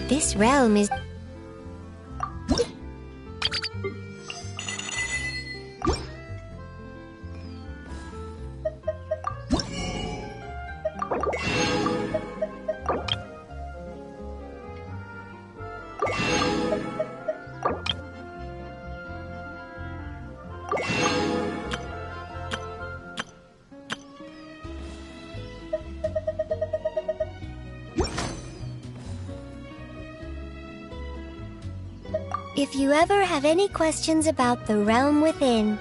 This realm is... If you ever have any questions about the realm within...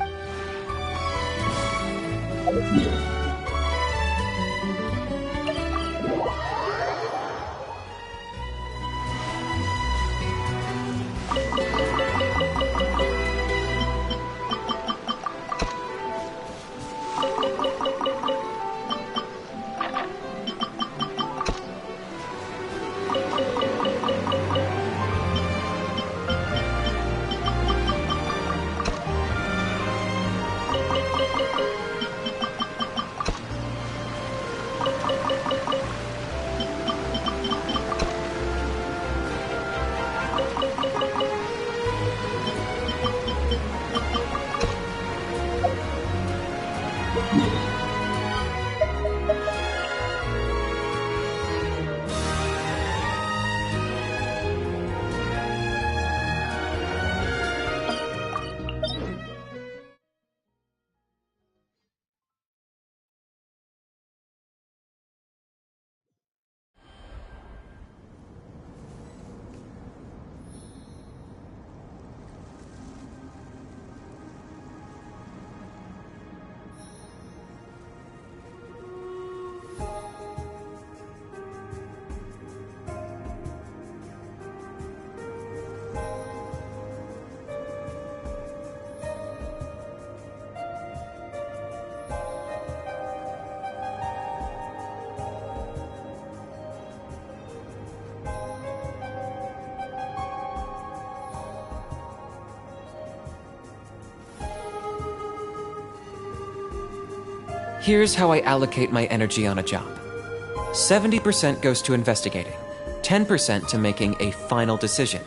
Here's how I allocate my energy on a job. 70% goes to investigating, 10% to making a final decision,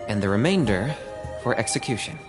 and the remainder for execution.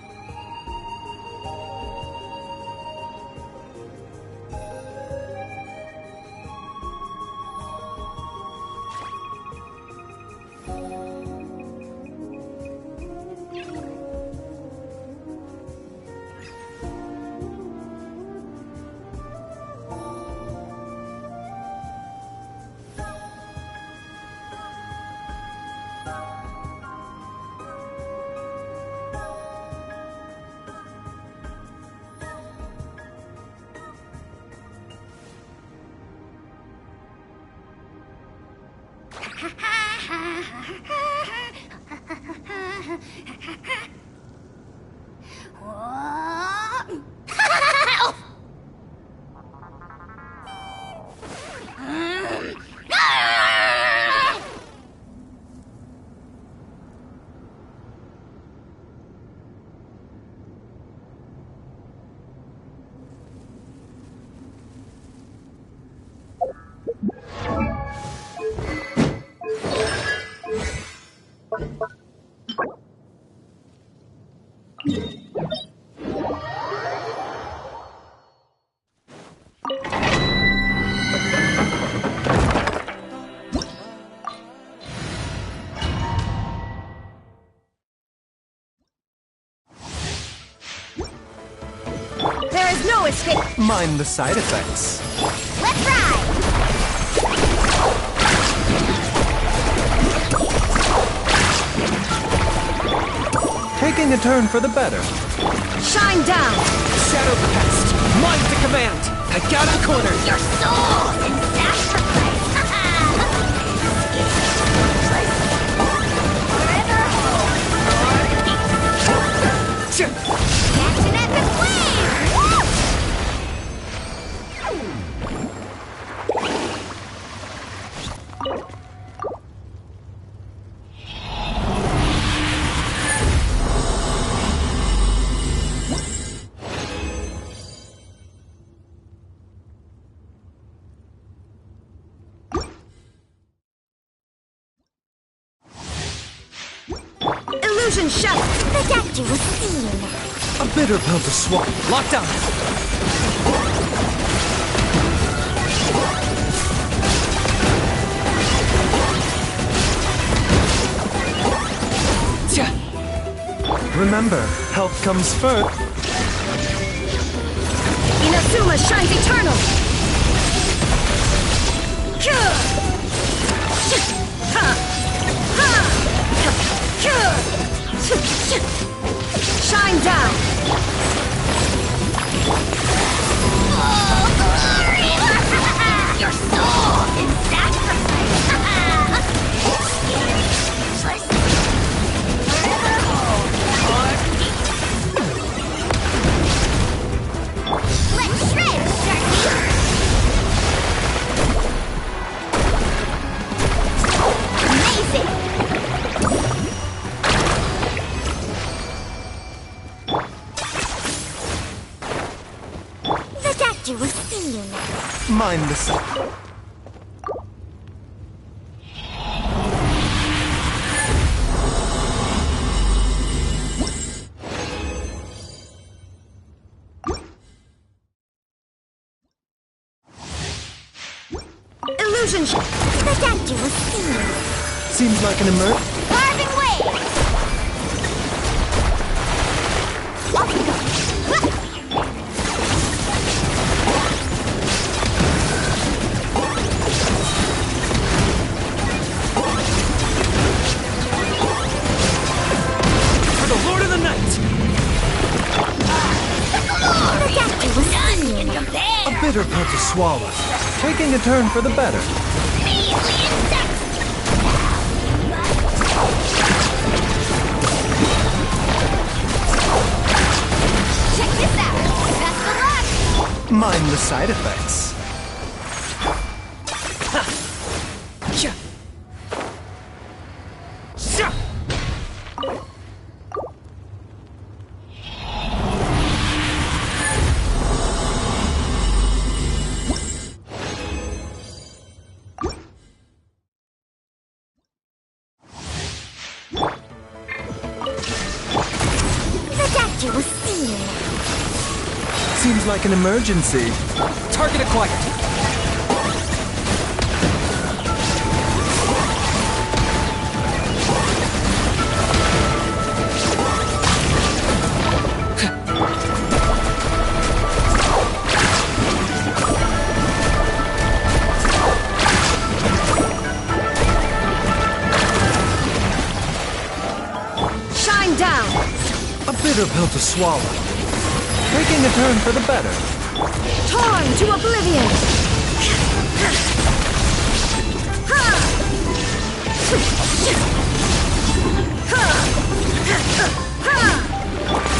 There is no escape! Mind the side effects. Let's ride! taking a turn for the better. Shine down! Shadow Pest! Mine's the command! I got him cornered! Your soul in sacrifice! Forever hold. Catch an epic wave! Illusion shut! The doctor will see you now. A bitter pill to swallow. Locked on! Remember, health comes first. Inazuma shines eternal! Shine down! Your soul in sacrifice! Forever hold your peace. Let's shred, Sharky! Amazing! The doctor will see you now. Mind the sun. Illusion shut! The doctor will see you now. Seems like an Carving wave! For the Lord of the Night! The doctor will see you None now. can compare! a bitter pill to swallow. Taking a turn for the better. Measly insects! Check this out! Best of luck! Mind the side effects. The doctor will see you now. Seems like an emergency. Target acquired! Shine down! A bitter pill to swallow. Taking a turn for the better. Torn to oblivion!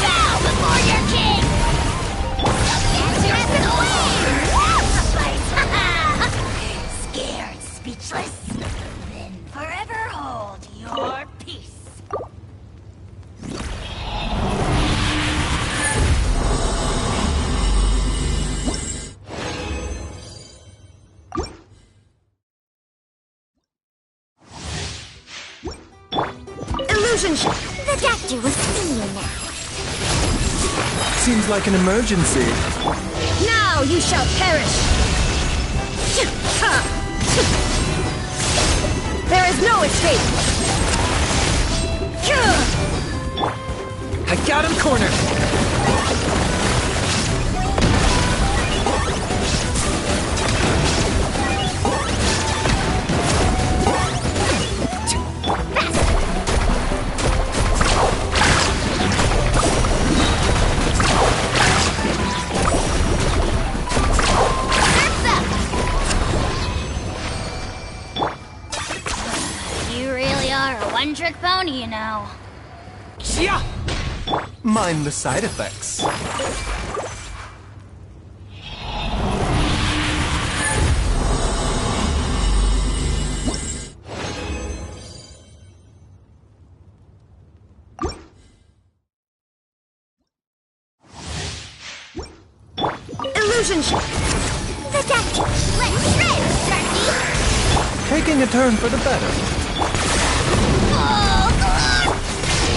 Bow before your king! Catch an epic wave! Scared, speechless? Then forever hold your peace. Illusion shut! The doctor will see you now. Seems like an emergency. Now you shall perish! There is no escape! I got him cornered! one-trick pony, you know. Mind the side effects. Illusion shot. Protect! Let's shred, Starkey! Taking a turn for the better.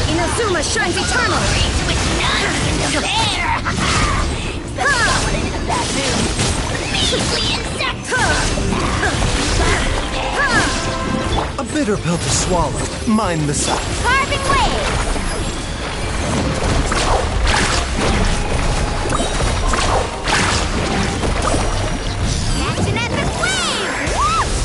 Inazuma shines eternal. Reach with none can compare! Especially not when I'm in a bad mood. Measly insect! A bitter pill to swallow. Mind the side. Carving waves! Catch an epic wave! Whoosh!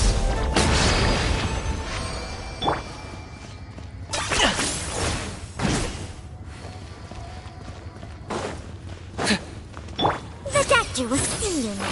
The doctor will see you now.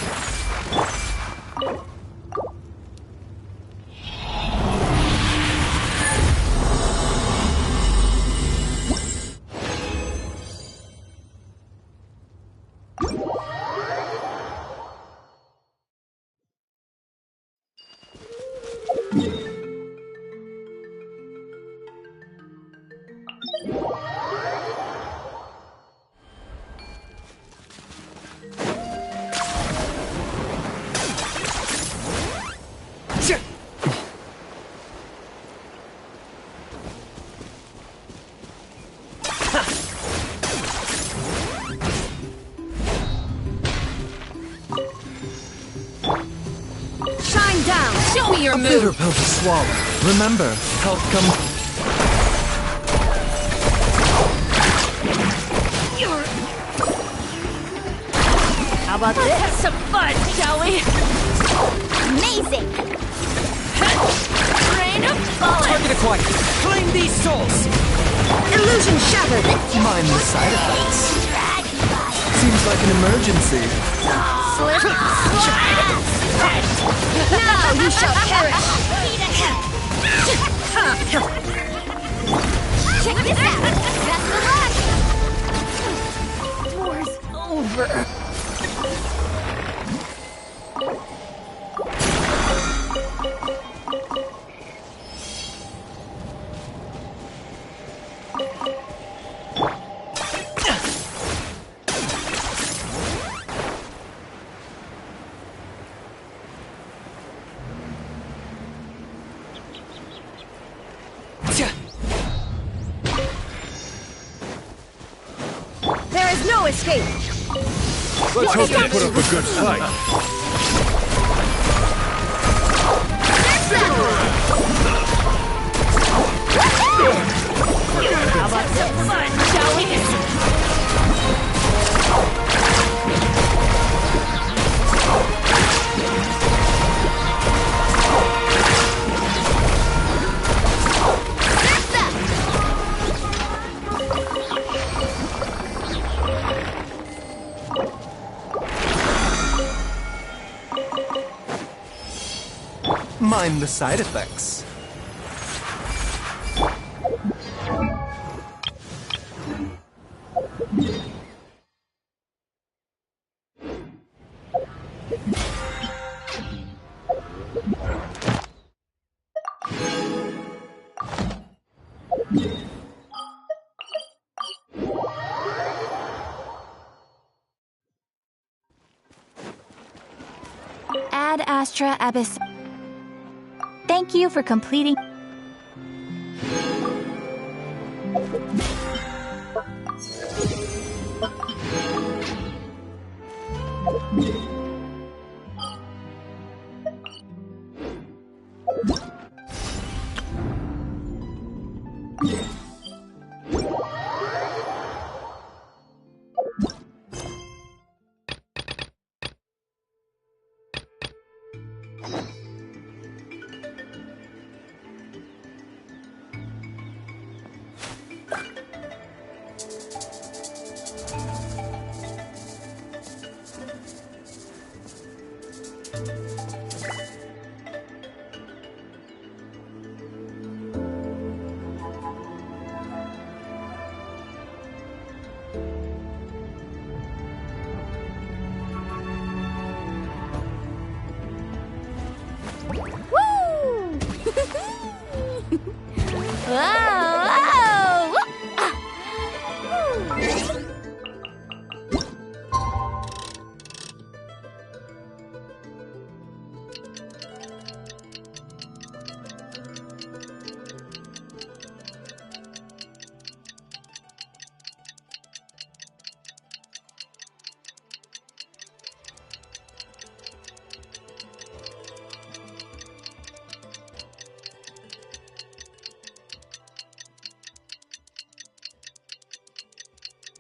Shine down. Show me your A bitter pill to swallow. Remember, health comes. How about this? Have some fun, shall we? Amazing! Rain of bullets! Target acquired. Claim these souls. Illusion shattered. Mind the side effects. Seems like an emergency. Slip! Now you shall perish. Check this out! Best of luck! War's over. There is no escape. Let's hope they put up a good fight. How about some fun, shall we? Mind the side effects. Ad Astra Abyss. Thank you for completing.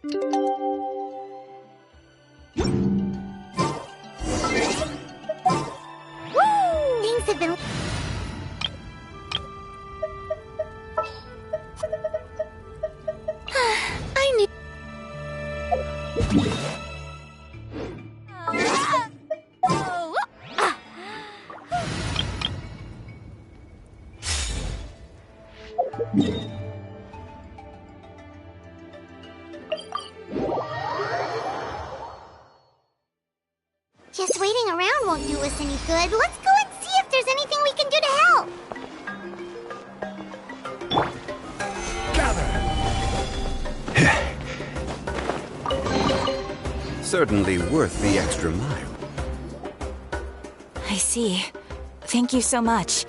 Things have been... I knew... Just waiting around won't do us any good. Let's go and see if there's anything we can do to help. Certainly worth the extra mile. I see. Thank you so much.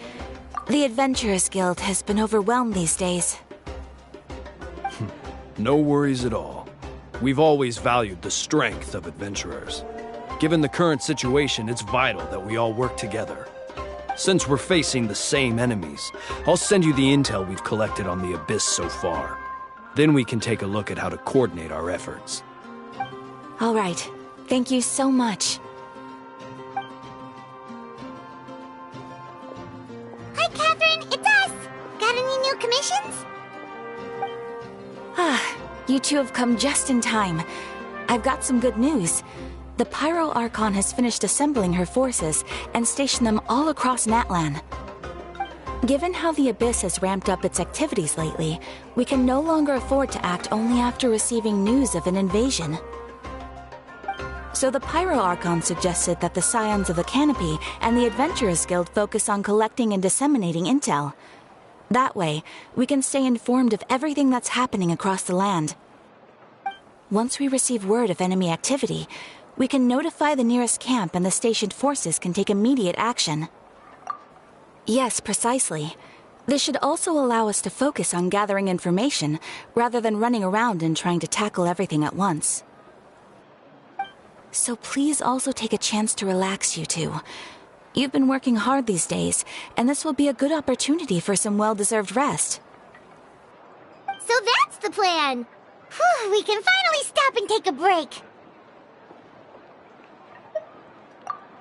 The Adventurers Guild has been overwhelmed these days. No worries at all. We've always valued the strength of adventurers. Given the current situation, it's vital that we all work together. Since we're facing the same enemies, I'll send you the intel we've collected on the Abyss so far. Then we can take a look at how to coordinate our efforts. All right. Thank you so much. Hi, Catherine. It's us. Got any new commissions? You two have come just in time. I've got some good news. The Pyro Archon has finished assembling her forces and stationed them all across Natlan. Given how the Abyss has ramped up its activities lately, we can no longer afford to act only after receiving news of an invasion. So the Pyro Archon suggested that the Scions of the Canopy and the Adventurers Guild focus on collecting and disseminating intel. That way, we can stay informed of everything that's happening across the land. Once we receive word of enemy activity, we can notify the nearest camp and the stationed forces can take immediate action. Yes, precisely. This should also allow us to focus on gathering information rather than running around and trying to tackle everything at once. So please also take a chance to relax, you two. You've been working hard these days, and this will be a good opportunity for some well-deserved rest. So that's the plan. Whew, we can finally stop and take a break.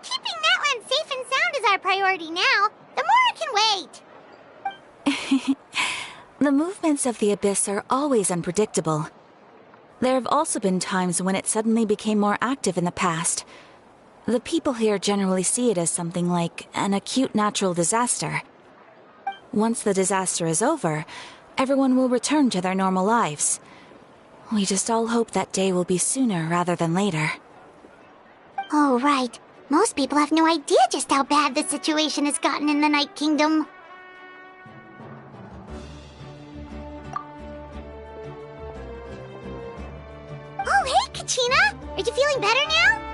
Keeping Natlan safe and sound is our priority now. The more can wait. The movements of the Abyss are always unpredictable. There have also been times when it suddenly became more active in the past. The people here generally see it as something like an acute natural disaster. Once the disaster is over, everyone will return to their normal lives. We just all hope that day will be sooner rather than later. Oh, right. Most people have no idea just how bad the situation has gotten in the Night Kingdom. Oh, hey, Kachina! Are you feeling better now?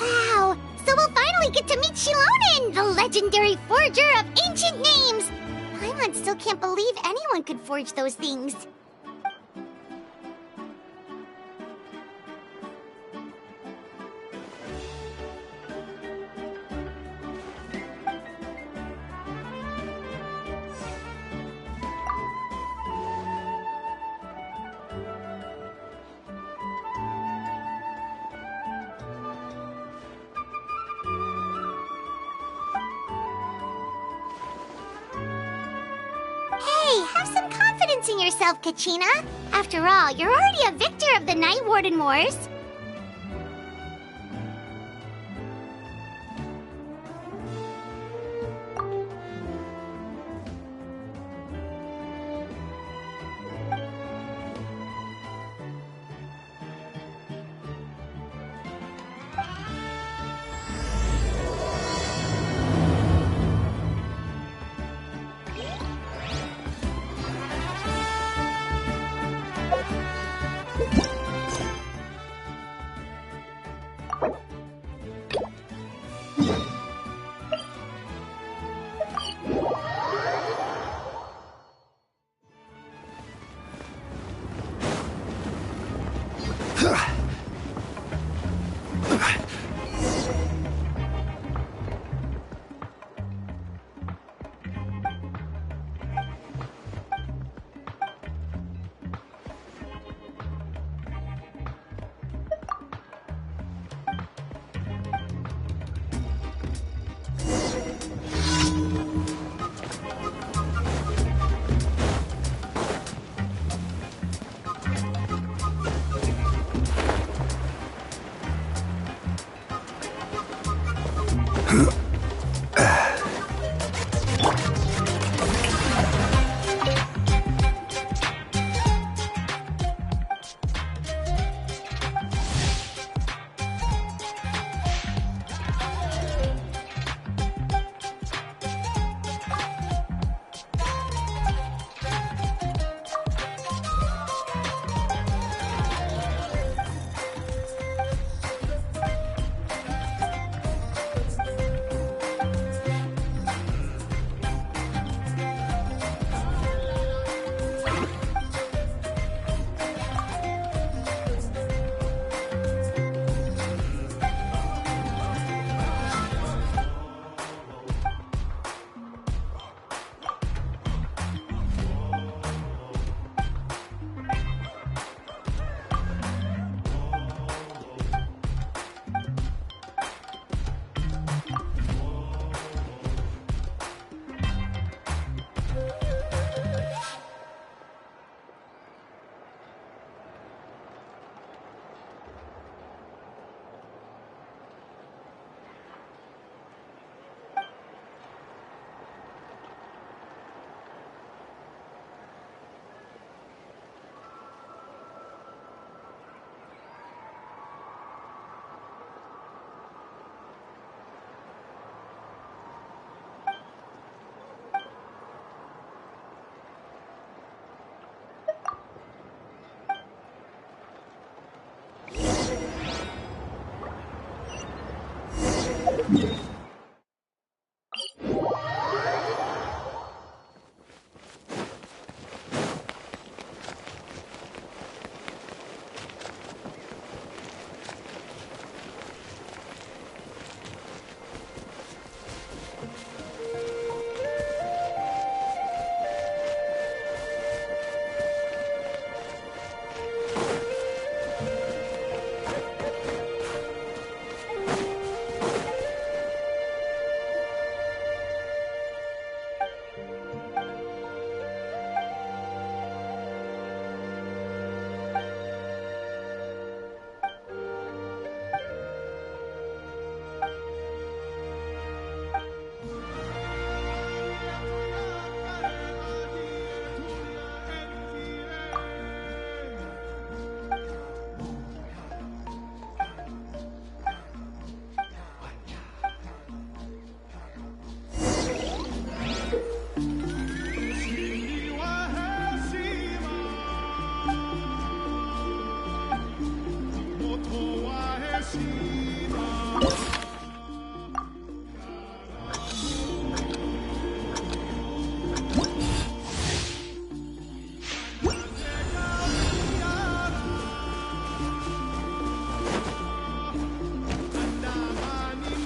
Wow! So we'll finally get to meet Shilonen, the legendary forger of ancient names! Paimon still can't believe anyone could forge those things. Hey, have some confidence in yourself, Kachina. After all, you're already a victor of the Night Warden Wars.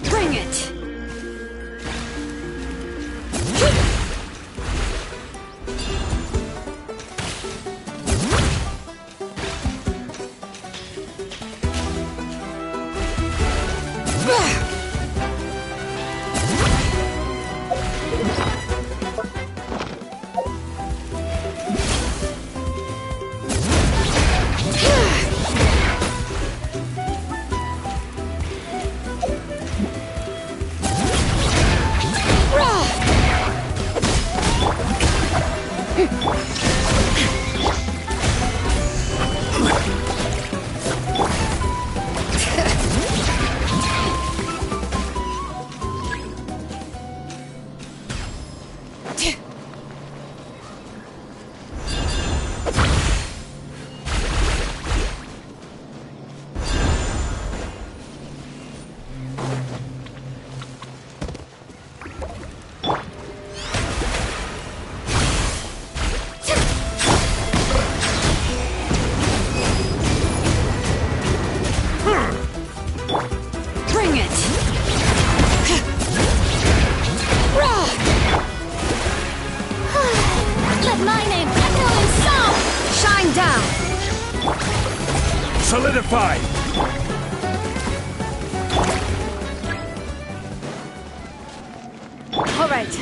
Bring it! Bring it! Let my name echo in song! Shine down! Solidify! All right.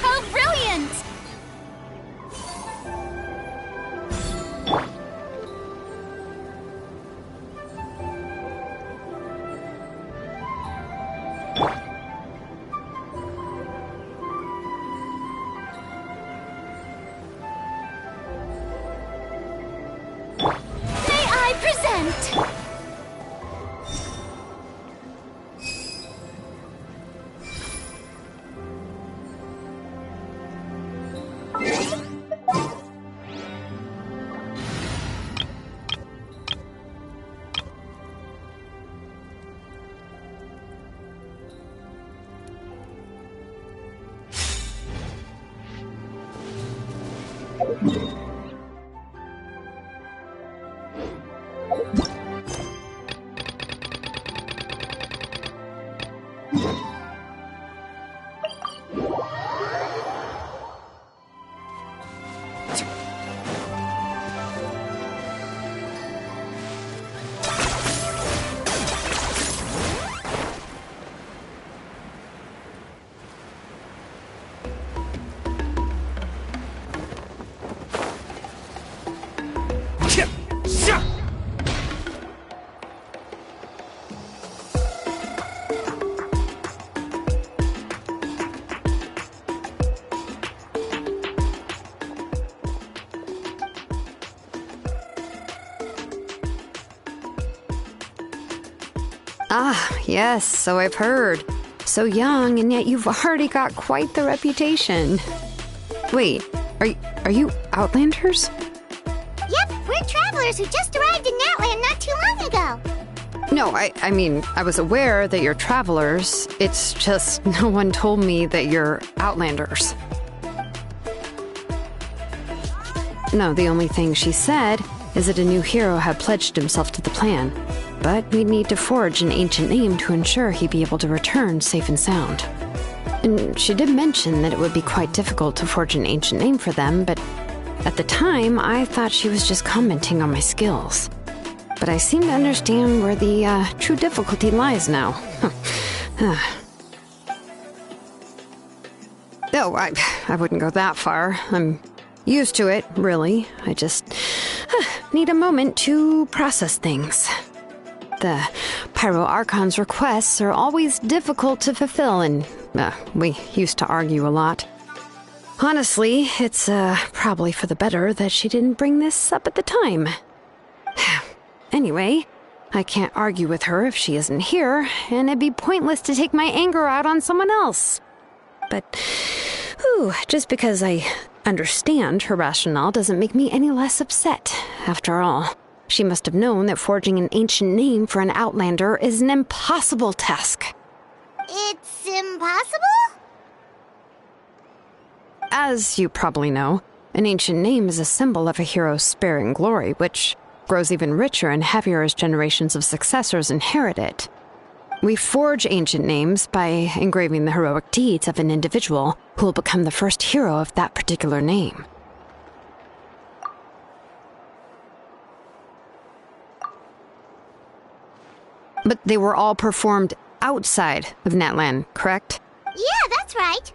How brilliant! May I present? Ah, yes, so I've heard. So young, and yet you've already got quite the reputation. Wait, are you Outlanders? Yep, we're travelers who just arrived in Natland not too long ago. No, I mean, I was aware that you're travelers. It's just no one told me that you're Outlanders. No, the only thing she said is that a new hero had pledged himself to the plan. But we'd need to forge an ancient name to ensure he'd be able to return safe and sound. And she did mention that it would be quite difficult to forge an ancient name for them, but at the time, I thought she was just commenting on my skills. But I seem to understand where the true difficulty lies now. Oh, I wouldn't go that far. I'm used to it, really. I just need a moment to process things. The Pyro Archon's requests are always difficult to fulfill, and we used to argue a lot. Honestly, it's probably for the better that she didn't bring this up at the time. Anyway, I can't argue with her if she isn't here, and it'd be pointless to take my anger out on someone else. But, just because I understand her rationale doesn't make me any less upset, after all. She must have known that forging an ancient name for an Outlander is an impossible task. It's impossible? As you probably know, an ancient name is a symbol of a hero's sparing glory, which grows even richer and heavier as generations of successors inherit it. We forge ancient names by engraving the heroic deeds of an individual who will become the first hero of that particular name. But they were all performed outside of Natlan, correct? Yeah, that's right.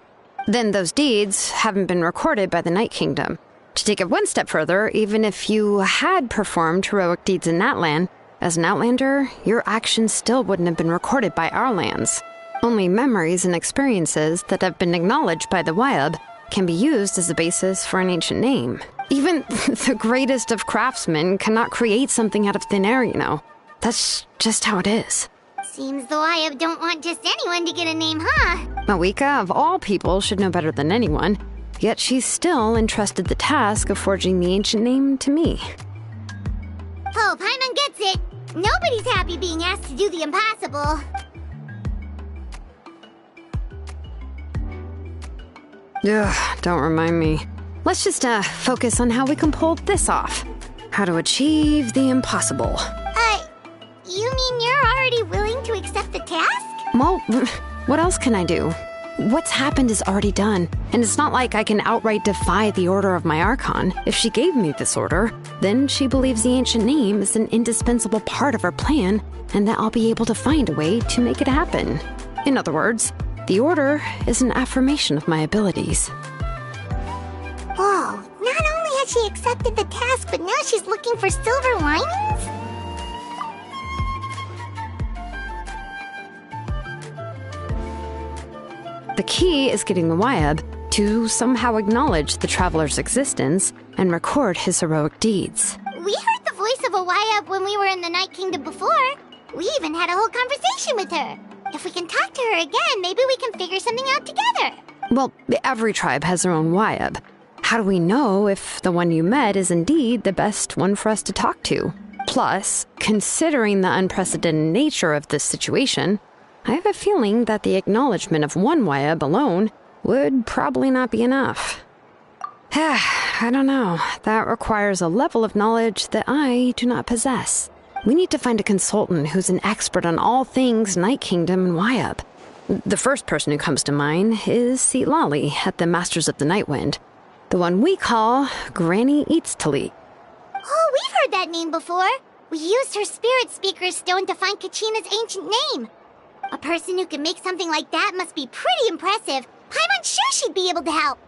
Then those deeds haven't been recorded by the Night Kingdom. To take it one step further, even if you had performed heroic deeds in Natlan, as an Outlander, your actions still wouldn't have been recorded by our lands. Only memories and experiences that have been acknowledged by the Wyab can be used as a basis for an ancient name. Even the greatest of craftsmen cannot create something out of thin air, you know. That's just how it is. Seems the Wyab don't want just anyone to get a name, huh? Mawika, of all people, should know better than anyone. Yet she's still entrusted the task of forging the ancient name to me. Oh, Paimon gets it. Nobody's happy being asked to do the impossible. Ugh, don't remind me. Let's just focus on how we can pull this off. How to achieve the impossible. You mean you're already willing to accept the task? Well, what else can I do? What's happened is already done, and it's not like I can outright defy the order of my Archon. If she gave me this order, then she believes the ancient name is an indispensable part of her plan, and that I'll be able to find a way to make it happen. In other words, the order is an affirmation of my abilities. Whoa, not only has she accepted the task, but now she's looking for silver linings? The key is getting the Wyab to somehow acknowledge the traveler's existence and record his heroic deeds. We heard the voice of a Wyab when we were in the Night Kingdom before. We even had a whole conversation with her. If we can talk to her again, maybe we can figure something out together. Well, every tribe has their own Wyab. How do we know if the one you met is indeed the best one for us to talk to? Plus, considering the unprecedented nature of this situation, I have a feeling that the acknowledgement of one Wyab alone would probably not be enough. I don't know. That requires a level of knowledge that I do not possess. We need to find a consultant who's an expert on all things Night Kingdom and Wyab. The first person who comes to mind is Seatlali at the Masters of the Nightwind. The one we call Granny Eatstali. Oh, we've heard that name before. We used her Spirit Speaker's Stone to find Kachina's ancient name. A person who can make something like that must be pretty impressive. I'm unsure she'd be able to help.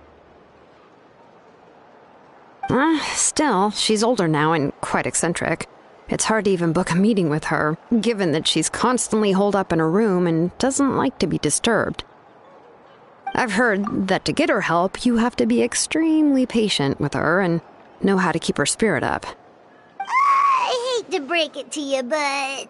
Still, she's older now and quite eccentric. It's hard to even book a meeting with her, given that she's constantly holed up in her room and doesn't like to be disturbed. I've heard that to get her help, you have to be extremely patient with her and know how to keep her spirit up. I hate to break it to you, but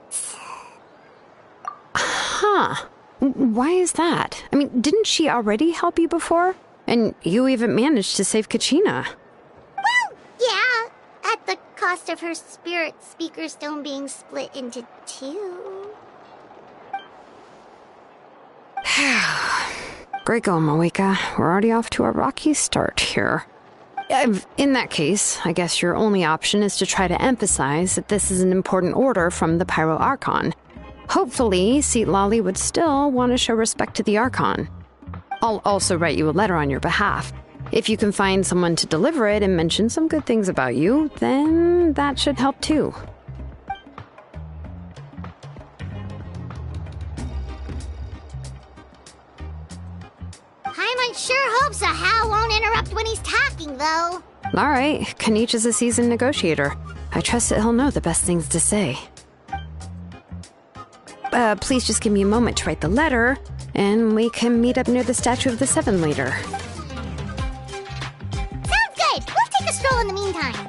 Huh. Why is that? I mean, didn't she already help you before? And you even managed to save Kachina. Well, yeah, at the cost of her spirit speaker stone being split into two. Great going, Moeka. We're already off to a rocky start here. In that case, I guess your only option is to try to emphasize that this is an important order from the Pyro Archon. Hopefully, Seat Lolly would still want to show respect to the Archon. I'll also write you a letter on your behalf. If you can find someone to deliver it and mention some good things about you, then that should help too. Paimon sure hopes a Hal won't interrupt when he's talking, though. Alright, Kanich is a seasoned negotiator. I trust that he'll know the best things to say. Please just give me a moment to write the letter, and we can meet up near the Statue of the Seven later. Sounds good! We'll take a stroll in the meantime.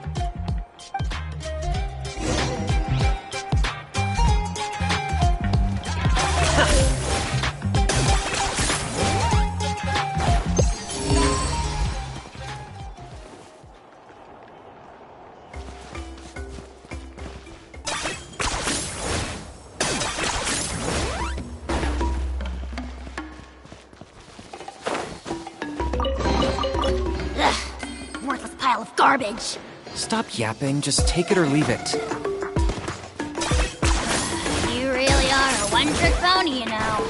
Worthless pile of garbage. Stop yapping, just take it or leave it. You really are a one-trick pony, you know.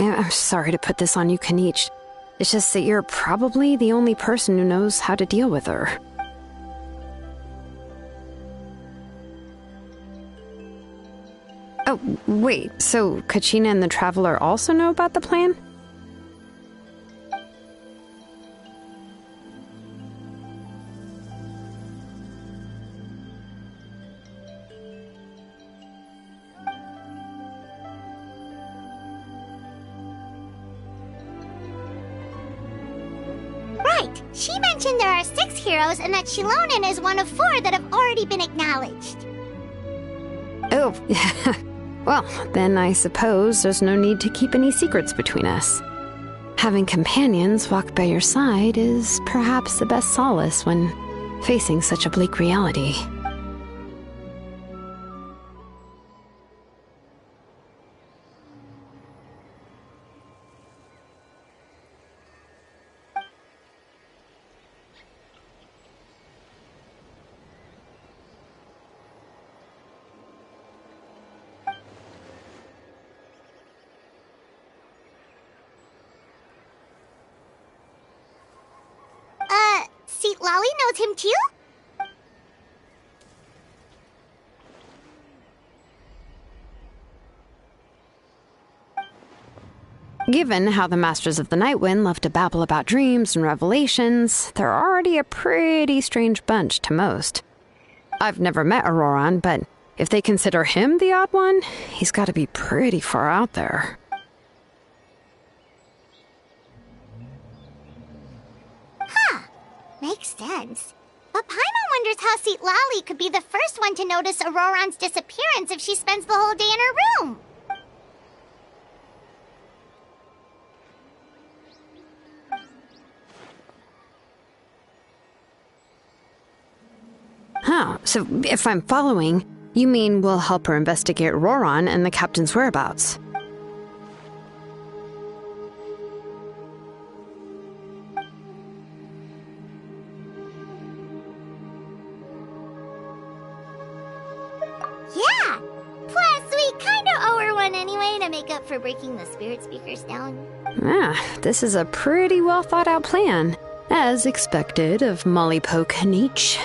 I'm sorry to put this on you, Kanich. It's just that you're probably the only person who knows how to deal with her. Oh, wait, so Kachina and the Traveler also know about the plan? Right. She mentioned there are 6 heroes and that Shilonen is one of 4 that have already been acknowledged. Oh, well, then I suppose there's no need to keep any secrets between us. Having companions walk by your side is perhaps the best solace when facing such a bleak reality. Seat Lolly knows him too? Given how the Masters of the Nightwind love to babble about dreams and revelations, they're already a pretty strange bunch to most. I've never met Auroran, but if they consider him the odd one, he's got to be pretty far out there. Makes sense. But Paimon wonders how Seat Lolly could be the first one to notice Auroran's disappearance if she spends the whole day in her room. Huh, so if I'm following, you mean we'll help her investigate Auroran and the captain's whereabouts? Yeah! Plus, we kinda owe her one anyway to make up for breaking the spirit speakers down. This is a pretty well thought out plan, as expected of Molly Poke Kanich.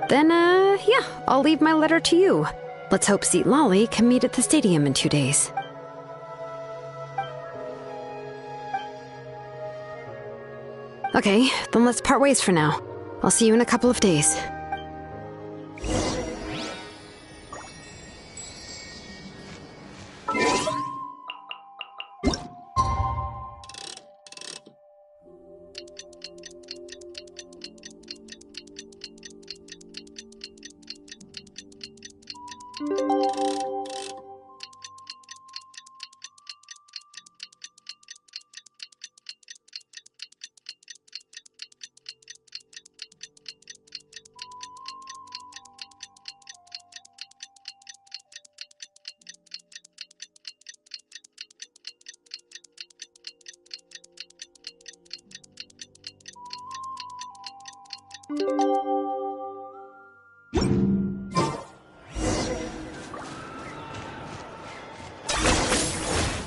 Then, yeah, I'll leave my letter to you. Let's hope Seat Lolly can meet at the stadium in 2 days. Okay, then let's part ways for now. I'll see you in a couple of days.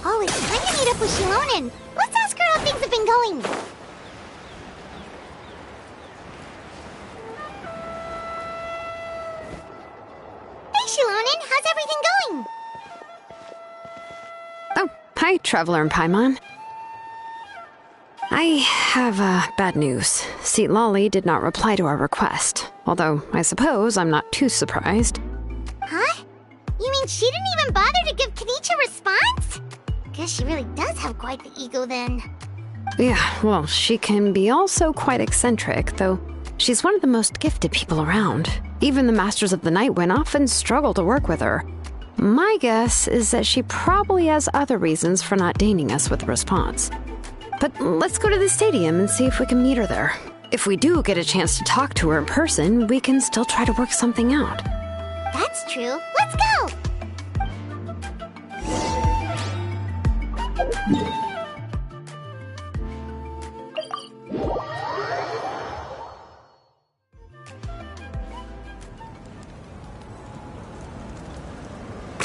Oh, it's time to meet up with Shilonen. Let's ask her how things have been going. Hey, Shilonen, how's everything going? Oh, hi, Traveler and Paimon. I have bad news. Lolly did not reply to our request, although I suppose I'm not too surprised. Huh? You mean she didn't even bother to give Kenichi a response? Guess she really does have quite the ego then. Yeah, well, she can be also quite eccentric, though she's one of the most gifted people around. Even the Masters of the Nightwind often struggle to work with her. My guess is that she probably has other reasons for not deigning us with a response. But let's go to the stadium and see if we can meet her there. If we do get a chance to talk to her in person, we can still try to work something out. That's true. Let's go!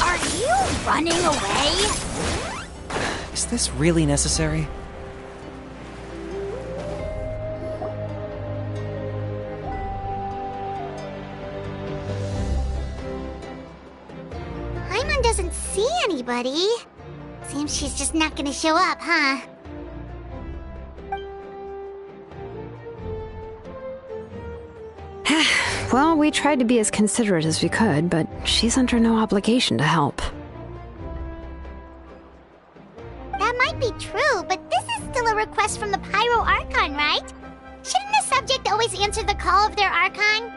Are you running away? Is this really necessary? Paimon doesn't see anybody. Seems she's just not gonna show up, huh? Well, we tried to be as considerate as we could, but she's under no obligation to help. That might be true, but this is still a request from the Pyro Archon, right? Shouldn't the subject always answer the call of their Archon?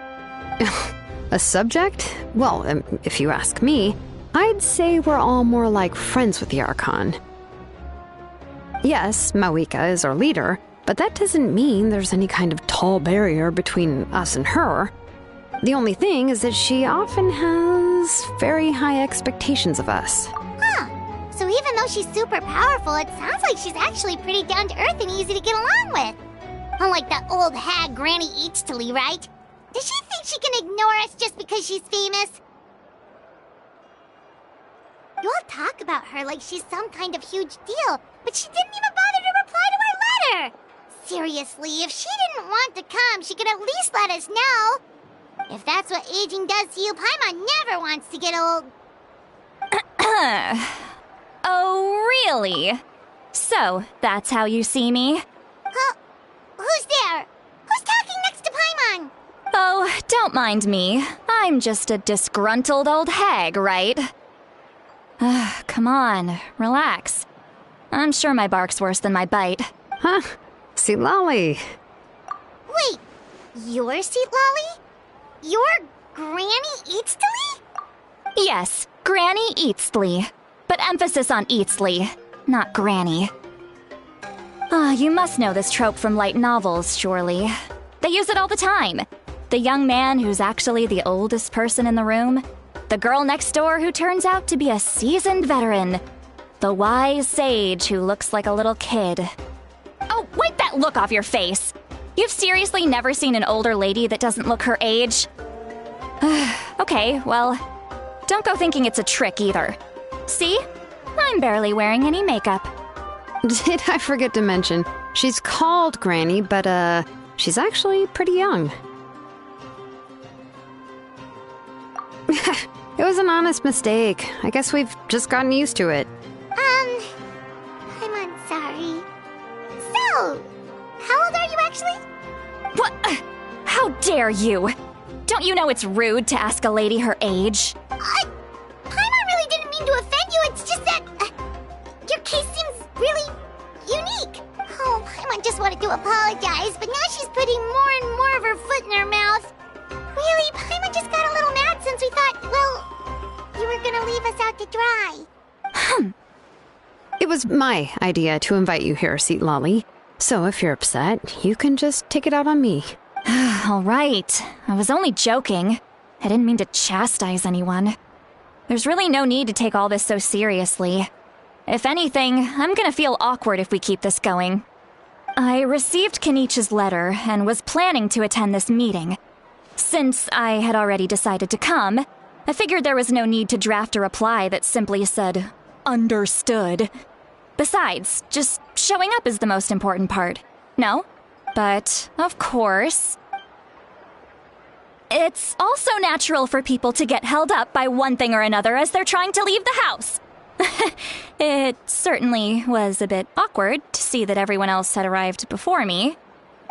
A subject? Well, if you ask me, I'd say we're all more like friends with the Archon. Yes, Mawika is our leader, but that doesn't mean there's any kind of tall barrier between us and her. The only thing is that she often has very high expectations of us. Huh. So even though she's super powerful, it sounds like she's actually pretty down to earth and easy to get along with. Unlike that old hag Granny Eatstily, right? Does she think she can ignore us just because she's famous? You all talk about her like she's some kind of huge deal, but she didn't even bother to reply to our letter! Seriously, if she didn't want to come, she could at least let us know. If that's what aging does to you, Paimon never wants to get old. Oh, really? So, that's how you see me? Huh? Who's there? Who's talking next to Paimon? Oh, don't mind me. I'm just a disgruntled old hag, right? Come on, relax. I'm sure my bark's worse than my bite. Huh? Lolly. Wait, you're Lolly? You're Granny Eatstily? Yes, Granny Eatstly. But emphasis on Eatstly, not Granny. You must know this trope from light novels, surely. They use it all the time. The young man who's actually the oldest person in the room. The girl next door who turns out to be a seasoned veteran. The wise sage who looks like a little kid. Oh, wipe that look off your face! You've seriously never seen an older lady that doesn't look her age? Okay, well, don't go thinking it's a trick either. See? I'm barely wearing any makeup. Did I forget to mention, she's called Granny, but she's actually pretty young. It was an honest mistake. I guess we've just gotten used to it. I'm sorry. So, How old are you actually? What? How dare you? Don't you know it's rude to ask a lady her age? Paimon really didn't mean to offend you, it's just that... your case seems really unique. Oh, Paimon just wanted to apologize, but now she's putting more and more of her foot in her mouth. Really, Paimon just got a little mad since we thought, well, you were gonna leave us out to dry. It was my idea to invite you here, Seat Lolly. So if you're upset, you can just take it out on me. All right. I was only joking. I didn't mean to chastise anyone. There's really no need to take all this so seriously. If anything, I'm gonna feel awkward if we keep this going. I received Kenichi's letter and was planning to attend this meeting. Since I had already decided to come, I figured there was no need to draft a reply that simply said, "Understood." Besides, just showing up is the most important part. No? But, of course... It's also natural for people to get held up by one thing or another as they're trying to leave the house. It certainly was a bit awkward to see that everyone else had arrived before me.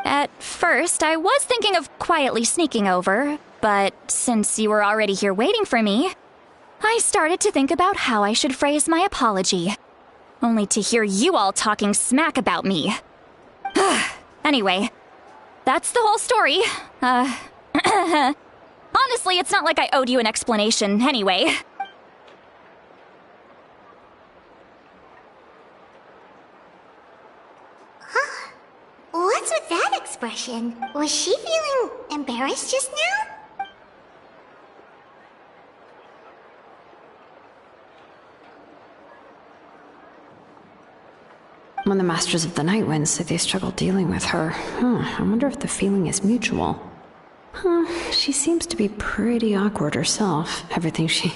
At first, I was thinking of quietly sneaking over, but since you were already here waiting for me, I started to think about how I should phrase my apology. Only to hear you all talking smack about me. Anyway, that's the whole story. Honestly, it's not like I owed you an explanation anyway. Huh? What's with that expression? Was she feeling embarrassed just now? When the Masters of the Night Wind say they struggle dealing with her, I wonder if the feeling is mutual. She seems to be pretty awkward herself. Everything she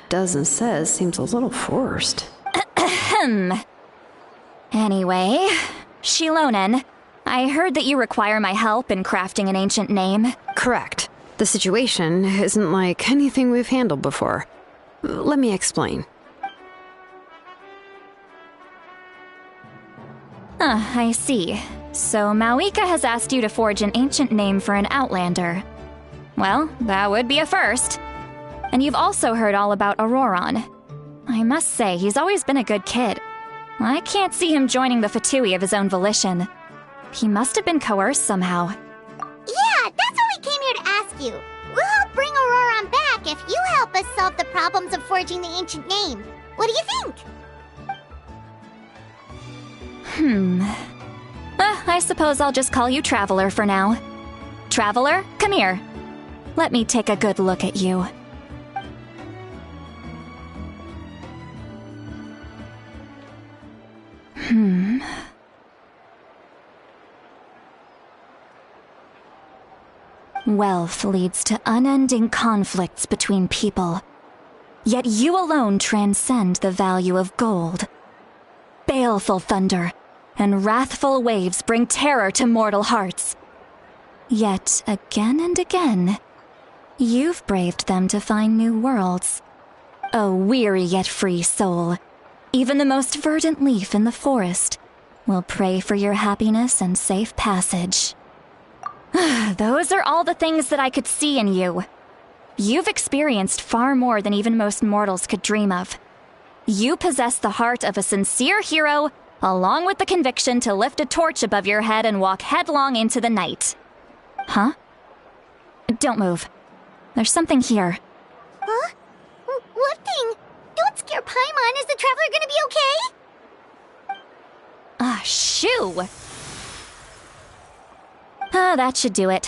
does and says seems a little forced. Anyway, Shilonen, I heard that you require my help in crafting an ancient name. Correct. The situation isn't like anything we've handled before. Let me explain. I see. So Mauika has asked you to forge an ancient name for an Outlander. Well, that would be a first. And you've also heard all about Auroron. I must say, he's always been a good kid. I can't see him joining the Fatui of his own volition. He must have been coerced somehow. Yeah, that's what we came here to ask you. We'll help bring Auroron back if you help us solve the problems of forging the ancient name. What do you think? I suppose I'll just call you Traveler for now. Traveler, come here. Let me take a good look at you. Wealth leads to unending conflicts between people. Yet you alone transcend the value of gold. Baleful thunder and wrathful waves bring terror to mortal hearts. Yet, again and again, you've braved them to find new worlds. A weary yet free soul, even the most verdant leaf in the forest, will pray for your happiness and safe passage. Those are all the things that I could see in you. You've experienced far more than even most mortals could dream of. You possess the heart of a sincere hero, along with the conviction to lift a torch above your head and walk headlong into the night. Huh? Don't move. There's something here. Huh? What thing? Don't scare Paimon. Is the Traveler gonna be okay? Shoo! That should do it.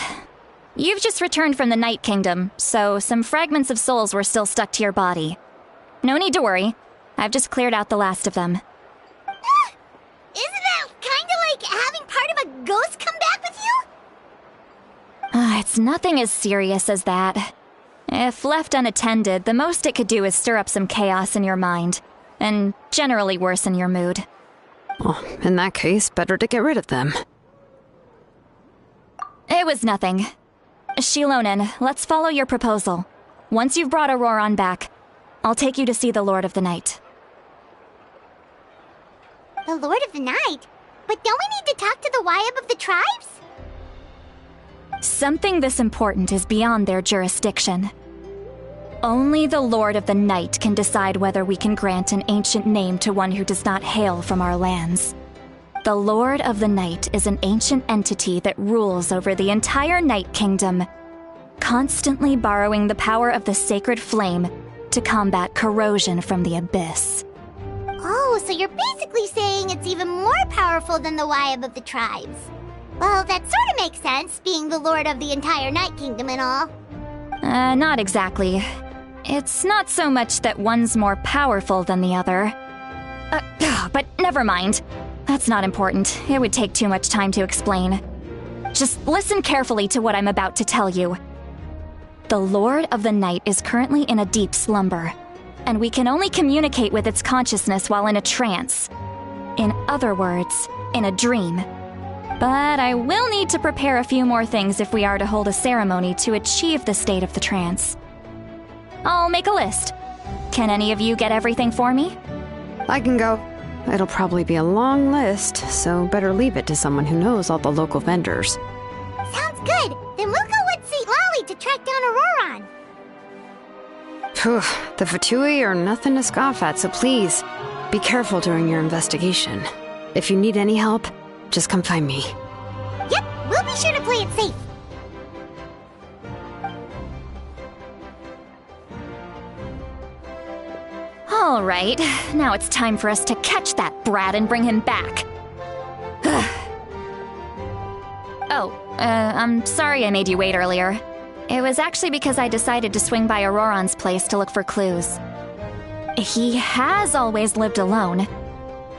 You've just returned from the Night Kingdom, so some fragments of souls were still stuck to your body. No need to worry. I've just cleared out the last of them. Isn't that kinda like having part of a ghost come back with you? It's nothing as serious as that. If left unattended, the most it could do is stir up some chaos in your mind, and generally worsen your mood. Well, in that case, better to get rid of them. It was nothing. Shilonen, let's follow your proposal. Once you've brought Auroron back, I'll take you to see the Lord of the Night. The Lord of the Night? But don't we need to talk to the Wyab of the tribes? Something this important is beyond their jurisdiction. Only the Lord of the Night can decide whether we can grant an ancient name to one who does not hail from our lands. The Lord of the Night is an ancient entity that rules over the entire Night Kingdom, constantly borrowing the power of the sacred flame to combat corrosion from the abyss. Oh, so you're basically saying it's even more powerful than the Wyab of the tribes. Well, that sort of makes sense, being the lord of the entire Night Kingdom and all. Not exactly. It's not so much that one's more powerful than the other. But never mind. That's not important. It would take too much time to explain. Just listen carefully to what I'm about to tell you. The Lord of the Night is currently in a deep slumber, and we can only communicate with its consciousness while in a trance. In other words, in a dream. But I will need to prepare a few more things if we are to hold a ceremony to achieve the state of the trance. I'll make a list. Can any of you get everything for me? I can go. It'll probably be a long list, so better leave it to someone who knows all the local vendors. Sounds good. Then we'll go with St. Lolly to track down Auroron. Phew, the Fatui are nothing to scoff at, so please, be careful during your investigation. If you need any help, just come find me. Yep, we'll be sure to play it safe. All right, now it's time for us to catch that brat and bring him back. I'm sorry I made you wait earlier. It was actually because I decided to swing by Auroron's place to look for clues. He has always lived alone,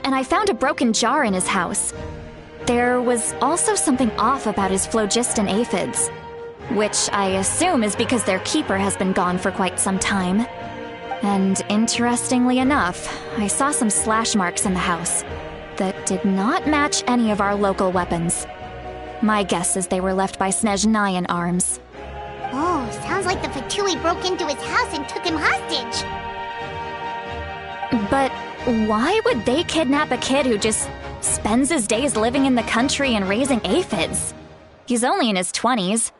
and I found a broken jar in his house. There was also something off about his phlogiston aphids, which I assume is because their keeper has been gone for quite some time. And interestingly enough, I saw some slash marks in the house that did not match any of our local weapons. My guess is they were left by Snezhnayan arms. Oh, sounds like the Fatui broke into his house and took him hostage. But why would they kidnap a kid who just spends his days living in the country and raising aphids? He's only in his 20s.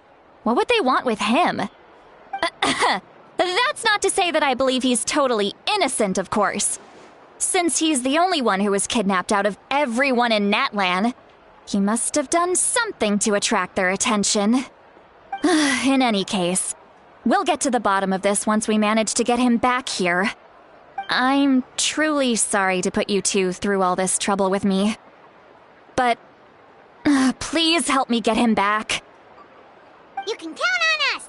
What would they want with him? That's not to say that I believe he's totally innocent, of course. Since he's the only one who was kidnapped out of everyone in Natlan, he must have done something to attract their attention. In any case, we'll get to the bottom of this once we manage to get him back here. I'm truly sorry to put you two through all this trouble with me. But please help me get him back. You can count on us!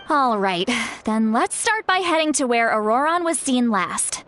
All right, then let's start by heading to where Auroron was seen last.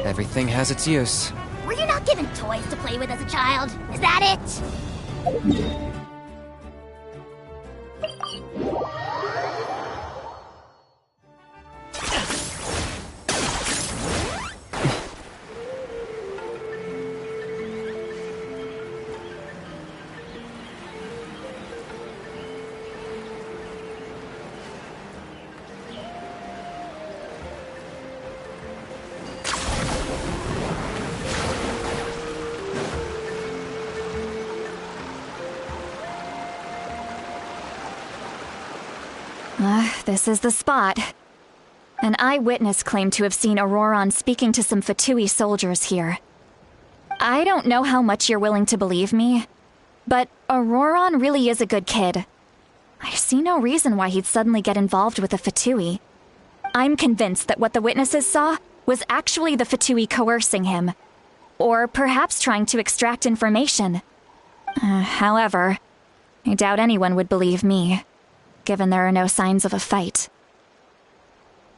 Everything has its use. Were you not given toys to play with as a child? Is that it? This is the spot. An eyewitness claimed to have seen Auroron speaking to some Fatui soldiers here. I don't know how much you're willing to believe me, but Auroron really is a good kid. I see no reason why he'd suddenly get involved with the Fatui. I'm convinced that what the witnesses saw was actually the Fatui coercing him, or perhaps trying to extract information. However, I doubt anyone would believe me, given there are no signs of a fight.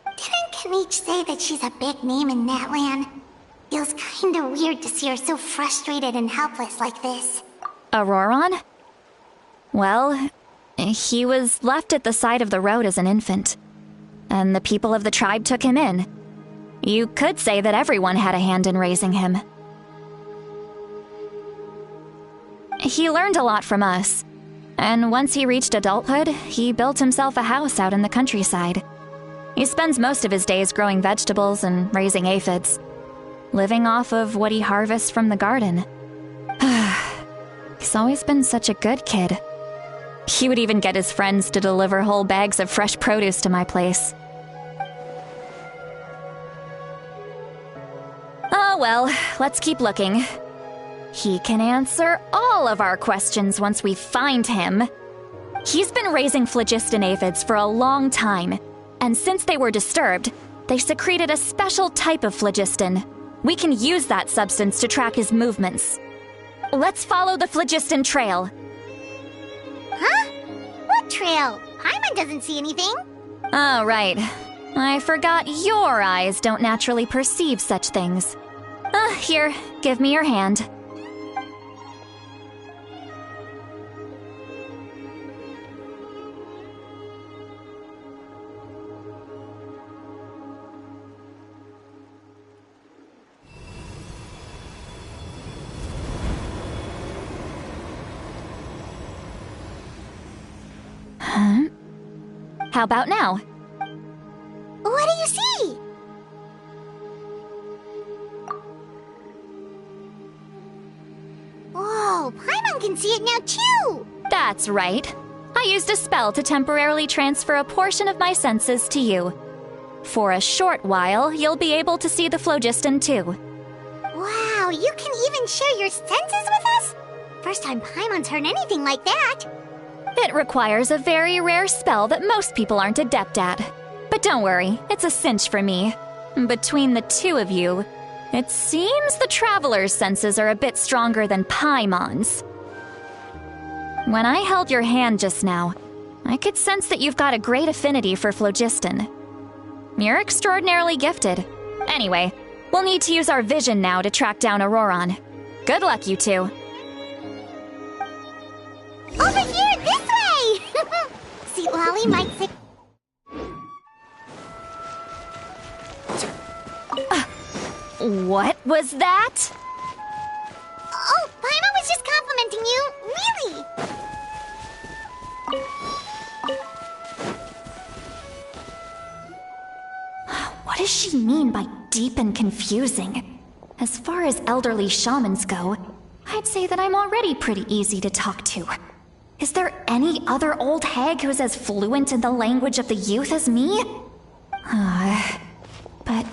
Didn't Kanich say that she's a big name in Natlan? Feels kinda weird to see her so frustrated and helpless like this. Auroron? Well, he was left at the side of the road as an infant, and the people of the tribe took him in. You could say that everyone had a hand in raising him. He learned a lot from us, and once he reached adulthood, he built himself a house out in the countryside. He spends most of his days growing vegetables and raising aphids, living off of what he harvests from the garden. He's always been such a good kid. He would even get his friends to deliver whole bags of fresh produce to my place. Oh well, let's keep looking. He can answer all of our questions once we find him. He's been raising phlogiston aphids for a long time, and since they were disturbed, they secreted a special type of phlogiston. We can use that substance to track his movements. Let's follow the phlogiston trail. Huh? What trail? Paimon doesn't see anything. Oh, right. I forgot your eyes don't naturally perceive such things. Here, give me your hand. Huh? How about now? What do you see? Whoa, Paimon can see it now too! That's right. I used a spell to temporarily transfer a portion of my senses to you. For a short while, you'll be able to see the phlogiston too. Wow, you can even share your senses with us? First time Paimon's heard anything like that. It requires a very rare spell that most people aren't adept at. But don't worry, it's a cinch for me. Between the two of you, it seems the Traveler's senses are a bit stronger than Paimon's. When I held your hand just now, I could sense that you've got a great affinity for phlogiston. You're extraordinarily gifted. Anyway, we'll need to use our vision now to track down Auroron. Good luck, you two. Over here, this way! See, Lolly might say... What was that? Oh, Paimon was just complimenting you, really! What does she mean by deep and confusing? As far as elderly shamans go, I'd say that I'm already pretty easy to talk to. Is there any other old hag who's as fluent in the language of the youth as me? But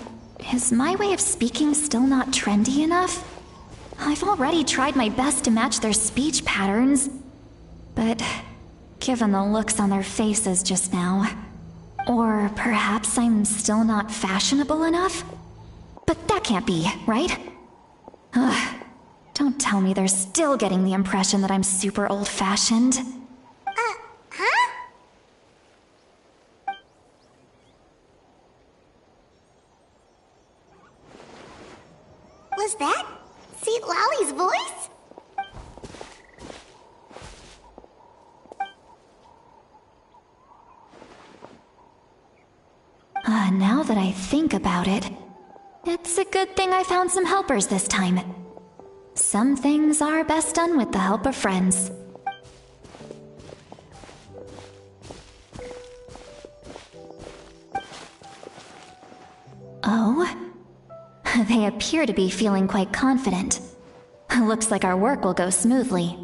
is my way of speaking still not trendy enough? I've already tried my best to match their speech patterns. But given the looks on their faces just now, or perhaps I'm still not fashionable enough? But that can't be, right? Don't tell me they're still getting the impression that I'm super old-fashioned. Huh? Was that St. Lolly's voice? Now that I think about it, it's a good thing I found some helpers this time. Some things are best done with the help of friends. Oh? They appear to be feeling quite confident. Looks like our work will go smoothly.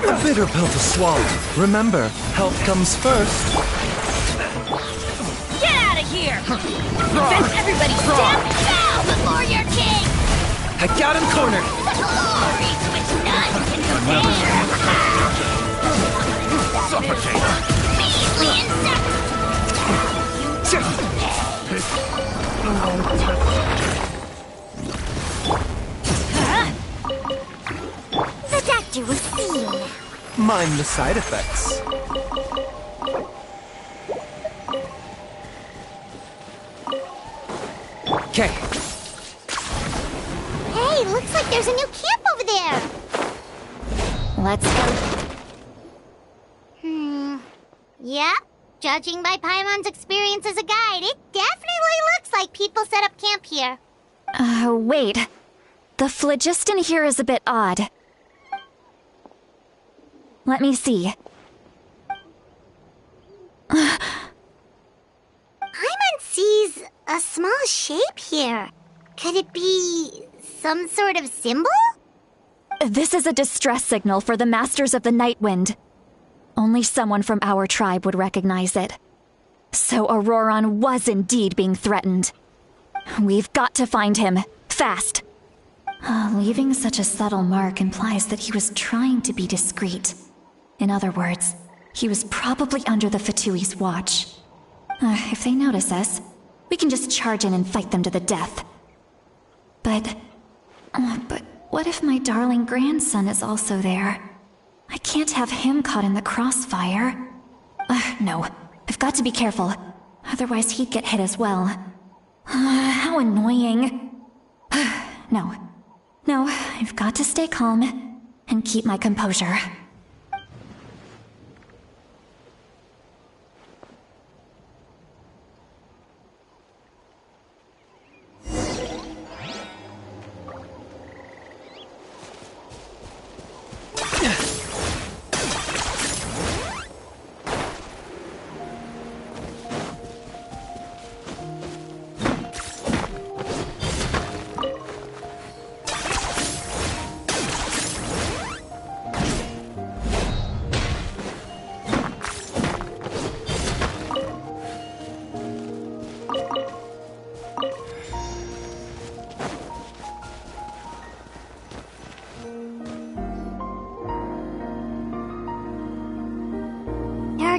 A bitter pill to swallow. Remember, health comes first. Get out of here! Prevent everybody stand down before your king! I got him cornered! Glory to which none can compare! Suffocate! Measly insect! The doctor will see you now. Mind the side effects. Okay, Hey, looks like there's a new camp over there. Let's go. Yep. Judging by Paimon's experience as a guide, it definitely looks like people set up camp here. Wait. The phlogiston here is a bit odd. Let me see. Paimon sees a small shape here. Could it be some sort of symbol? This is a distress signal for the Masters of the Night Wind. Only someone from our tribe would recognize it. So Auroron was indeed being threatened. We've got to find him. Fast. Leaving such a subtle mark implies that he was trying to be discreet. In other words, he was probably under the Fatui's watch. If they notice us, we can just charge in and fight them to the death. But what if my darling grandson is also there? I can't have him caught in the crossfire. No, I've got to be careful. Otherwise he'd get hit as well. How annoying. No, I've got to stay calm and keep my composure.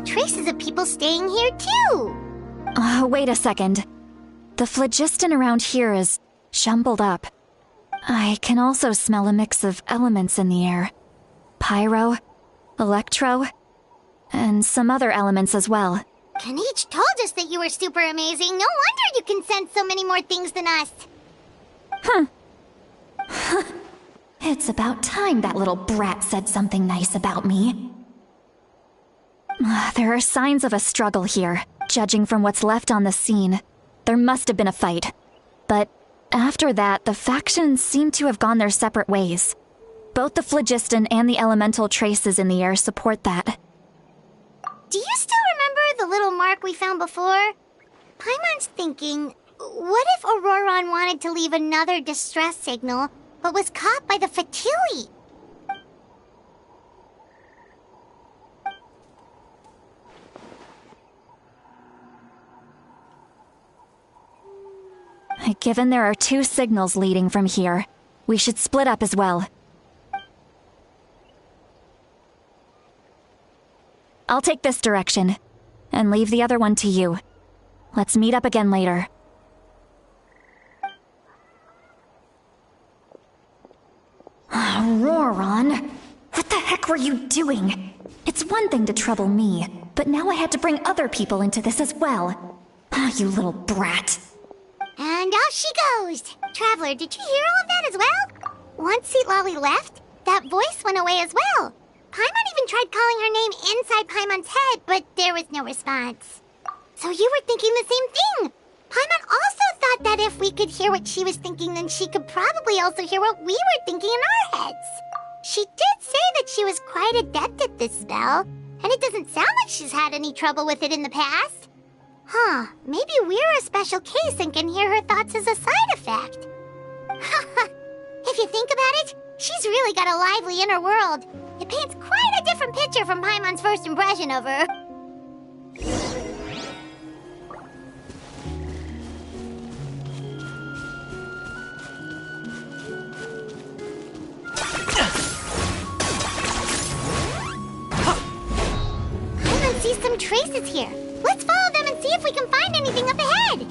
Traces of people staying here, too. Wait a second. The phlogiston around here is jumbled up. I can also smell a mix of elements in the air. Pyro, electro, and some other elements as well. Kanich told us that you were super amazing. No wonder you can sense so many more things than us. It's about time that little brat said something nice about me. There are signs of a struggle here, judging from what's left on the scene. There must have been a fight. But after that, the factions seem to have gone their separate ways. Both the phlogiston and the elemental traces in the air support that. Do you still remember the little mark we found before? Paimon's thinking, what if Auroron wanted to leave another distress signal, but was caught by the Fatui? Given there are 2 signals leading from here, we should split up as well. I'll take this direction, and leave the other one to you. Let's meet up again later. Auroron! What the heck were you doing? It's one thing to trouble me, but now I had to bring other people into this as well. You little brat. And off she goes! Traveler, did you hear all of that as well? Once Lolly left, that voice went away as well. Paimon even tried calling her name inside Paimon's head, but there was no response. So you were thinking the same thing! Paimon also thought that if we could hear what she was thinking, then she could probably also hear what we were thinking in our heads. She did say that she was quite adept at this spell, and it doesn't sound like she's had any trouble with it in the past. Huh, maybe we're a special case and can hear her thoughts as a side effect. If you think about it, she's really got a lively inner world. It paints quite a different picture from Paimon's first impression of her. Paimon sees some traces here. Let's follow them and see if we can find anything up ahead.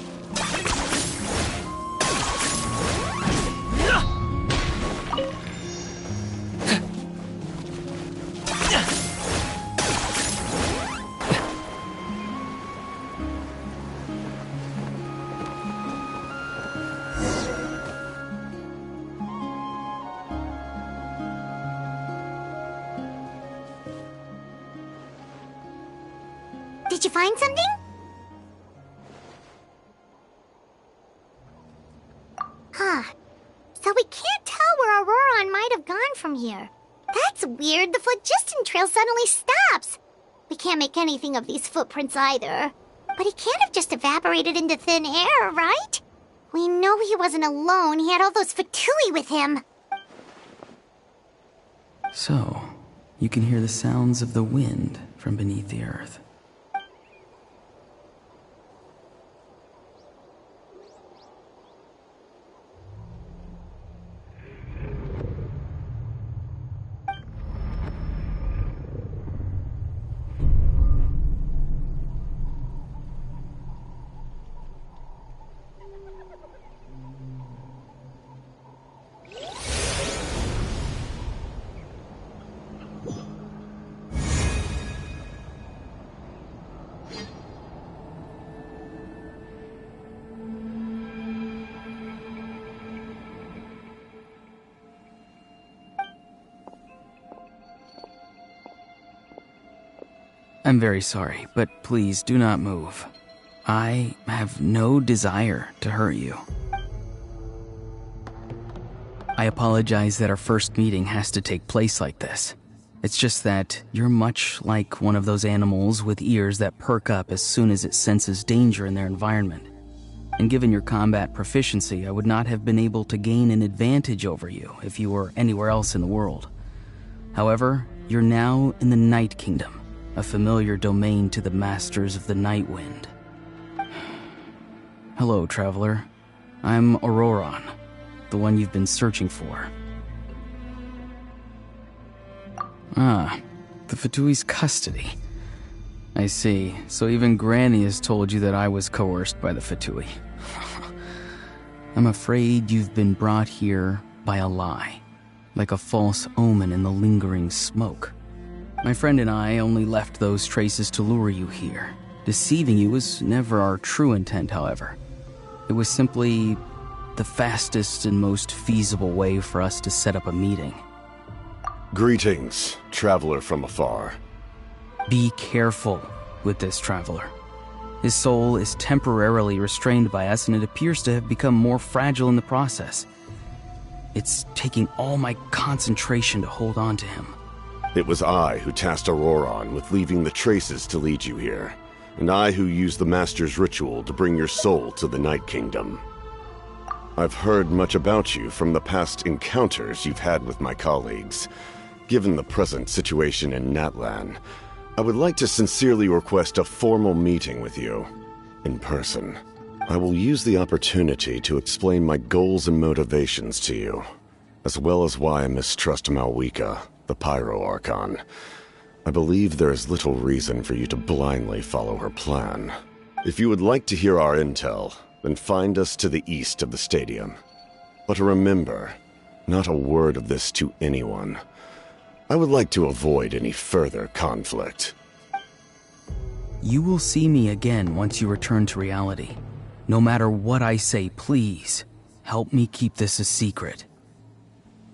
Did you find something? Huh. So we can't tell where Auroron might have gone from here. That's weird. The phlogiston trail suddenly stops. We can't make anything of these footprints either. But he can't have just evaporated into thin air, right? We know he wasn't alone. He had all those Fatui with him. So, you can hear the sounds of the wind from beneath the earth. I'm very sorry, but please do not move. I have no desire to hurt you. I apologize that our first meeting has to take place like this. It's just that you're much like one of those animals with ears that perk up as soon as it senses danger in their environment. And given your combat proficiency, I would not have been able to gain an advantage over you if you were anywhere else in the world. However, you're now in the Night Kingdom, a familiar domain to the masters of the Night Wind. Hello, traveler. I'm Auroron, the one you've been searching for. Ah, the Fatui's custody. I see. So even Granny has told you that I was coerced by the Fatui. I'm afraid you've been brought here by a lie, like a false omen in the lingering smoke. My friend and I only left those traces to lure you here. Deceiving you was never our true intent, however. It was simply the fastest and most feasible way for us to set up a meeting. Greetings, traveler from afar. Be careful with this traveler. His soul is temporarily restrained by us, and it appears to have become more fragile in the process. It's taking all my concentration to hold on to him. It was I who tasked Auroron with leaving the traces to lead you here, and I who used the Master's ritual to bring your soul to the Night Kingdom. I've heard much about you from the past encounters you've had with my colleagues. Given the present situation in Natlan, I would like to sincerely request a formal meeting with you, in person. I will use the opportunity to explain my goals and motivations to you, as well as why I mistrust Malwika, the Pyro Archon. I believe there is little reason for you to blindly follow her plan. If you would like to hear our intel, then find us to the east of the stadium. But remember, not a word of this to anyone. I would like to avoid any further conflict. You will see me again once you return to reality. No matter what I say, please, help me keep this a secret.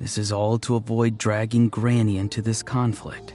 This is all to avoid dragging Granny into this conflict.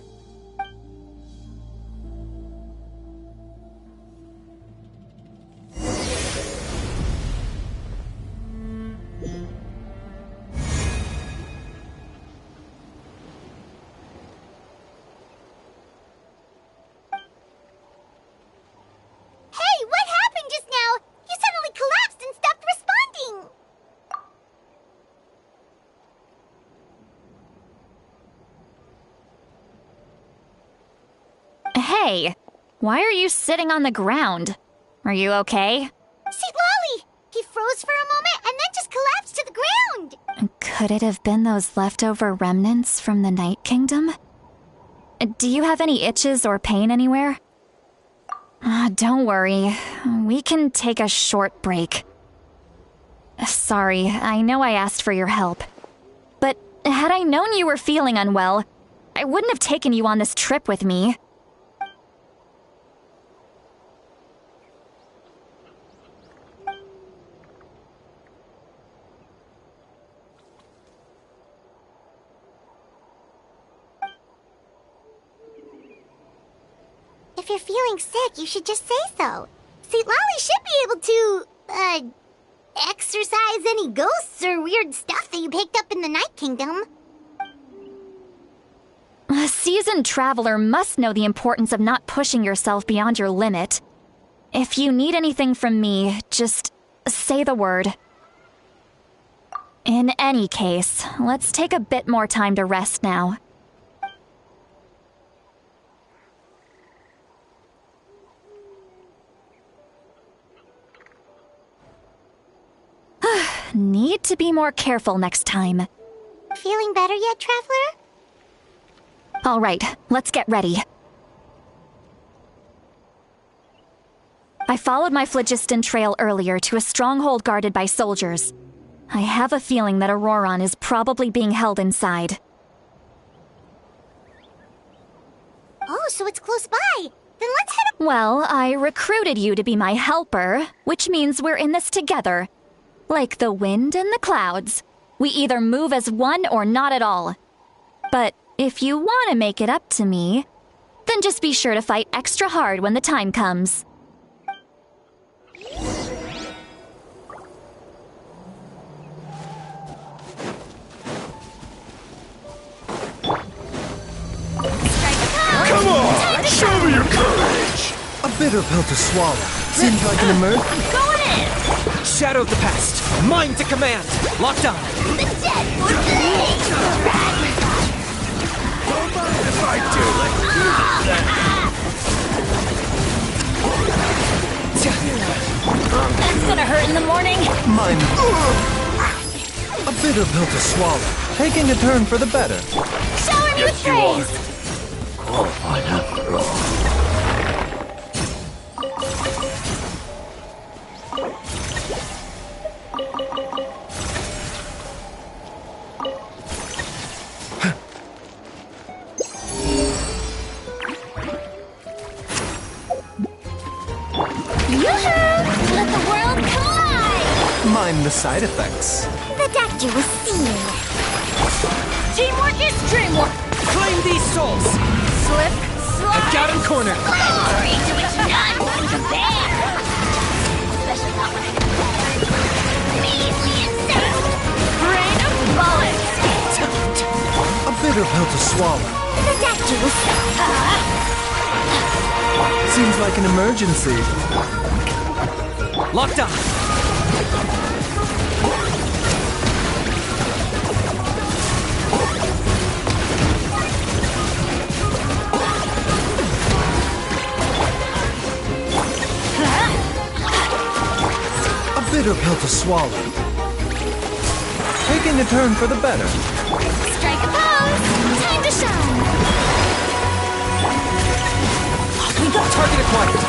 Hey, why are you sitting on the ground? Are you okay? See, Lolly! He froze for a moment and then just collapsed to the ground! Could it have been those leftover remnants from the Night Kingdom? Do you have any itches or pain anywhere? Don't worry. We can take a short break. Sorry, I know I asked for your help. But had I known you were feeling unwell, I wouldn't have taken you on this trip with me. If you're feeling sick, you should just say so. See, Lolly should be able to, exorcise any ghosts or weird stuff that you picked up in the Night Kingdom. A seasoned traveler must know the importance of not pushing yourself beyond your limit. If you need anything from me, just say the word. In any case, let's take a bit more time to rest now. Need to be more careful next time. Feeling better yet, Traveler? All right, let's get ready. I followed my phlogiston trail earlier to a stronghold guarded by soldiers. I have a feeling that Auroron is probably being held inside. Oh, so it's close by. Then let's head up. Well, I recruited you to be my helper, which means we're in this together. Like the wind and the clouds. We either move as one or not at all. But if you want to make it up to me, then just be sure to fight extra hard when the time comes. Come on! Show me your courage! A bitter pill to swallow. Seems like an emergency. Going in! Shadow of the past! Mind to command! Locked on! The dead will bleed! Don't mind if I do. That's gonna hurt in the morning! Mine. A bitter pill to swallow. Taking a turn for the better. Show him your praise! Qualified after all. Let the world collide! Mind the side effects. The doctor will see you. Teamwork is dreamwork! Claim these souls! Slip, slide, Got him cornered! glory to which none can compare! Special power. Measly insect! Rain of bullets! A bitter pill to swallow. The doctor will see. Seems like an emergency. Locked on! A bitter pill to swallow. Taking a turn for the better. Strike a pose! Time to shine! Target acquired!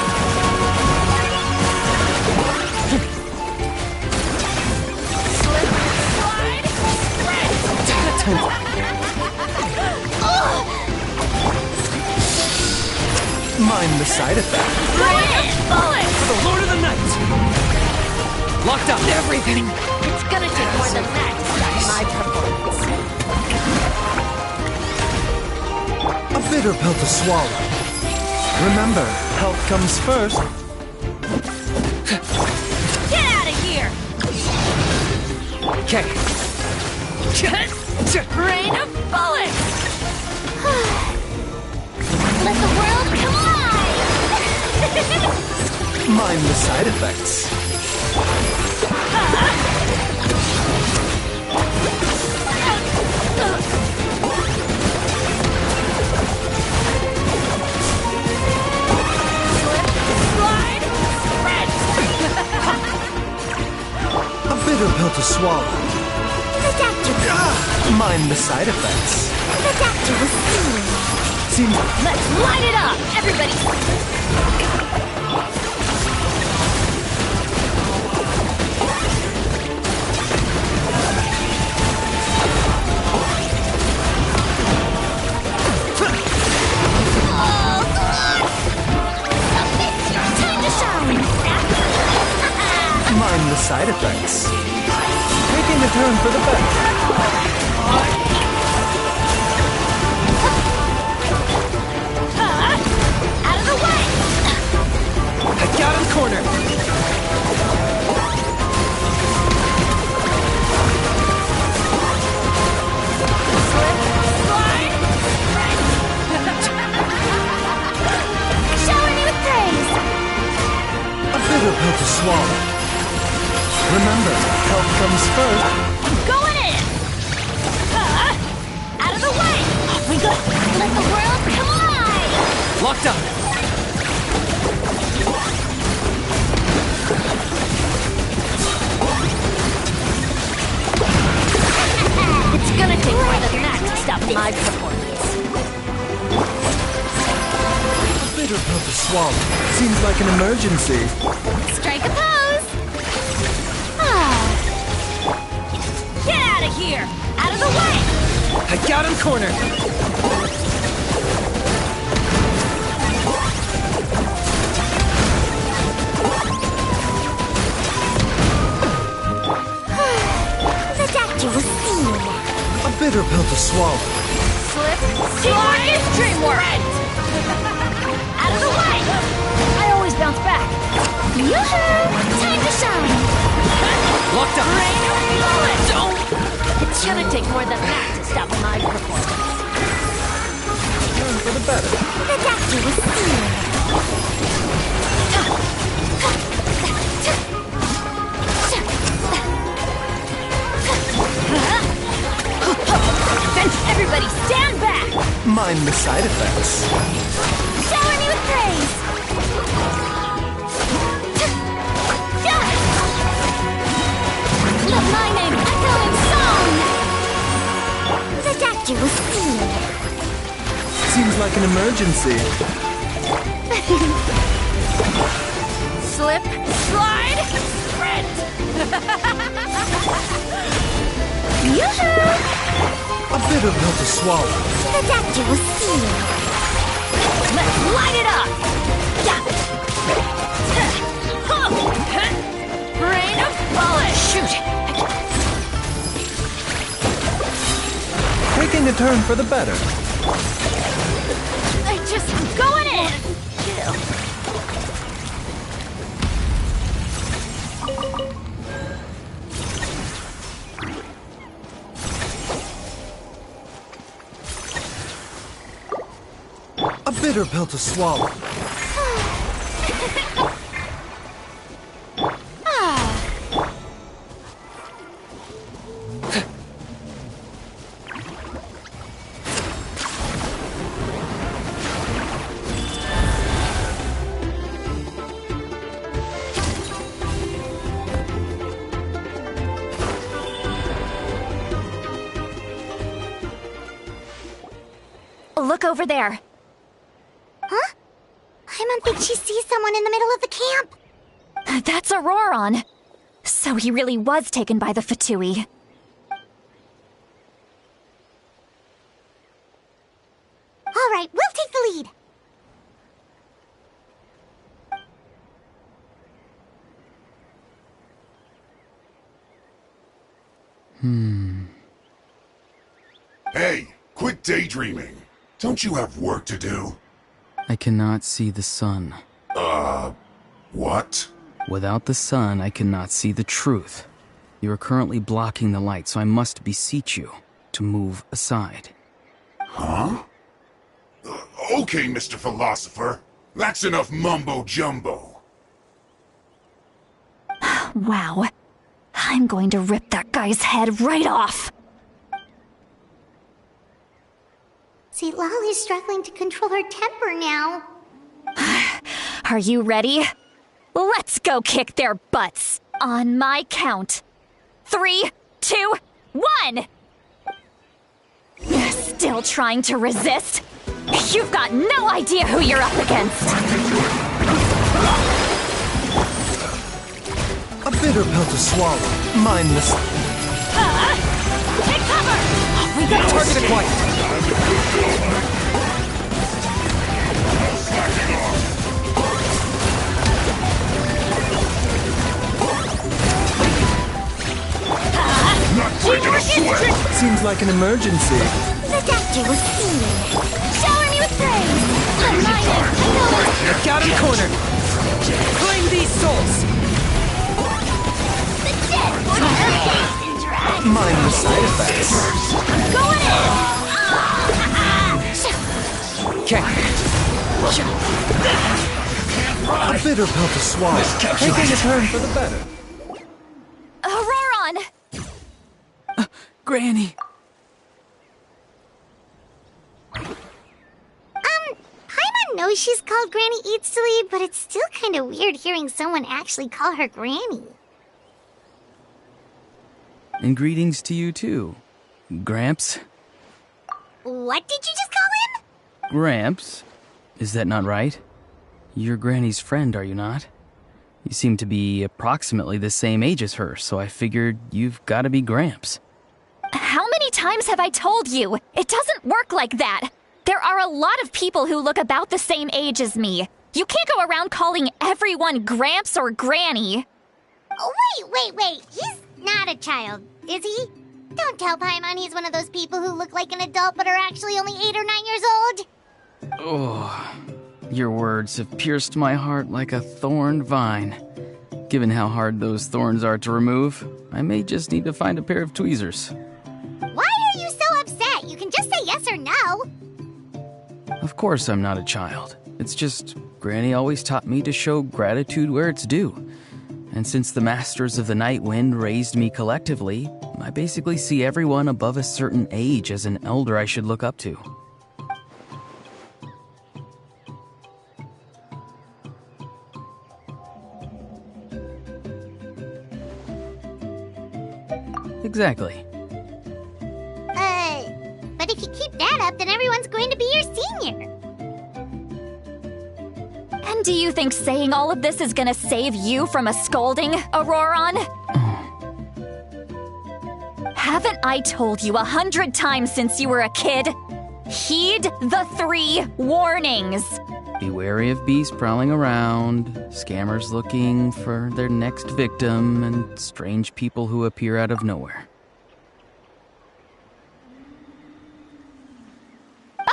Slip, slide, Mind the side effect. rain of bullets! For the Lord of the Night! Locked on! Everything! It's gonna take more than that to stop my performance. A bitter pill to swallow. Remember, health comes first. Get out of here! Okay. Rain of bullets! Let the world collide! Mind the side effects. to swallow. The doctor. Mind the side effects. The doctor was stealing. Seems Let's light it up! Everybody! Time to shine. mind the side effects. Taking a turn for the better. Out of the way! I got him cornered. Bitter pill to swallow. Remember, health comes first. I'm going in! Out of the way! Off we go! Let the world come alive! Locked up. It's gonna take more than that to stop my performance. Bitter pill to swallow. Seems like an emergency. Strike a pose! Ah. Get out of here! Out of the way! I got him cornered. The doctor was stealing. A bitter pill to swallow. Slip, slide, is dreamwork! Out of the way! I always bounce back. Yoo-hoo! Time to shine. Locked up. Rain or bullet! Don't! It's gonna take more than that to stop my performance. Turn for the better. The doctor was stealing. Everybody stand back! Mind the side effects. Shower me with praise. Let my name echo in song! The doctor was stealing. Seems like an emergency. Slip, slide, sprint! Yoo-hoo! A bitter pill to swallow. The doctor was stealing. Let's light it up! Rain of bullets! Shoot! Taking a turn for the better. I just going in! A bitter pill to swallow. Look over there. Huh? I don't think she sees someone in the middle of the camp. That's Auroron. So he really was taken by the Fatui. All right, we'll take the lead. Hey, quit daydreaming. Don't you have work to do? I cannot see the sun. What? Without the sun, I cannot see the truth. You are currently blocking the light, so I must beseech you to move aside. Huh? Okay, Mr. Philosopher. That's enough mumbo-jumbo. Wow. I'm going to rip that guy's head right off. See, Lolly's struggling to control her temper now. Are you ready? Let's go kick their butts. On my count. 3, 2, 1! Still trying to resist? You've got no idea who you're up against! A bitter pill to swallow. Mindless. Take cover! We got target acquired! Seems like an emergency. The doctor was singing. Shower me with praise. I'm mining. I know it. Got him cornered! Claim these souls! The dead one. Mindless side effects. Going in. Okay. A bitter pill to swallow. Taking a turn for the better. Auroron! Granny! Paimon knows she's called Granny Eats to Lead, but it's still kind of weird hearing someone actually call her Granny. And greetings to you too, Gramps. What did you just call him? Gramps? Is that not right? You're Granny's friend, are you not? You seem to be approximately the same age as her, so I figured you've got to be Gramps. How many times have I told you? It doesn't work like that. There are a lot of people who look about the same age as me. You can't go around calling everyone Gramps or Granny. Oh, wait. He's not a child, is he? Don't tell Paimon he's one of those people who look like an adult but are actually only 8 or 9 years old. Oh, your words have pierced my heart like a thorn vine. Given how hard those thorns are to remove, I may just need to find a pair of tweezers. Why are you so upset? You can just say yes or no. Of course I'm not a child. It's just Granny always taught me to show gratitude where it's due. And since the Masters of the Night Wind raised me collectively, I basically see everyone above a certain age as an elder I should look up to. Exactly. But if you keep that up, then everyone's going to be your senior. And do you think saying all of this is gonna save you from a scolding, Auroron? Haven't I told you 100 times since you were a kid? Heed the 3 warnings. Be wary of beasts prowling around, scammers looking for their next victim, and strange people who appear out of nowhere.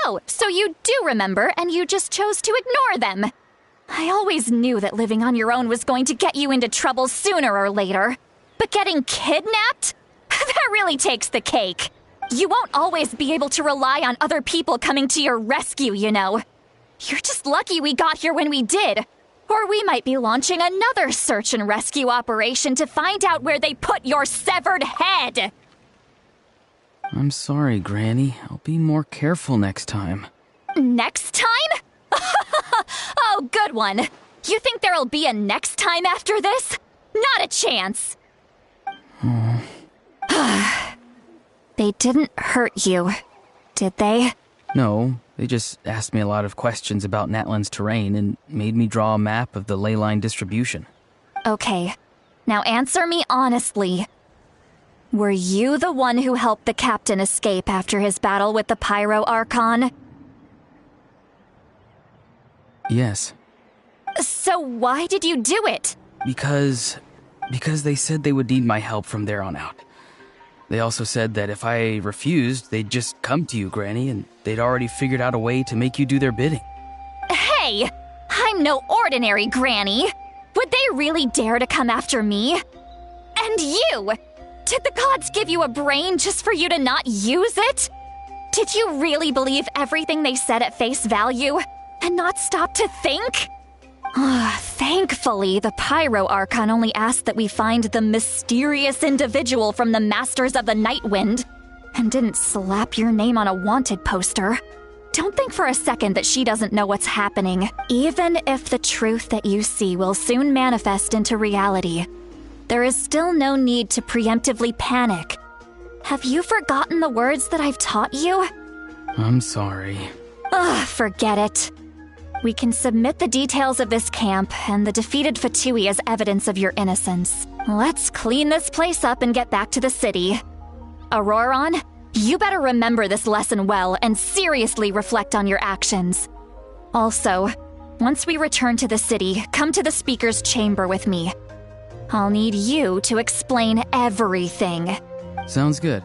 Oh, so you do remember, and you just chose to ignore them. I always knew that living on your own was going to get you into trouble sooner or later. But getting kidnapped? That really takes the cake. You won't always be able to rely on other people coming to your rescue, you know. You're just lucky we got here when we did. Or we might be launching another search and rescue operation to find out where they put your severed head. I'm sorry, Granny. I'll be more careful next time. Next time? Oh, good one. You think there'll be a next time after this? Not a chance. They didn't hurt you, did they? No, they just asked me a lot of questions about Natlan's terrain and made me draw a map of the ley line distribution. Okay, now answer me honestly. Were you the one who helped the captain escape after his battle with the Pyro Archon? Yes. So why did you do it? Because they said they would need my help from there on out. They also said that if I refused, they'd just come to you, Granny, and they'd already figured out a way to make you do their bidding. Hey! I'm no ordinary Granny! Would they really dare to come after me? And you! Did the gods give you a brain just for you to not use it? Did you really believe everything they said at face value, and not stop to think? Thankfully, the Pyro Archon only asked that we find the mysterious individual from the Masters of the Night Wind, and didn't slap your name on a wanted poster. Don't think for a second that she doesn't know what's happening, even if the truth that you see will soon manifest into reality. There is still no need to preemptively panic. Have you forgotten the words that I've taught you? I'm sorry. Ugh, forget it. We can submit the details of this camp and the defeated Fatui as evidence of your innocence. Let's clean this place up and get back to the city. Auroron, you better remember this lesson well and seriously reflect on your actions. Also, once we return to the city, come to the speaker's chamber with me. I'll need you to explain everything. Sounds good.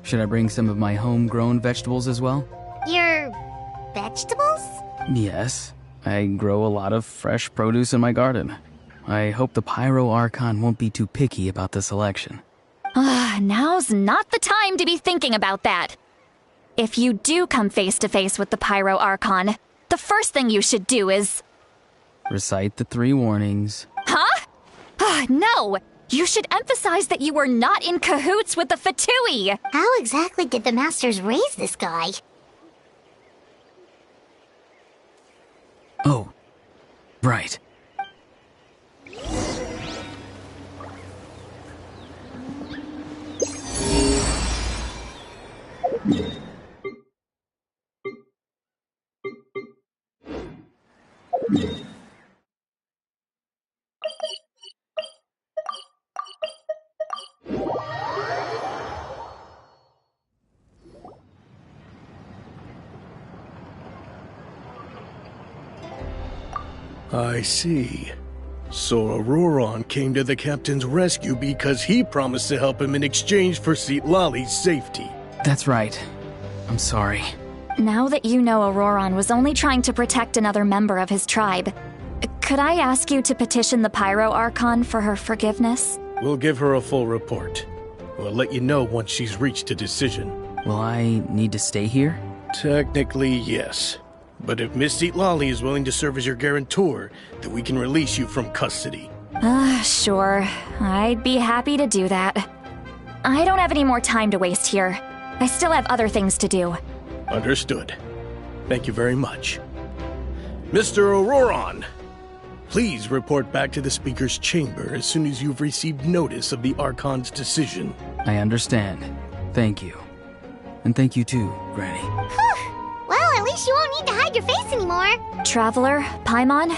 Should I bring some of my homegrown vegetables as well? Your vegetables? Yes. I grow a lot of fresh produce in my garden. I hope the Pyro Archon won't be too picky about the selection. Now's not the time to be thinking about that. If you do come face to face with the Pyro Archon, the first thing you should do is... Recite the 3 warnings. Huh? No! You should emphasize that you were not in cahoots with the Fatui! How exactly did the Masters raise this guy? Oh, right. I see. So Auroron came to the captain's rescue because he promised to help him in exchange for Citlali's safety. That's right. I'm sorry. Now that you know Auroron was only trying to protect another member of his tribe, could I ask you to petition the Pyro Archon for her forgiveness? We'll give her a full report. We'll let you know once she's reached a decision. Will I need to stay here? Technically, yes. But if Miss Citlali is willing to serve as your guarantor, then we can release you from custody. Sure. I'd be happy to do that. I don't have any more time to waste here. I still have other things to do. Understood. Thank you very much. Mr. Auroron, please report back to the Speaker's chamber as soon as you've received notice of the Archon's decision. I understand. Thank you. And thank you too, Granny. Well, at least you won't need to hide your face anymore. Traveler, Paimon,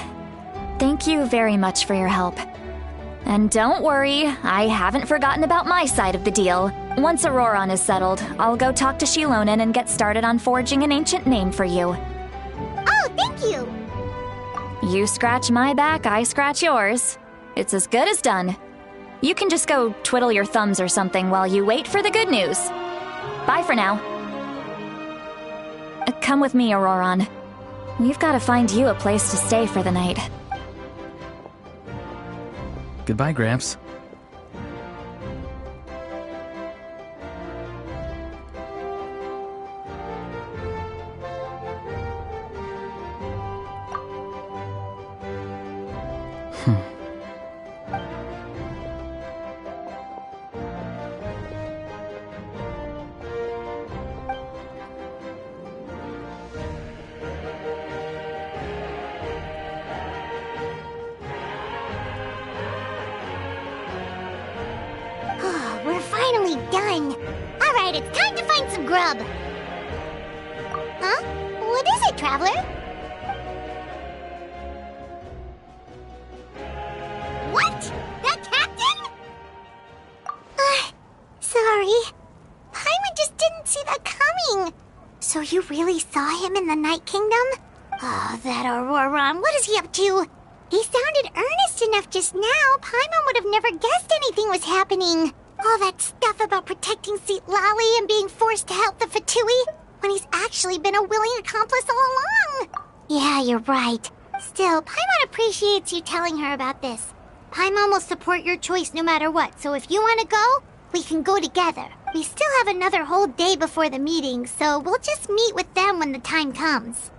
thank you very much for your help. And don't worry, I haven't forgotten about my side of the deal. Once Auroron is settled, I'll go talk to Shilonen and get started on forging an ancient name for you. Oh, thank you! You scratch my back, I scratch yours. It's as good as done. You can just go twiddle your thumbs or something while you wait for the good news. Bye for now. Come with me, Auroron. We've got to find you a place to stay for the night. Goodbye, Gramps. We're finally done. Alright, it's time to find some grub. Huh? What is it, Traveler? What? The captain? Sorry. Paimon just didn't see that coming. So you really saw him in the Night Kingdom? Oh, that Auroron, what is he up to? He sounded earnest enough just now. Paimon would have never guessed anything was happening. All that stuff about protecting Citlali and being forced to help the Fatui, when he's actually been a willing accomplice all along. Yeah, you're right. Still, Paimon appreciates you telling her about this. Paimon will support your choice no matter what, so if you want to go, we can go together. We still have another whole day before the meeting, so we'll just meet with them when the time comes.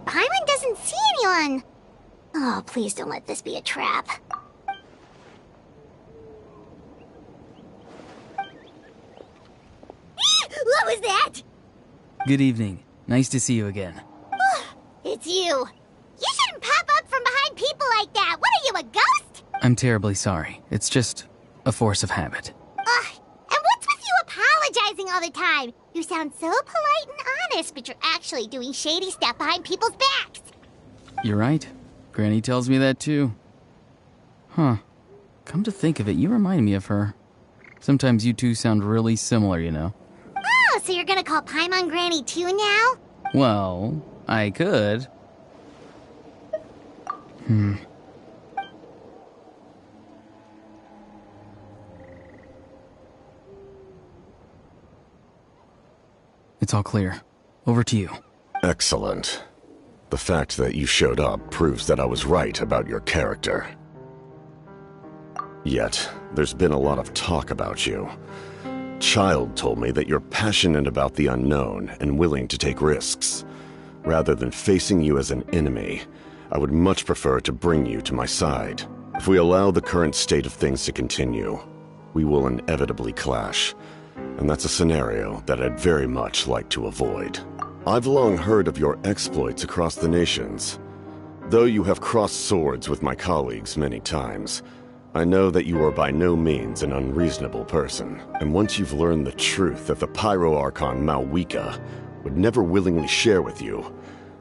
Paimon doesn't see anyone. Oh, please don't let this be a trap. What was that? Good evening. Nice to see you again. It's you. You shouldn't pop up from behind people like that. What are you, a ghost? I'm terribly sorry. It's just a force of habit. And what's with you apologizing all the time? You sound so polite and honest, but you're actually doing shady stuff behind people's backs. You're right. Granny tells me that too. Huh. Come to think of it, you remind me of her. Sometimes you two sound really similar, you know. Oh, so you're gonna call Paimon Granny too now? Well, I could. It's all clear. Over to you. Excellent. The fact that you showed up proves that I was right about your character. Yet, there's been a lot of talk about you. Child told me that you're passionate about the unknown and willing to take risks. Rather than facing you as an enemy, I would much prefer to bring you to my side. If we allow the current state of things to continue, we will inevitably clash. And that's a scenario that I'd very much like to avoid. I've long heard of your exploits across the nations. Though you have crossed swords with my colleagues many times, I know that you are by no means an unreasonable person. And once you've learned the truth that the Pyro Archon Malwika would never willingly share with you,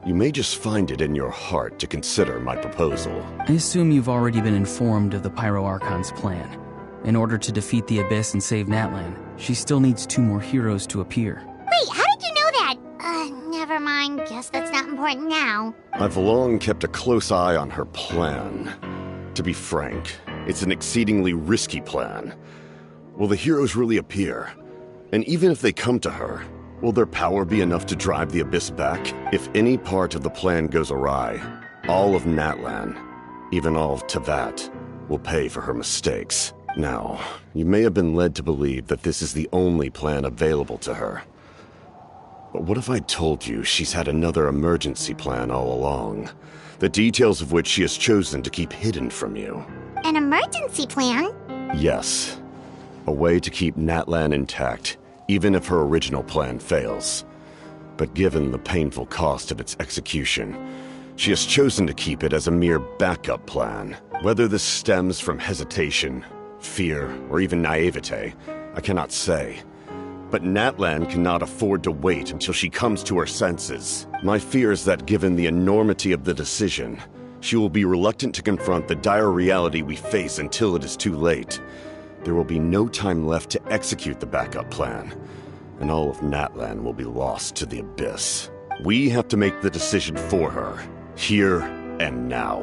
you may just find it in your heart to consider my proposal. I assume you've already been informed of the Pyro Archon's plan. In order to defeat the Abyss and save Natlan, she still needs 2 more heroes to appear. Wait, how did you know that? Never mind. Guess that's not important now. I've long kept a close eye on her plan. To be frank, it's an exceedingly risky plan. Will the heroes really appear? And even if they come to her, will their power be enough to drive the Abyss back? If any part of the plan goes awry, all of Natlan, even all of Tevat, will pay for her mistakes. Now, you may have been led to believe that this is the only plan available to her. But what if I told you she's had another emergency plan all along, the details of which she has chosen to keep hidden from you? An emergency plan? Yes. A way to keep Natlan intact, even if her original plan fails. But given the painful cost of its execution, she has chosen to keep it as a mere backup plan. Whether this stems from hesitation, fear, or even naivete, I cannot say. But Natlan cannot afford to wait until she comes to her senses. My fear is that given the enormity of the decision, she will be reluctant to confront the dire reality we face until it is too late. There will be no time left to execute the backup plan, and all of Natlan will be lost to the Abyss. We have to make the decision for her, here and now.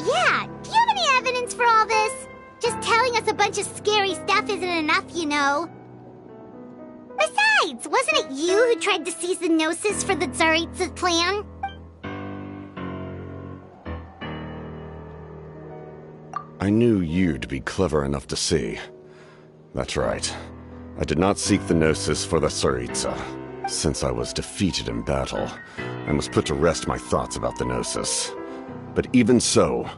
Yeah, do you have any evidence for all this? Just telling us a bunch of scary stuff isn't enough, you know. Besides, wasn't it you who tried to seize the Gnosis for the Tsaritsa's plan? I knew you'd be clever enough to see. That's right. I did not seek the Gnosis for the Tsaritsa. Since I was defeated in battle, I must put to rest my thoughts about the Gnosis. But even so,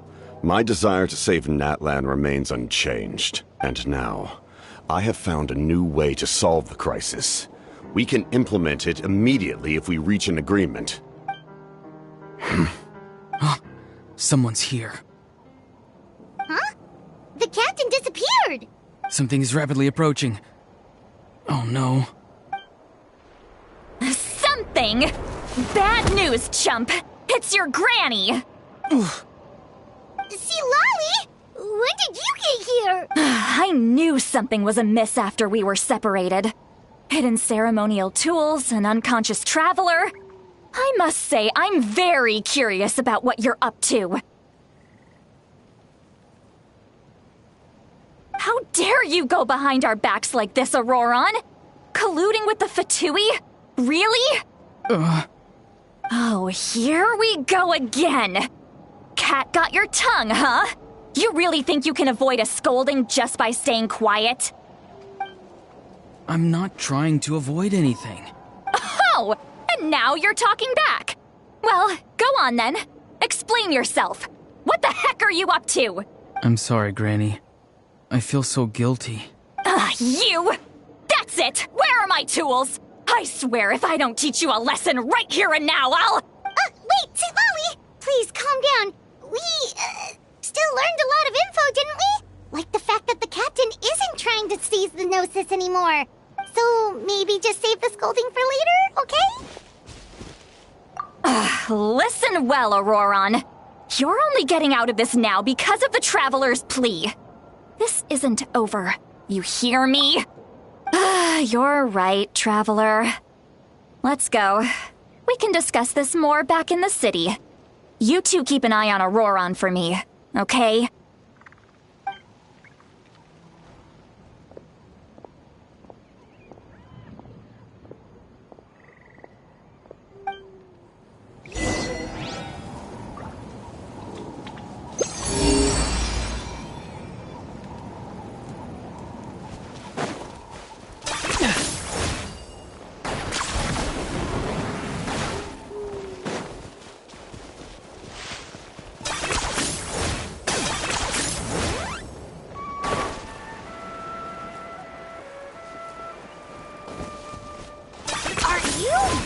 my desire to save Natlan remains unchanged. And now, I have found a new way to solve the crisis. We can implement it immediately if we reach an agreement. Someone's here. Huh? The captain disappeared! Something is rapidly approaching. Oh no. Something? Bad news, chump! It's your granny! See, Lolly? When did you get here? I knew something was amiss after we were separated. Hidden ceremonial tools, an unconscious traveler. I must say, I'm very curious about what you're up to. How dare you go behind our backs like this, Auroron? Colluding with the Fatui? Really? Oh, here we go again. Cat got your tongue, huh? You really think you can avoid a scolding just by staying quiet? I'm not trying to avoid anything. Oh, and now you're talking back. Well, go on then. Explain yourself. What the heck are you up to? I'm sorry, Granny. I feel so guilty. You! That's it! Where are my tools? I swear if I don't teach you a lesson right here and now, I'll... Wait, Lolly! Please, calm down. We, still learned a lot of info, didn't we? Like the fact that the captain isn't trying to seize the Gnosis anymore. So, maybe just save the scolding for later, okay? Listen well, Auroron. You're only getting out of this now because of the Traveler's plea. This isn't over. You hear me? You're right, Traveler. Let's go. We can discuss this more back in the city. You two keep an eye on Auroron for me, okay?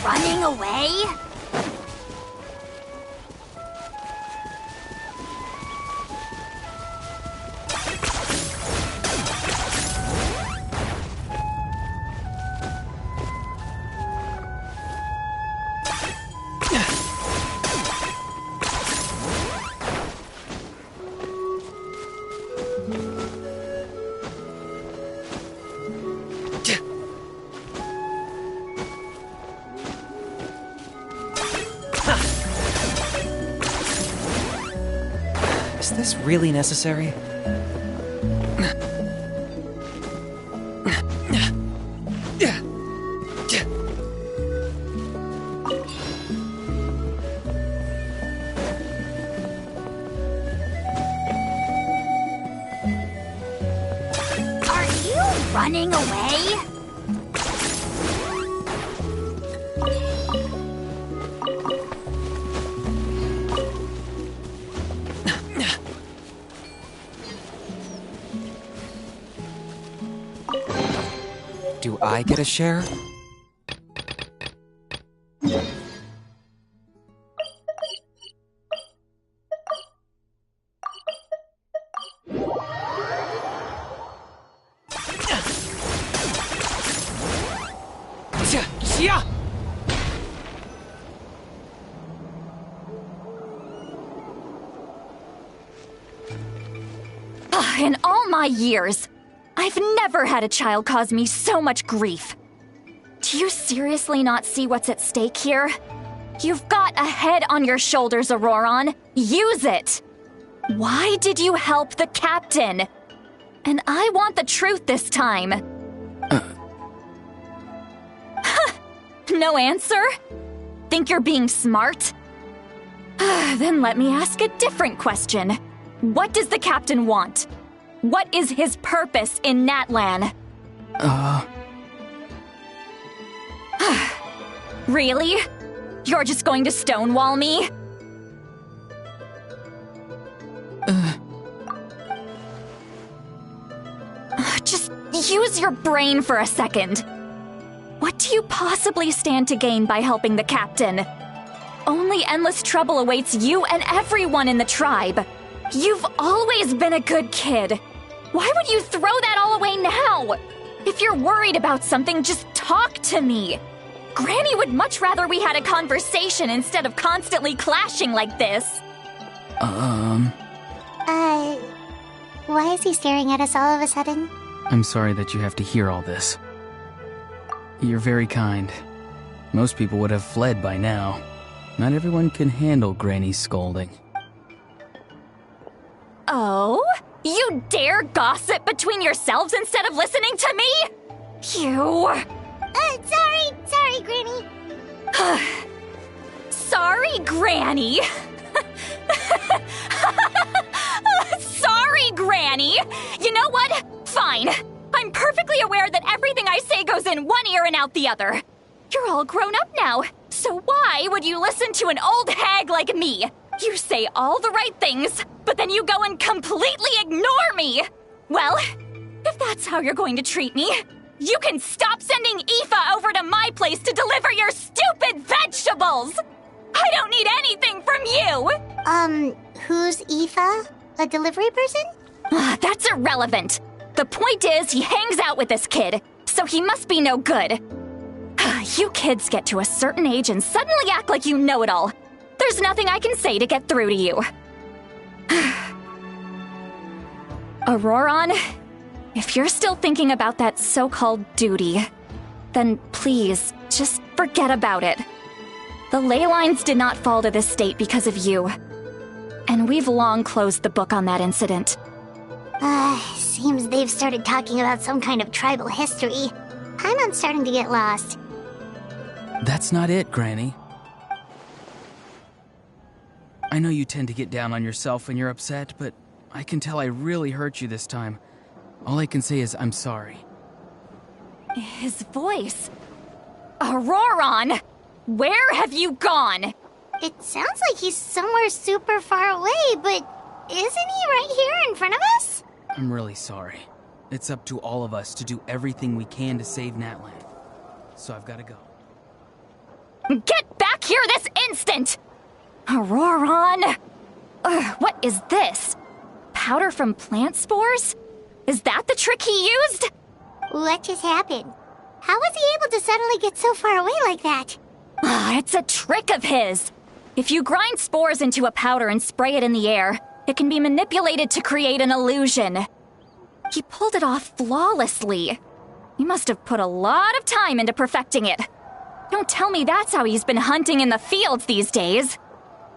Running away? Is this really necessary? Are you running away? Do I get a share? In all my years, I've never had a child cause me so much grief. Do you seriously not see what's at stake here? You've got a head on your shoulders, Auroron. Use it! Why did you help the captain? And I want the truth this time. No answer? Think you're being smart? Then let me ask a different question. What does the captain want? What is his purpose in Natlan? Really? You're just going to stonewall me? Just use your brain for a second. What do you possibly stand to gain by helping the captain? Only endless trouble awaits you and everyone in the tribe. You've always been a good kid. Why would you throw that all away now? If you're worried about something, just talk to me. Granny would much rather we had a conversation instead of constantly clashing like this. Why is he staring at us all of a sudden? I'm sorry that you have to hear all this. You're very kind. Most people would have fled by now. Not everyone can handle Granny's scolding. Oh? You dare gossip between yourselves instead of listening to me? You... Sorry, Granny. Sorry, Granny. Sorry, Granny. You know what? Fine. I'm perfectly aware that everything I say goes in one ear and out the other. You're all grown up now, So why would you listen to an old hag like me? You say all the right things, but then you go and completely ignore me! Well, if that's how you're going to treat me, you can stop sending Aoife over to my place to deliver your stupid vegetables! I don't need anything from you! Who's Aoife? A delivery person? That's irrelevant. The point is, he hangs out with this kid, so he must be no good. You kids get to a certain age and suddenly act like you know it all. There's nothing I can say to get through to you. Auroron, if you're still thinking about that so-called duty, then please, just forget about it. The ley lines did not fall to this state because of you. And we've long closed the book on that incident. Seems they've started talking about some kind of tribal history. I'm starting to get lost. That's not it, Granny. I know you tend to get down on yourself when you're upset, but I can tell I really hurt you this time. All I can say is I'm sorry. His voice. Auroron! Where have you gone? It sounds like he's somewhere super far away, but isn't he right here in front of us? I'm really sorry. It's up to all of us to do everything we can to save Natlan. So I've got to go. Get back here this instant! Auroron! What is this? Powder from plant spores? Is that the trick he used? What just happened? How was he able to suddenly get so far away like that? It's a trick of his. If you grind spores into a powder and spray it in the air, it can be manipulated to create an illusion. He pulled it off flawlessly. He must have put a lot of time into perfecting it. Don't tell me that's how he's been hunting in the fields these days.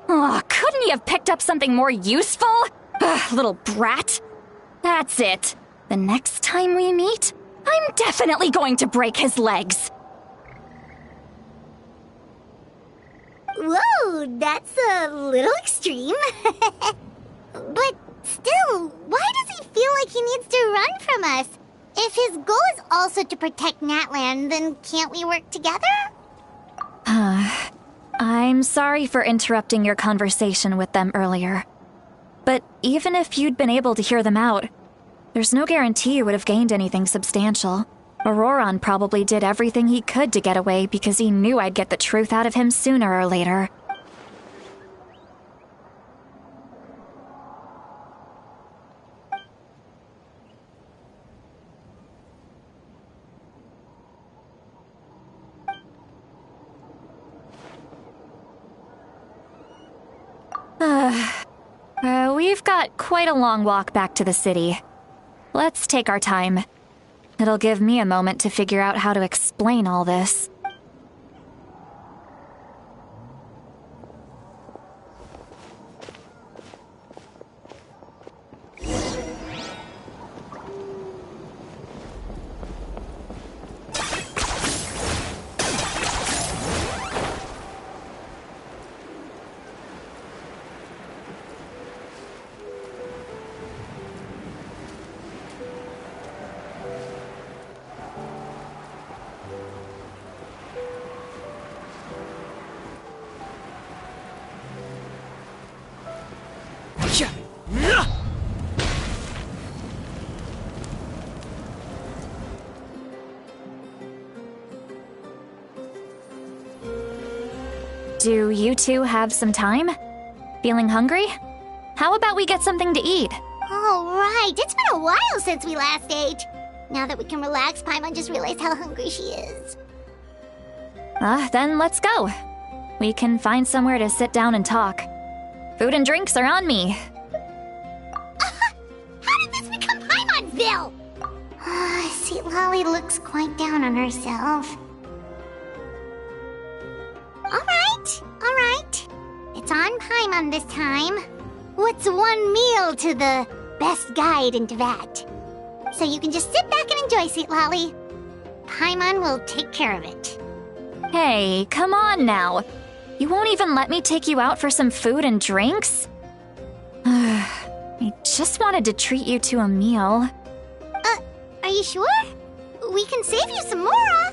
Couldn't he have picked up something more useful? Little brat. That's it. The next time we meet, I'm definitely going to break his legs. Whoa, that's a little extreme. But still, why does he feel like he needs to run from us? If his goal is also to protect Natlan, then can't we work together? I'm sorry for interrupting your conversation with them earlier. But even if you'd been able to hear them out, there's no guarantee you would have gained anything substantial. Auroron probably did everything he could to get away because he knew I'd get the truth out of him sooner or later. We've got quite a long walk back to the city. Let's take our time. It'll give me a moment to figure out how to explain all this. Do you two have some time? Feeling hungry? How about we get something to eat? All right, it's been a while since we last ate. Now that we can relax, Paimon just realized how hungry she is. Then let's go. We can find somewhere to sit down and talk. Food and drinks are on me. How did this become Paimon'sville? See, Lolly looks quite down on herself. All right. It's on Paimon this time. What's one meal to the best guide into that? So you can just sit back and enjoy, Sweet Lolly. Paimon will take care of it. Hey, come on now. You won't even let me take you out for some food and drinks? I just wanted to treat you to a meal. Are you sure? We can save you some more,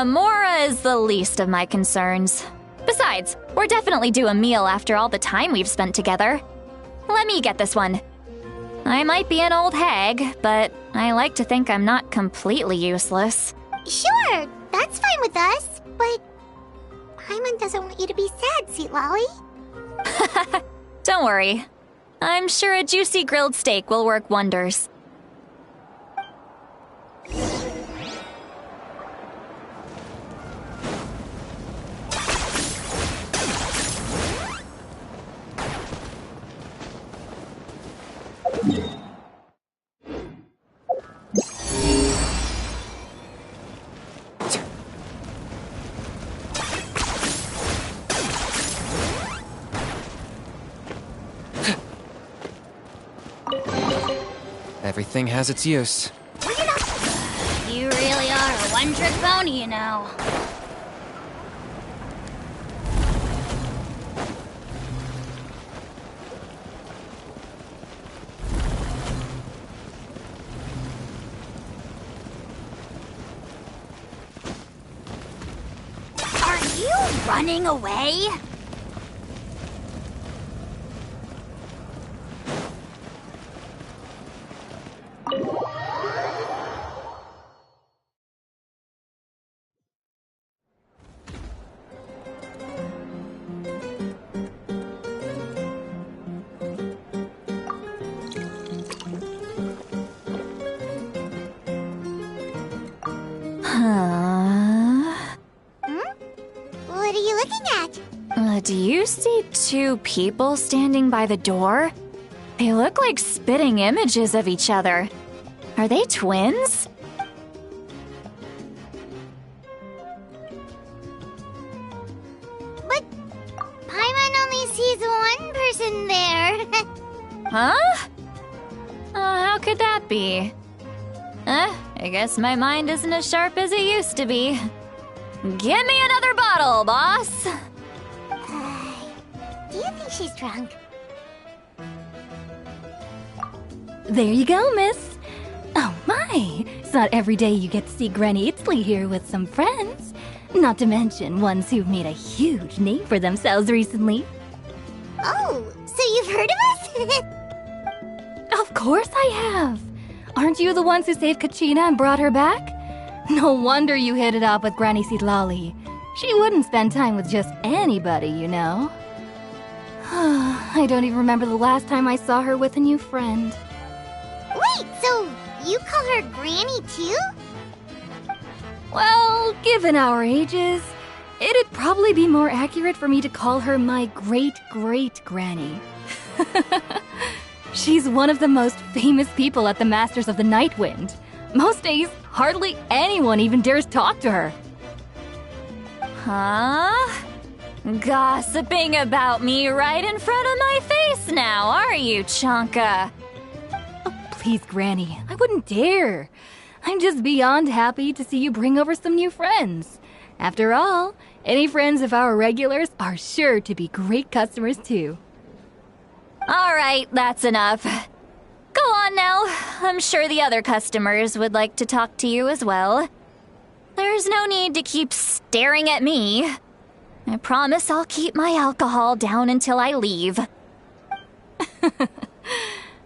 Mora is the least of my concerns. Besides, we're definitely due a meal after all the time we've spent together. Let me get this one. I might be an old hag, but I like to think I'm not completely useless. Sure, that's fine with us, but Paimon doesn't want you to be sad, Sweet Lolly. Don't worry. I'm sure a juicy grilled steak will work wonders. Everything has its use. You really are a one-trick pony, you know. Are you running away? What are you looking at? Do you see two people standing by the door? They look like spitting images of each other. Are they twins? But Paimon only sees one person there. Huh? How could that be? I guess my mind isn't as sharp as it used to be. Give me another bottle, boss! Do you think she's drunk? There you go, miss. Oh my, it's not every day you get to see Granny Itzley here with some friends. Not to mention ones who've made a huge name for themselves recently. Oh, so you've heard of us? Of course I have. Aren't you the ones who saved Kachina and brought her back? No wonder you hit it off with Granny Seedlolly. She wouldn't spend time with just anybody, you know. I don't even remember the last time I saw her with a new friend. Wait, so you call her Granny too? Well, given our ages, it'd probably be more accurate for me to call her my great-great-granny. She's one of the most famous people at the Masters of the Nightwind. Most days, hardly anyone even dares talk to her. Huh? Gossiping about me right in front of my face now, are you, Chonka? Oh, please, Granny, I wouldn't dare. I'm just beyond happy to see you bring over some new friends. After all, any friends of our regulars are sure to be great customers too. All right, that's enough. Go on now. I'm sure the other customers would like to talk to you as well. There's no need to keep staring at me. I promise I'll keep my alcohol down until I leave.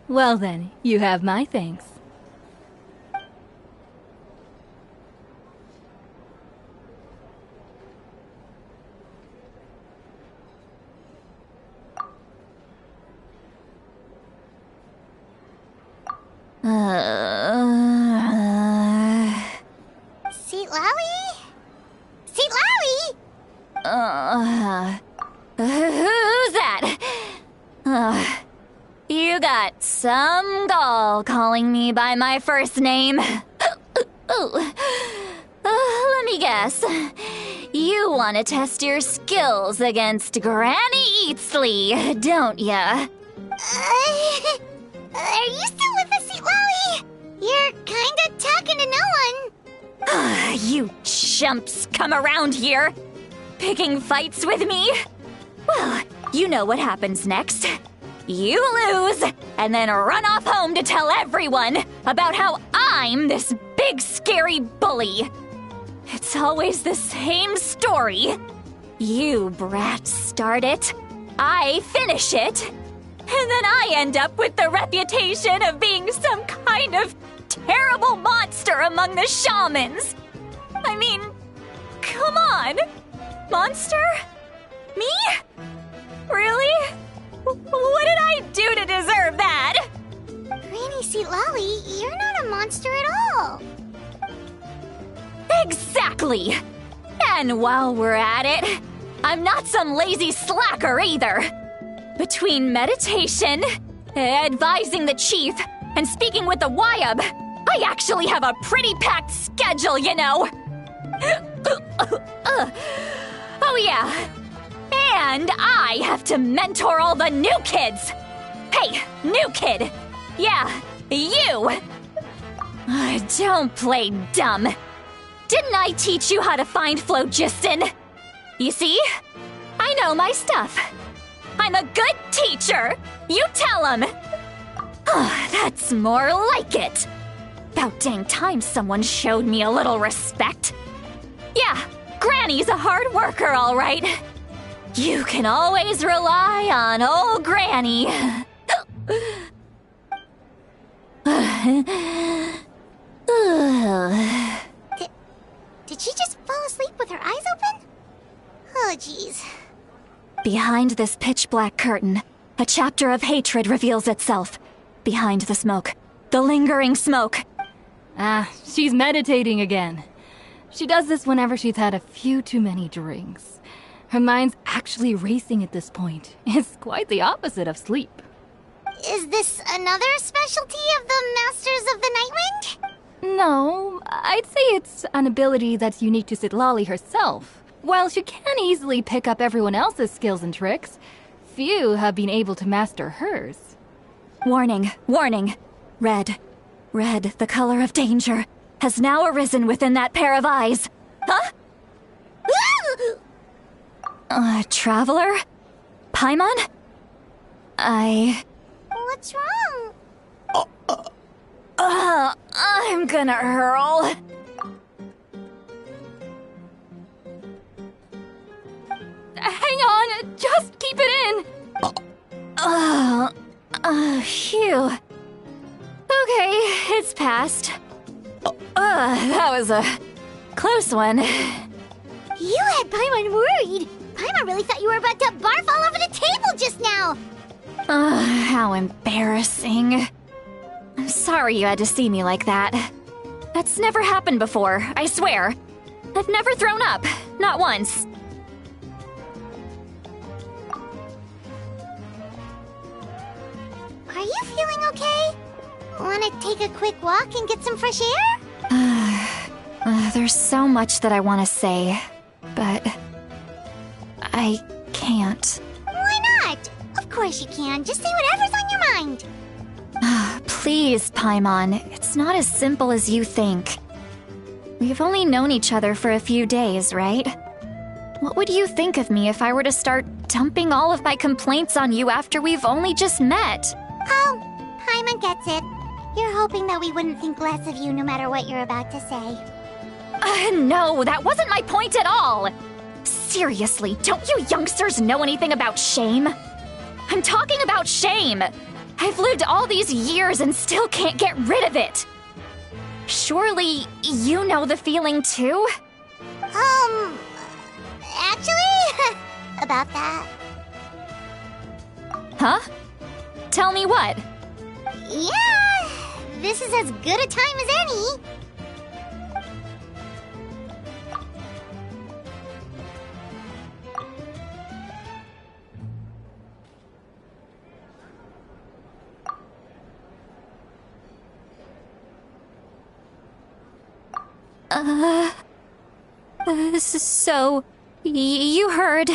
Well then, you have my thanks. Seat Lally? Seat Lally? Who's that? You got some gall calling me by my first name. Let me guess. You want to test your skills against Granny Eatsley, don't ya? Are you still with us, Seat Lally? You're kinda talking to no one. You chumps come around here, picking fights with me? Well, you know what happens next. You lose, and then run off home to tell everyone about how I'm this big scary bully. It's always the same story. You brats start it, I finish it, and then I end up with the reputation of being some kind of terrible monster among the shamans. I mean, come on. Monster? Me? Really? What did I do to deserve that? Granny Seat Lolly, you're not a monster at all. Exactly! And while we're at it, I'm not some lazy slacker either. Between meditation, advising the chief, and speaking with the Wyab, I actually have a pretty packed schedule, you know. Oh yeah. And I have to mentor all the new kids. Hey, new kid. Yeah, you. Don't play dumb. Didn't I teach you how to find phlogiston? You see? I know my stuff. I'm a good teacher. You tell him. That's more like it. About dang time someone showed me a little respect. Yeah, Granny's a hard worker, all right. You can always rely on old Granny. Did she just fall asleep with her eyes open? Oh, jeez. Behind this pitch-black curtain, a chapter of hatred reveals itself. Behind the smoke. The lingering smoke. She's meditating again. She does this whenever she's had a few too many drinks. Her mind's actually racing at this point. It's quite the opposite of sleep. Is this another specialty of the Masters of the Nightwind? No, I'd say it's an ability that's unique to Sitlali herself. While she can easily pick up everyone else's skills and tricks, few have been able to master hers. Warning, warning. Red, the color of danger, has now arisen within that pair of eyes. Huh? Traveler? Paimon? What's wrong? I'm gonna hurl. Hang on, just keep it in. Phew. Okay, it's passed. That was a close one. You had Paimon worried. Paimon really thought you were about to barf all over the table just now. How embarrassing. I'm sorry you had to see me like that. That's never happened before, I swear. I've never thrown up, not once. Are you feeling okay? Want to take a quick walk and get some fresh air? There's so much that I want to say, but I can't. Why not? Of course you can. Just say whatever's on your mind. Please, Paimon. It's not as simple as you think. We've only known each other for a few days, right? What would you think of me if I were to start dumping all of my complaints on you after we've only just met? Oh, Paimon gets it. You're hoping that we wouldn't think less of you no matter what you're about to say. No, that wasn't my point at all! Seriously, don't you youngsters know anything about shame? I'm talking about shame! I've lived all these years and still can't get rid of it! Surely, you know the feeling too? Actually, about that. Huh? Tell me what? Yeah, this is as good a time as any. So, you heard...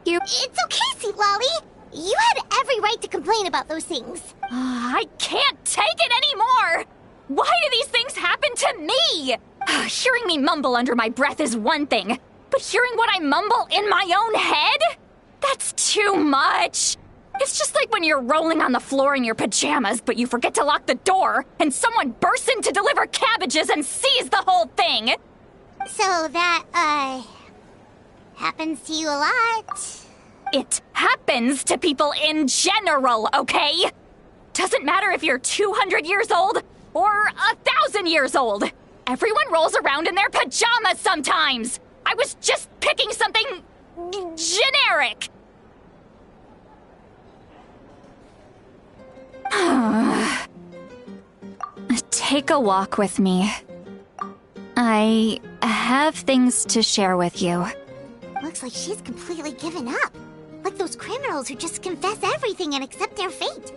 It's okay, Seat Lolly. You had every right to complain about those things. I can't take it anymore! Why do these things happen to me? Hearing me mumble under my breath is one thing, but hearing what I mumble in my own head? That's too much! It's just like when you're rolling on the floor in your pajamas, but you forget to lock the door, and someone bursts in to deliver cabbages and sees the whole thing! So that, happens to you a lot? It happens to people in general, okay? Doesn't matter if you're 200 years old or 1,000 years old. Everyone rolls around in their pajamas sometimes. I was just picking something generic. Take a walk with me. I have things to share with you. Looks like she's completely given up. Like those criminals who just confess everything and accept their fate.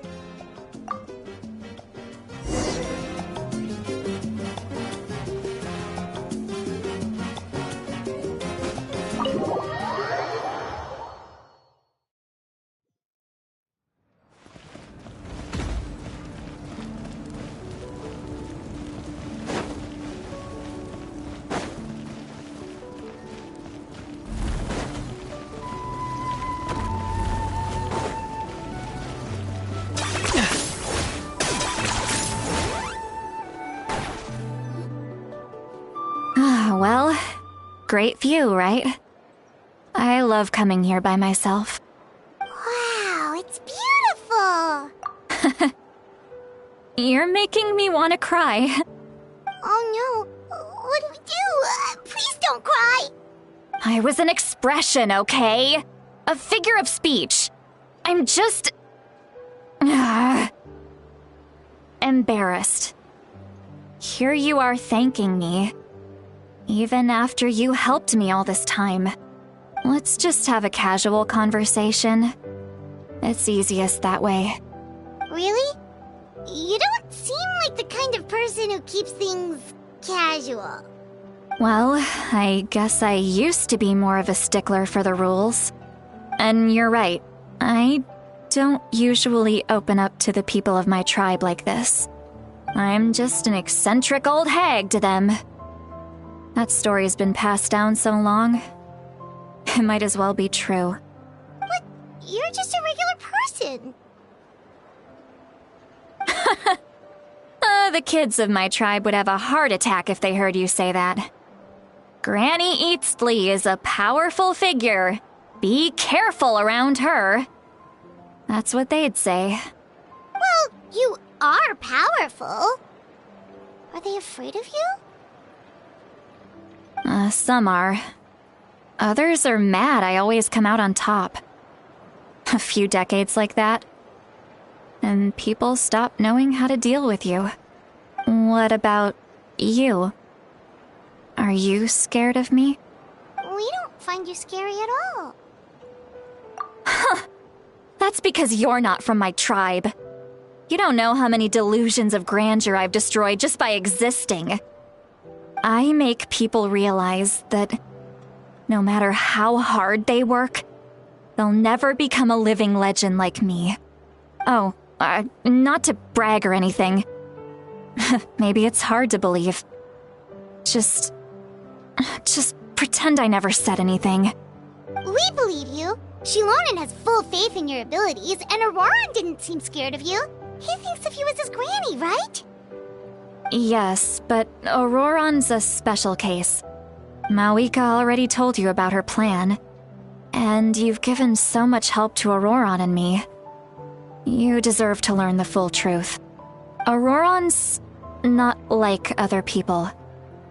Well, great view, right? I love coming here by myself. Wow, it's beautiful! You're making me want to cry. Oh no, what do we do? Please don't cry! I was an expression, okay? A figure of speech. I'm just... embarrassed. Here you are thanking me. Even after you helped me all this time. Let's just have a casual conversation. It's easiest that way. Really? You don't seem like the kind of person who keeps things casual. Well, I guess I used to be more of a stickler for the rules. And you're right, I don't usually open up to the people of my tribe like this. I'm just an eccentric old hag to them. That story's been passed down so long, it might as well be true. But you're just a regular person. The kids of my tribe would have a heart attack if they heard you say that. Granny Eatsley is a powerful figure. Be careful around her. That's what they'd say. Well, you are powerful. Are they afraid of you? Some are. Others are mad I always come out on top. A few decades like that, and people stop knowing how to deal with you. What about you? Are you scared of me? We don't find you scary at all. That's because you're not from my tribe. You don't know how many delusions of grandeur I've destroyed just by existing. I make people realize that no matter how hard they work, they'll never become a living legend like me. Oh, not to brag or anything. Maybe it's hard to believe. Just pretend I never said anything. We believe you. Shilonen has full faith in your abilities, and Auroran didn't seem scared of you. He thinks of you as his granny, right? Yes, but Auroran's a special case. Mawika already told you about her plan. And you've given so much help to Auroran and me. You deserve to learn the full truth. Auroran's not like other people.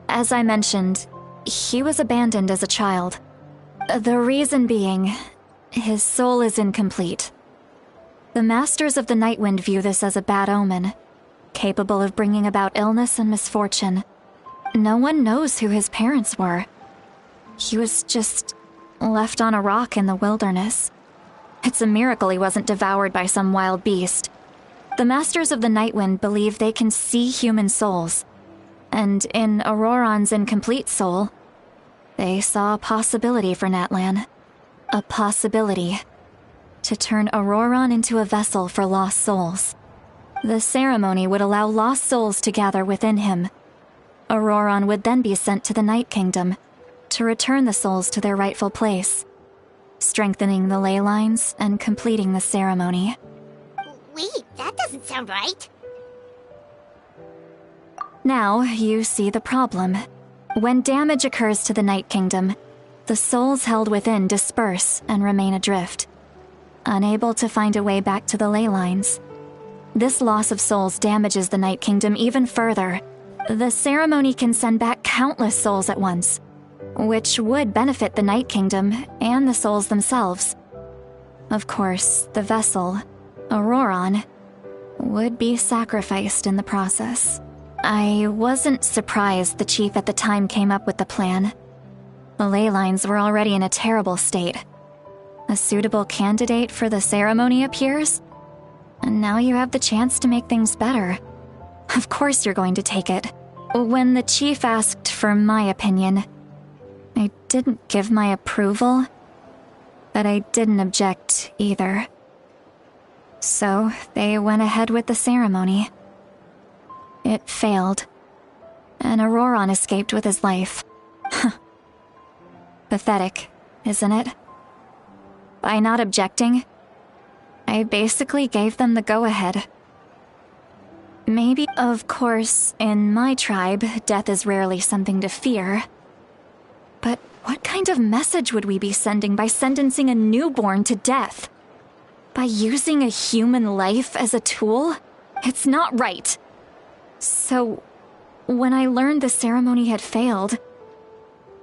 As I mentioned, he was abandoned as a child. The reason being, his soul is incomplete. The Masters of the Nightwind view this as a bad omen, capable of bringing about illness and misfortune. No one knows who his parents were. He was just left on a rock in the wilderness. It's a miracle he wasn't devoured by some wild beast. The Masters of the Nightwind believe they can see human souls, and in Auroran's incomplete soul, they saw a possibility for Natlan. A possibility to turn Auroran into a vessel for lost souls. The ceremony would allow lost souls to gather within him. Auroran would then be sent to the Night Kingdom to return the souls to their rightful place, strengthening the ley lines and completing the ceremony. Wait, that doesn't sound right. Now you see the problem. When damage occurs to the Night Kingdom, the souls held within disperse and remain adrift, unable to find a way back to the ley lines. This loss of souls damages the Night Kingdom even further. The ceremony can send back countless souls at once, which would benefit the Night Kingdom and the souls themselves. Of course, the vessel, Auroron, would be sacrificed in the process. I wasn't surprised the chief at the time came up with the plan. The ley lines were already in a terrible state. A suitable candidate for the ceremony appears, and now you have the chance to make things better. Of course you're going to take it. When the chief asked for my opinion, I didn't give my approval, but I didn't object either. So they went ahead with the ceremony. It failed, and Auroron escaped with his life. Pathetic, isn't it? By not objecting, I basically gave them the go-ahead. Maybe, of course, in my tribe, death is rarely something to fear. But what kind of message would we be sending by sentencing a newborn to death? By using a human life as a tool? It's not right. So, when I learned the ceremony had failed,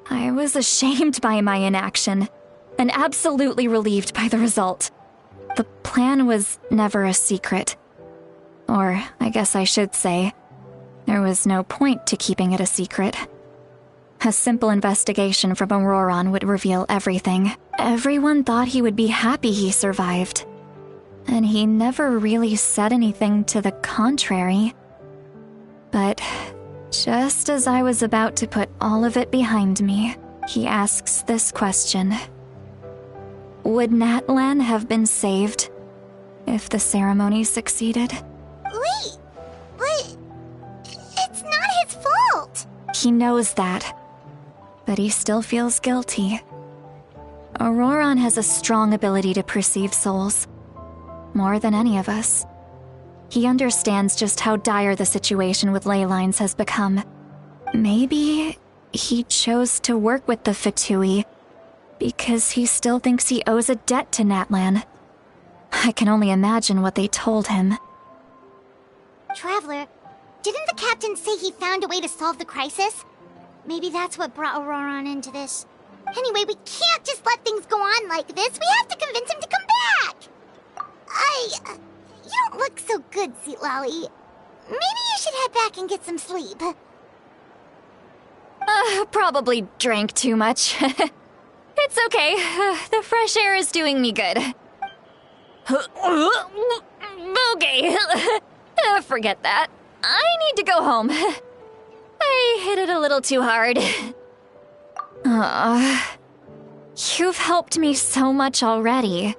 I was ashamed by my inaction, and absolutely relieved by the result. The plan was never a secret. Or, I guess I should say, there was no point to keeping it a secret. A simple investigation from Auroron would reveal everything. Everyone thought he would be happy he survived. And he never really said anything to the contrary. But just as I was about to put all of it behind me, he asks this question. Would Natlan have been saved if the ceremony succeeded? Wait, but it's not his fault. He knows that, but he still feels guilty. Auroron has a strong ability to perceive souls, more than any of us. He understands just how dire the situation with ley lines has become. Maybe he chose to work with the Fatui because he still thinks he owes a debt to Natlan. I can only imagine what they told him. Traveler, didn't the captain say he found a way to solve the crisis? Maybe that's what brought Auroron into this. Anyway, we can't just let things go on like this. We have to convince him to come back. You don't look so good, Sweet Lolly. Maybe you should head back and get some sleep. Probably drank too much. It's okay. The fresh air is doing me good. Okay. Forget that. I need to go home. I hit it a little too hard. You've helped me so much already.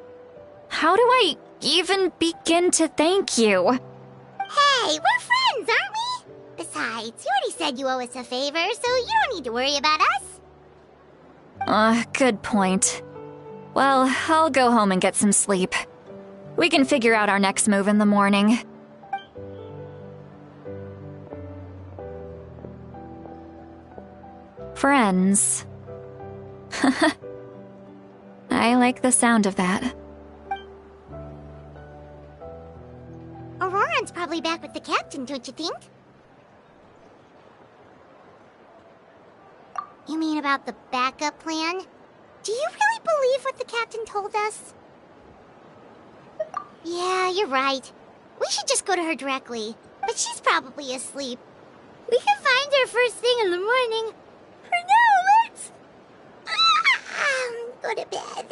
How do I even begin to thank you? Hey, we're friends, aren't we? Besides, you already said you owe us a favor, so you don't need to worry about us. Good point. Well, I'll go home and get some sleep. We can figure out our next move in the morning. Friends. I like the sound of that. Auroron's probably back with the captain, don't you think? You mean about the backup plan? Do you really believe what the captain told us? Yeah, you're right. We should just go to her directly. But she's probably asleep. We can find her first thing in the morning. Or no, let's... go to bed.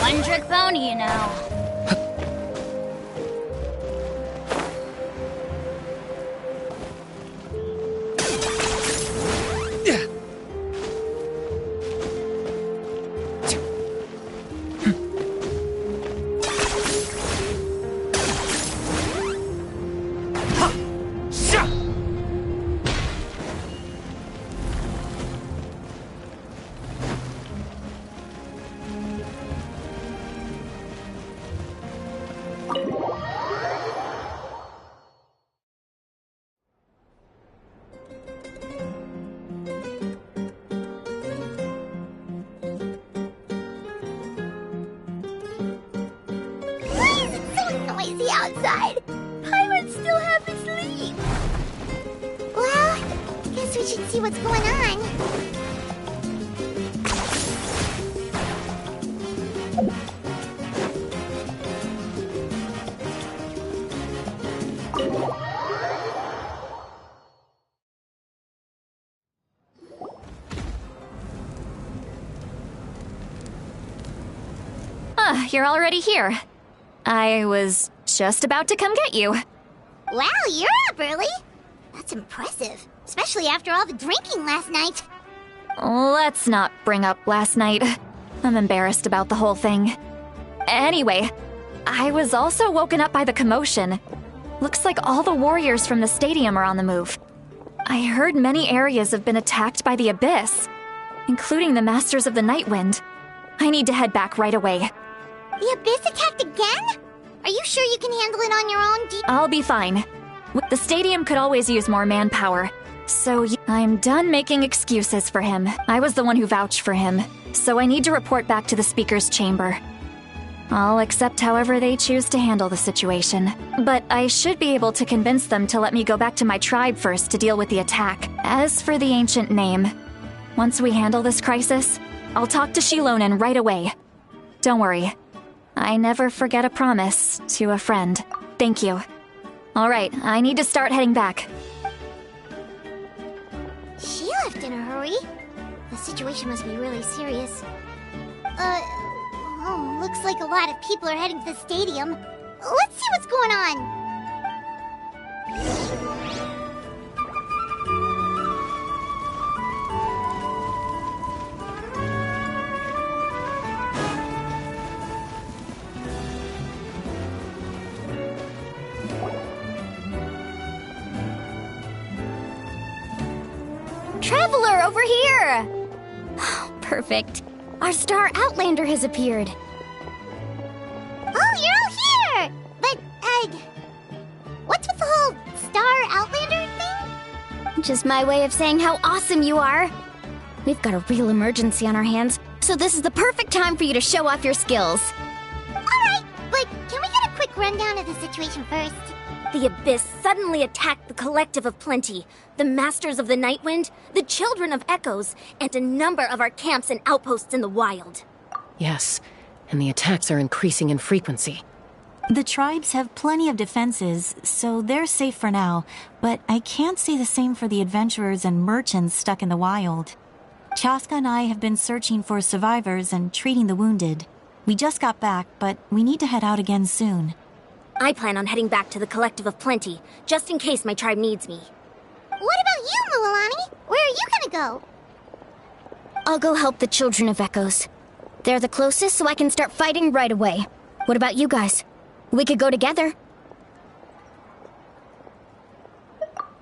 One-trick pony, you know. inside. Paimon's still half asleep. Well, guess we should see what's going on. You're already here. I was just about to come get you. Wow, you're up early. That's impressive, especially after all the drinking last night. Let's not bring up last night. I'm embarrassed about the whole thing. Anyway, I was also woken up by the commotion. Looks like all the warriors from the stadium are on the move. I heard many areas have been attacked by the Abyss, including the Masters of the Nightwind. I need to head back right away. The Abyss attacked again? Are you sure you can handle it on your own? I'll be fine. The stadium could always use more manpower, so I'm done making excuses for him. I was the one who vouched for him, so I need to report back to the Speaker's chamber. I'll accept however they choose to handle the situation, but I should be able to convince them to let me go back to my tribe first to deal with the attack. As for the ancient name, once we handle this crisis, I'll talk to Shilonen right away. Don't worry. I never forget a promise to a friend. Thank you. Alright, I need to start heading back. She left in a hurry. The situation must be really serious. Looks like a lot of people are heading to the stadium. Let's see what's going on. Traveler, over here! Perfect. Our star Outlander has appeared. Oh, you're all here! But, what's with the whole Star Outlander thing? Just my way of saying how awesome you are. We've got a real emergency on our hands, so this is the perfect time for you to show off your skills. Alright, but can we get a quick rundown of the situation first? The Abyss suddenly attacked the Collective of Plenty, the Masters of the Nightwind, the Children of Echoes, and a number of our camps and outposts in the wild. Yes, and the attacks are increasing in frequency. The tribes have plenty of defenses, so they're safe for now, but I can't say the same for the adventurers and merchants stuck in the wild. Chaska and I have been searching for survivors and treating the wounded. We just got back, but we need to head out again soon. I plan on heading back to the Collective of Plenty, just in case my tribe needs me. What about you, Mualani? Where are you gonna go? I'll go help the Children of Echoes. They're the closest, so I can start fighting right away. What about you guys? We could go together.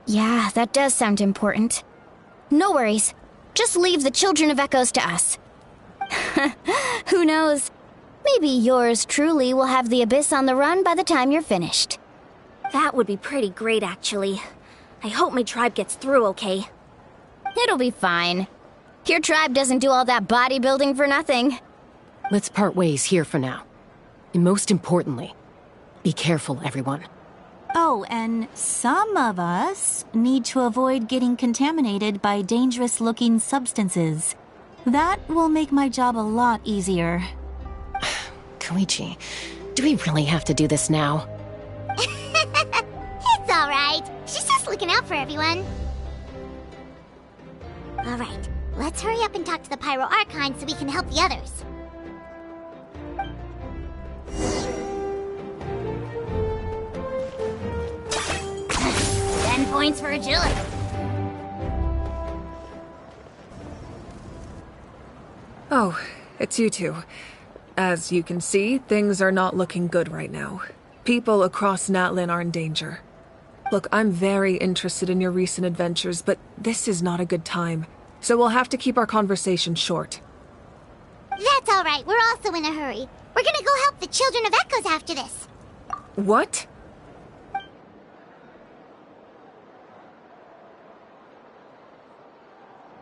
Yeah, that does sound important. No worries. Just leave the Children of Echoes to us. Who knows? Maybe yours truly will have the Abyss on the run by the time you're finished. That would be pretty great, actually. I hope my tribe gets through okay. It'll be fine. Your tribe doesn't do all that bodybuilding for nothing. Let's part ways here for now. And most importantly, be careful, everyone. Oh, and some of us need to avoid getting contaminated by dangerous-looking substances. That will make my job a lot easier. Koichi, do we really have to do this now? It's alright. She's just looking out for everyone. Alright, let's hurry up and talk to the Pyro Archon so we can help the others. 10 points for agility. Oh, it's you two. As you can see, things are not looking good right now. People across Natlin are in danger. Look, I'm very interested in your recent adventures, but this is not a good time. So we'll have to keep our conversation short. That's alright, we're also in a hurry. We're gonna go help the Children of Echoes after this. What?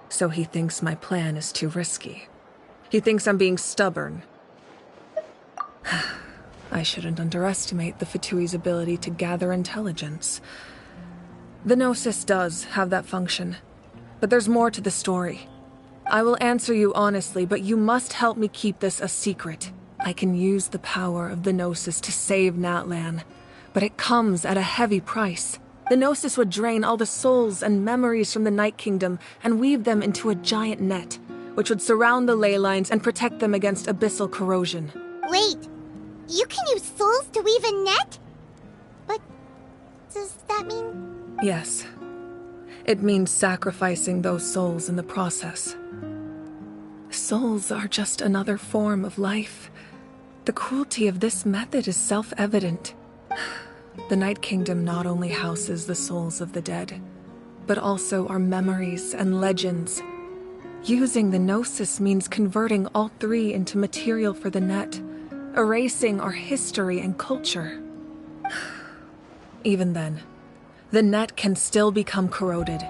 So he thinks my plan is too risky. He thinks I'm being stubborn. I shouldn't underestimate the Fatui's ability to gather intelligence. The Gnosis does have that function, but there's more to the story. I will answer you honestly, but you must help me keep this a secret. I can use the power of the Gnosis to save Natlan, but it comes at a heavy price. The Gnosis would drain all the souls and memories from the Night Kingdom and weave them into a giant net, which would surround the ley lines and protect them against abyssal corrosion. Wait, you can use souls to weave a net? But does that mean... Yes. It means sacrificing those souls in the process. Souls are just another form of life. The cruelty of this method is self-evident. The Night Kingdom not only houses the souls of the dead, but also our memories and legends. Using the Gnosis means converting all three into material for the net, erasing our history and culture. Even then, the net can still become corroded.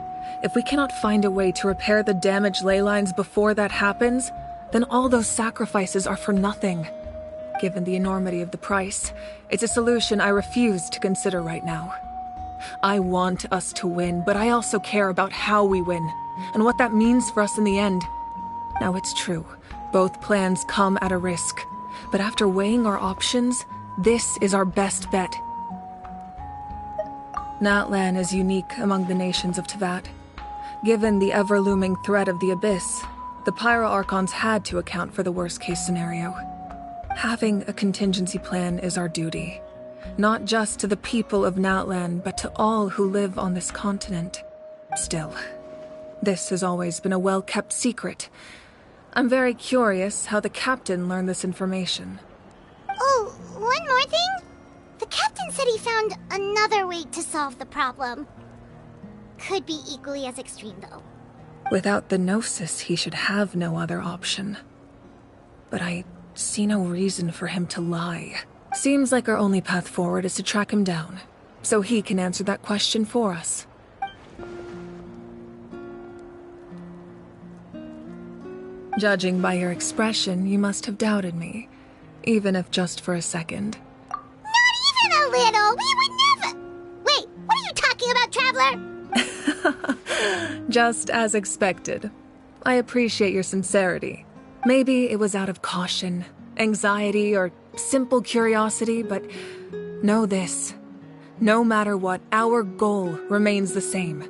If we cannot find a way to repair the damaged ley lines before that happens, then all those sacrifices are for nothing. Given the enormity of the price, it's a solution I refuse to consider right now. I want us to win, but I also care about how we win, and what that means for us in the end. Now it's true, both plans come at a risk, but after weighing our options, this is our best bet. Natlan is unique among the nations of Teyvat. Given the ever-looming threat of the Abyss, the Pyro Archons had to account for the worst-case scenario. Having a contingency plan is our duty, not just to the people of Natlan, but to all who live on this continent. Still, this has always been a well-kept secret. I'm very curious how the captain learned this information. Oh, one more thing? The captain said he found another way to solve the problem. Could be equally as extreme, though. Without the Gnosis, he should have no other option. But I see no reason for him to lie. Seems like our only path forward is to track him down, so he can answer that question for us. Judging by your expression, you must have doubted me, even if just for a second. Not even a little! We would never... Wait, what are you talking about, Traveler? Just as expected. I appreciate your sincerity. Maybe it was out of caution, anxiety, or simple curiosity, but know this. No matter what, our goal remains the same.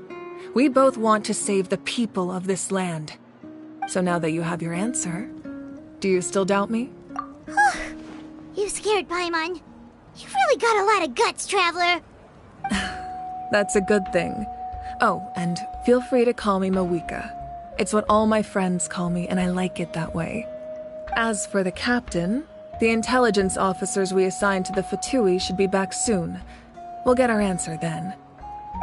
We both want to save the people of this land. So now that you have your answer, do you still doubt me? You scared Paimon. You've really got a lot of guts, Traveler. That's a good thing. Oh, and feel free to call me Mawika. It's what all my friends call me, and I like it that way. As for the captain, the intelligence officers we assigned to the Fatui should be back soon. We'll get our answer then.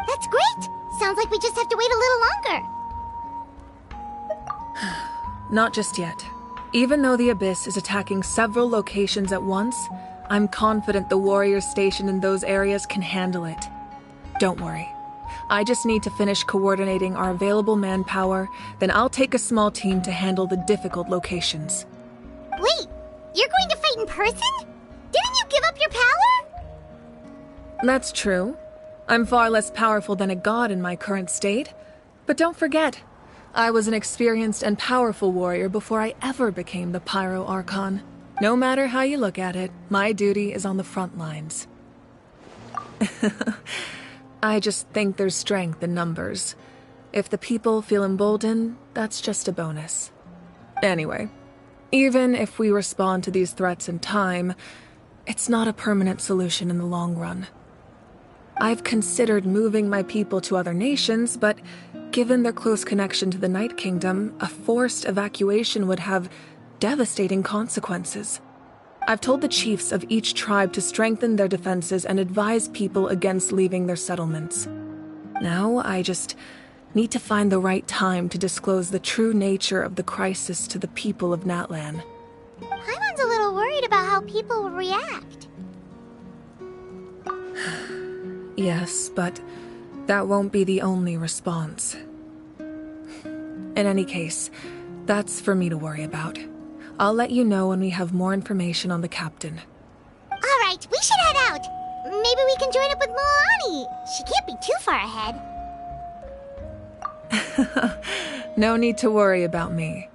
That's great! Sounds like we just have to wait a little longer. Not just yet. Even though the Abyss is attacking several locations at once, I'm confident the warriors stationed in those areas can handle it. Don't worry. I just need to finish coordinating our available manpower, then I'll take a small team to handle the difficult locations. Wait, you're going to fight in person? Didn't you give up your power? That's true. I'm far less powerful than a god in my current state. But don't forget, I was an experienced and powerful warrior before I ever became the Pyro Archon. No matter how you look at it, my duty is on the front lines. I just think there's strength in numbers. If the people feel emboldened, that's just a bonus. Anyway, even if we respond to these threats in time, it's not a permanent solution in the long run. I've considered moving my people to other nations, but given their close connection to the Night Kingdom, a forced evacuation would have devastating consequences. I've told the chiefs of each tribe to strengthen their defenses and advise people against leaving their settlements. Now, I just need to find the right time to disclose the true nature of the crisis to the people of Natlan. Paimon's a little worried about how people will react. Yes, but that won't be the only response. In any case, that's for me to worry about. I'll let you know when we have more information on the captain. All right. Alright, we should head out. Maybe we can join up with Milani. She can't be too far ahead. No need to worry about me.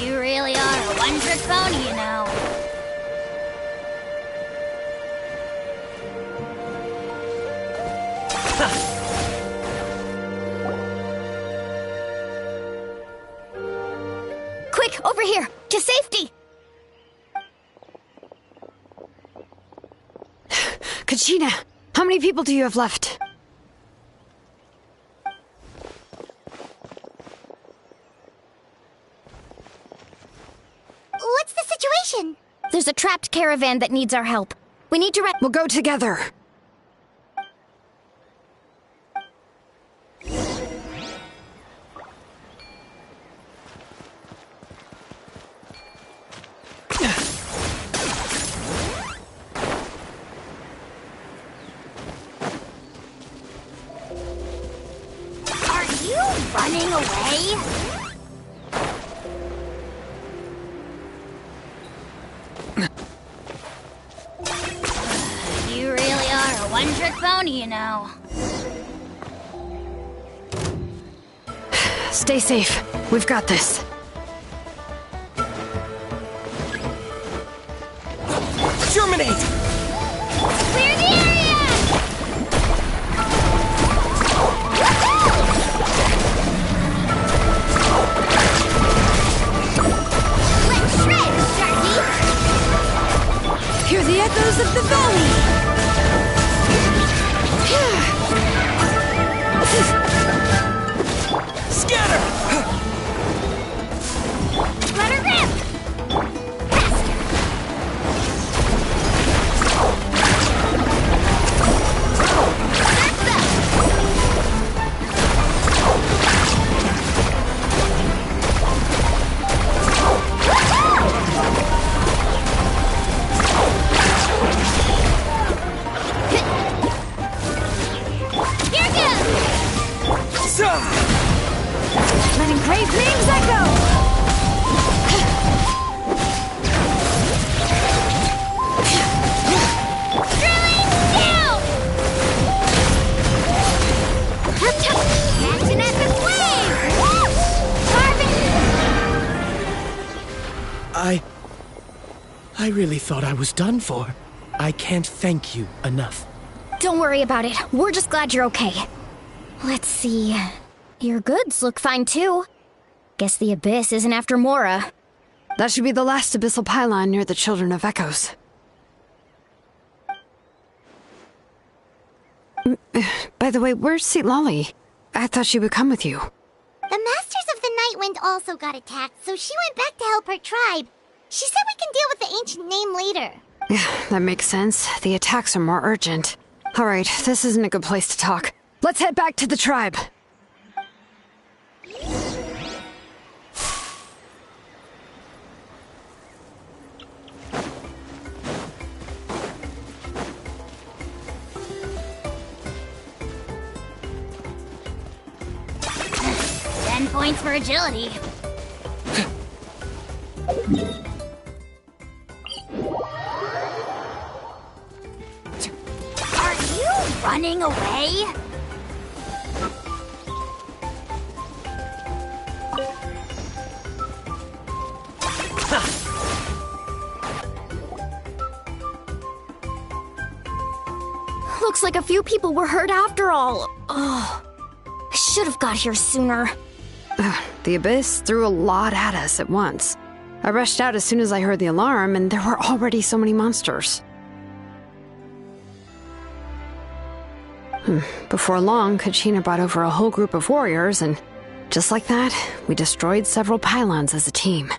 You really are a one-trick pony, you know. Quick, over here! To safety! Kachina, how many people do you have left? What's the situation? There's a trapped caravan that needs our help. We need to We'll go together. Are you running away? You really are a one-trick pony, you know. Stay safe. We've got this. Germinate! Clear the area! Let's shred, Sharky! Hear the echoes of the valley! Scatter! Let her rip! Faster! That's up! Here goes! Letting great names echo! Drilling down! Catching at the flame! Carving! I really thought I was done for. I can't thank you enough. Don't worry about it. We're just glad you're okay. Let's see. Your goods look fine too. Guess the Abyss isn't after Mora. That should be the last abyssal pylon near the Children of Echoes. By the way, where's Lolly? I thought she would come with you. The Masters of the Night Wind also got attacked, so she went back to help her tribe. She said we can deal with the ancient name later. That makes sense. The attacks are more urgent. Alright, this isn't a good place to talk. Let's head back to the tribe. 10 points for agility. Are you running away? Looks like a few people were hurt after all. Oh, I should have got here sooner. The Abyss threw a lot at us at once. I rushed out as soon as I heard the alarm, and there were already so many monsters. Before long, Kachina brought over a whole group of warriors, and just like that, we destroyed several pylons as a team.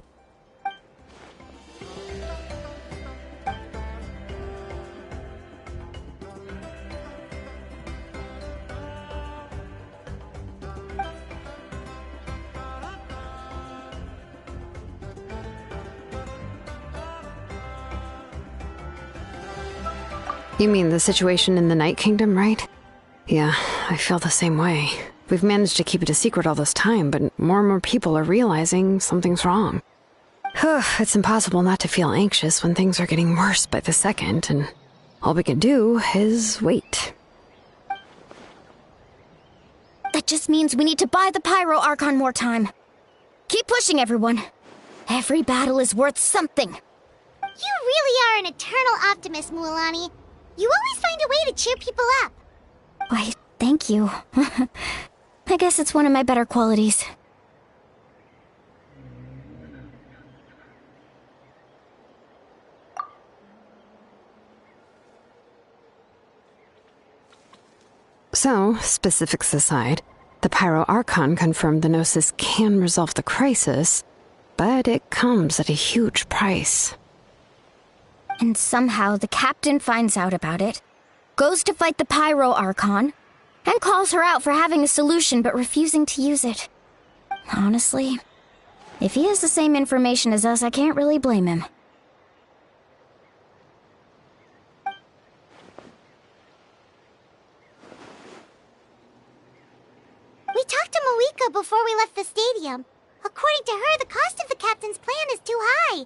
You mean the situation in the Night Kingdom, right? Yeah, I feel the same way. We've managed to keep it a secret all this time, but more and more people are realizing something's wrong. It's impossible not to feel anxious when things are getting worse by the second, and all we can do is wait. That just means we need to buy the Pyro Archon more time. Keep pushing, everyone. Every battle is worth something. You really are an eternal optimist, Mualani. You always find a way to cheer people up. Why, thank you. I guess it's one of my better qualities. So, specifics aside, the Pyro Archon confirmed the Gnosis can resolve the crisis, but it comes at a huge price. And somehow the captain finds out about it, goes to fight the Pyro Archon, and calls her out for having a solution but refusing to use it. Honestly, if he has the same information as us, I can't really blame him. We talked to Moika before we left the stadium. According to her, the cost of the captain's plan is too high.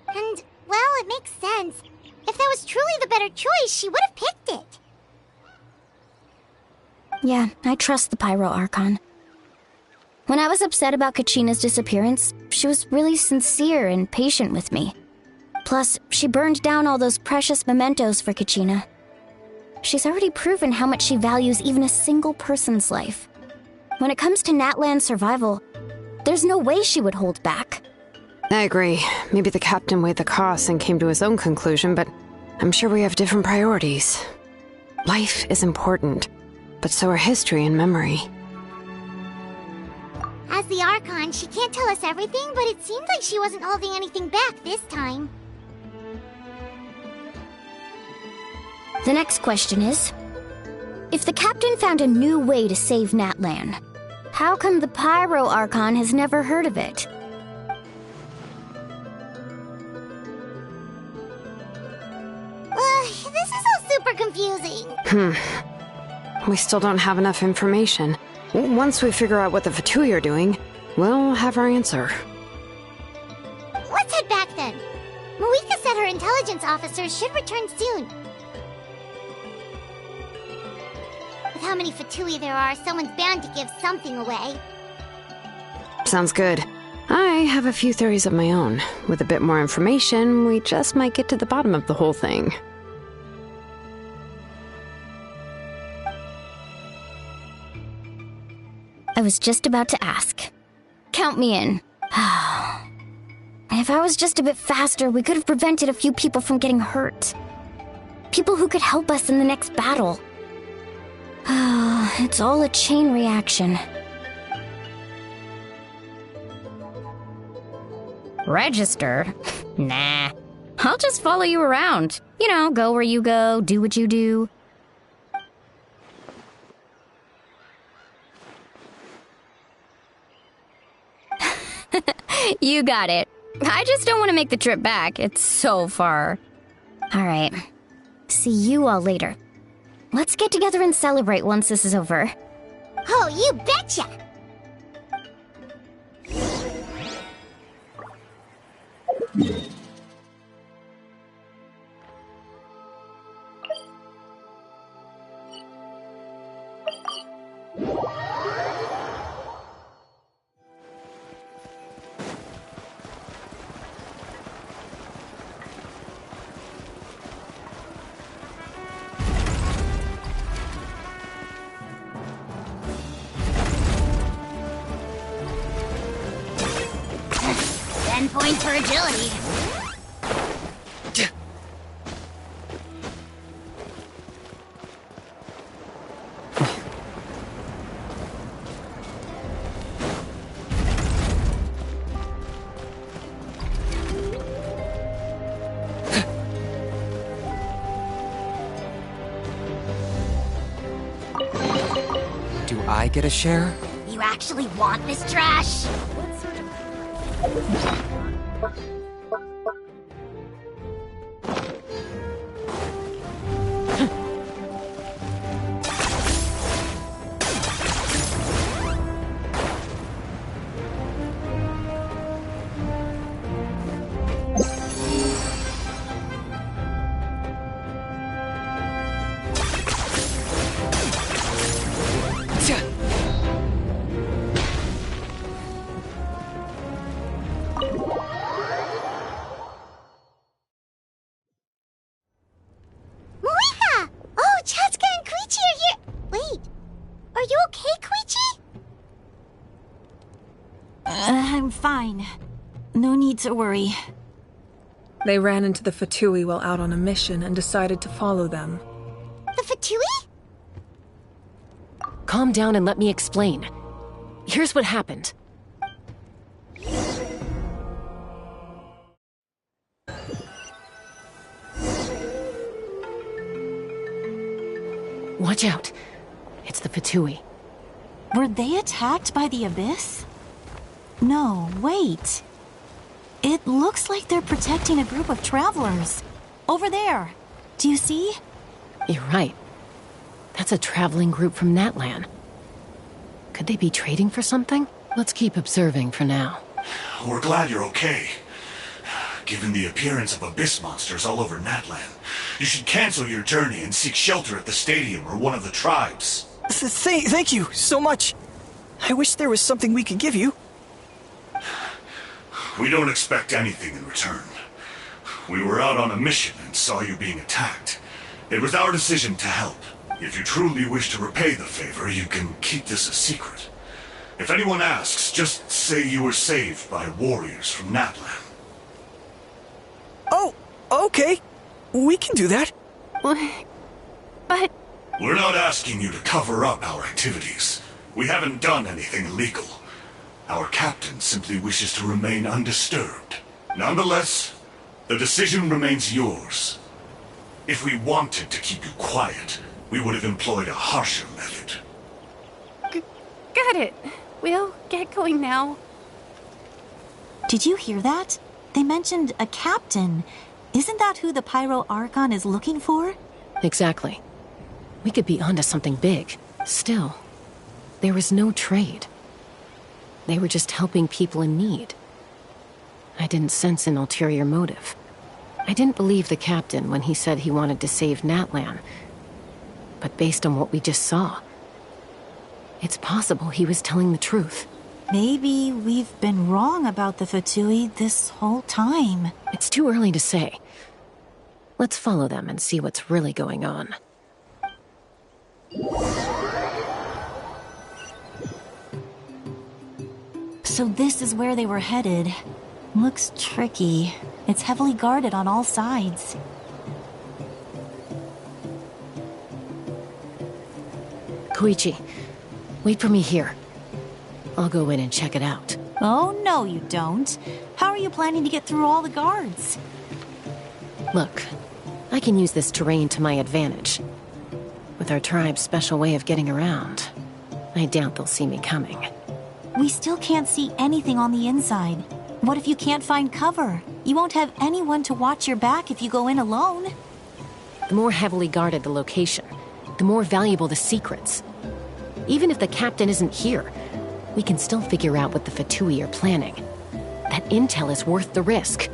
And, well, it makes sense. If that was truly the better choice, she would have picked it. Yeah, I trust the Pyro Archon. When I was upset about Kachina's disappearance, she was really sincere and patient with me. Plus, she burned down all those precious mementos for Kachina. She's already proven how much she values even a single person's life. When it comes to Natlan's survival, there's no way she would hold back. I agree. Maybe the captain weighed the costs and came to his own conclusion, but I'm sure we have different priorities. Life is important, but so are history and memory. As the Archon, she can't tell us everything, but it seems like she wasn't holding anything back this time. The next question is, if the captain found a new way to save Natlan, how come the Pyro Archon has never heard of it? This is all super confusing. We still don't have enough information. Once we figure out what the Fatui are doing, we'll have our answer. Let's head back then. Moika said her intelligence officers should return soon. With how many Fatui there are, someone's bound to give something away. Sounds good. I have a few theories of my own. With a bit more information, we just might get to the bottom of the whole thing. I was just about to ask. Count me in. If I was just a bit faster, we could have prevented a few people from getting hurt. People who could help us in the next battle. It's all a chain reaction. Register? Nah. I'll just follow you around. You know, go where you go, do what you do. You got it. I just don't want to make the trip back. It's so far. All right. See you all later. Let's get together and celebrate once this is over. Oh, you betcha! 10 points for agility. Do I get a share? You actually want this trash? Moika! Oh, Chatka and Koichi are here! Wait, are you okay, Koichi? I'm fine. No need to worry. They ran into the Fatui while out on a mission and decided to follow them. The Fatui? Calm down and let me explain. Here's what happened. Watch out. It's the Fatui. Were they attacked by the Abyss? No, wait. It looks like they're protecting a group of travelers. Over there. Do you see? You're right. That's a traveling group from Natlan. Could they be trading for something? Let's keep observing for now. We're glad you're okay. Given the appearance of abyss monsters all over Natlan, you should cancel your journey and seek shelter at the stadium or one of the tribes. Thank you so much. I wish there was something we could give you. We don't expect anything in return. We were out on a mission and saw you being attacked. It was our decision to help. If you truly wish to repay the favor, you can keep this a secret. If anyone asks, just say you were saved by warriors from Natlan. Oh, okay. We can do that. But... We're not asking you to cover up our activities. We haven't done anything illegal. Our captain simply wishes to remain undisturbed. Nonetheless, the decision remains yours. If we wanted to keep you quiet, we would have employed a harsher method. Got it. We'll get going now. Did you hear that? They mentioned a captain. Isn't that who the Pyro Archon is looking for? Exactly. We could be onto something big. Still, there was no trade. They were just helping people in need. I didn't sense an ulterior motive. I didn't believe the captain when he said he wanted to save Natlan. But based on what we just saw, it's possible he was telling the truth. Maybe we've been wrong about the Fatui this whole time. It's too early to say. Let's follow them and see what's really going on. So this is where they were headed. Looks tricky. It's heavily guarded on all sides. Koichi, wait for me here. I'll go in and check it out. Oh, no you don't. How are you planning to get through all the guards? Look, I can use this terrain to my advantage. With our tribe's special way of getting around, I doubt they'll see me coming. We still can't see anything on the inside. What if you can't find cover? You won't have anyone to watch your back if you go in alone. The more heavily guarded the location, the more valuable the secrets. Even if the captain isn't here, we can still figure out what the Fatui are planning. That intel is worth the risk.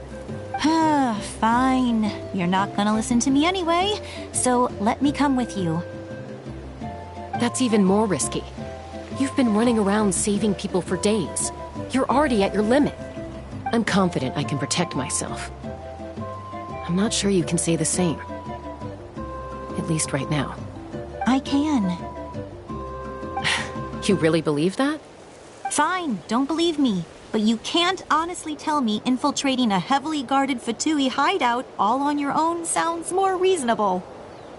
Fine. You're not gonna listen to me anyway, so let me come with you. That's even more risky. You've been running around saving people for days. You're already at your limit. I'm confident I can protect myself. I'm not sure you can say the same. At least right now. I can. You really believe that? Fine, don't believe me. But you can't honestly tell me infiltrating a heavily guarded Fatui hideout all on your own sounds more reasonable.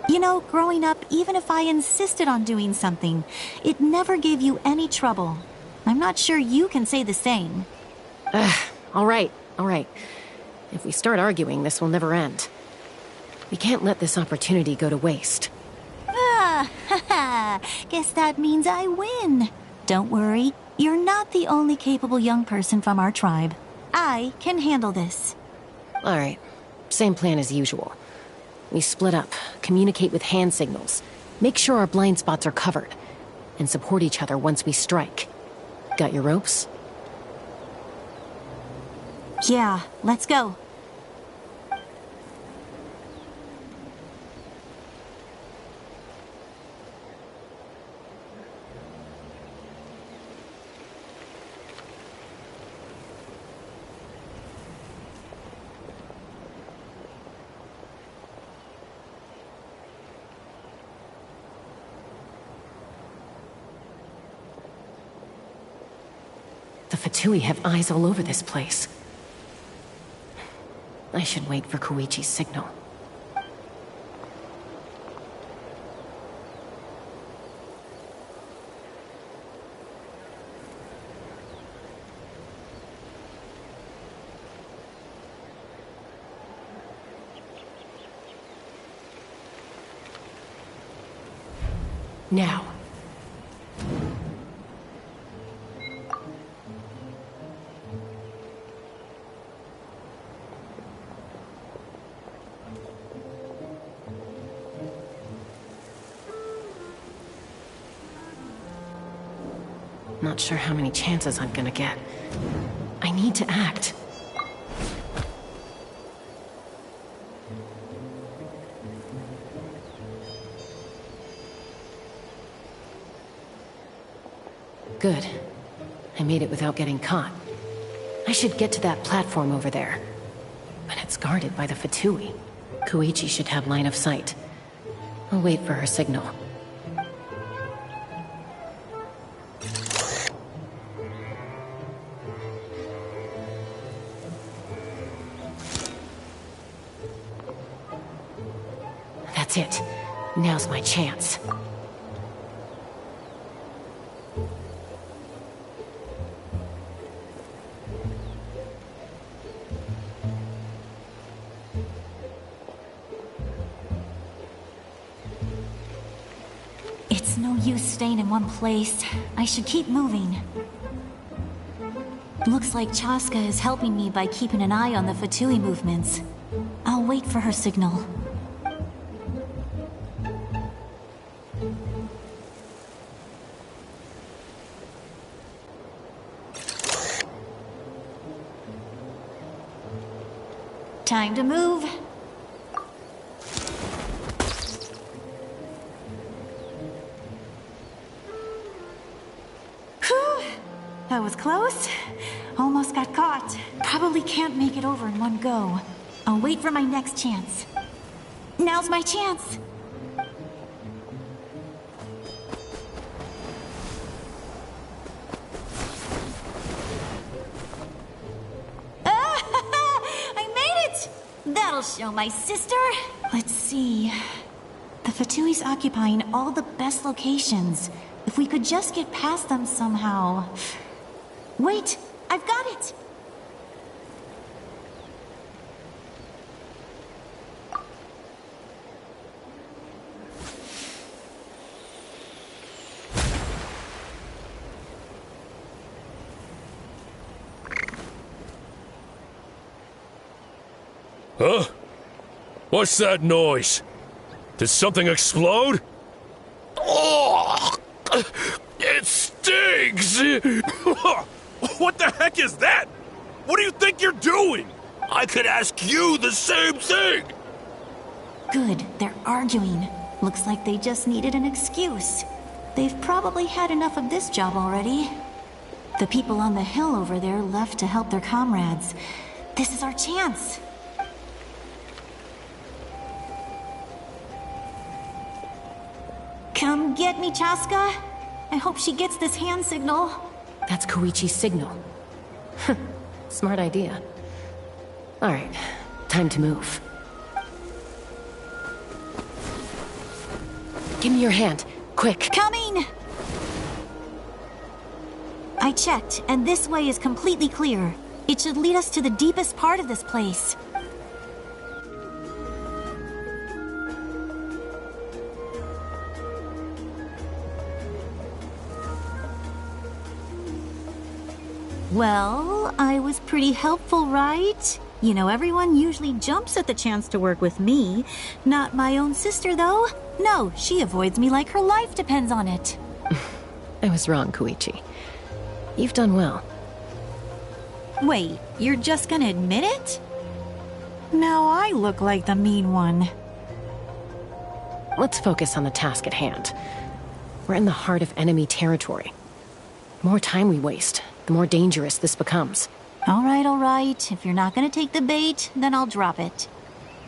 You know, growing up, even if I insisted on doing something, it never gave you any trouble. I'm not sure you can say the same. All right. If we start arguing, this will never end. We can't let this opportunity go to waste. Guess that means I win. Don't worry, you're not the only capable young person from our tribe. I can handle this. All right, same plan as usual. We split up, communicate with hand signals, make sure our blind spots are covered, and support each other once we strike. Got your ropes? Yeah, let's go. The Fatui have eyes all over this place. I should wait for Koichi's signal. Now. Not sure how many chances I'm gonna get. I need to act. Good. I made it without getting caught. I should get to that platform over there. But it's guarded by the Fatui. Koichi should have line of sight. I'll wait for her signal. That's it. Now's my chance. It's no use staying in one place. I should keep moving. Looks like Chaska is helping me by keeping an eye on the Fatui movements. I'll wait for her signal. Time to move. Whew! That was close. Almost got caught. Probably can't make it over in one go. I'll wait for my next chance. Now's my chance. That'll show my sister. Let's see. The Fatui's occupying all the best locations. If we could just get past them somehow. Wait, I've got it. Huh? What's that noise? Did something explode? Oh! It stings! What the heck is that? What do you think you're doing? I could ask you the same thing! Good, they're arguing. Looks like they just needed an excuse. they've probably had enough of this job already. The people on the hill over there left to help their comrades. This is our chance. Come get me, Chaska. I hope she gets this hand signal. That's Koichi's signal. Smart idea. Alright, time to move. Give me your hand, quick. Coming! I checked, and this way is completely clear. It should lead us to the deepest part of this place. Well, I was pretty helpful, right? You know, everyone usually jumps at the chance to work with me. Not my own sister, though. No, she avoids me like her life depends on it. I was wrong, Koichi. You've done well. Wait, you're just gonna admit it? Now I look like the mean one. Let's focus on the task at hand. We're in the heart of enemy territory. The more time we waste, the more dangerous this becomes. All right. If you're not gonna take the bait, then I'll drop it.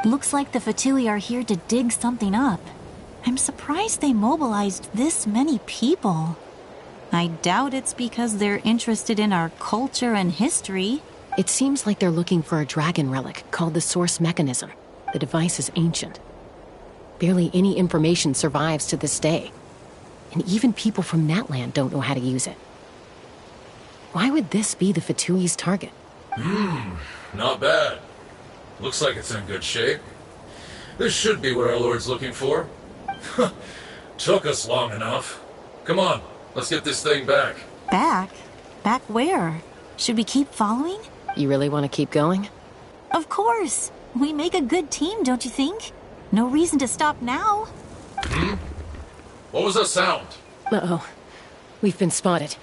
Looks like the Fatui are here to dig something up. I'm surprised they mobilized this many people. I doubt it's because they're interested in our culture and history. It seems like they're looking for a dragon relic called the Source Mechanism. The device is ancient. Barely any information survives to this day. And even people from Natlan don't know how to use it. Why would this be the Fatui's target? Not bad. Looks like it's in good shape. This should be what our Lord's looking for. Took us long enough. Come on, let's get this thing back. Back? Back where? Should we keep following? You really want to keep going? Of course. We make a good team, don't you think? No reason to stop now. What was that sound? Uh-oh. We've been spotted.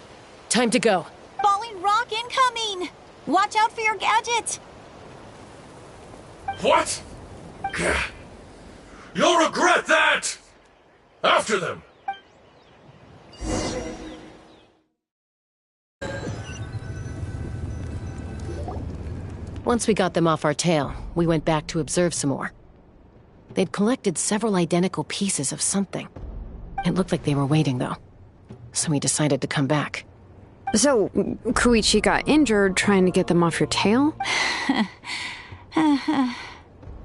Time to go. Falling rock incoming! Watch out for your gadget! What? You'll regret that! After them! Once we got them off our tail, we went back to observe some more. They'd collected several identical pieces of something. It looked like they were waiting, though. So we decided to come back. So, Koichi got injured trying to get them off your tail?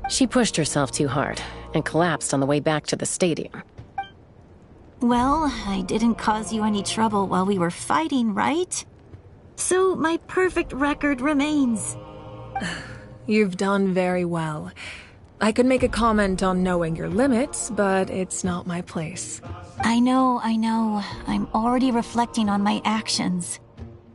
She pushed herself too hard and collapsed on the way back to the stadium. Well, I didn't cause you any trouble while we were fighting, right? So my perfect record remains. You've done very well. I could make a comment on knowing your limits, but it's not my place. I know. I'm already reflecting on my actions.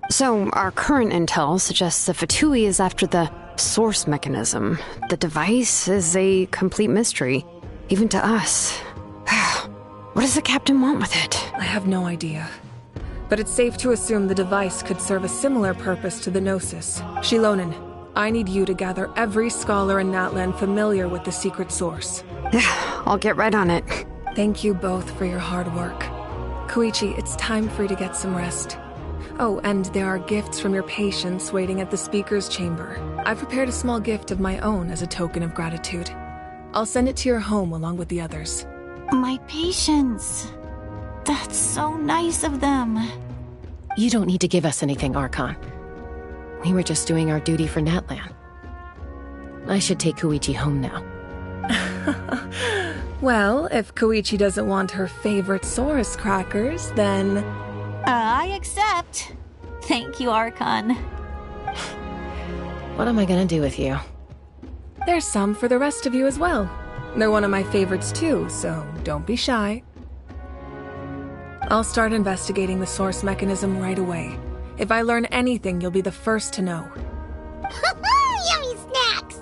So, our current intel suggests the Fatui is after the source mechanism. The device is a complete mystery, even to us. What does the captain want with it? I have no idea. But it's safe to assume the device could serve a similar purpose to the Gnosis. Shilonen, I need you to gather every scholar in Natlan familiar with the secret source. I'll get right on it. Thank you both for your hard work. Koichi, it's time for you to get some rest. Oh, and there are gifts from your patients waiting at the speaker's chamber. I've prepared a small gift of my own as a token of gratitude. I'll send it to your home along with the others. My patients. That's so nice of them. You don't need to give us anything, Archon. We were just doing our duty for Natlan. I should take Koichi home now. Well, if Koichi doesn't want her favorite Saurus crackers, then... I accept. Thank you, Archon. What am I gonna do with you? There's some for the rest of you as well. They're one of my favorites too, so don't be shy. I'll start investigating the source mechanism right away. If I learn anything, you'll be the first to know. Yummy snacks!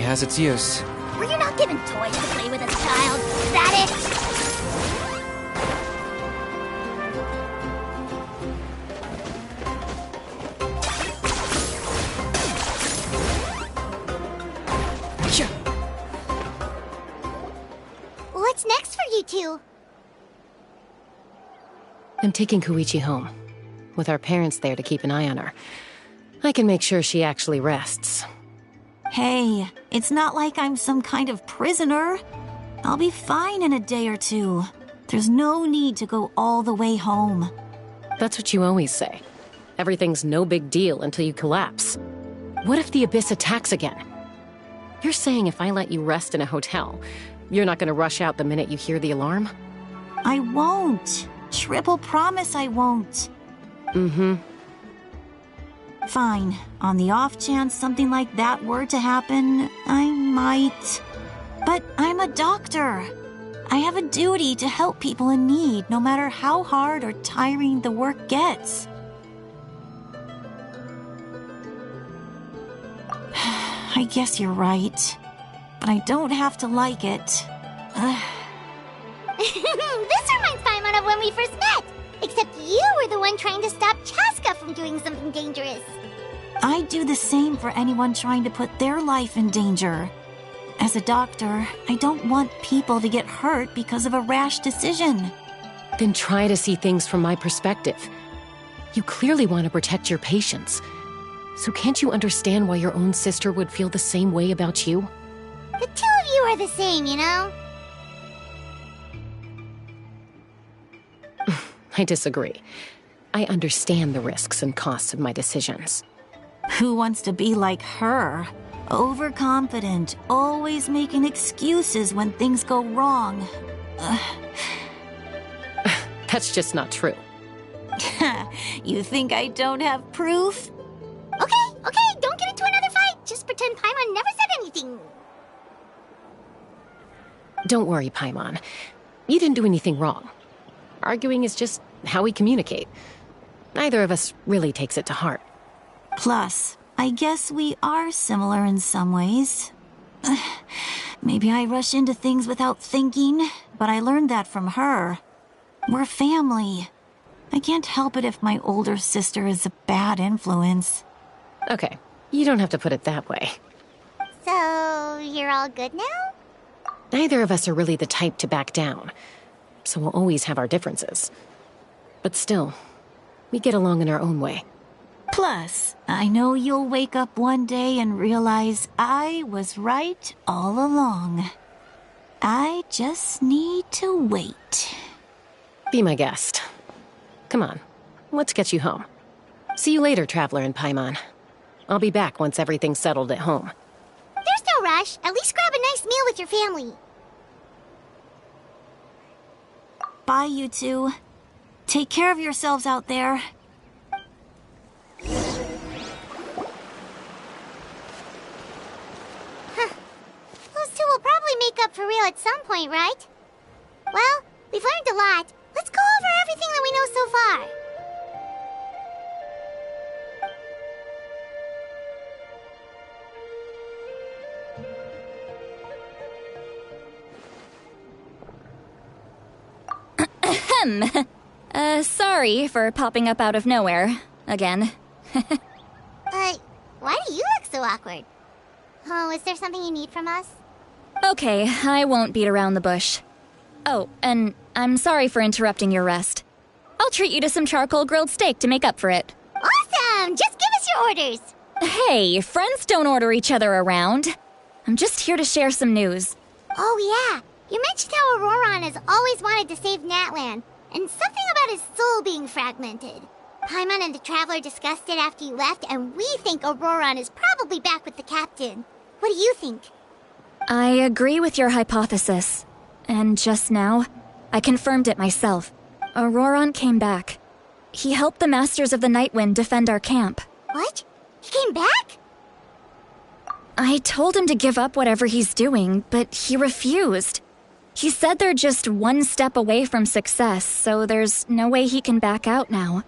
has its use. Were you not given toys to play with as a child? Is that it? What's next for you two? I'm taking Koichi home. With our parents there to keep an eye on her. I can make sure she actually rests. Hey, it's not like I'm some kind of prisoner. I'll be fine in a day or two. There's no need to go all the way home. That's what you always say. Everything's no big deal until you collapse. What if the Abyss attacks again? You're saying if I let you rest in a hotel, you're not gonna rush out the minute you hear the alarm? I won't. Triple promise I won't. Mm-hmm. Fine. On the off chance something like that were to happen, I might. But I'm a doctor. I have a duty to help people in need, no matter how hard or tiring the work gets. I guess you're right. But I don't have to like it. This reminds Paimon of when we first met. Except you were the one trying to stop Chaska from doing something dangerous. I'd do the same for anyone trying to put their life in danger. As a doctor, I don't want people to get hurt because of a rash decision. Then try to see things from my perspective. You clearly want to protect your patients. So can't you understand why your own sister would feel the same way about you? The two of you are the same, you know? I disagree. I understand the risks and costs of my decisions. Who wants to be like her? Overconfident, always making excuses when things go wrong. That's just not true. You think I don't have proof? Okay, don't get into another fight. Just pretend Paimon never said anything. Don't worry, Paimon. You didn't do anything wrong. Arguing is just how we communicate. Neither of us really takes it to heart. Plus, I guess we are similar in some ways. Maybe I rush into things without thinking, but I learned that from her. We're family. I can't help it if my older sister is a bad influence. Okay, you don't have to put it that way. So, you're all good now? Neither of us are really the type to back down, so we'll always have our differences. But still, we get along in our own way. Plus, I know you'll wake up one day and realize I was right all along. I just need to wait. Be my guest. Come on, let's get you home. See you later, Traveler and Paimon. I'll be back once everything's settled at home. There's no rush. At least grab a nice meal with your family. Bye, you two. Take care of yourselves out there. Those two will probably make up for real at some point, right? Well, we've learned a lot. Let's go over everything that we know so far. Sorry for popping up out of nowhere. Again. Why do you look so awkward? Oh, is there something you need from us? Okay, I won't beat around the bush. Oh, and I'm sorry for interrupting your rest. I'll treat you to some charcoal grilled steak to make up for it. Awesome! Just give us your orders! Hey, friends don't order each other around. I'm just here to share some news. Oh yeah, you mentioned how Auroron has always wanted to save Natlan, and something about his soul being fragmented. Paimon and the Traveler discussed it after you left, and we think Auroron is probably back with the captain. What do you think? I agree with your hypothesis. And just now, I confirmed it myself. Auroron came back. He helped the Masters of the Nightwind defend our camp. What? He came back? I told him to give up whatever he's doing, but he refused. He said they're just one step away from success, so there's no way he can back out now.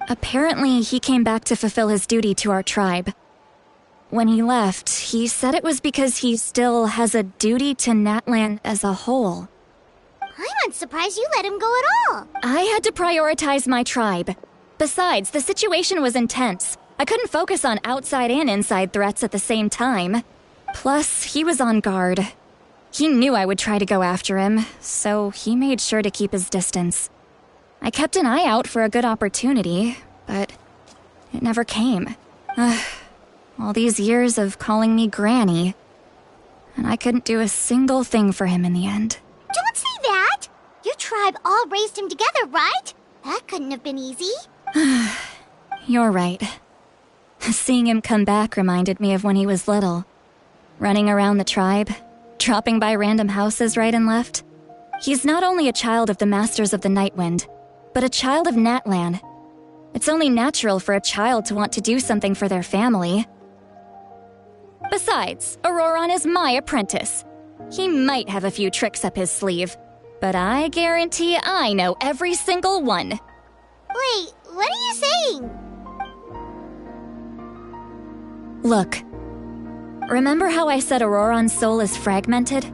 Apparently, he came back to fulfill his duty to our tribe. when he left, he said it was because he still has a duty to Natlan as a whole. I'm not surprised you let him go at all. I had to prioritize my tribe. Besides, the situation was intense. I couldn't focus on outside and inside threats at the same time. Plus, he was on guard. He knew I would try to go after him, so he made sure to keep his distance. I kept an eye out for a good opportunity, but it never came. All these years of calling me Granny, and I couldn't do a single thing for him in the end. Don't say that! Your tribe all raised him together, right? That couldn't have been easy. You're right. Seeing him come back reminded me of when he was little. Running around the tribe, dropping by random houses right and left. He's not only a child of the Masters of the Nightwind, but a child of Natlan. It's only natural for a child to want to do something for their family. Besides, Auroron is my apprentice. He might have a few tricks up his sleeve, but I guarantee I know every single one. Wait, what are you saying? Look. Remember how I said Auroron's soul is fragmented?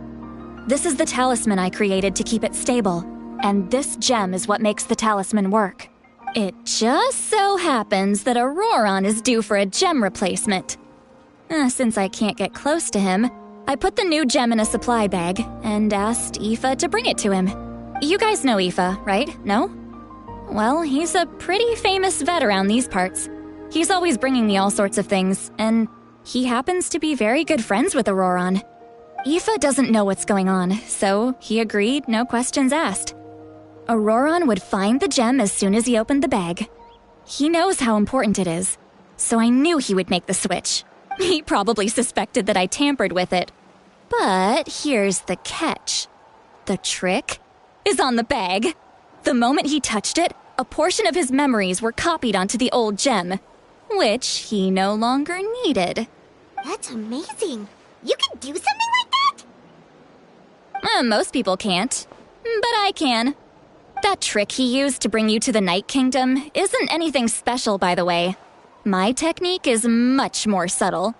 This is the talisman I created to keep it stable, and this gem is what makes the talisman work. It just so happens that Auroron is due for a gem replacement. Since I can't get close to him, I put the new gem in a supply bag and asked Aoife to bring it to him. You guys know Aoife, right? No? Well, he's a pretty famous vet around these parts. He's always bringing me all sorts of things, and he happens to be very good friends with Auroron. Aoife doesn't know what's going on, so he agreed, no questions asked. Auroron would find the gem as soon as he opened the bag. He knows how important it is, so I knew he would make the switch. He probably suspected that I tampered with it. But here's the catch. The trick is on the bag. The moment he touched it, a portion of his memories were copied onto the old gem, which he no longer needed. That's amazing. You can do something like that? Most people can't, but I can. That trick he used to bring you to the Night Kingdom isn't anything special, by the way. My technique is much more subtle.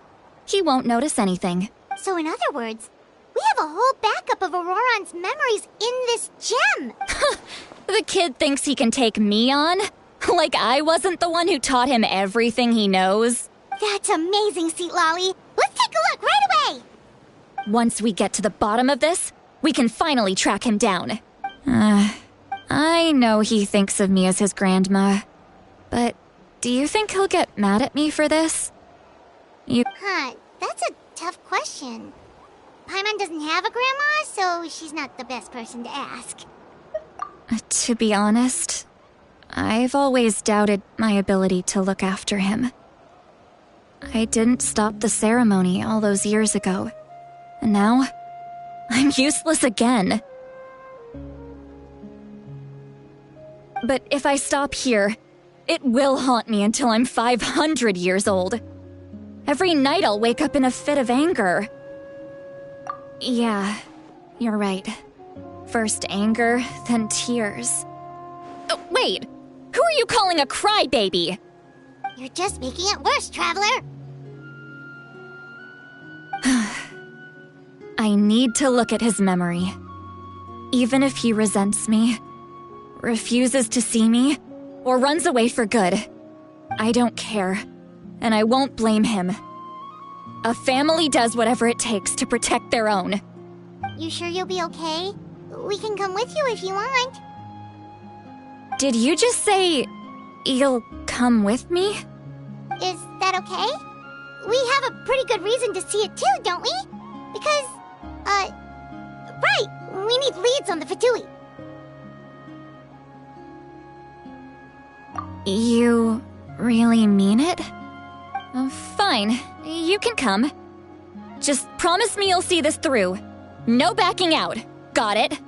He won't notice anything. So in other words, we have a whole backup of Auroron's memories in this gem. The kid thinks he can take me on? Like I wasn't the one who taught him everything he knows? That's amazing, Sweet Lolly. Let's take a look right away. Once we get to the bottom of this, we can finally track him down. I know he thinks of me as his grandma, but do you think he'll get mad at me for this? That's a tough question. Paimon doesn't have a grandma, so she's not the best person to ask. To be honest, I've always doubted my ability to look after him. I didn't stop the ceremony all those years ago, and now I'm useless again. But if I stop here, it will haunt me until I'm 500 years old. Every night I'll wake up in a fit of anger. Yeah, you're right. First anger, then tears. Wait! Who are you calling a crybaby? You're just making it worse, Traveler! I need to look at his memory. Even if he resents me, refuses to see me, or runs away for good, I don't care, and I won't blame him. A family does whatever it takes to protect their own. You sure you'll be okay? We can come with you if you want. Did you just say you'll come with me? Is that okay? We have a pretty good reason to see it too, don't we? Because, right, we need leads on the Fatui. You really mean it? Fine, you can come. Just promise me you'll see this through. No backing out. Got it?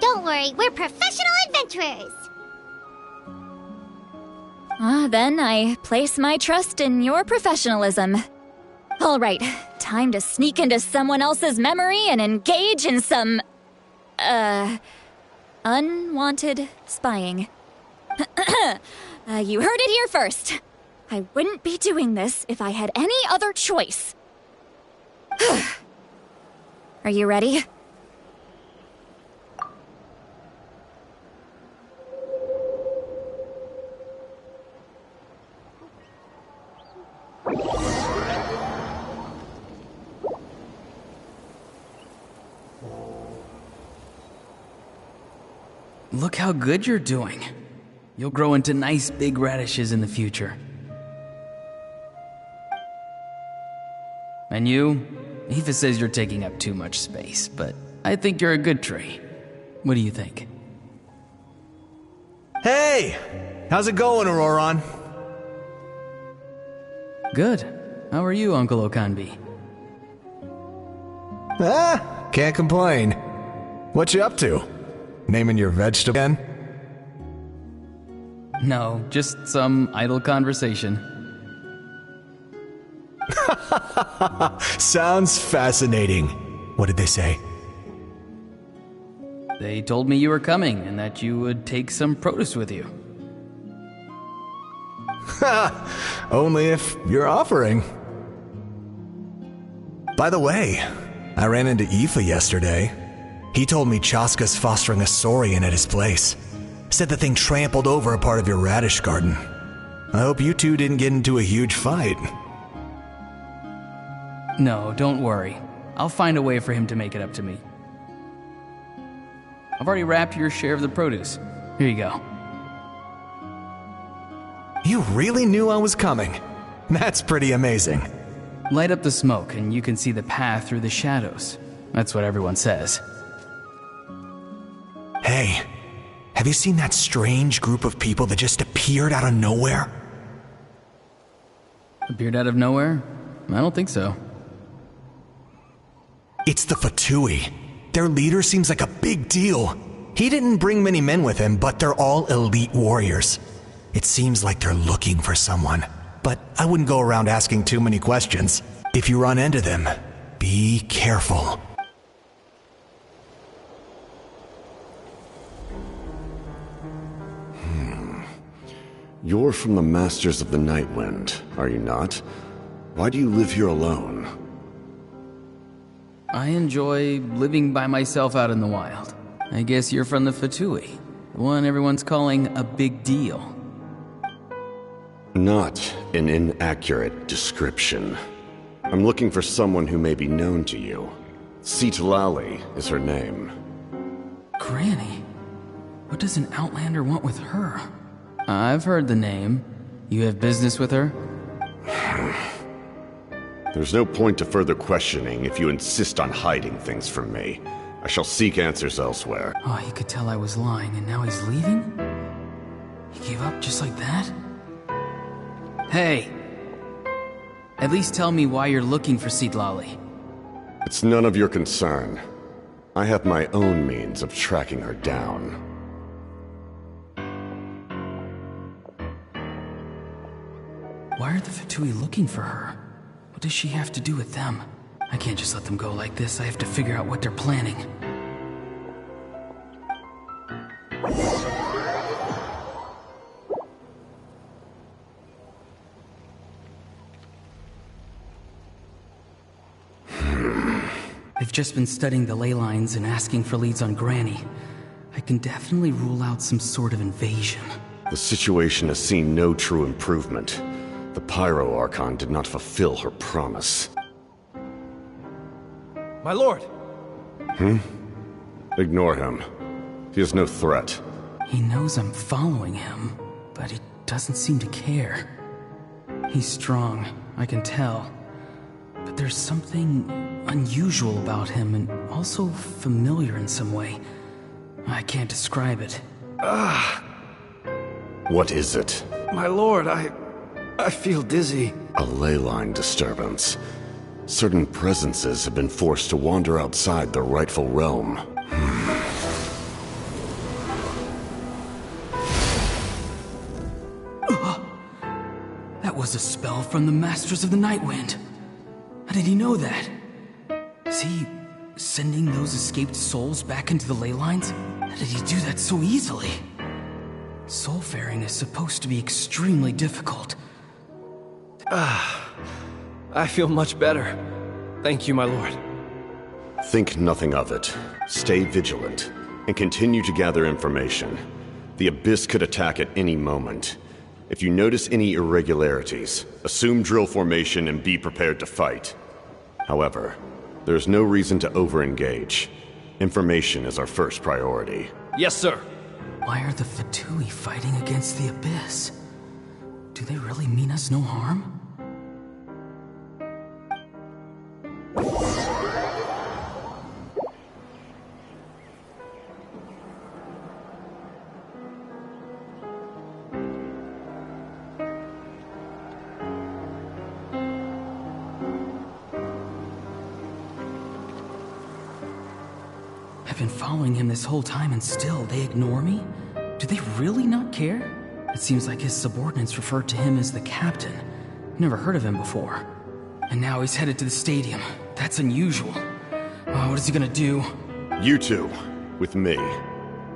Don't worry, we're professional adventurers. Then I place my trust in your professionalism. All right, time to sneak into someone else's memory and engage in some, unwanted spying. You heard it here first. I wouldn't be doing this if I had any other choice. Are you ready? Look how good you're doing. You'll grow into nice big radishes in the future. And you? Aoife says you're taking up too much space, but I think you're a good tree. What do you think? Hey! How's it going, Auroron? Good. How are you, Uncle Okanbi? Can't complain. What you up to? Naming your vegetable again? No, just some idle conversation. Sounds fascinating. What did they say? They told me you were coming and that you would take some produce with you. Only if you're offering. By the way, I ran into Aoife yesterday. He told me Chaska's fostering a saurian at his place. Said the thing trampled over a part of your radish garden. I hope you two didn't get into a huge fight. No, don't worry. I'll find a way for him to make it up to me. I've already wrapped your share of the produce. Here you go. You really knew I was coming. That's pretty amazing. Light up the smoke and you can see the path through the shadows. That's what everyone says. Hey, have you seen that strange group of people that just appeared out of nowhere? Appeared out of nowhere? I don't think so. It's the Fatui. Their leader seems like a big deal. He didn't bring many men with him, but they're all elite warriors. It seems like they're looking for someone, but I wouldn't go around asking too many questions. If you run into them, be careful. You're from the Masters of the Nightwind, are you not? Why do you live here alone? I enjoy living by myself out in the wild. I guess you're from the Fatui, the one everyone's calling a big deal. Not an inaccurate description. I'm looking for someone who may be known to you. Citlali is her name. Granny? What does an Outlander want with her? I've heard the name. You have business with her? There's no point to further questioning if you insist on hiding things from me. I shall seek answers elsewhere. Oh, he could tell I was lying and now he's leaving? He gave up just like that? Hey! At least tell me why you're looking for Citlali. It's none of your concern. I have my own means of tracking her down. Why are the Fatui looking for her? What does she have to do with them? I can't just let them go like this. I have to figure out what they're planning. They've just been studying the ley lines and asking for leads on Granny. I can definitely rule out some sort of invasion. The situation has seen no true improvement. The Pyro Archon did not fulfill her promise. My lord! Ignore him. He is no threat. He knows I'm following him, but he doesn't seem to care. He's strong, I can tell. But there's something unusual about him and also familiar in some way. I can't describe it. What is it? My lord, I feel dizzy. A ley line disturbance. Certain presences have been forced to wander outside their rightful realm. That was a spell from the Masters of the Nightwind. How did he know that? Is he sending those escaped souls back into the ley lines? How did he do that so easily? Soulfaring is supposed to be extremely difficult. I feel much better. Thank you, my lord. Think nothing of it. Stay vigilant, and continue to gather information. The Abyss could attack at any moment. If you notice any irregularities, assume drill formation and be prepared to fight. However, there's no reason to over-engage. Information is our first priority. Yes, sir. Why are the Fatui fighting against the Abyss? Do they really mean us no harm? I've been following him this whole time and still they ignore me? Do they really not care? It seems like his subordinates referred to him as the captain. Never heard of him before. And now he's headed to the stadium. That's unusual. Oh, what is he gonna do? You two, with me.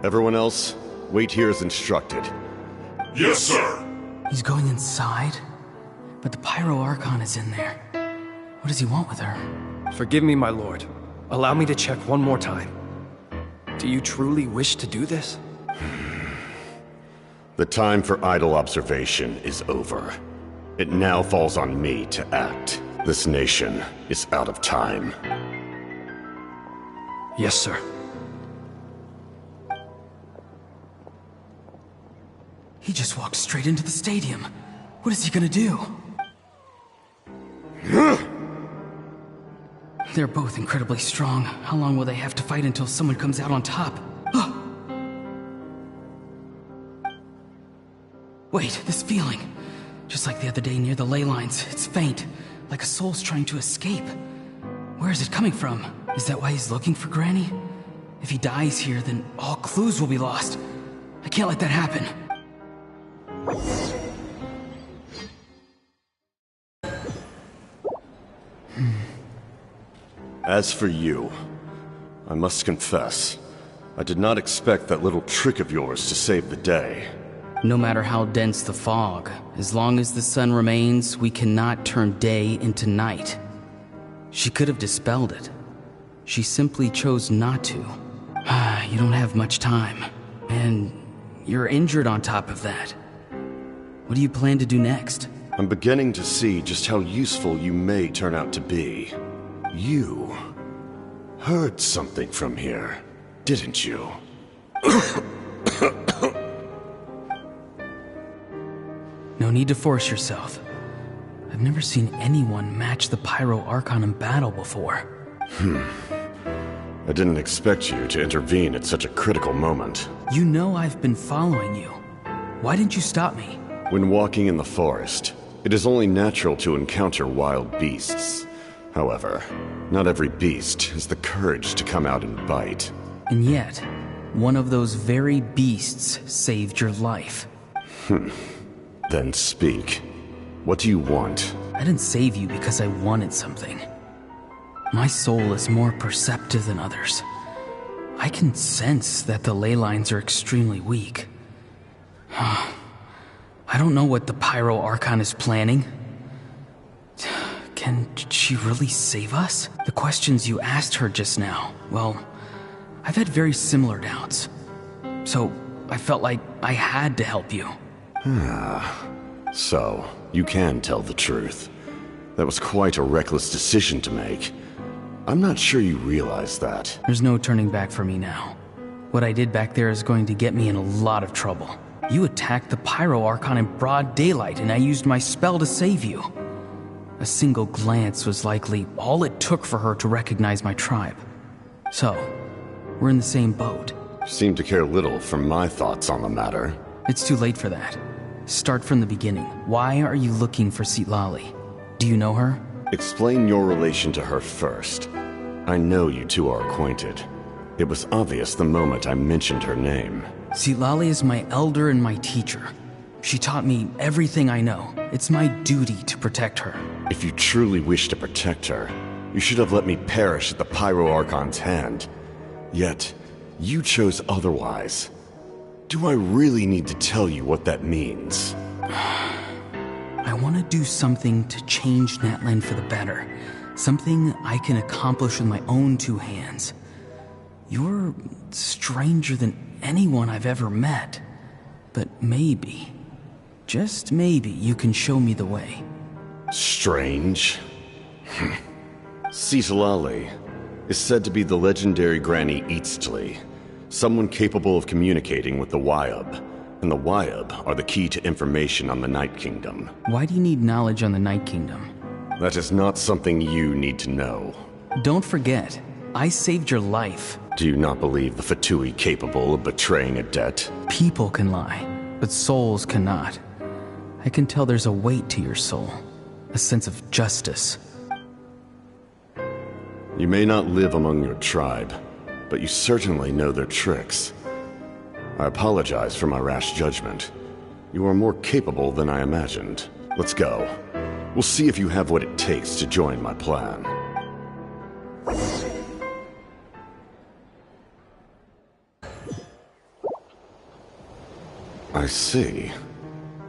Everyone else, wait here as instructed. Yes, sir. He's going inside? But the Pyro Archon is in there. What does he want with her? Forgive me, my lord. Allow me to check one more time. Do you truly wish to do this? The time for idle observation is over. It now falls on me to act. This nation is out of time. Yes, sir. He just walked straight into the stadium. What is he gonna do? They're both incredibly strong. How long will they have to fight until someone comes out on top? Wait, this feeling. Just like the other day near the ley lines, it's faint, like a soul's trying to escape. Where is it coming from? Is that why he's looking for Granny? If he dies here, then all clues will be lost. I can't let that happen. As for you, I must confess, I did not expect that little trick of yours to save the day. No matter how dense the fog, as long as the sun remains, we cannot turn day into night. She could have dispelled it. She simply chose not to. You don't have much time, and you're injured on top of that. What do you plan to do next? I'm beginning to see just how useful you may turn out to be. You heard something from here, didn't you? No need to force yourself. I've never seen anyone match the Pyro Archon in battle before. I didn't expect you to intervene at such a critical moment. You know I've been following you. Why didn't you stop me? When walking in the forest, it is only natural to encounter wild beasts. However, not every beast has the courage to come out and bite. And yet, one of those very beasts saved your life. Then speak. What do you want? I didn't save you because I wanted something. My soul is more perceptive than others. I can sense that the ley lines are extremely weak. I don't know what the Pyro Archon is planning. Can she really save us? The questions you asked her just now, well, I've had very similar doubts. So, I felt like I had to help you. So, you can tell the truth. That was quite a reckless decision to make. I'm not sure you realize that. There's no turning back for me now. What I did back there is going to get me in a lot of trouble. You attacked the Pyro Archon in broad daylight, and I used my spell to save you. A single glance was likely all it took for her to recognize my tribe. So, we're in the same boat. Seem to care little for my thoughts on the matter. It's too late for that. Start from the beginning. Why are you looking for Citlali? Do you know her? Explain your relation to her first. I know you two are acquainted. It was obvious the moment I mentioned her name. Citlali is my elder and my teacher. She taught me everything I know. It's my duty to protect her. If you truly wish to protect her, you should have let me perish at the Pyro Archon's hand. Yet, you chose otherwise. Do I really need to tell you what that means? I I want to do something to change Natlan for the better. Something I can accomplish with my own two hands. You're stranger than anyone I've ever met. But maybe, just maybe, you can show me the way. Strange? Citlali is said to be the legendary Granny Eastly, someone capable of communicating with the Wyab. And the Wyab are the key to information on the Night Kingdom. Why do you need knowledge on the Night Kingdom? That is not something you need to know. Don't forget, I saved your life. Do you not believe the Fatui capable of betraying a debt? People can lie, but souls cannot. I can tell there's a weight to your soul, a sense of justice. You may not live among your tribe, but you certainly know their tricks. I apologize for my rash judgment. You are more capable than I imagined. Let's go. We'll see if you have what it takes to join my plan. I see.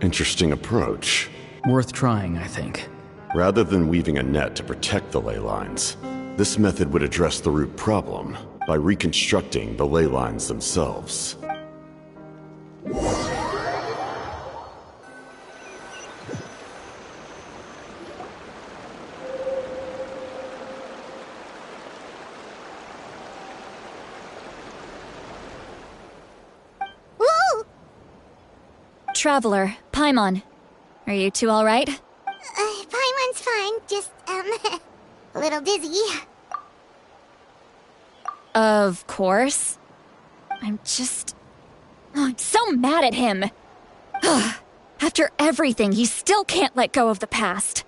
Interesting approach. Worth trying, I think. Rather than weaving a net to protect the ley lines, this method would address the root problem by reconstructing the ley lines themselves. Traveler, Paimon. Are you two alright? Paimon's fine, just, a little dizzy. Of course. I'm so mad at him. After everything, he still can't let go of the past.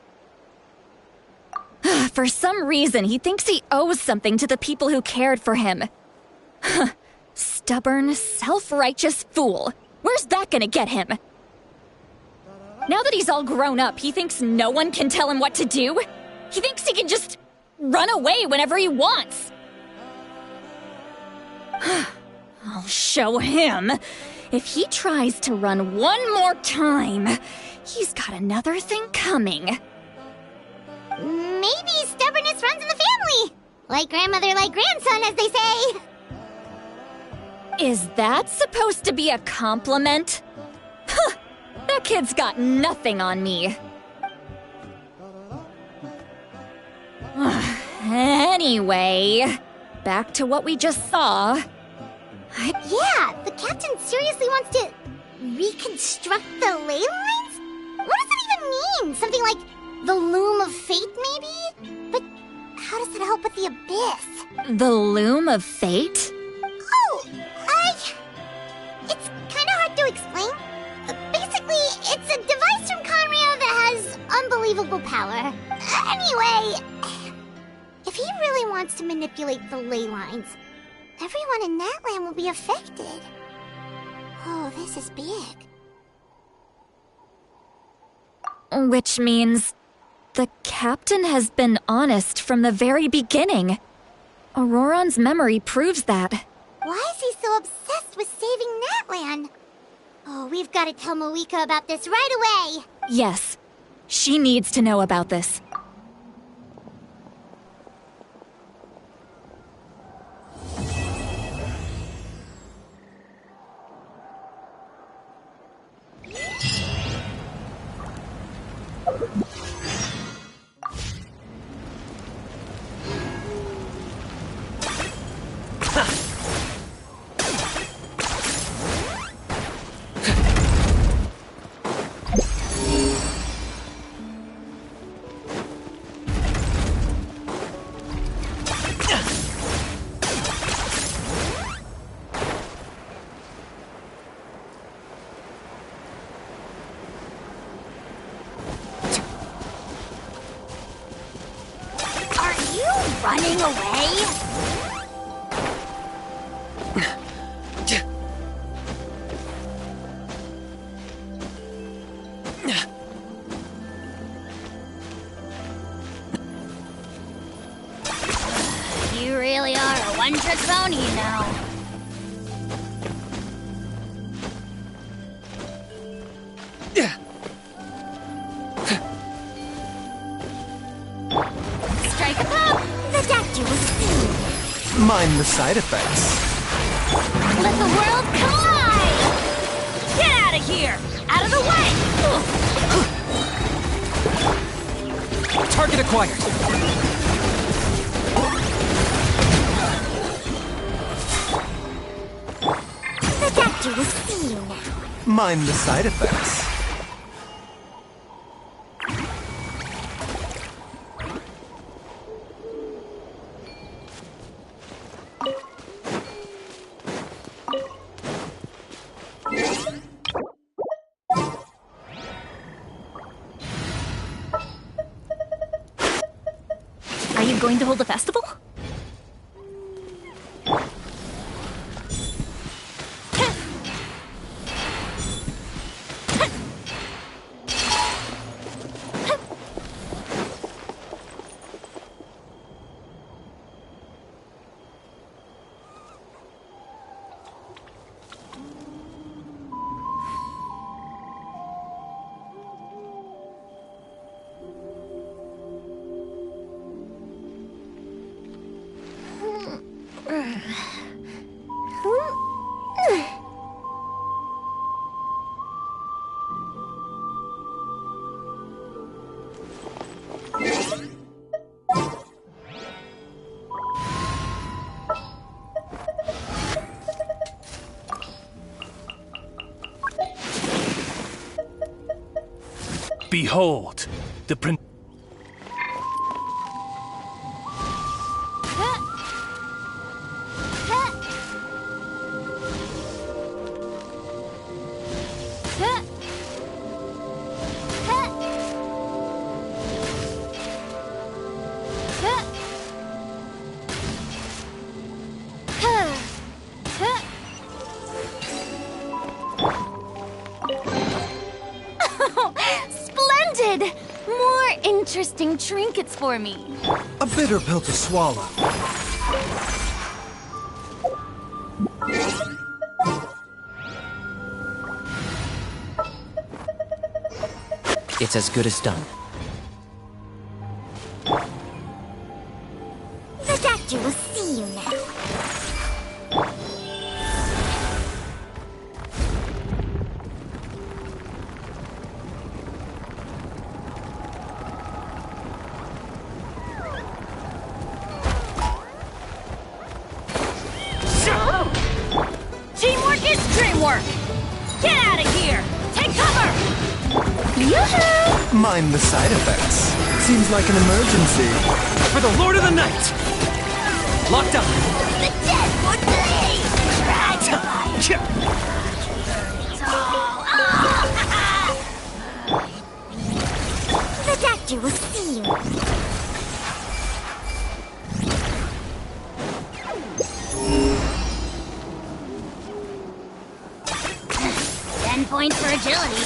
For some reason, he thinks he owes something to the people who cared for him. Stubborn, self-righteous fool. Where's that gonna get him? Now that he's all grown up, he thinks no one can tell him what to do? He thinks he can just run away whenever he wants. I'll show him. If he tries to run one more time, he's got another thing coming. Maybe stubbornness runs in the family. Like grandmother, like grandson, as they say. Is that supposed to be a compliment? Huh, that kid's got nothing on me. Anyway, back to what we just saw. Yeah, the captain seriously wants to reconstruct the ley lines? What does that even mean? Something like the loom of fate, maybe? But how does that help with the abyss? The loom of fate? Oh, it's kind of hard to explain. Basically, it's a device from Conrio that has unbelievable power. Anyway, if he really wants to manipulate the ley lines, everyone in Natlan will be affected. Oh, this is big. Which means the captain has been honest from the very beginning. Auroron's memory proves that. Why is he so obsessed with saving Natlan? Oh, we've got to tell Moeka about this right away. Yes, she needs to know about this. Running away? You really are a one-trick pony, you know. Mind the side effects. Let the world collide! Get out of here! Out of the way! Target acquired. The doctor will see you now. Mind the side effects. Are you going to hold a festival? Behold, the prin- Splendid! More interesting trinkets for me. A bitter pill to swallow. It's as good as done. The doctor will see you now. Teamwork is dreamwork! Get out of here! Take cover! Yoo-hoo! Mind the side effects. Seems like an emergency. For the Lord of the Night! Locked up! The dead would bleed! The doctor will see you. 10 points for agility.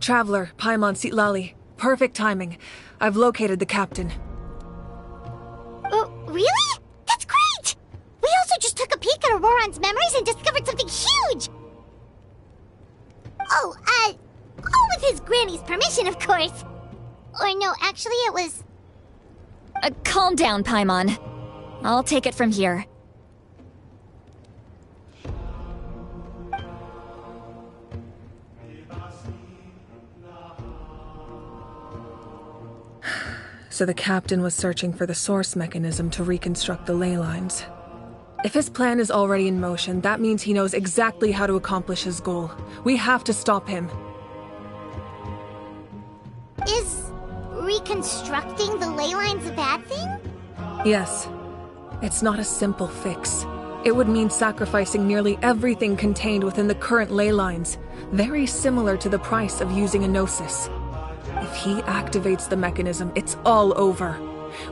Traveler, Paimon Sitlali. Perfect timing. I've located the captain. Oh, really? That's great! We also just took a peek at Auroron's memories and discovered something huge! Oh, with his granny's permission, of course. Or no, actually it was... Calm down, Paimon. I'll take it from here. So the captain was searching for the source mechanism to reconstruct the ley lines. If his plan is already in motion, that means he knows exactly how to accomplish his goal. We have to stop him. Is reconstructing the ley lines a bad thing? Yes. It's not a simple fix. It would mean sacrificing nearly everything contained within the current ley lines, very similar to the price of using a gnosis. If he activates the mechanism, it's all over.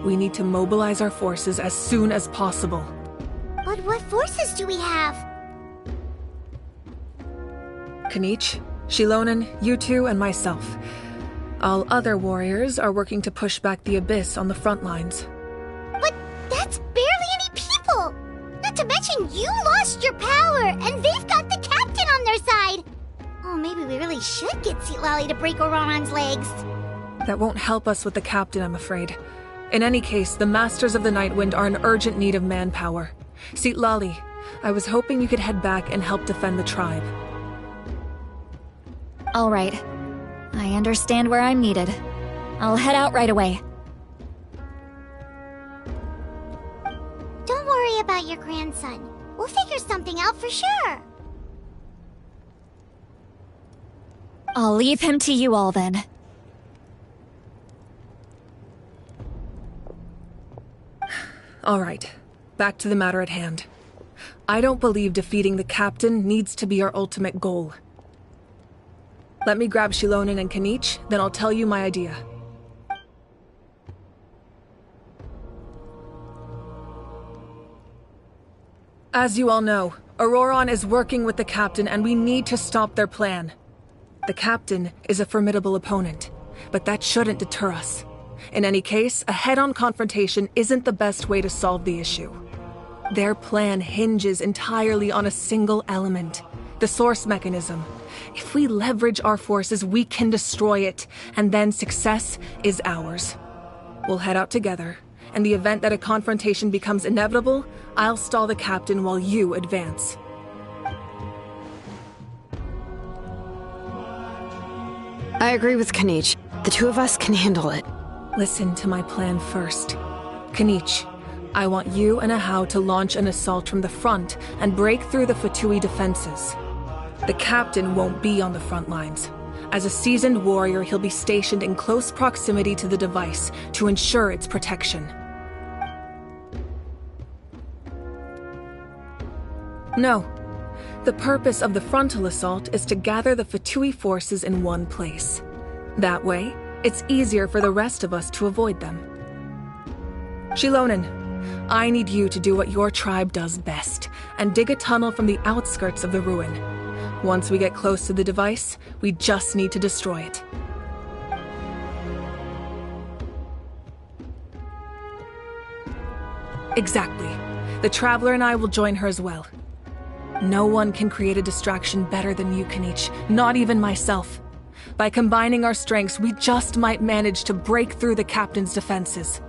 We need to mobilize our forces as soon as possible. But what forces do we have? Kanich, Shilonen, you two, and myself. All other warriors are working to push back the Abyss on the front lines. But that's barely any people! Not to mention you lost your power, and they've got the captain on their side! Oh, maybe we really should get Citlali to break Auroran's legs. That won't help us with the captain, I'm afraid. In any case, the Masters of the Nightwind are in urgent need of manpower. Citlali, I was hoping you could head back and help defend the tribe. All right. I understand where I'm needed. I'll head out right away. Don't worry about your grandson. We'll figure something out for sure. I'll leave him to you all then. All right. Back to the matter at hand. I don't believe defeating the captain needs to be our ultimate goal. Let me grab Shilonen and Kanich, then I'll tell you my idea. As you all know, Auroran is working with the captain and we need to stop their plan. The captain is a formidable opponent, but that shouldn't deter us. In any case, a head-on confrontation isn't the best way to solve the issue. Their plan hinges entirely on a single element, the source mechanism. If we leverage our forces, we can destroy it, and then success is ours. We'll head out together. In the event that a confrontation becomes inevitable, I'll stall the captain while you advance. I agree with Kanich. The two of us can handle it. Listen to my plan first. Kanich, I want you and Ahau to launch an assault from the front and break through the Fatui defenses. The captain won't be on the front lines. As a seasoned warrior, he'll be stationed in close proximity to the device to ensure its protection. No. The purpose of the frontal assault is to gather the Fatui forces in one place. That way, it's easier for the rest of us to avoid them. Shilonen, I need you to do what your tribe does best, and dig a tunnel from the outskirts of the ruin. Once we get close to the device, we just need to destroy it. Exactly. The Traveler and I will join her as well. No one can create a distraction better than you, Kanich, not even myself. By combining our strengths, we just might manage to break through the captain's defenses.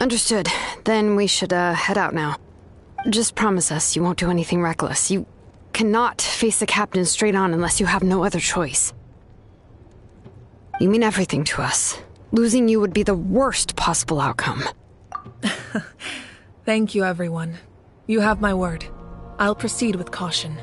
Understood. Then we should head out now. Just promise us you won't do anything reckless. You cannot face the captain straight on unless you have no other choice. You mean everything to us. Losing you would be the worst possible outcome. Thank you, everyone. You have my word. I'll proceed with caution.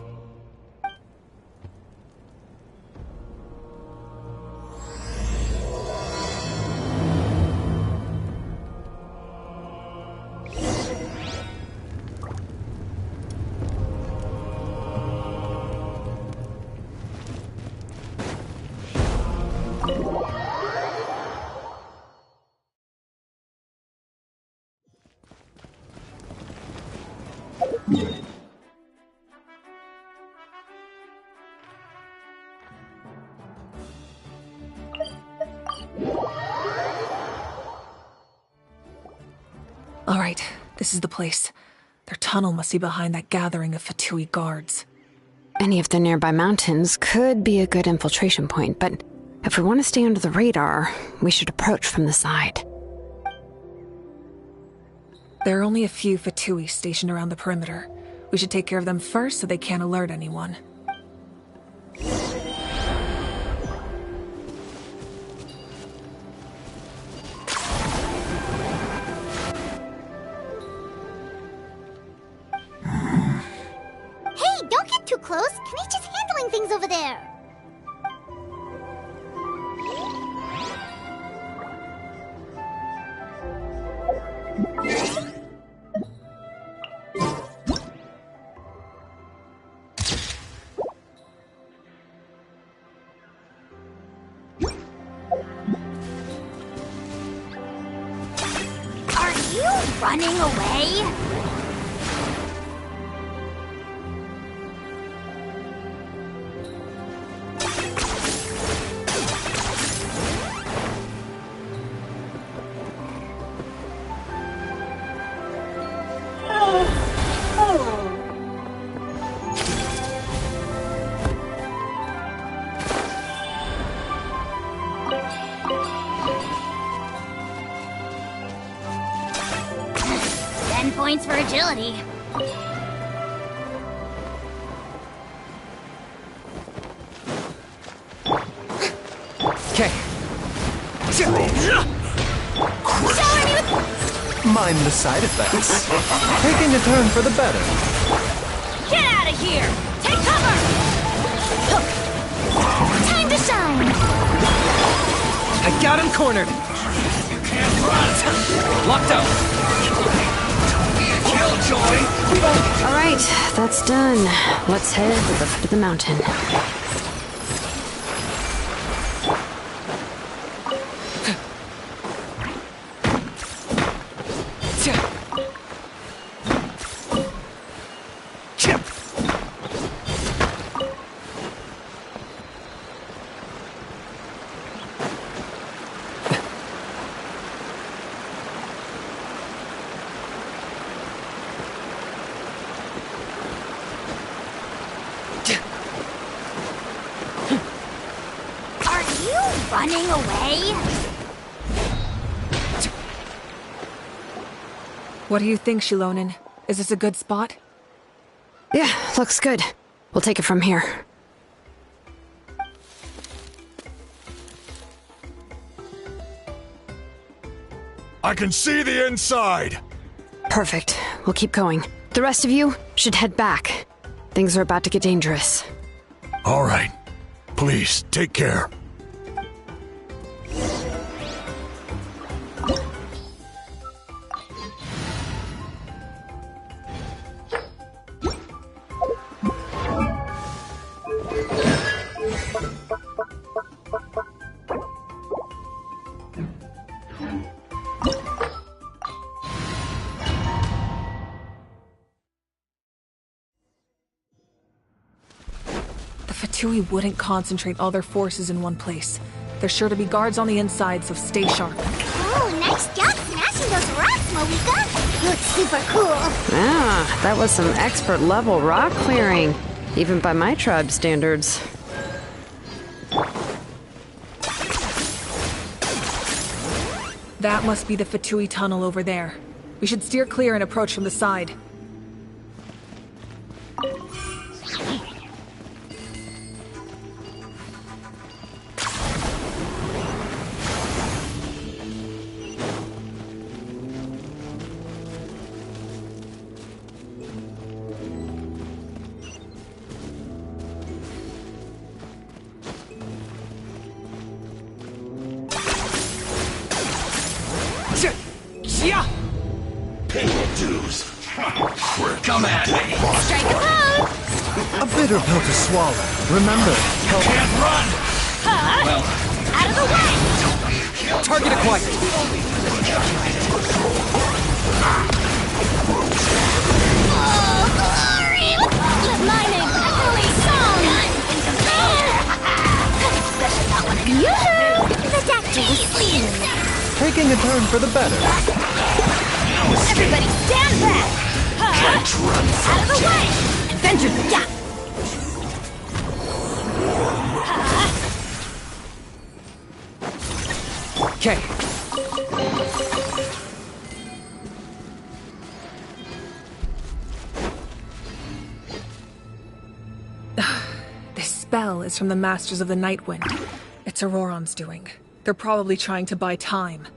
All right, this is the place. Their tunnel must be behind that gathering of Fatui guards. Any of the nearby mountains could be a good infiltration point, but if we want to stay under the radar, we should approach from the side. There are only a few Fatui stationed around the perimeter. We should take care of them first so they can't alert anyone. close. Kanichi's handling things over there. Are you running away? Points for agility. Okay. Mind the side effects. Taking a turn for the better. Get out of here! Take cover! Time to shine! I got him cornered. Locked up. All right, that's done. Let's head to the foot of the mountain. Running away? What do you think, Shilonen? Is this a good spot? Yeah, looks good. We'll take it from here. I can see the inside! Perfect. We'll keep going. The rest of you should head back. Things are about to get dangerous. All right. Please, take care. Fatui wouldn't concentrate all their forces in one place. There's sure to be guards on the inside, so stay sharp. Oh, nice job smashing those rocks, Moika! You look super cool. Ah, that was some expert level rock clearing, even by my tribe standards. That must be the Fatui tunnel over there. We should steer clear and approach from the side. Pay your dues. Come at me. Strike a pose! A bitter pill to swallow. Remember, help. Can't run! Well, out of the way! Target acquired. Oh, glory! Let my name echoey song! Yoo-hoo! The doctor is clean! Taking a turn for the better. Everybody stand back! Out of the way! Adventure! Yeah! Okay. This spell is from the Masters of the Night Wind. It's Auroron's doing. They're probably trying to buy time.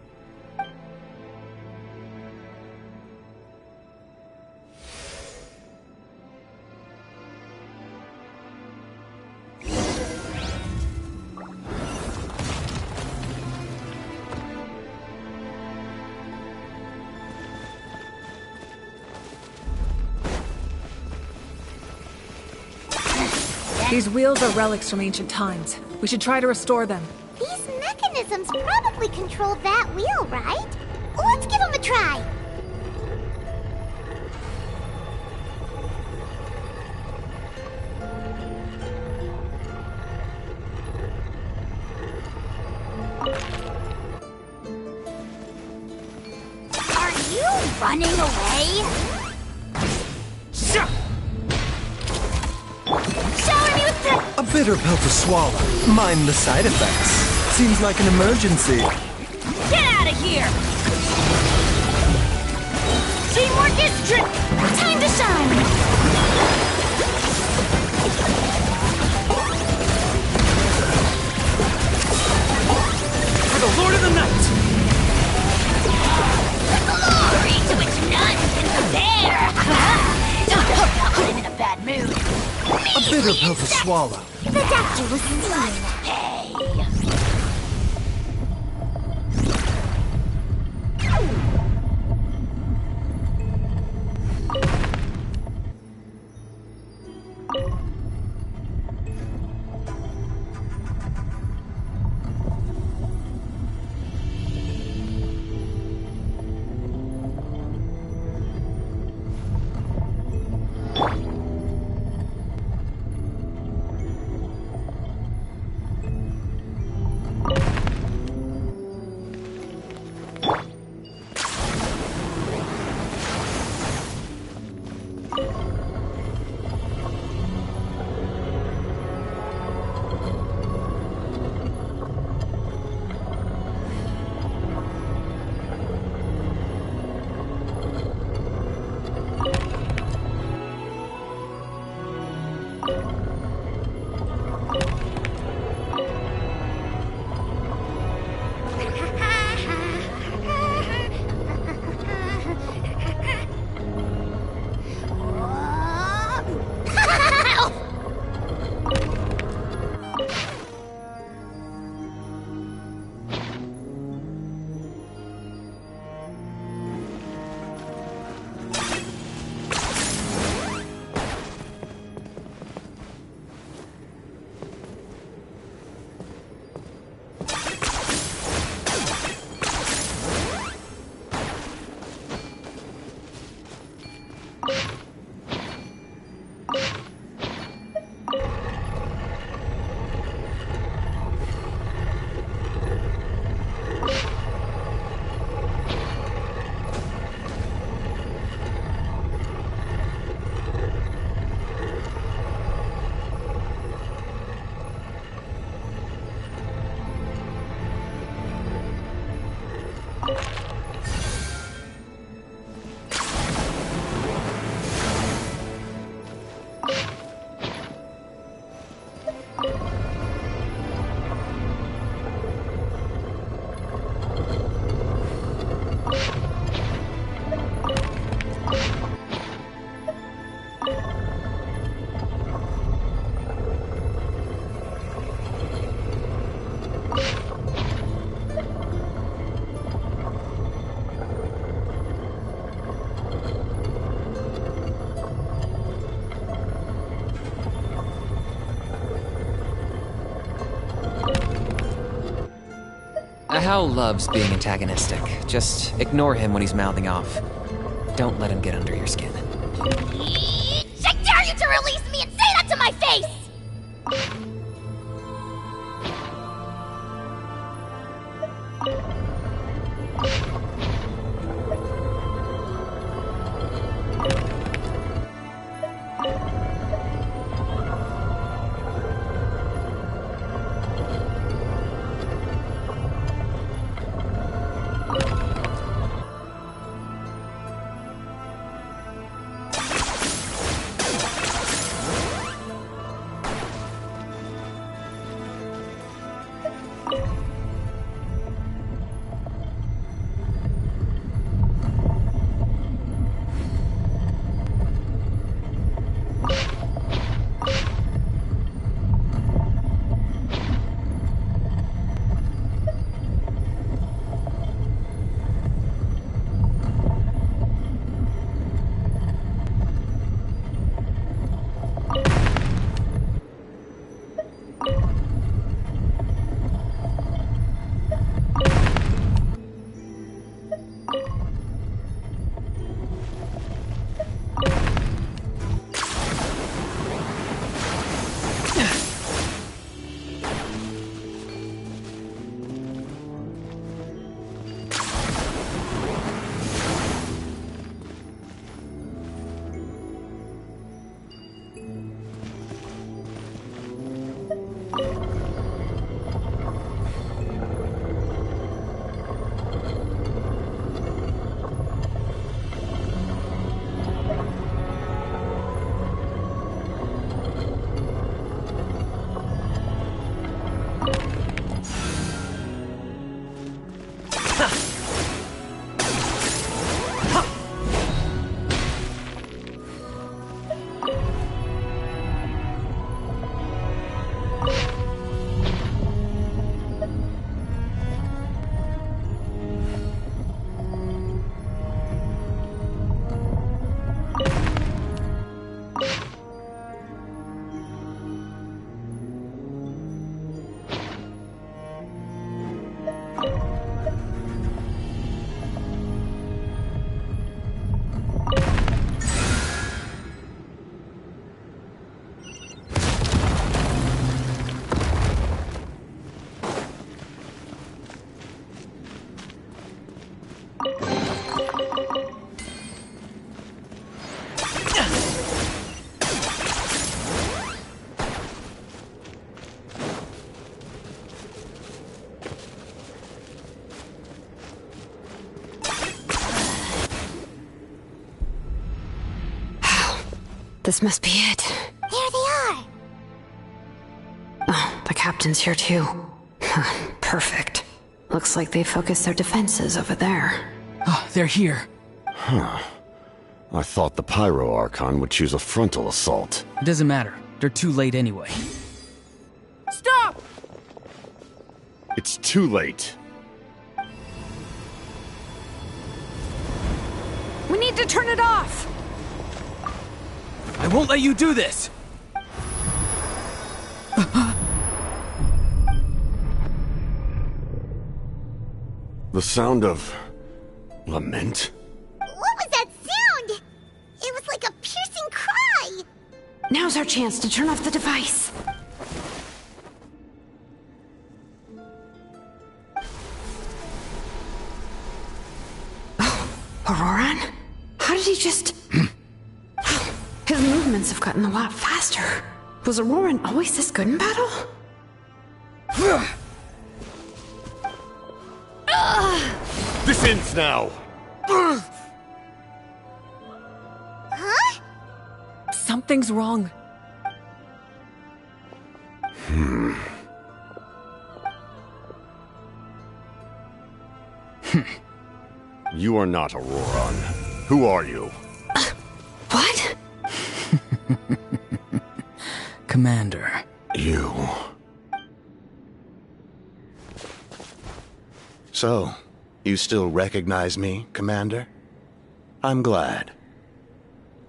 These wheels are relics from ancient times. We should try to restore them. These mechanisms probably control that wheel, right? Let's give them a try. Are you running away? Shower me with the... A bitter pill to swallow. Mind the side effects. Seems like an emergency. Get out of here! Teamwork is time to shine! For the Lord of the Night! Glory to its none can compare! Don't put him in a bad mood. A bitter pill to swallow. The doctor was seen. Hal loves being antagonistic. Just ignore him when he's mouthing off. Don't let him get under your skin. I dare you to release me and say that to my face! This must be it. There they are. Oh, the captain's here too. Perfect. Looks like they focused their defenses over there. Oh, they're here. Huh. I thought the Pyro Archon would choose a frontal assault. It doesn't matter. They're too late anyway. Stop! It's too late. We need to turn it off! I won't let you do this! The sound of... lament? What was that sound? It was like a piercing cry. Now's our chance to turn off the device. Oh, Auroran? How did he just... His movements have gotten a lot faster. Was Auroran always this good in battle? This ends now! Huh? Something's wrong. You are not Auroran. Who are you? What? Commander. You. So, you still recognize me, Commander? I'm glad.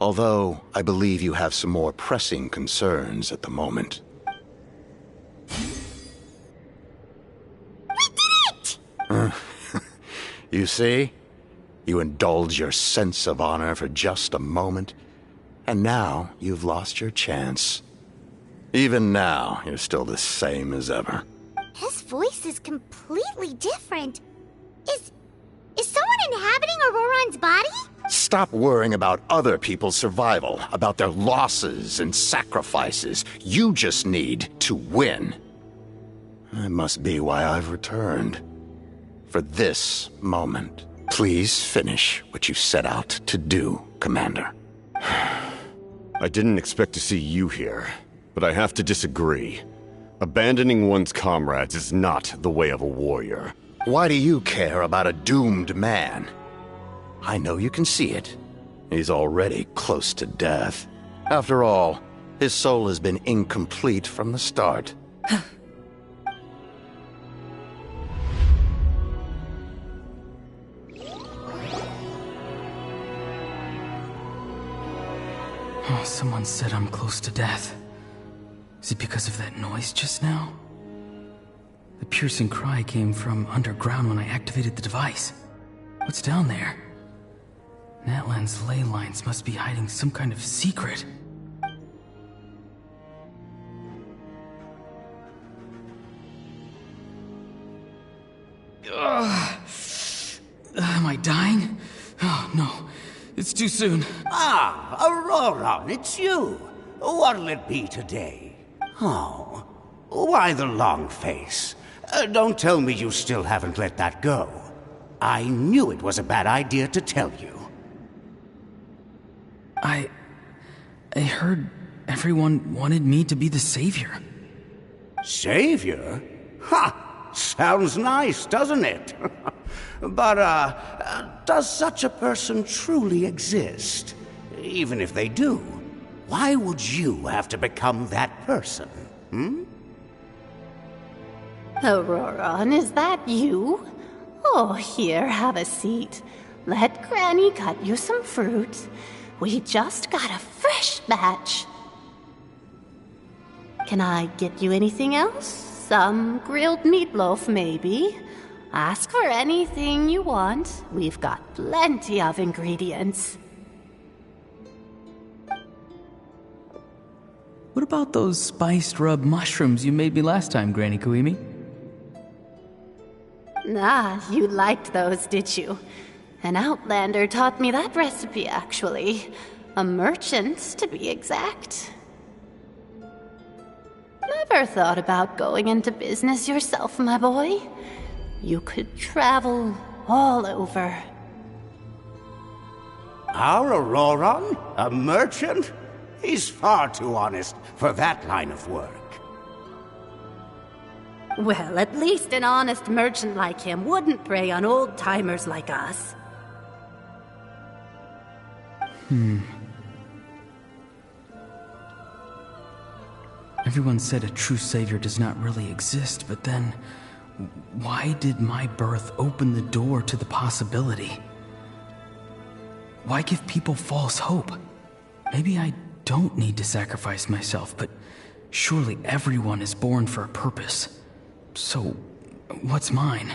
Although, I believe you have some more pressing concerns at the moment. We did it! You see? You indulge your sense of honor for just a moment, and now you've lost your chance. Even now, you're still the same as ever. His voice is completely different. Is someone inhabiting Auroran's body? Stop worrying about other people's survival, about their losses and sacrifices. You just need to win. That must be why I've returned. For this moment. Please finish what you set out to do, Commander. I didn't expect to see you here, but I have to disagree. Abandoning one's comrades is not the way of a warrior. Why do you care about a doomed man? I know you can see it. He's already close to death. After all, his soul has been incomplete from the start. Oh, someone said I'm close to death. Is it because of that noise just now? The piercing cry came from underground when I activated the device. What's down there? Natlan's ley lines must be hiding some kind of secret. Am I dying? Oh, no. It's too soon. Ah, Auroran, it's you. What'll it be today? Oh, why the long face? Don't tell me you still haven't let that go. I knew it was a bad idea to tell you. I heard everyone wanted me to be the savior. Savior? Ha! Sounds nice, doesn't it? But, does such a person truly exist? Even if they do, why would you have to become that person? Auroran, is that you? Oh, here, have a seat. Let Granny cut you some fruit. We just got a fresh batch. Can I get you anything else? Some grilled meatloaf, maybe? Ask for anything you want. We've got plenty of ingredients. What about those spiced rub mushrooms you made me last time, Granny Kuimi? Ah, you liked those, did you? An outlander taught me that recipe, actually. A merchant, to be exact. Never thought about going into business yourself, my boy? You could travel all over. Our Auroran? A merchant? He's far too honest for that line of work. Well, at least an honest merchant like him wouldn't prey on old-timers like us. Everyone said a true savior does not really exist, but then why did my birth open the door to the possibility? Why give people false hope? Maybe I don't need to sacrifice myself, but surely everyone is born for a purpose. So, what's mine?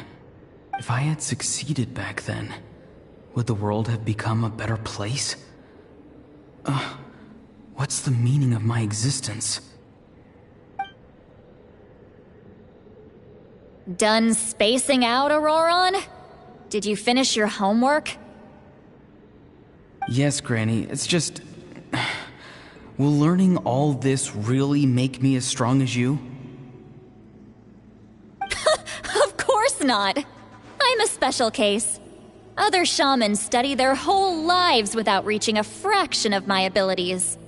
If I had succeeded back then, would the world have become a better place? What's the meaning of my existence? Done spacing out, Auroron? Did you finish your homework? Yes, Granny, it's just... Will learning all this really make me as strong as you? Of course not. I'm a special case. Other shamans study their whole lives without reaching a fraction of my abilities.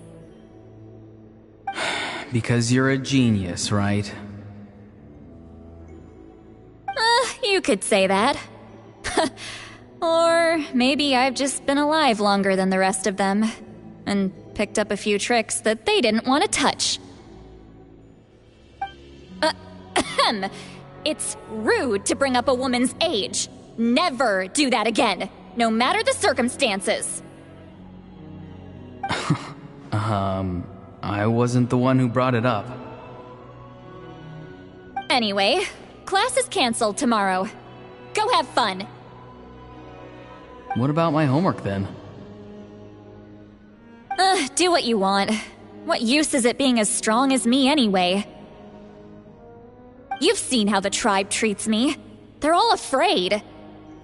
Because you're a genius, right? You could say that. Or maybe I've just been alive longer than the rest of them, and picked up a few tricks that they didn't want to touch. It's rude to bring up a woman's age. Never do that again, no matter the circumstances. I wasn't the one who brought it up. Anyway, class is canceled tomorrow. Go have fun. What about my homework then? Do what you want. What use is it being as strong as me anyway? You've seen how the tribe treats me. They're all afraid.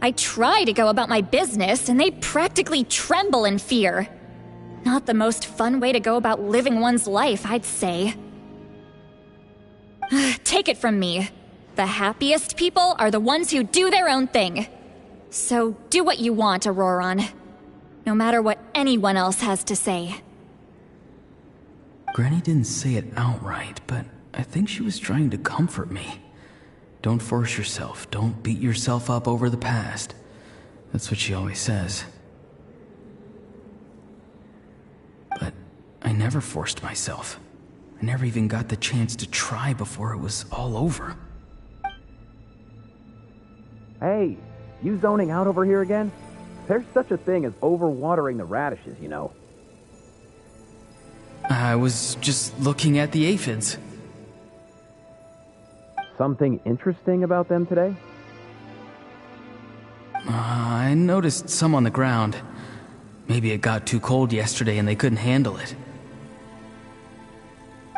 I try to go about my business, and they practically tremble in fear. Not the most fun way to go about living one's life, I'd say. Take it from me. The happiest people are the ones who do their own thing. So do what you want, Auroron. No matter what anyone else has to say. Granny didn't say it outright, but I think she was trying to comfort me. Don't force yourself. Don't beat yourself up over the past. That's what she always says. But I never forced myself. I never even got the chance to try before it was all over. Hey, you zoning out over here again? There's such a thing as overwatering the radishes, you know. I was just looking at the aphids. Something interesting about them today? I noticed some on the ground. Maybe it got too cold yesterday and they couldn't handle it.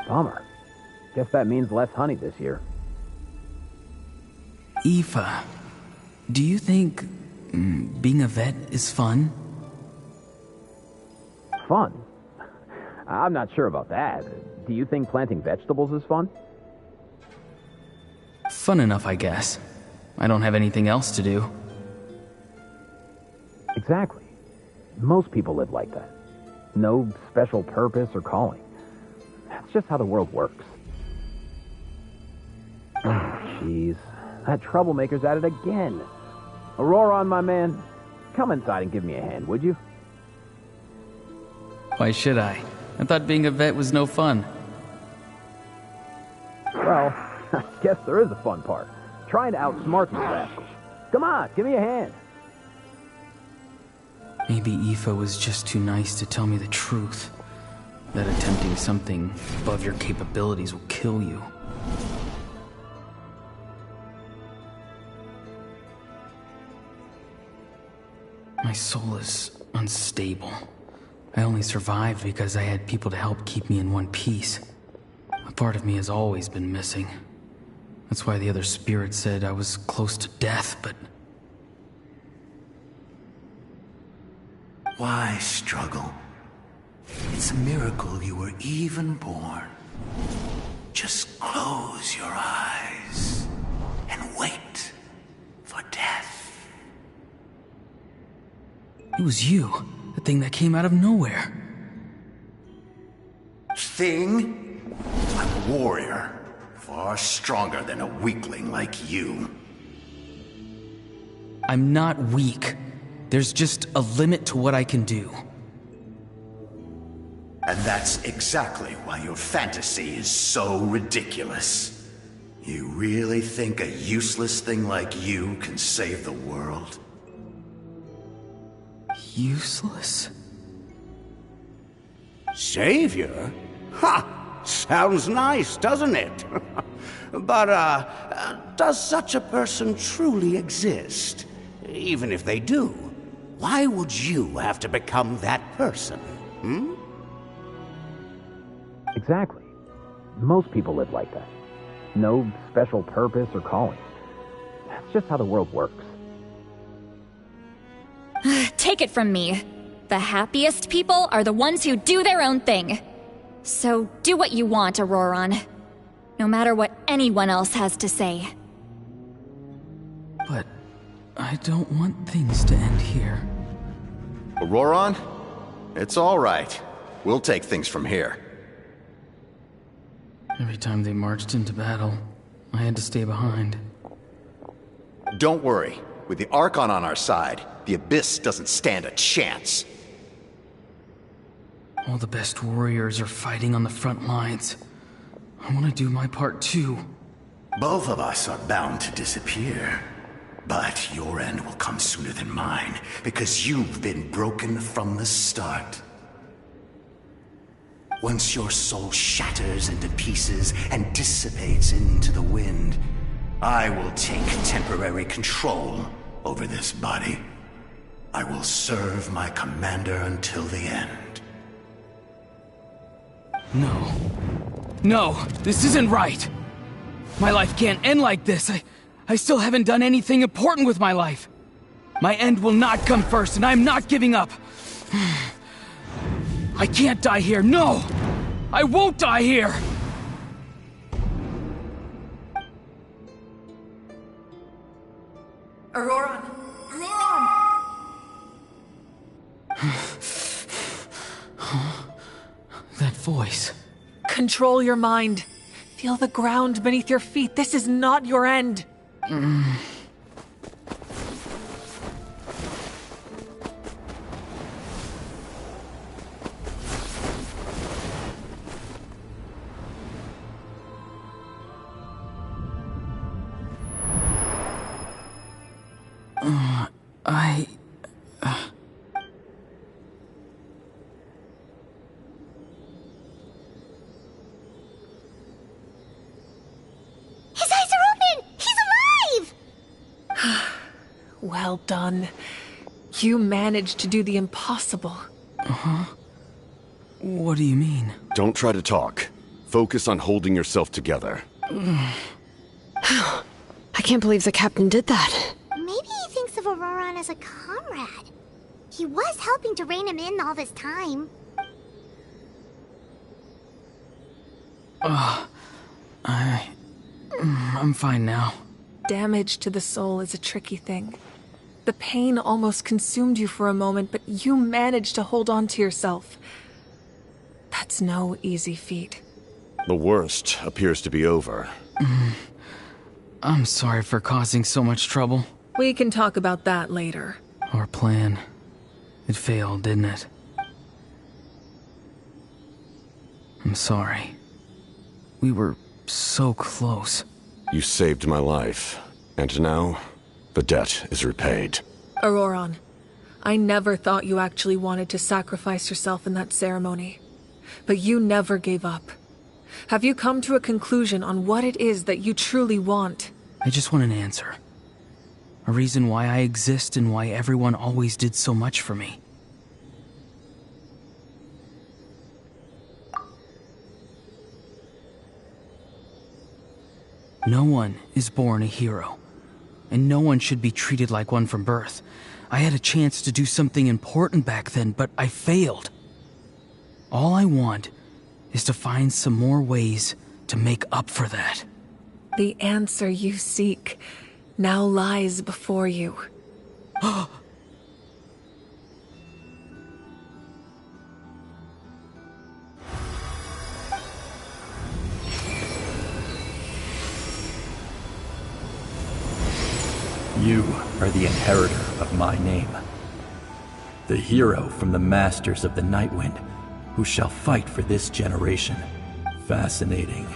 Bummer. Guess that means less honey this year. Aoife, do you think being a vet is fun? Fun? I'm not sure about that. Do you think planting vegetables is fun? Fun enough, I guess. I don't have anything else to do. Exactly. Most people live like that. No special purpose or calling. That's just how the world works. Oh, jeez. That troublemaker's at it again. Auroron, my man, come inside and give me a hand, would you? Why should I? I thought being a vet was no fun. Well, I guess there is a fun part. Trying to outsmart these rascals. Come on, give me a hand. Maybe Aoife was just too nice to tell me the truth. That attempting something above your capabilities will kill you. My soul is unstable. I only survived because I had people to help keep me in one piece. A part of me has always been missing. That's why the other spirits said I was close to death, but... Why struggle? It's a miracle you were even born. Just close your eyes and wait for death. It was you, the thing that came out of nowhere. thing? I'm a warrior, far stronger than a weakling like you. I'm not weak. There's just a limit to what I can do. And that's exactly why your fantasy is so ridiculous. You really think a useless thing like you can save the world? Useless? Savior? Ha! Sounds nice, doesn't it? But, does such a person truly exist? Even if they do, why would you have to become that person? Hmm? Exactly. Most people live like that. No special purpose or calling. That's just how the world works. Take it from me. The happiest people are the ones who do their own thing. So do what you want, Auroron. No matter what anyone else has to say. But I don't want things to end here. Auroron? It's all right. We'll take things from here. Every time they marched into battle, I had to stay behind. Don't worry. With the Archon on our side, the Abyss doesn't stand a chance. All the best warriors are fighting on the front lines. I want to do my part too. Both of us are bound to disappear. But your end will come sooner than mine, because you've been broken from the start. Once your soul shatters into pieces and dissipates into the wind, I will take temporary control over this body. I will serve my commander until the end. No. No, this isn't right. My life can't end like this. I still haven't done anything important with my life. My end will not come first, and I'm not giving up. I can't die here, no! I won't die here! Auroron! Auroron! That voice. Control your mind. Feel the ground beneath your feet. This is not your end. His eyes are open! He's alive! Well done. You managed to do the impossible. Uh-huh. What do you mean? Don't try to talk. Focus on holding yourself together. I can't believe the captain did that. Maybe he thinks of Auroron as a comrade. He was helping to rein him in all this time. I'm fine now. Damage to the soul is a tricky thing. The pain almost consumed you for a moment, but you managed to hold on to yourself. That's no easy feat. The worst appears to be over. I'm sorry for causing so much trouble. We can talk about that later. Our plan. It failed, didn't it? I'm sorry. We were so close. You saved my life, and now the debt is repaid. Auroron, I never thought you actually wanted to sacrifice yourself in that ceremony. But you never gave up. Have you come to a conclusion on what it is that you truly want? I just want an answer. A reason why I exist and why everyone always did so much for me. No one is born a hero, and no one should be treated like one from birth. I had a chance to do something important back then, but I failed. All I want is to find some more ways to make up for that. The answer you seek now lies before you. You are the inheritor of my name. The hero from the Masters of the Nightwind, who shall fight for this generation. Fascinating.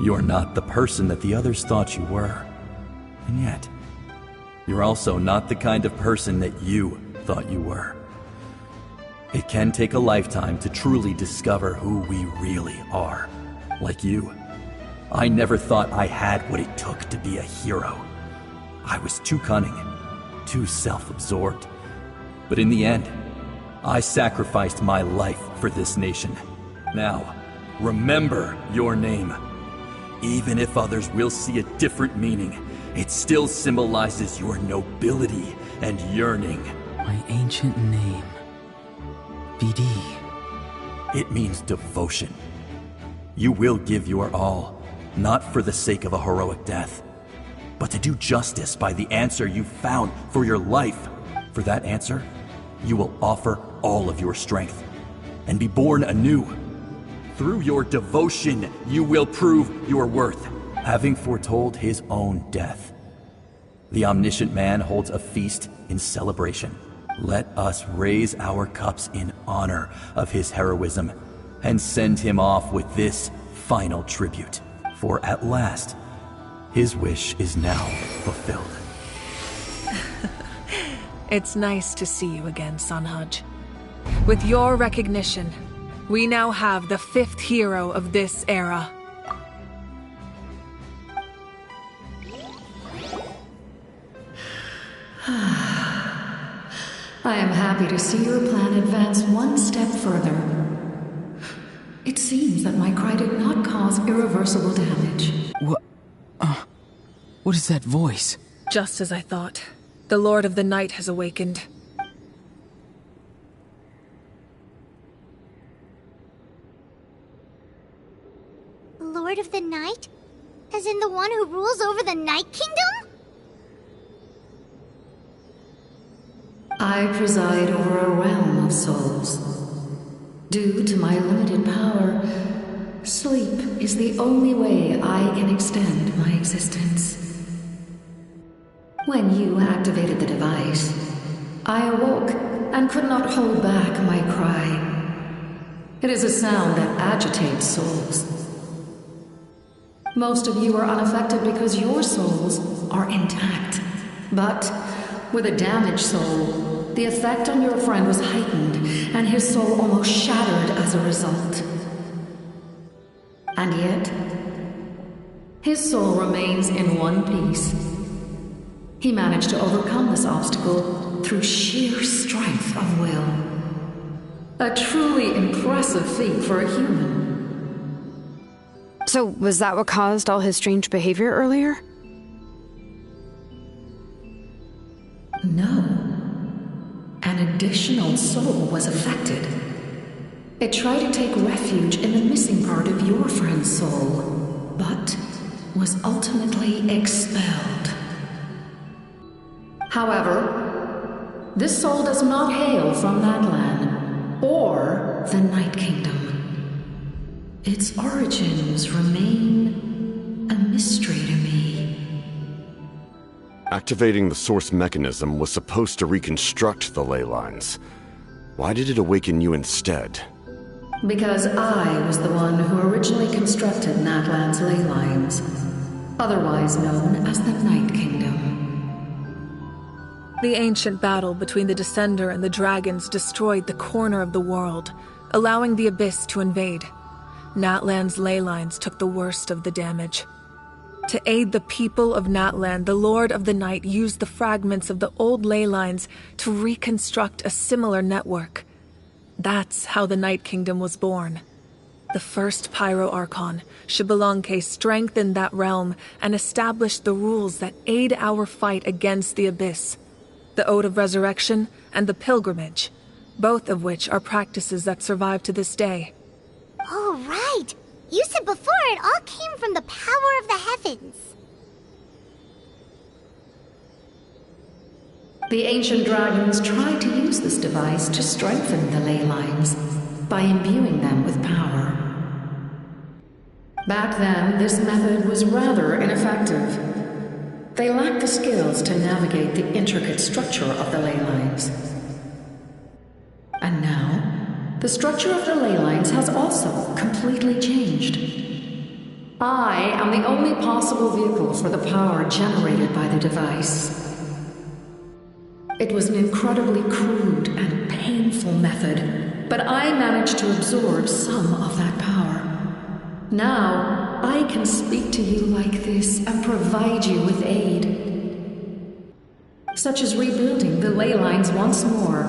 You are not the person that the others thought you were. And yet, you're also not the kind of person that you thought you were. It can take a lifetime to truly discover who we really are. Like you, I never thought I had what it took to be a hero. I was too cunning, too self-absorbed. But in the end, I sacrificed my life for this nation. Now, remember your name. Even if others will see a different meaning, it still symbolizes your nobility and yearning. My ancient name. BD. It means devotion. You will give your all, not for the sake of a heroic death, but to do justice by the answer you found for your life. For that answer, you will offer all of your strength and be born anew. Through your devotion, you will prove your worth, having foretold his own death. The omniscient man holds a feast in celebration. Let us raise our cups in honor of his heroism and send him off with this final tribute. For at last, his wish is now fulfilled. It's nice to see you again, Sunhudge. With your recognition, we now have the 5th hero of this era. I am happy to see your plan advance one step further. It seems that my cry did not cause irreversible damage. What is that voice? Just as I thought. The Lord of the Night has awakened. Lord of the Night? As in the one who rules over the Night Kingdom? I preside over a realm of souls. Due to my limited power, sleep is the only way I can extend my existence. When you activated the device, I awoke and could not hold back my cry. It is a sound that agitates souls. Most of you are unaffected because your souls are intact. But with a damaged soul, the effect on your friend was heightened, and his soul almost shattered as a result. And yet, his soul remains in one piece. He managed to overcome this obstacle through sheer strength of will. A truly impressive feat for a human. So, was that what caused all his strange behavior earlier? No. An additional soul was affected. It tried to take refuge in the missing part of your friend's soul, but was ultimately expelled. However, this soul does not hail from Natlan or the Night Kingdom. Its origins remain a mystery to me. Activating the source mechanism was supposed to reconstruct the ley lines. Why did it awaken you instead? Because I was the one who originally constructed Natlan's ley lines, otherwise known as the Night Kingdom. The ancient battle between the Descender and the dragons destroyed the corner of the world, allowing the Abyss to invade. Natlan's ley lines took the worst of the damage. To aid the people of Natlan, the Lord of the Night used the fragments of the old ley lines to reconstruct a similar network. That's how the Night Kingdom was born. The first Pyro Archon, Xbalanque, strengthened that realm and established the rules that aid our fight against the Abyss. The Ode of Resurrection and the Pilgrimage, both of which are practices that survive to this day. Oh, right! You said before it all came from the power of the heavens. The ancient dragons tried to use this device to strengthen the ley lines by imbuing them with power. Back then, this method was rather ineffective. They lack the skills to navigate the intricate structure of the ley lines. And now, the structure of the ley lines has also completely changed. I am the only possible vehicle for the power generated by the device. It was an incredibly crude and painful method, but I managed to absorb some of that power. Now, I can speak to you like this and provide you with aid, such as rebuilding the ley lines once more,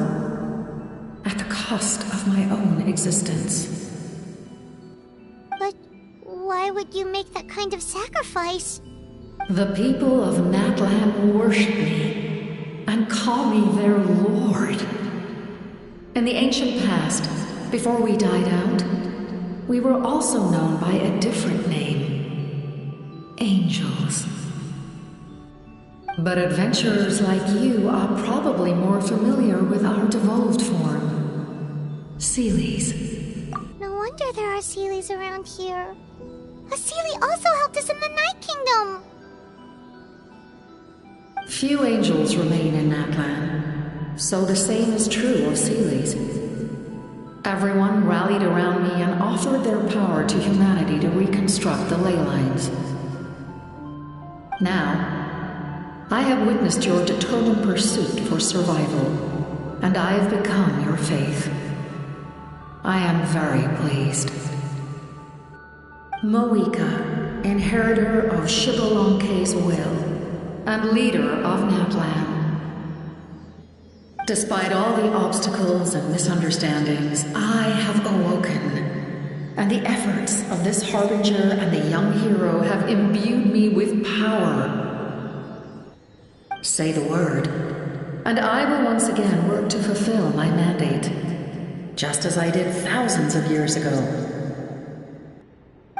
at the cost of my own existence. But why would you make that kind of sacrifice? The people of Natlan worship me and call me their lord. In the ancient past, before we died out, we were also known by a different name: angels. But adventurers like you are probably more familiar with our devolved form, Seelies. No wonder there are Seelies around here. A Seelie also helped us in the Night Kingdom. Few angels remain in Natlan, so the same is true of Seelies. Everyone rallied around me and offered their power to humanity to reconstruct the ley lines. Now, I have witnessed your determined pursuit for survival, and I have become your faith. I am very pleased. Moika, inheritor of Shibalonke's will, and leader of Natlan. Despite all the obstacles and misunderstandings, I have awoken, and the efforts of this harbinger and the young hero have imbued me with power. Say the word, and I will once again work to fulfill my mandate, just as I did thousands of years ago.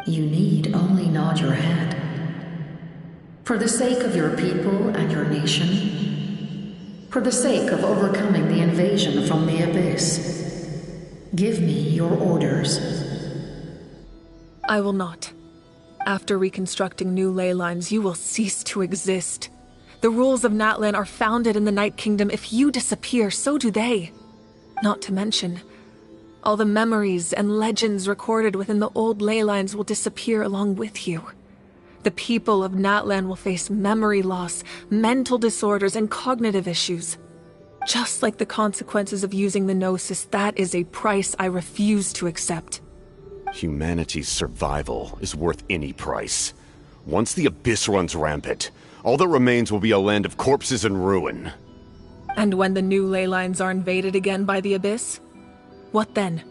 You need only nod your head. For the sake of your people and your nation, for the sake of overcoming the invasion from the Abyss, give me your orders. I will not. After reconstructing new ley lines, you will cease to exist. The rules of Natlan are founded in the Night Kingdom. If you disappear, so do they. Not to mention, all the memories and legends recorded within the old ley lines will disappear along with you. The people of Natlan will face memory loss, mental disorders, and cognitive issues. Just like the consequences of using the Gnosis, that is a price I refuse to accept. Humanity's survival is worth any price. Once the Abyss runs rampant, all that remains will be a land of corpses and ruin. And when the new ley lines are invaded again by the Abyss? What then?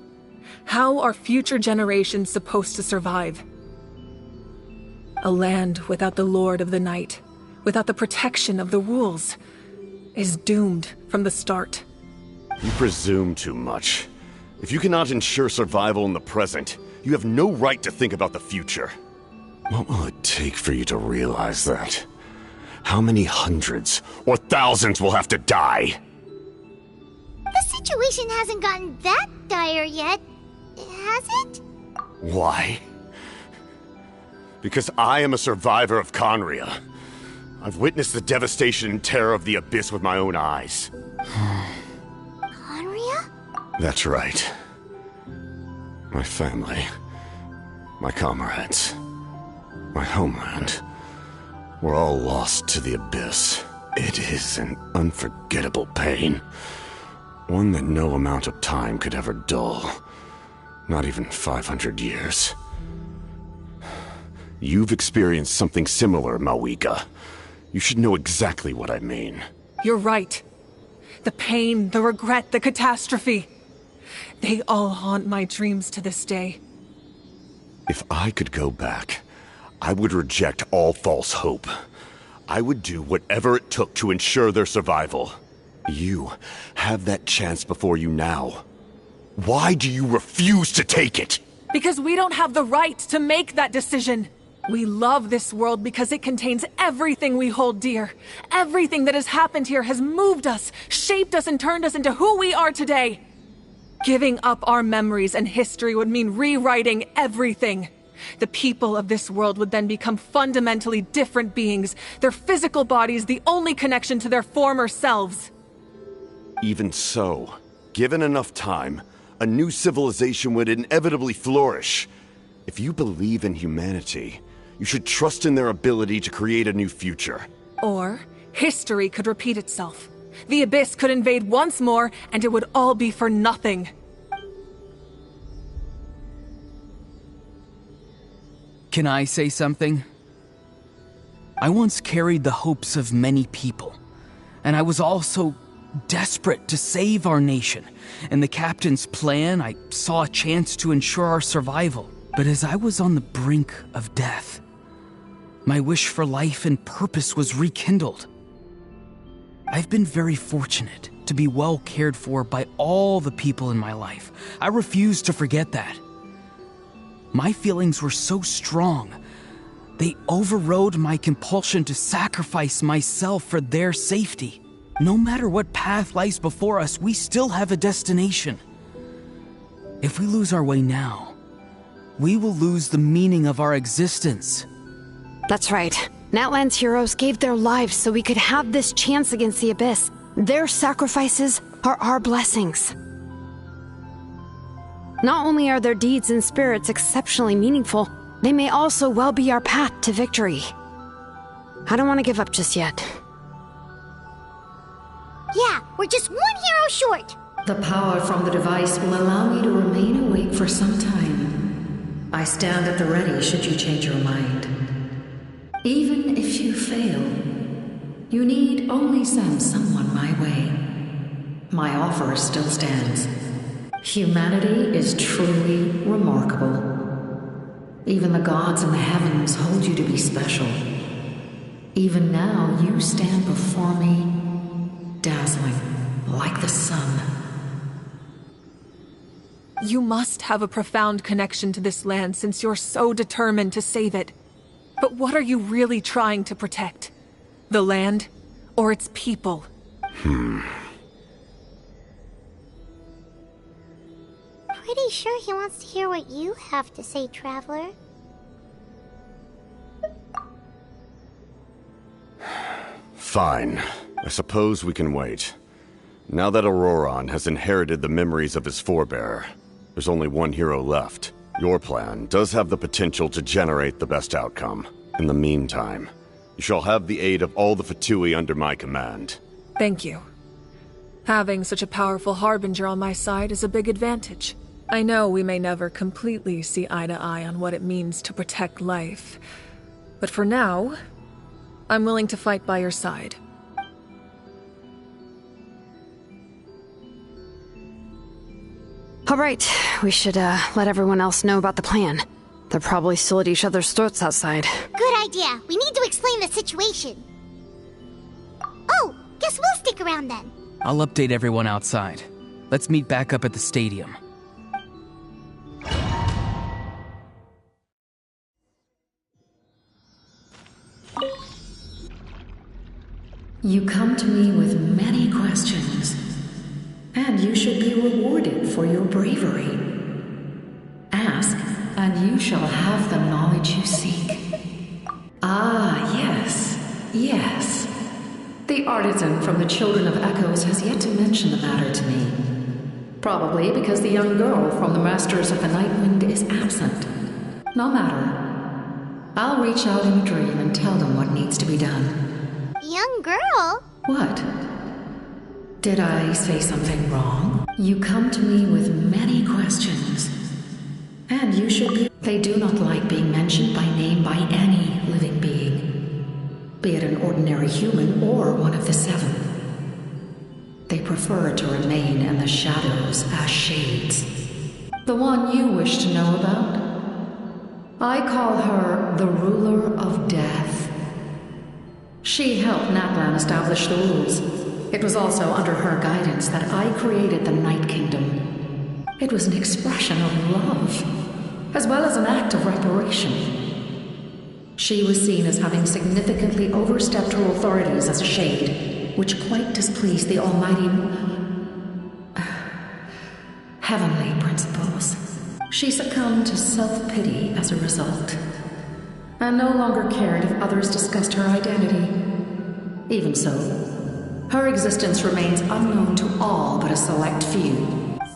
How are future generations supposed to survive? A land without the Lord of the Night, without the protection of the rules, is doomed from the start. You presume too much. If you cannot ensure survival in the present, you have no right to think about the future. What will it take for you to realize that? How many hundreds or thousands will have to die? The situation hasn't gotten that dire yet, has it? Why? Because I am a survivor of Conria. I've witnessed the devastation and terror of the Abyss with my own eyes. Conria? That's right. My family, my comrades, my homeland, were all lost to the Abyss. It is an unforgettable pain. One that no amount of time could ever dull. Not even 500 years. You've experienced something similar, Mawika. You should know exactly what I mean. You're right. The pain, the regret, the catastrophe. They all haunt my dreams to this day. If I could go back, I would reject all false hope. I would do whatever it took to ensure their survival. You have that chance before you now. Why do you refuse to take it? Because we don't have the right to make that decision. We love this world because it contains everything we hold dear. Everything that has happened here has moved us, shaped us, and turned us into who we are today. Giving up our memories and history would mean rewriting everything. The people of this world would then become fundamentally different beings, their physical bodies the only connection to their former selves. Even so, given enough time, a new civilization would inevitably flourish. If you believe in humanity, you should trust in their ability to create a new future. Or, history could repeat itself. The Abyss could invade once more, and it would all be for nothing. Can I say something? I once carried the hopes of many people, and I was also desperate to save our nation. In the captain's plan, I saw a chance to ensure our survival. But as I was on the brink of death, my wish for life and purpose was rekindled. I've been very fortunate to be well cared for by all the people in my life. I refuse to forget that. My feelings were so strong, they overrode my compulsion to sacrifice myself for their safety. No matter what path lies before us, we still have a destination. If we lose our way now, we will lose the meaning of our existence. That's right. Natlan's heroes gave their lives so we could have this chance against the Abyss. Their sacrifices are our blessings. Not only are their deeds and spirits exceptionally meaningful, they may also well be our path to victory. I don't want to give up just yet. Yeah, we're just one hero short. The power from the device will allow me to remain awake for some time. I stand at the ready should you change your mind. Even if you fail, you need only send someone my way. My offer still stands. Humanity is truly remarkable. Even the gods in the heavens hold you to be special. Even now, you stand before me, dazzling like the sun. You must have a profound connection to this land since you're so determined to save it. But what are you really trying to protect? The land or its people? Pretty sure he wants to hear what you have to say, Traveler. Fine. I suppose we can wait. Now that Auroron has inherited the memories of his forebearer, there's only one hero left. Your plan does have the potential to generate the best outcome. In the meantime, you shall have the aid of all the Fatui under my command. Thank you. Having such a powerful harbinger on my side is a big advantage. I know we may never completely see eye to eye on what it means to protect life. But for now, I'm willing to fight by your side. All right, we should let everyone else know about the plan. They're probably still at each other's throats outside. Good idea. We need to explain the situation. Oh, guess we'll stick around then. I'll update everyone outside. Let's meet back up at the stadium. You come to me with many questions, and you should be rewarded for your bravery. Ask, and you shall have the knowledge you seek. Ah, yes, yes. The artisan from the Children of Echoes has yet to mention the matter to me. Probably because the young girl from the Masters of the Nightwind is absent. No matter. I'll reach out in a dream and tell them what needs to be done. Young girl? What? Did I say something wrong? You come to me with many questions. And you should be... They do not like being mentioned by name by any living being. Be it an ordinary human or one of the seven. They prefer to remain in the shadows as shades. The one you wish to know about? I call her the Ruler of Death. She helped Natlan establish the rules. It was also under her guidance that I created the Night Kingdom. It was an expression of love, as well as an act of reparation. She was seen as having significantly overstepped her authorities as a shade, which quite displeased the almighty... heavenly principles. She succumbed to self-pity as a result, and no longer cared if others discussed her identity. Even so, her existence remains unknown to all but a select few.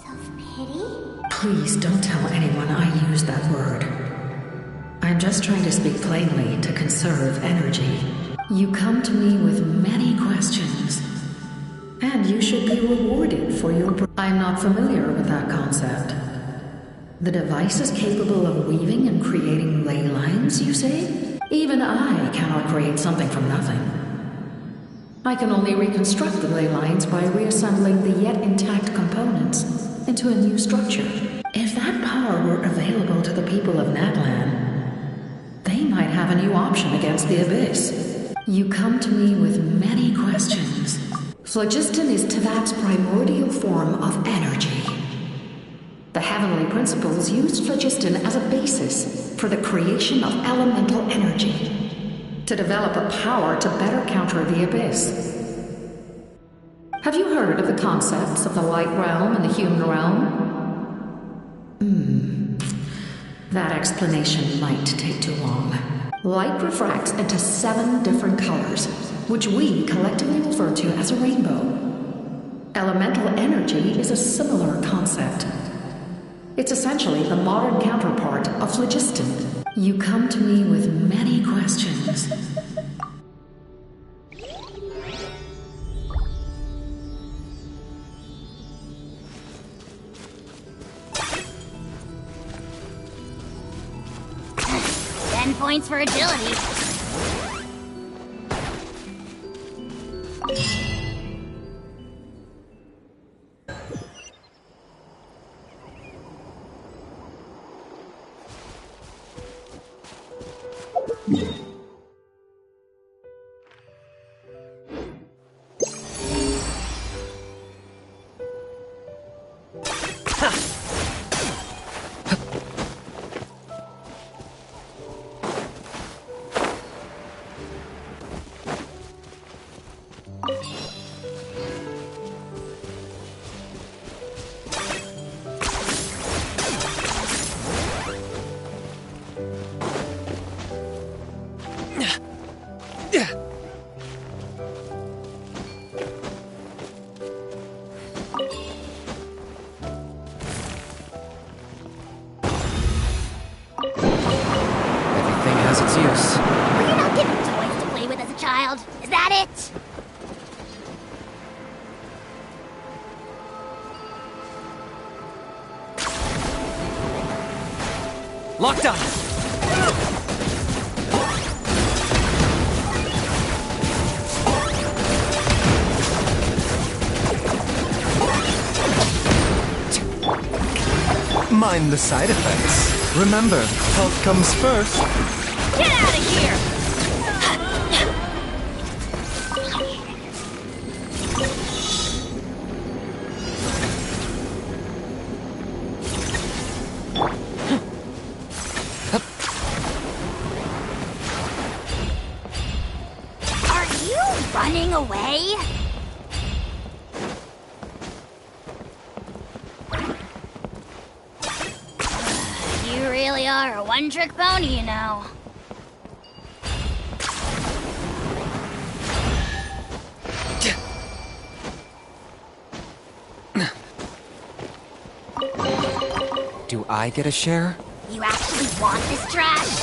Self-pity? Please don't tell anyone I used that word. I'm just trying to speak plainly to conserve energy. You come to me with many questions, and you should be rewarded for your... I'm not familiar with that concept. The device is capable of weaving and creating ley lines, you say? Even I cannot create something from nothing. I can only reconstruct the ley lines by reassembling the yet intact components into a new structure. If that power were available to the people of Natlan, they might have a new option against the Abyss. You come to me with many questions. Phlogiston is Teyvat's primordial form of energy. The heavenly principles used phlogiston as a basis for the creation of elemental energy, to develop a power to better counter the Abyss. Have you heard of the concepts of the light realm and the human realm? That explanation might take too long. Light refracts into 7 different colors, which we collectively refer to as a rainbow. Elemental energy is a similar concept. It's essentially the modern counterpart of phlogiston. You come to me with many questions. Points for agility. Locked on! Mind the side effects. Remember, health comes first. Get out of here! Running away? You really are a one-trick pony, you know. Do I get a share? You actually want this trash?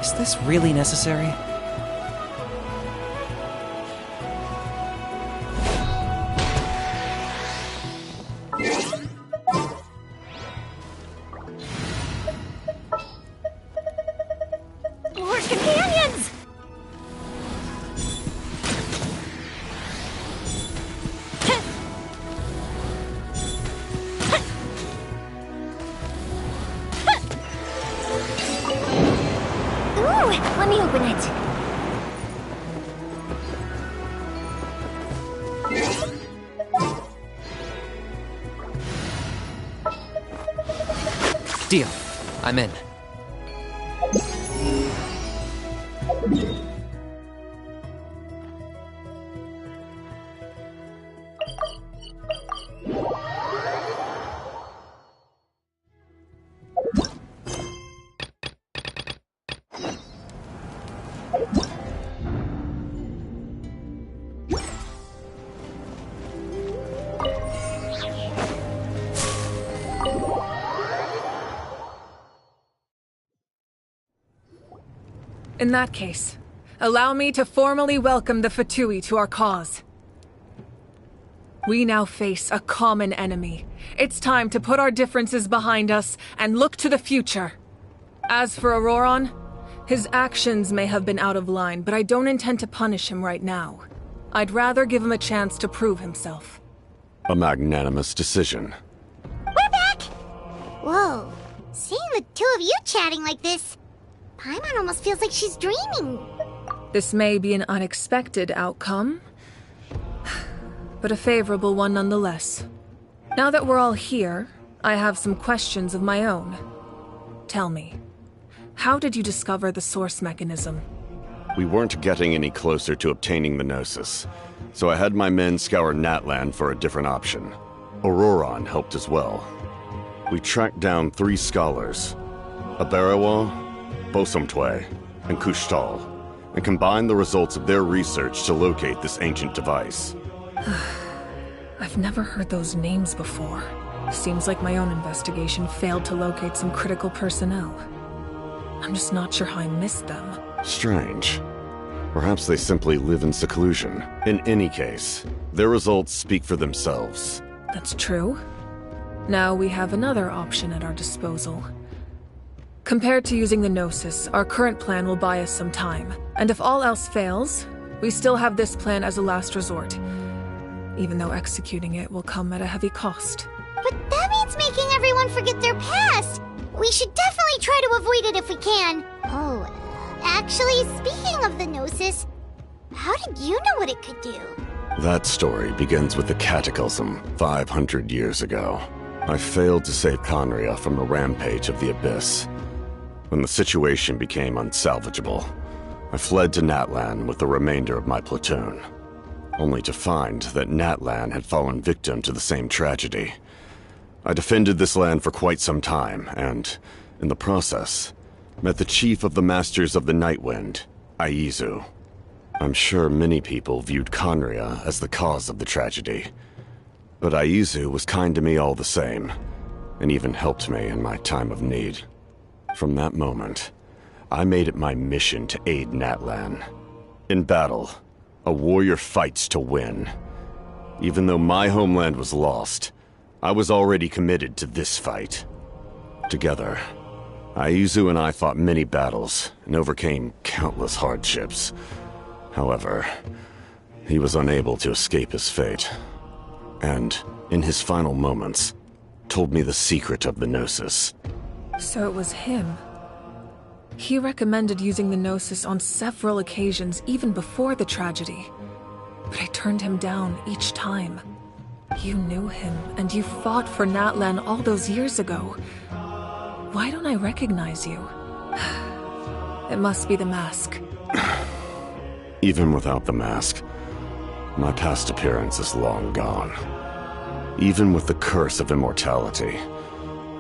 Is this really necessary? More companions! me open it. Deal. I'm in. In that case, allow me to formally welcome the Fatui to our cause. We now face a common enemy. It's time to put our differences behind us and look to the future. As for Auroron, his actions may have been out of line, but I don't intend to punish him right now. I'd rather give him a chance to prove himself. A magnanimous decision. We're back! Whoa, seeing the two of you chatting like this, Paimon almost feels like she's dreaming. This may be an unexpected outcome, but a favorable one nonetheless. Now that we're all here, I have some questions of my own. Tell me, how did you discover the source mechanism? We weren't getting any closer to obtaining the Gnosis, so I had my men scour Natlan for a different option. Auroron helped as well. We tracked down 3 scholars, Abarawa, Bosomtwe, and Kushtal, and combined the results of their research to locate this ancient device. I've never heard those names before. Seems like my own investigation failed to locate some critical personnel. I'm just not sure how I missed them. Strange. Perhaps they simply live in seclusion. In any case, their results speak for themselves. That's true. Now we have another option at our disposal. Compared to using the Gnosis, our current plan will buy us some time. And if all else fails, we still have this plan as a last resort. Even though executing it will come at a heavy cost. But that means making everyone forget their past! We should definitely try to avoid it if we can. Oh, actually, speaking of the Gnosis, how did you know what it could do? That story begins with the Cataclysm 500 years ago. I failed to save Conria from the rampage of the Abyss. When the situation became unsalvageable, I fled to Natlan with the remainder of my platoon, only to find that Natlan had fallen victim to the same tragedy. I defended this land for quite some time, and, in the process, met the chief of the Masters of the Nightwind, Aizu. I'm sure many people viewed Conria as the cause of the tragedy, but Aizu was kind to me all the same, and even helped me in my time of need. From that moment, I made it my mission to aid Natlan. In battle, a warrior fights to win. Even though my homeland was lost, I was already committed to this fight. Together, Aizu and I fought many battles and overcame countless hardships. However, he was unable to escape his fate, and, in his final moments, told me the secret of the Gnosis. So it was him. He recommended using the Gnosis on several occasions, even before the tragedy. But I turned him down each time. You knew him, and you fought for Natlan all those years ago. Why don't I recognize you? It must be the mask. Even without the mask, my past appearance is long gone. Even with the curse of immortality,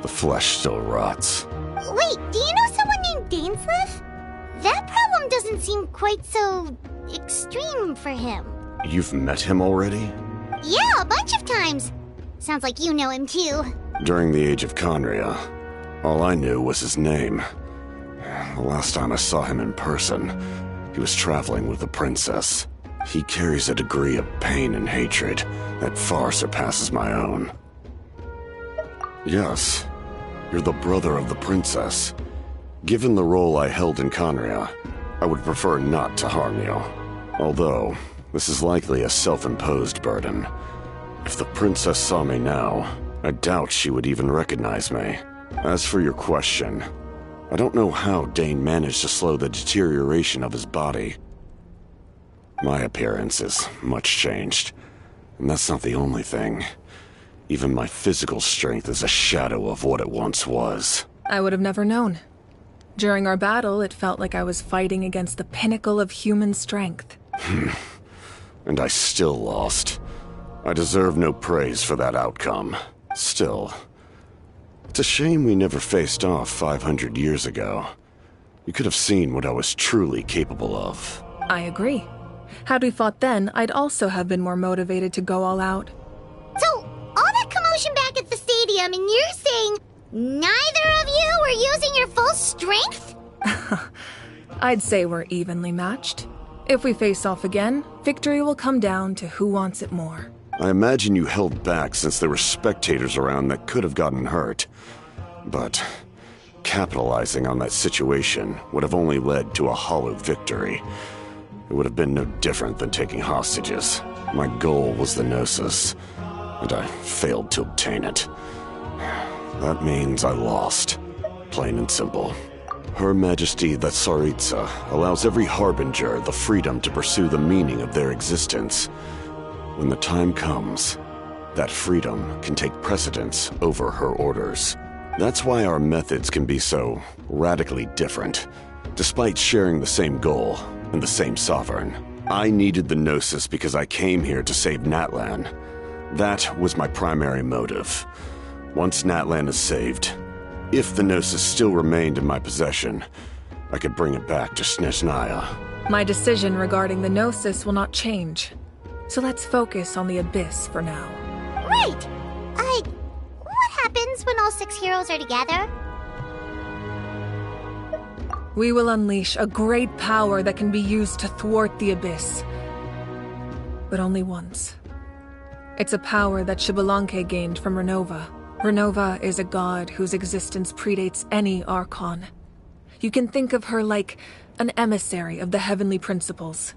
the flesh still rots. Wait, do you know someone named Dainsleif? That problem doesn't seem quite so extreme for him. You've met him already? Yeah, a bunch of times. Sounds like you know him too. During the age of Conria, all I knew was his name. The last time I saw him in person, he was traveling with the princess. He carries a degree of pain and hatred that far surpasses my own. Yes, you're the brother of the princess. Given the role I held in Conria, I would prefer not to harm you. Although, this is likely a self-imposed burden. If the princess saw me now, I doubt she would even recognize me. As for your question, I don't know how Dane managed to slow the deterioration of his body. My appearance is much changed, and that's not the only thing. Even my physical strength is a shadow of what it once was. I would have never known. During our battle, it felt like I was fighting against the pinnacle of human strength. And I still lost. I deserve no praise for that outcome. Still, it's a shame we never faced off 500 years ago. You could have seen what I was truly capable of. I agree. Had we fought then, I'd also have been more motivated to go all out. So, all that commotion back at the stadium, and you're saying neither of you were using your full strength? I'd say we're evenly matched. If we face off again, victory will come down to who wants it more. I imagine you held back since there were spectators around that could have gotten hurt. But capitalizing on that situation would have only led to a hollow victory. It would have been no different than taking hostages. My goal was the Gnosis, and I failed to obtain it. That means I lost. Plain and simple. Her Majesty the Tsaritsa allows every Harbinger the freedom to pursue the meaning of their existence. When the time comes, that freedom can take precedence over her orders. That's why our methods can be so radically different, despite sharing the same goal and the same sovereign. I needed the Gnosis because I came here to save Natlan. That was my primary motive. Once Natlan is saved, if the Gnosis still remained in my possession, I could bring it back to Snezhnaya. My decision regarding the Gnosis will not change. So let's focus on the Abyss for now. Right! What happens when all 6 heroes are together? We will unleash a great power that can be used to thwart the Abyss. But only once. It's a power that Xbalanque gained from Renova. Renova is a god whose existence predates any Archon. You can think of her like an emissary of the heavenly principles.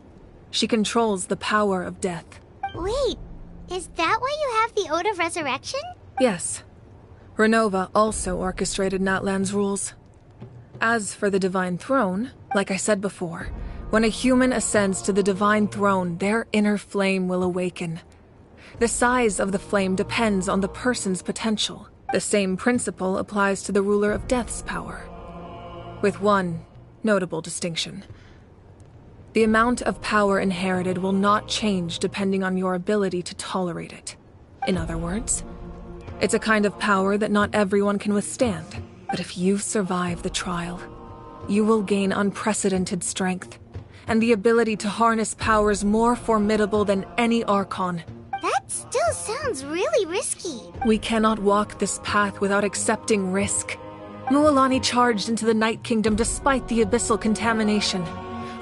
She controls the power of death. Wait, is that why you have the Ode of Resurrection? Yes. Renova also orchestrated Natlan's rules. As for the Divine Throne, like I said before, when a human ascends to the Divine Throne, their inner flame will awaken. The size of the flame depends on the person's potential. The same principle applies to the ruler of Death's power, with one notable distinction. The amount of power inherited will not change depending on your ability to tolerate it. In other words, it's a kind of power that not everyone can withstand. But if you survive the trial, you will gain unprecedented strength, and the ability to harness powers more formidable than any Archon. That still sounds really risky. We cannot walk this path without accepting risk. Mualani charged into the Night Kingdom despite the abyssal contamination.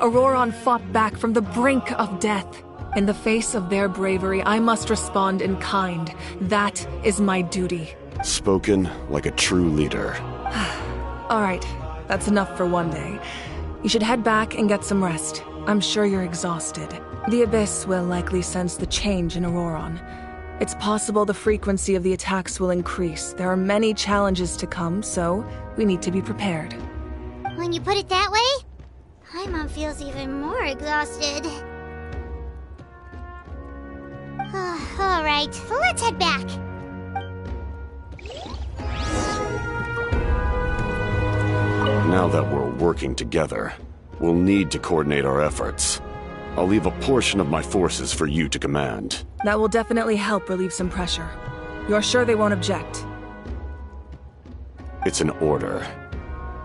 Auroron fought back from the brink of death. In the face of their bravery, I must respond in kind. That is my duty. Spoken like a true leader. All right, that's enough for one day. You should head back and get some rest. I'm sure you're exhausted. The Abyss will likely sense the change in Auroron. It's possible the frequency of the attacks will increase. There are many challenges to come, so we need to be prepared. When you put it that way, Paimon feels even more exhausted. All right, let's head back. Now that we're working together, we'll need to coordinate our efforts. I'll leave a portion of my forces for you to command. That will definitely help relieve some pressure. You're sure they won't object? It's an order.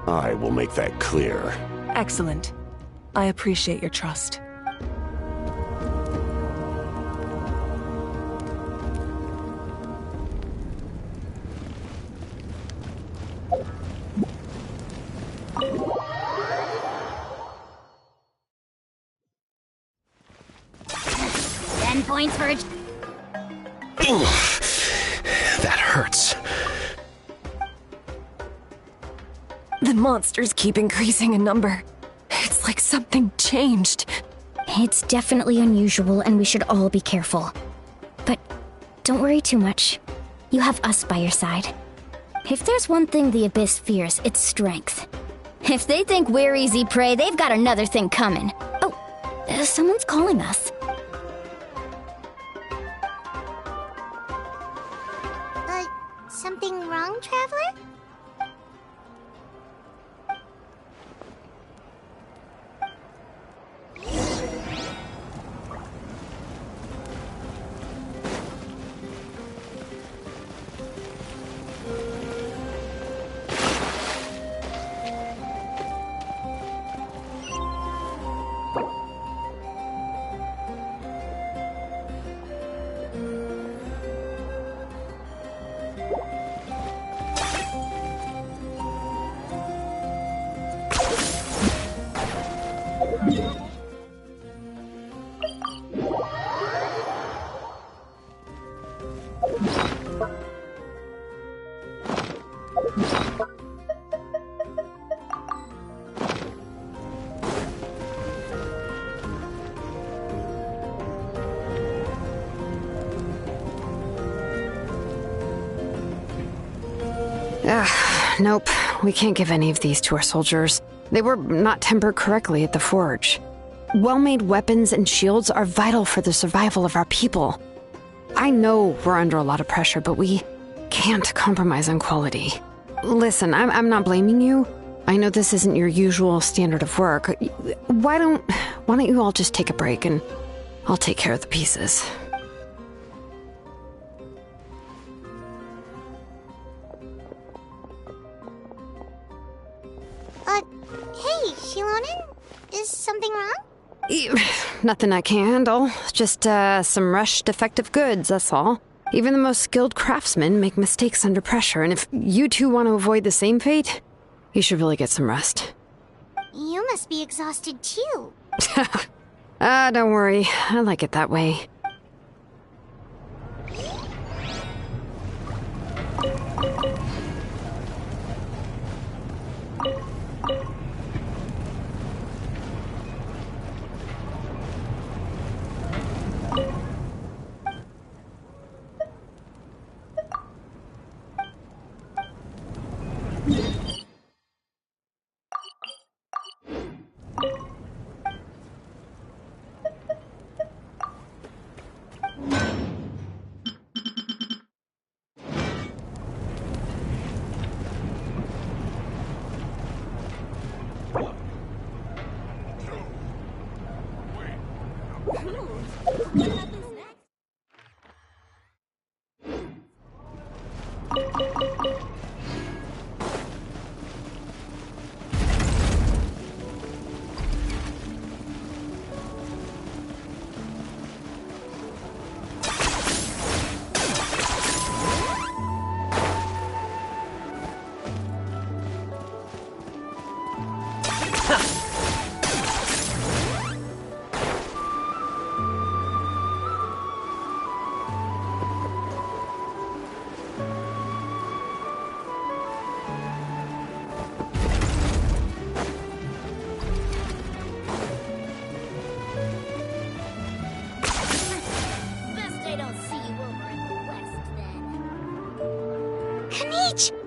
I will make that clear. Excellent. I appreciate your trust. Points for that hurts. The monsters keep increasing in number. It's like something changed. It's definitely unusual, and we should all be careful. But don't worry too much. You have us by your side. If there's one thing the Abyss fears, it's strength. If they think we're easy prey, they've got another thing coming. Oh, someone's calling us. Something wrong, Traveler? Nope, we can't give any of these to our soldiers. They were not tempered correctly at the forge. Well-made weapons and shields are vital for the survival of our people. I know we're under a lot of pressure, but we can't compromise on quality. Listen, I'm not blaming you. I know this isn't your usual standard of work. Why don't you all just take a break and I'll take care of the pieces. Hey, Shilonen? Is something wrong? Nothing I can handle. Just, some rushed defective goods, that's all. Even the most skilled craftsmen make mistakes under pressure, and if you two want to avoid the same fate, you should really get some rest. You must be exhausted too. Don't worry. I like it that way.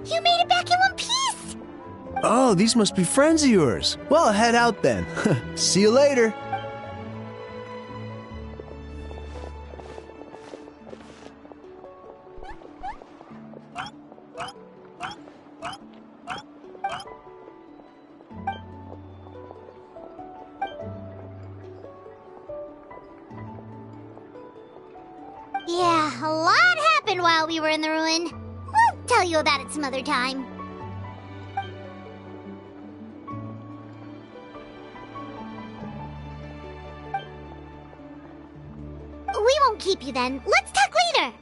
You made it back in one piece! Oh, these must be friends of yours. Well, head out then. See you later. Yeah, a lot happened while we were in the ruin. We'll tell you about it some other time. We won't keep you then. Let's talk later.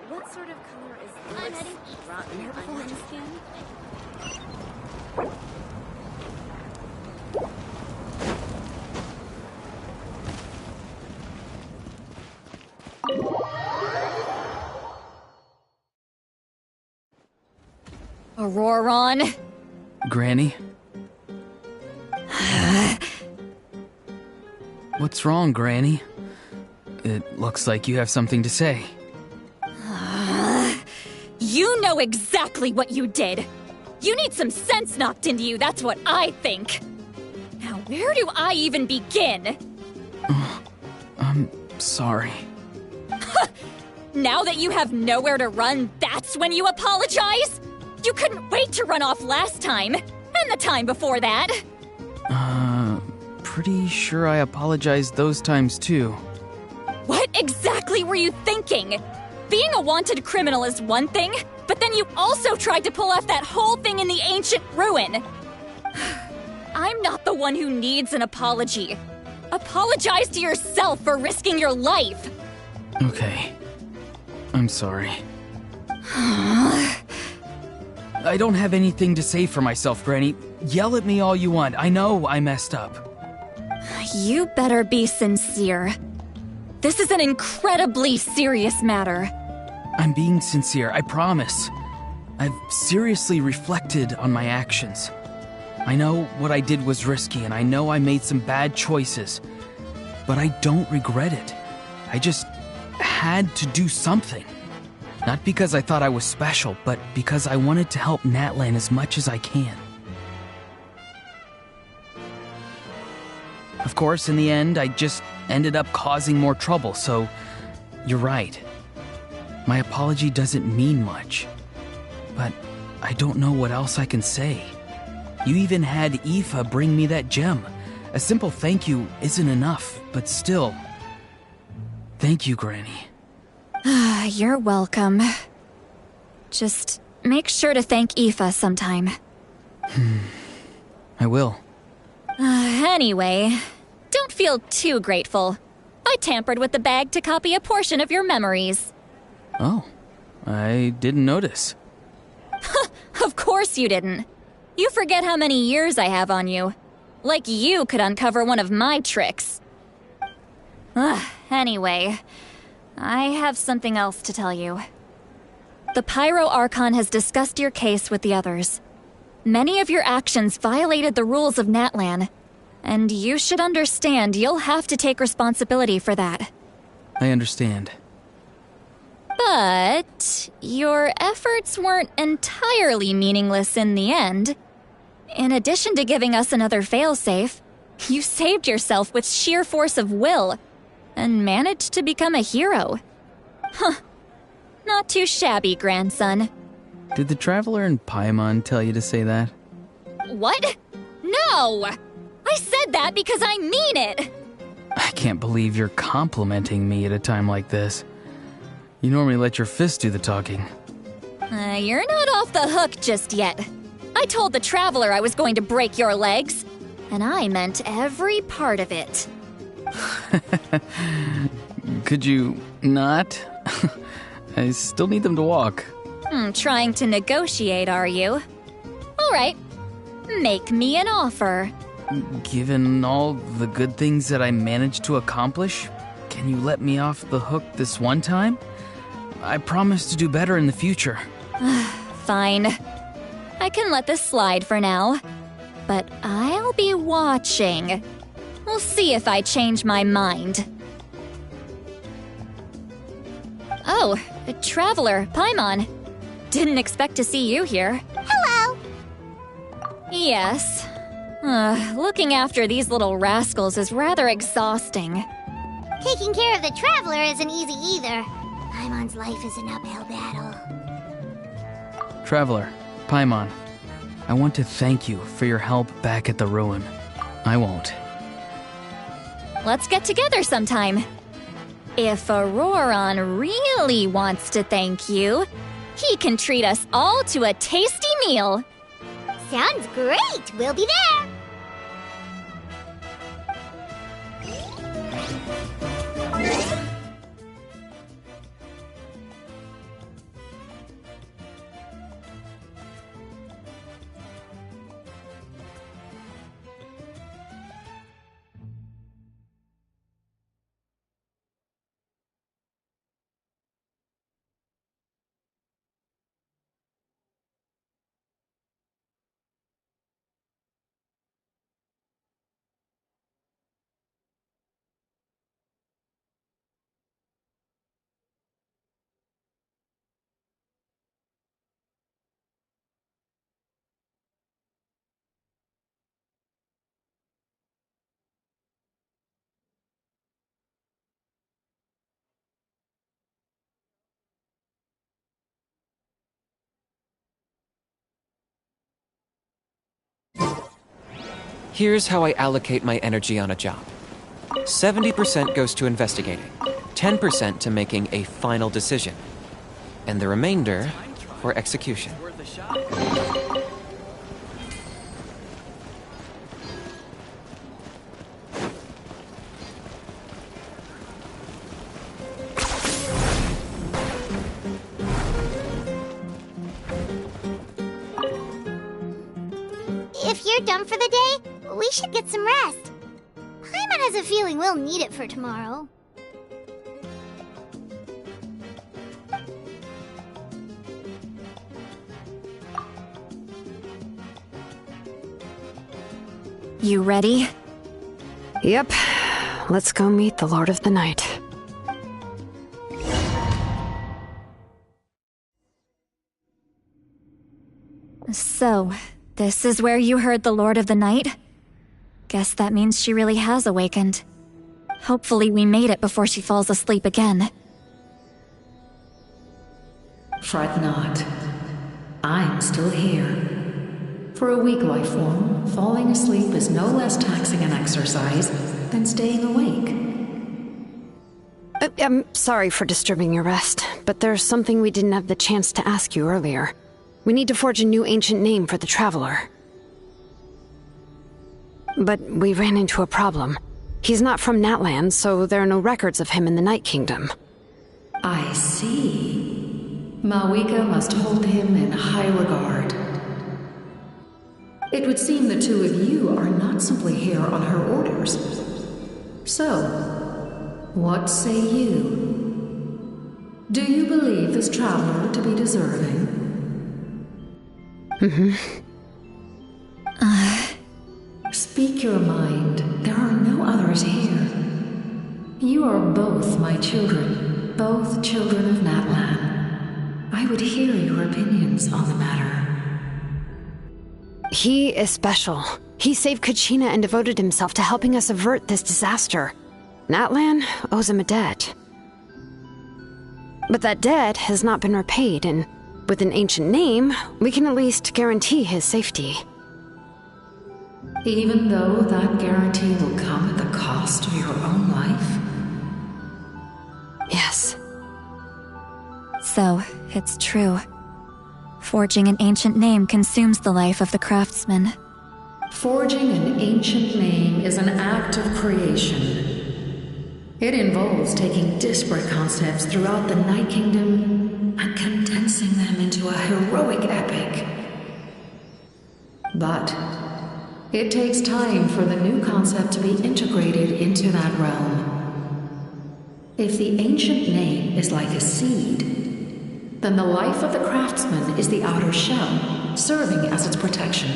What sort of color is this? Rotten onion skin? Auroron! Granny? What's wrong, Granny? it looks like you have something to say. You know exactly what you did. You need some sense knocked into you, that's what I think. Now, where do I even begin? I'm sorry. Now that you have nowhere to run, that's when you apologize? You couldn't wait to run off last time, and the time before that. Pretty sure I apologized those times too. What exactly were you thinking? Being a wanted criminal is one thing, but then you also tried to pull off that whole thing in the ancient ruin. I'm not the one who needs an apology. Apologize to yourself for risking your life. Okay. I'm sorry. I don't have anything to say for myself, Granny. Yell at me all you want. I know I messed up. You better be sincere. This is an incredibly serious matter. I'm being sincere, I promise. I've seriously reflected on my actions. I know what I did was risky, and I know I made some bad choices. But I don't regret it. I just had to do something. Not because I thought I was special, but because I wanted to help Natlan as much as I can. Of course, in the end, I just ended up causing more trouble, so you're right. My apology doesn't mean much. But I don't know what else I can say. You even had Aoife bring me that gem. A simple thank you isn't enough, but still. Thank you, Granny. You're welcome. Just make sure to thank Aoife sometime. I will. Anyway, don't feel too grateful. I tampered with the bag to copy a portion of your memories. Oh, I didn't notice. Of course you didn't. You forget how many years I have on you. Like you could uncover one of my tricks. Anyway, I have something else to tell you. The Pyro Archon has discussed your case with the others. Many of your actions violated the rules of Natlan, and you should understand you'll have to take responsibility for that. I understand. But your efforts weren't entirely meaningless in the end. In addition to giving us another failsafe, you saved yourself with sheer force of will and managed to become a hero. Not too shabby, grandson. Did the Traveler in Paimon tell you to say that? What? No! I said that because I mean it! I can't believe you're complimenting me at a time like this. You normally let your fist do the talking. You're not off the hook just yet. I told the Traveler I was going to break your legs, and I meant every part of it. Could you not? I still need them to walk. Trying to negotiate, are you? All right. Make me an offer. Given all the good things that I managed to accomplish, can you let me off the hook this one time? I promise to do better in the future. Fine. I can let this slide for now. But I'll be watching. We'll see if I change my mind. Oh, Traveler, Paimon. Didn't expect to see you here. Hello! Yes. Looking after these little rascals is rather exhausting. Taking care of the Traveler isn't easy either. Paimon's life is an uphill battle. Traveler, Paimon, I want to thank you for your help back at the ruin. I won't. Let's get together sometime. If Auroron really wants to thank you, he can treat us all to a tasty meal. Sounds great! We'll be there! Here's how I allocate my energy on a job. 70% goes to investigating, 10% to making a final decision, and the remainder for execution. If you're done for the day, we should get some rest. Paimon has a feeling we'll need it for tomorrow. You ready? Yep. Let's go meet the Lord of the Night. So, this is where you heard the Lord of the Night? Guess that means she really has awakened. Hopefully we made it before she falls asleep again. Fret not. I'm still here. For a weak life form, falling asleep is no less taxing an exercise than staying awake. I'm sorry for disturbing your rest, but there's something we didn't have the chance to ask you earlier. We need to forge a new ancient name for the Traveler. But we ran into a problem. He's not from Natlan, so there are no records of him in the Night Kingdom. I see. Malwika must hold him in high regard. It would seem the two of you are not simply here on her orders. So, what say you? Do you believe this traveler to be deserving? Speak your mind. There are no others here. You are both my children, both children of Natlan. I would hear your opinions on the matter. He is special. He saved Kachina and devoted himself to helping us avert this disaster. Natlan owes him a debt. But that debt has not been repaid, and with an ancient name, we can at least guarantee his safety. Even though that guarantee will come at the cost of your own life? Yes. So, it's true. Forging an ancient name consumes the life of the craftsman. Forging an ancient name is an act of creation. It involves taking disparate concepts throughout the Night Kingdom and condensing them into a heroic epic. But it takes time for the new concept to be integrated into that realm. If the ancient name is like a seed, then the life of the craftsman is the outer shell, serving as its protection.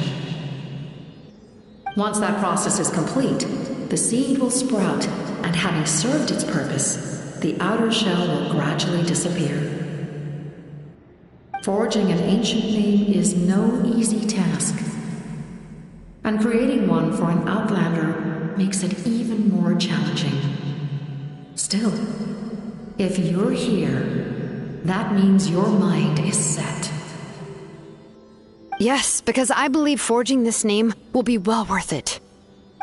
Once that process is complete, the seed will sprout, and having served its purpose, the outer shell will gradually disappear. Forging an ancient name is no easy task, and creating one for an outlander makes it even more challenging. Still, if you're here, that means your mind is set. Yes, because I believe forging this name will be well worth it.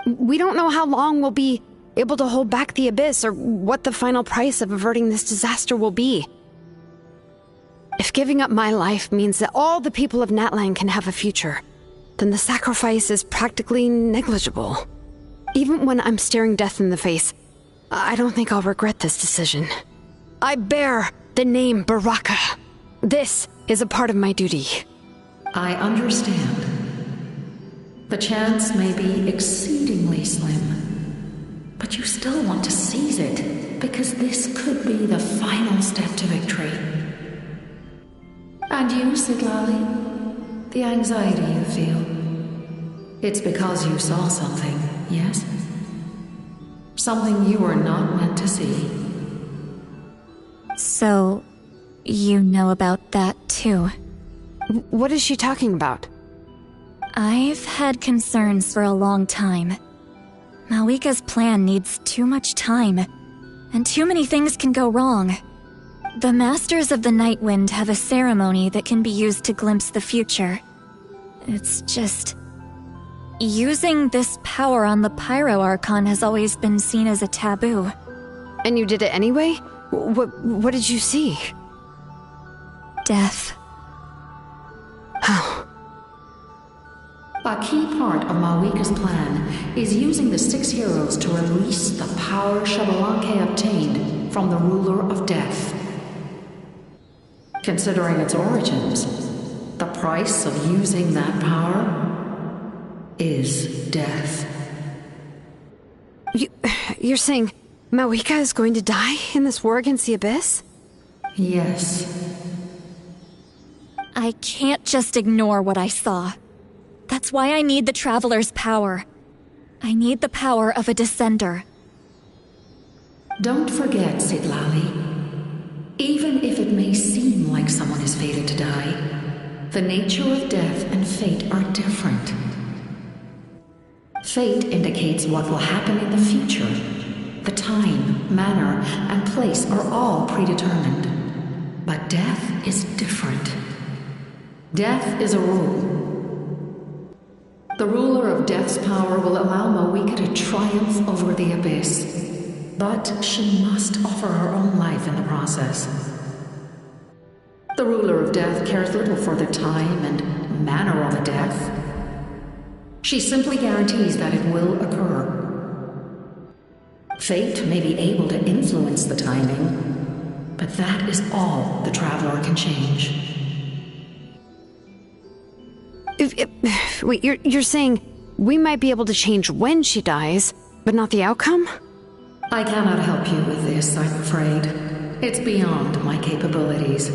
We don't know how long we'll be able to hold back the abyss or what the final price of averting this disaster will be. If giving up my life means that all the people of Natlan can have a future, then the sacrifice is practically negligible. Even when I'm staring death in the face, I don't think I'll regret this decision. I bear the name Baraka. This is a part of my duty. I understand. The chance may be exceedingly slim, but you still want to seize it, because this could be the final step to victory. And you, Siglali? The anxiety you feel. It's because you saw something, yes? Something you were not meant to see. So, you know about that too. What is she talking about? I've had concerns for a long time. Malwika's plan needs too much time, and too many things can go wrong. The Masters of the Nightwind have a ceremony that can be used to glimpse the future. It's just... Using this power on the Pyro Archon has always been seen as a taboo. And you did it anyway? What did you see? Death. How? A key part of Mawika's plan is using the 6 heroes to release the power Xbalanque obtained from the ruler of death. Considering its origins, the price of using that power is death. You're saying Mawika is going to die in this war against the Abyss? Yes. I can't just ignore what I saw. That's why I need the Traveler's power. I need the power of a Descender. Don't forget, Sitlali. Even if it may seem like someone is fated to die, the nature of death and fate are different. Fate indicates what will happen in the future. The time, manner, and place are all predetermined. But death is different. Death is a rule. The ruler of Death's power will allow Mawika to triumph over the Abyss. But she must offer her own life in the process. The ruler of Death cares little for the time and manner of a death. She simply guarantees that it will occur. Fate may be able to influence the timing, but that is all the Traveler can change. Wait, you're saying we might be able to change when she dies, but not the outcome? I cannot help you with this, I'm afraid. It's beyond my capabilities.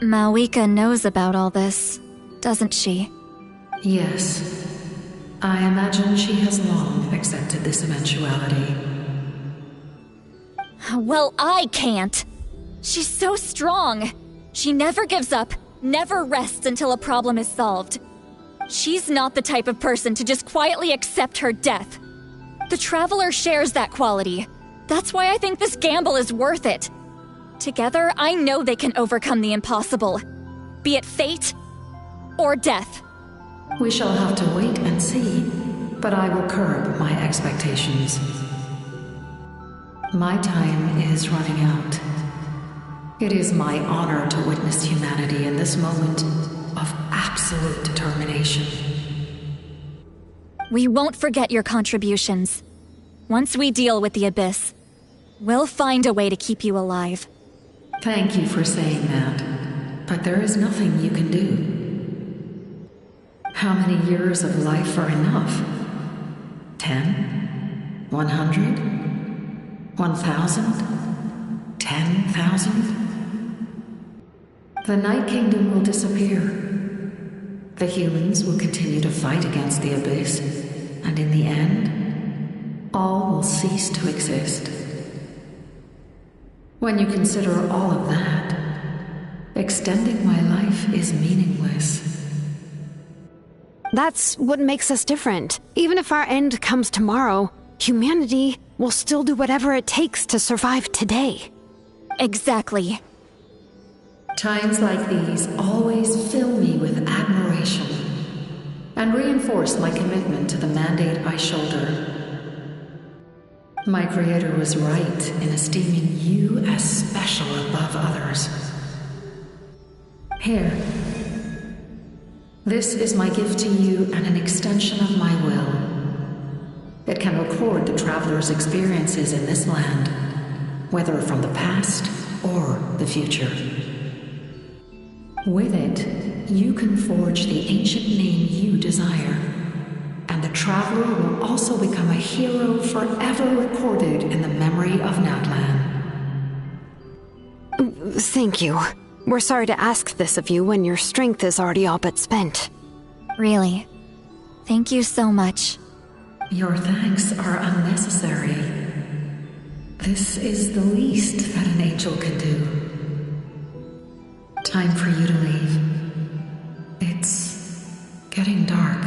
Mawika knows about all this, doesn't she? Yes. I imagine she has long accepted this eventuality. Well, I can't. She's so strong. She never gives up, never rests until a problem is solved. She's not the type of person to just quietly accept her death. The Traveler shares that quality. That's why I think this gamble is worth it. Together, I know they can overcome the impossible. Be it fate or death. We shall have to wait and see, but I will curb my expectations. My time is running out. It is my honor to witness humanity in this moment of absolute determination. We won't forget your contributions. Once we deal with the Abyss, we'll find a way to keep you alive. Thank you for saying that, but there is nothing you can do. How many years of life are enough? 10? 100? 1,000? 10,000? The Night Kingdom will disappear. The humans will continue to fight against the Abyss, and in the end, all will cease to exist. When you consider all of that, extending my life is meaningless. That's what makes us different. Even if our end comes tomorrow, humanity will still do whatever it takes to survive today. Exactly. Times like these always fill me with admiration and reinforce my commitment to the mandate I shoulder. My Creator was right in esteeming you as special above others. Here. This is my gift to you and an extension of my will. It can record the Traveler's experiences in this land, whether from the past or the future. With it, you can forge the ancient name you desire, and the Traveler will also become a hero forever recorded in the memory of Natlan. Thank you. We're sorry to ask this of you when your strength is already all but spent. Really. Thank you so much. Your thanks are unnecessary. This is the least that an angel can do. Time for you to leave. It's getting dark.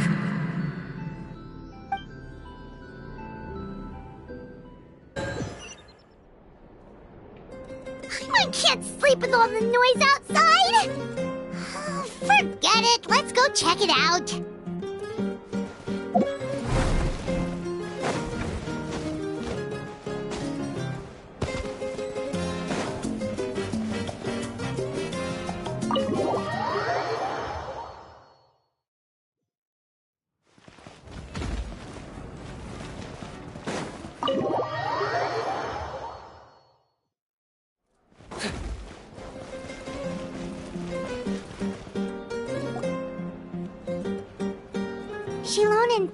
I can't sleep with all the noise outside! Forget it, let's go check it out.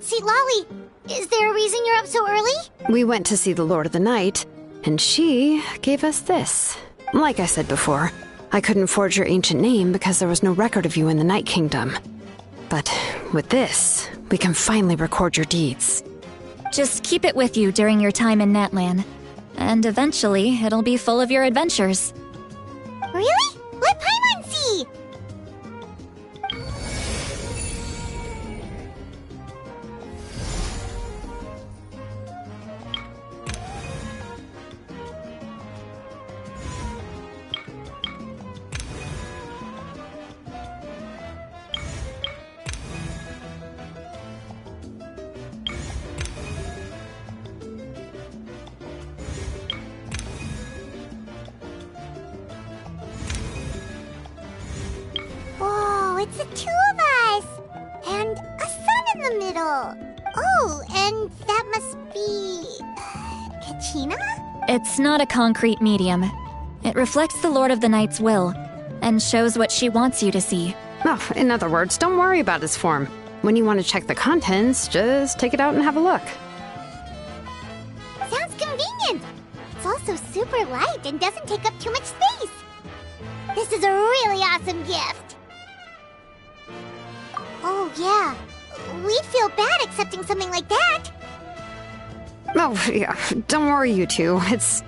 See, Lolly, is there a reason you're up so early? We went to see the Lord of the Night, and she gave us this. Like I said before, I couldn't forge your ancient name because there was no record of you in the Night Kingdom. But with this, we can finally record your deeds. Just keep it with you during your time in Natlan. And eventually, it'll be full of your adventures. Really? Let Paimon see! Whoa, it's the two of us! And a sun in the middle! Oh, and that must be... Kachina? It's not a concrete medium. It reflects the Lord of the Night's will, and shows what she wants you to see. Oh, in other words, don't worry about its form. When you want to check the contents, just take it out and have a look. Sounds convenient! It's also super light and doesn't take up too much space! This is a really awesome gift! Oh, yeah. We'd feel bad accepting something like that! Oh, yeah, don't worry, you two. It's,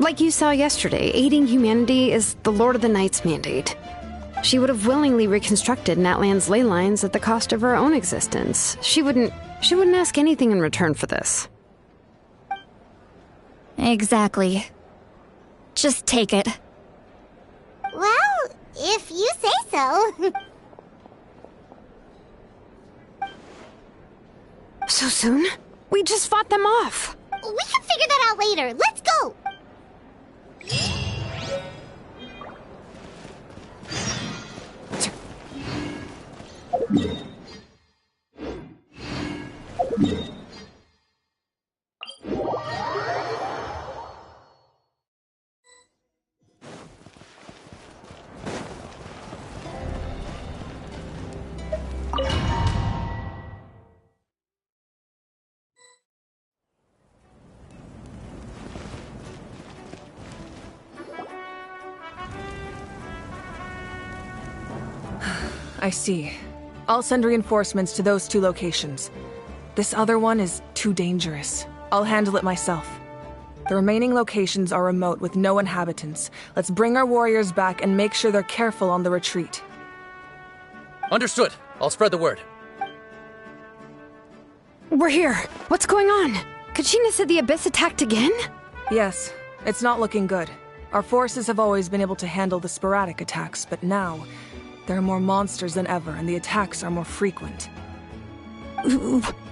like you saw yesterday, aiding humanity is the Lord of the Night's mandate. She would have willingly reconstructed Natlan's ley lines at the cost of her own existence. She wouldn't ask anything in return for this. Exactly. Just take it. Well, if you say so. So soon? We just fought them off. We can figure that out later. Let's go! I see. I'll send reinforcements to those 2 locations. This other one is too dangerous. I'll handle it myself. The remaining locations are remote with no inhabitants. Let's bring our warriors back and make sure they're careful on the retreat. Understood. I'll spread the word. We're here. What's going on? Kachina said the Abyss attacked again? Yes, it's not looking good. Our forces have always been able to handle the sporadic attacks, but now there are more monsters than ever, and the attacks are more frequent.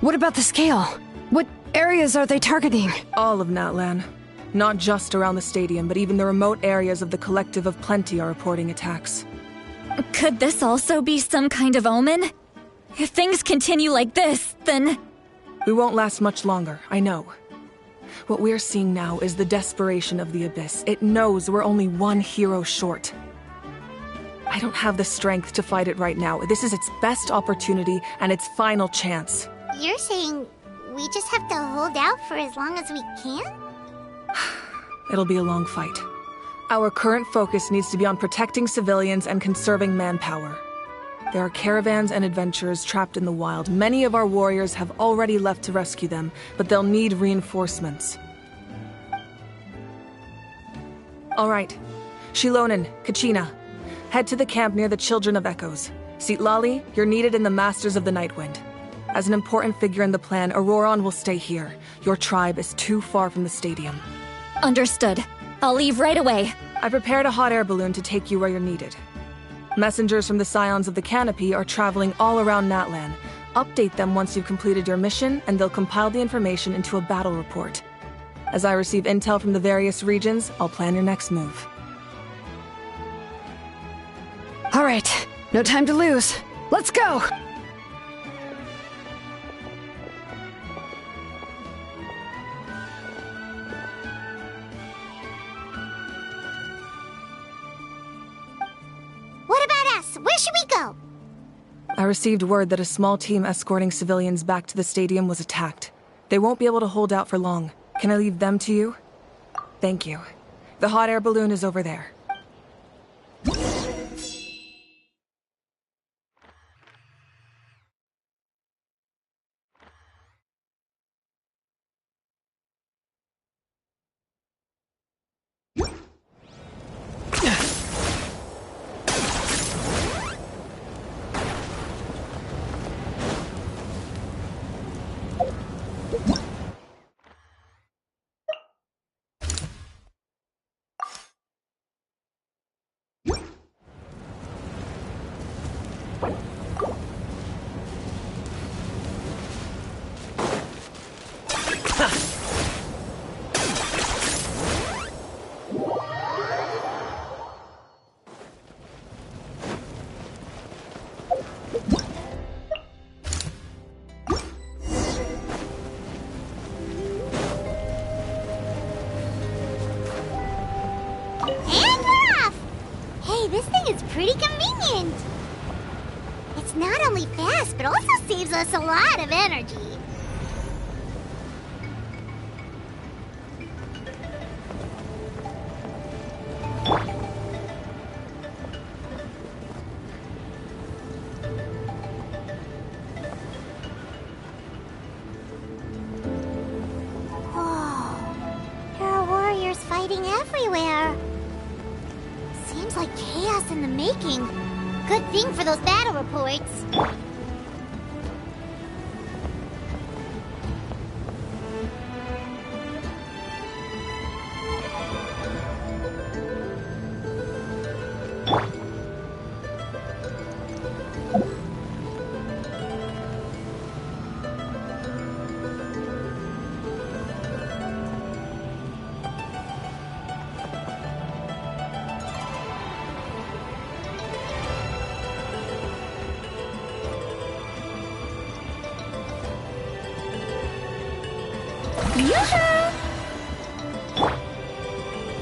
What about the scale? What areas are they targeting? All of Natlan. Not just around the stadium, but even the remote areas of the Collective of Plenty are reporting attacks. Could this also be some kind of omen? If things continue like this, then... We won't last much longer, I know. What we're seeing now is the desperation of the Abyss. It knows we're only one hero short. I don't have the strength to fight it right now. This is its best opportunity and its final chance. You're saying we just have to hold out for as long as we can? It'll be a long fight. Our current focus needs to be on protecting civilians and conserving manpower. There are caravans and adventurers trapped in the wild. Many of our warriors have already left to rescue them, but they'll need reinforcements. All right. Shilonen, Kachina, head to the camp near the Children of Echoes. Lali, you're needed in the Masters of the Nightwind. As an important figure in the plan, Auroron will stay here. Your tribe is too far from the stadium. Understood. I'll leave right away. I prepared a hot air balloon to take you where you're needed. Messengers from the Scions of the Canopy are traveling all around Natlan. Update them once you've completed your mission, and they'll compile the information into a battle report. As I receive intel from the various regions, I'll plan your next move. All right, no time to lose. Let's go! What about us? Where should we go? I received word that a small team escorting civilians back to the stadium was attacked. They won't be able to hold out for long. Can I leave them to you? Thank you. The hot air balloon is over there. This thing is pretty convenient. It's not only fast, but also saves us a lot of energy. Whoa, there are warriors fighting everywhere. Seems like chaos in the making. Good thing for those battle reports.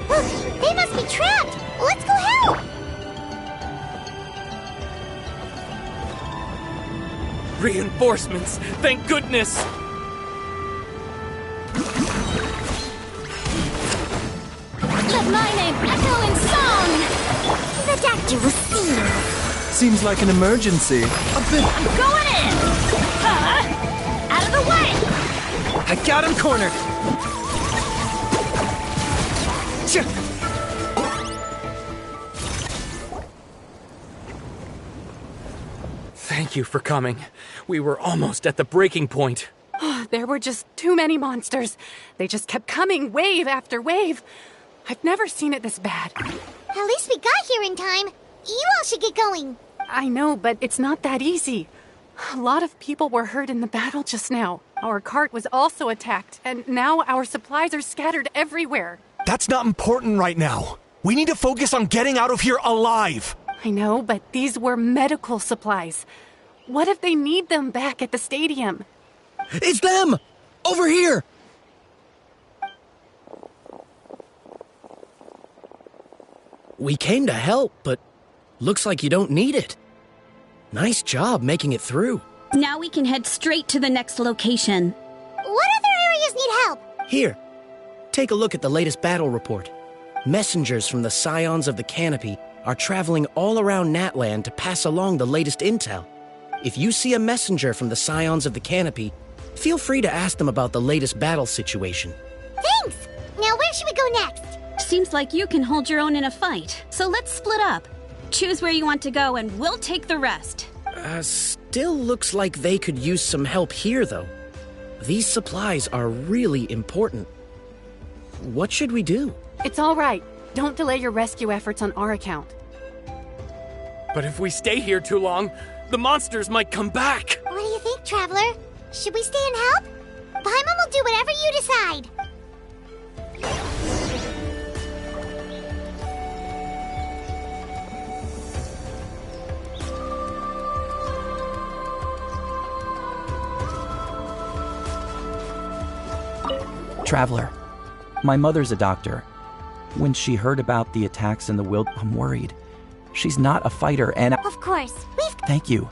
Look, they must be trapped! Let's go help! Reinforcements! Thank goodness! Let my name echo in song! The doctor will see you. Seems like an emergency. A bit. I'm going in! Out of the way! I got him cornered! Thank you for coming. We were almost at the breaking point. There were just too many monsters. They just kept coming, wave after wave. I've never seen it this bad. At least we got here in time. You all should get going. I know, but it's not that easy. A lot of people were hurt in the battle just now. Our cart was also attacked, and now our supplies are scattered everywhere. That's not important right now. We need to focus on getting out of here alive. I know, but these were medical supplies. What if they need them back at the stadium? It's them! Over here! We came to help, but looks like you don't need it. Nice job making it through. Now we can head straight to the next location. What other areas need help? Here, take a look at the latest battle report. Messengers from the Scions of the Canopy are traveling all around Natland to pass along the latest intel. If you see a messenger from the Scions of the Canopy, feel free to ask them about the latest battle situation. Thanks! Now where should we go next? Seems like you can hold your own in a fight, so let's split up. Choose where you want to go and we'll take the rest. Still looks like they could use some help here, though. These supplies are really important. What should we do? It's all right. Don't delay your rescue efforts on our account. But if we stay here too long, the monsters might come back. What do you think, Traveler? Should we stay and help? Paimon will do whatever you decide. Traveler, my mother's a doctor. When she heard about the attacks in the wild, I'm worried. She's not a fighter, and Of course, we've... Thank you.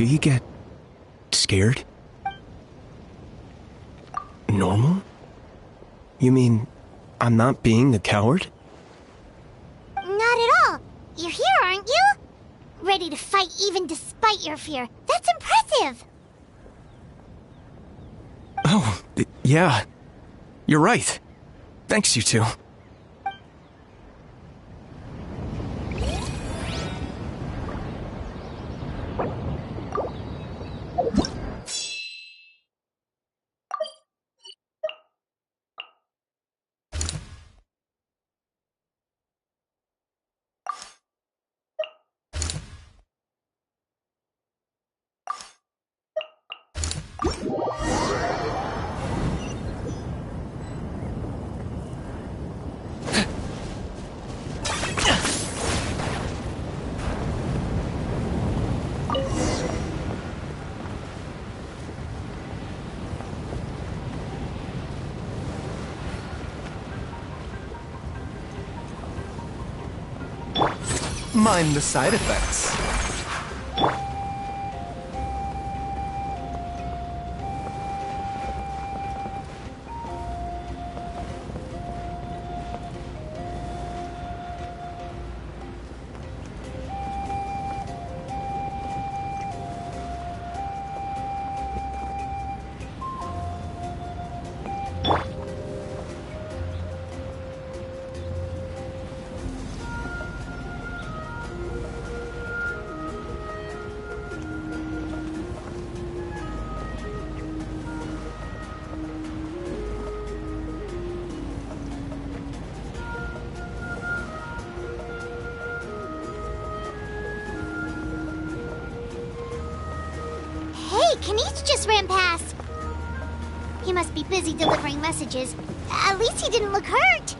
Do you get scared? Normal? You mean I'm not being a coward? Not at all. You're here, aren't you? Ready to fight even despite your fear. That's impressive. Oh, yeah. You're right. Thanks, you two. Mind the side effects. Kenichi just ran past. He must be busy delivering messages. At least he didn't look hurt.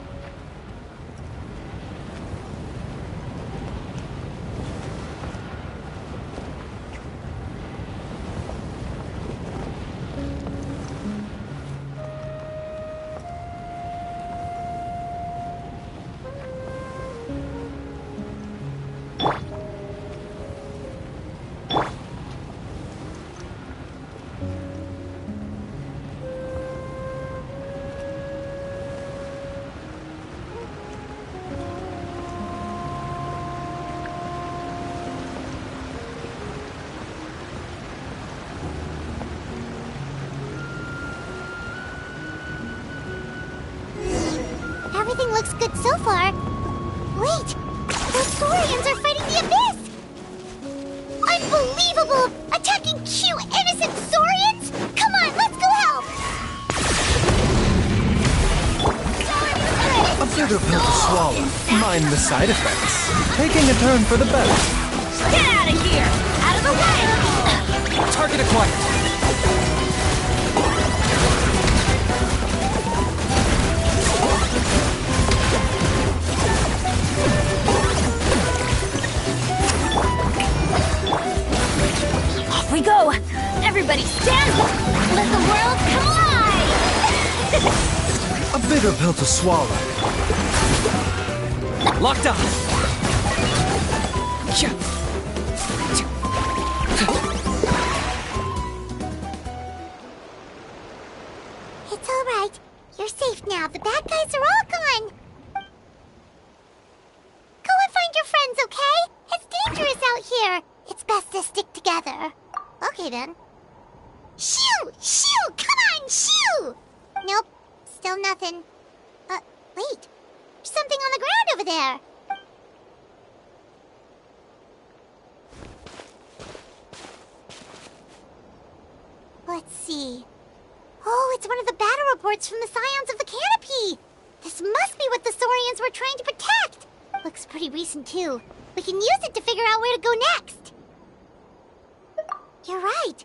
Everything looks good so far. Wait, those Saurians are fighting the Abyss! Unbelievable! Attacking cute, innocent Saurians? Come on, let's go help! A bitter pill to swallow. Mind the side effects. Taking a turn for the better. Get out of here! Out of the way! Target acquired. Off we go! Everybody stand! Let the world come alive! A bitter pill to swallow. Locked on! It's all right. You're safe now. The bad guys are all gone. Go and find your friends, okay? It's dangerous out here. It's best to stick together. Okay, then. Shoo! Shoo! Come on, shoo! Nope. Still nothing. Wait. There's something on the ground over there. Let's see. Oh, it's one of the battle reports from the Scions of the Canopy! This must be what the Saurians were trying to protect! Looks pretty recent, too. We can use it to figure out where to go next. You're right.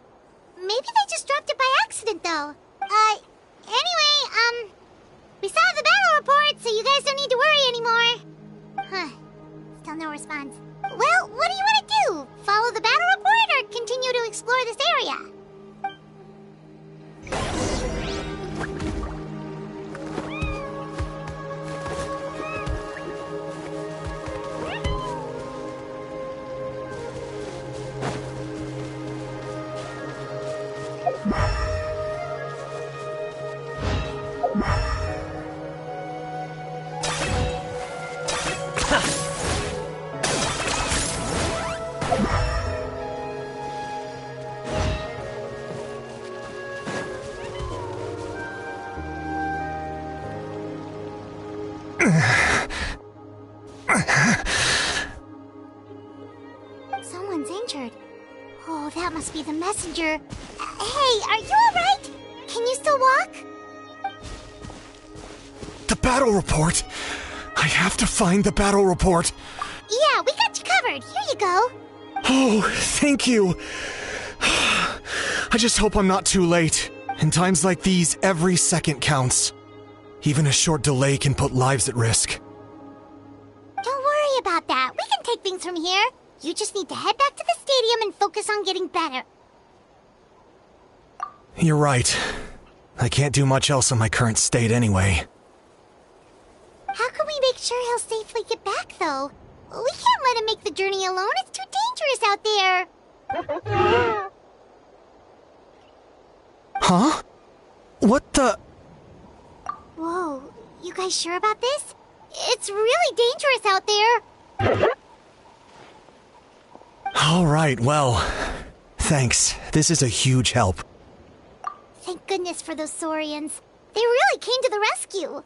Maybe they just dropped it by accident, though. Anyway, we saw the battle report, so you guys don't need to worry anymore. Huh. Still no response. Well, what do you want to do? Follow the battle report or continue to explore this area? that must be the messenger. Hey, are you alright? Can you still walk? The battle report! I have to find the battle report! Yeah, we got you covered. Here you go. Oh, thank you! I just hope I'm not too late. In times like these, every second counts. Even a short delay can put lives at risk. Don't worry about that. We can take things from here. You just need to head back to the stadium and focus on getting better. You're right. I can't do much else in my current state anyway. How can we make sure he'll safely get back, though? We can't let him make the journey alone. It's too dangerous out there. Huh? What the... Whoa, you guys sure about this? It's really dangerous out there. All right, well, thanks. This is a huge help. Thank goodness for those Saurians. They really came to the rescue.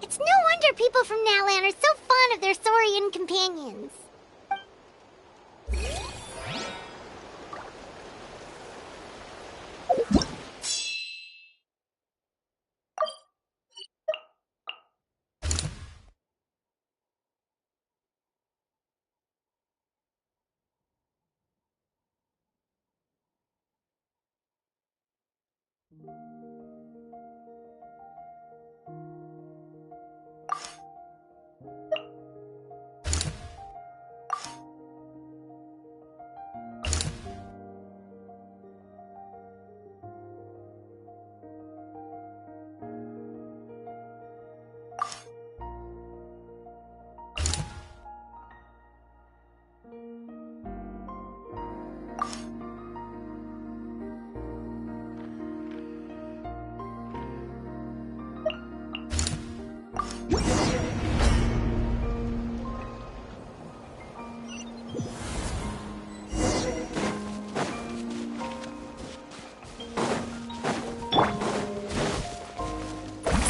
It's no wonder people from Natlan are so fond of their Saurian companions.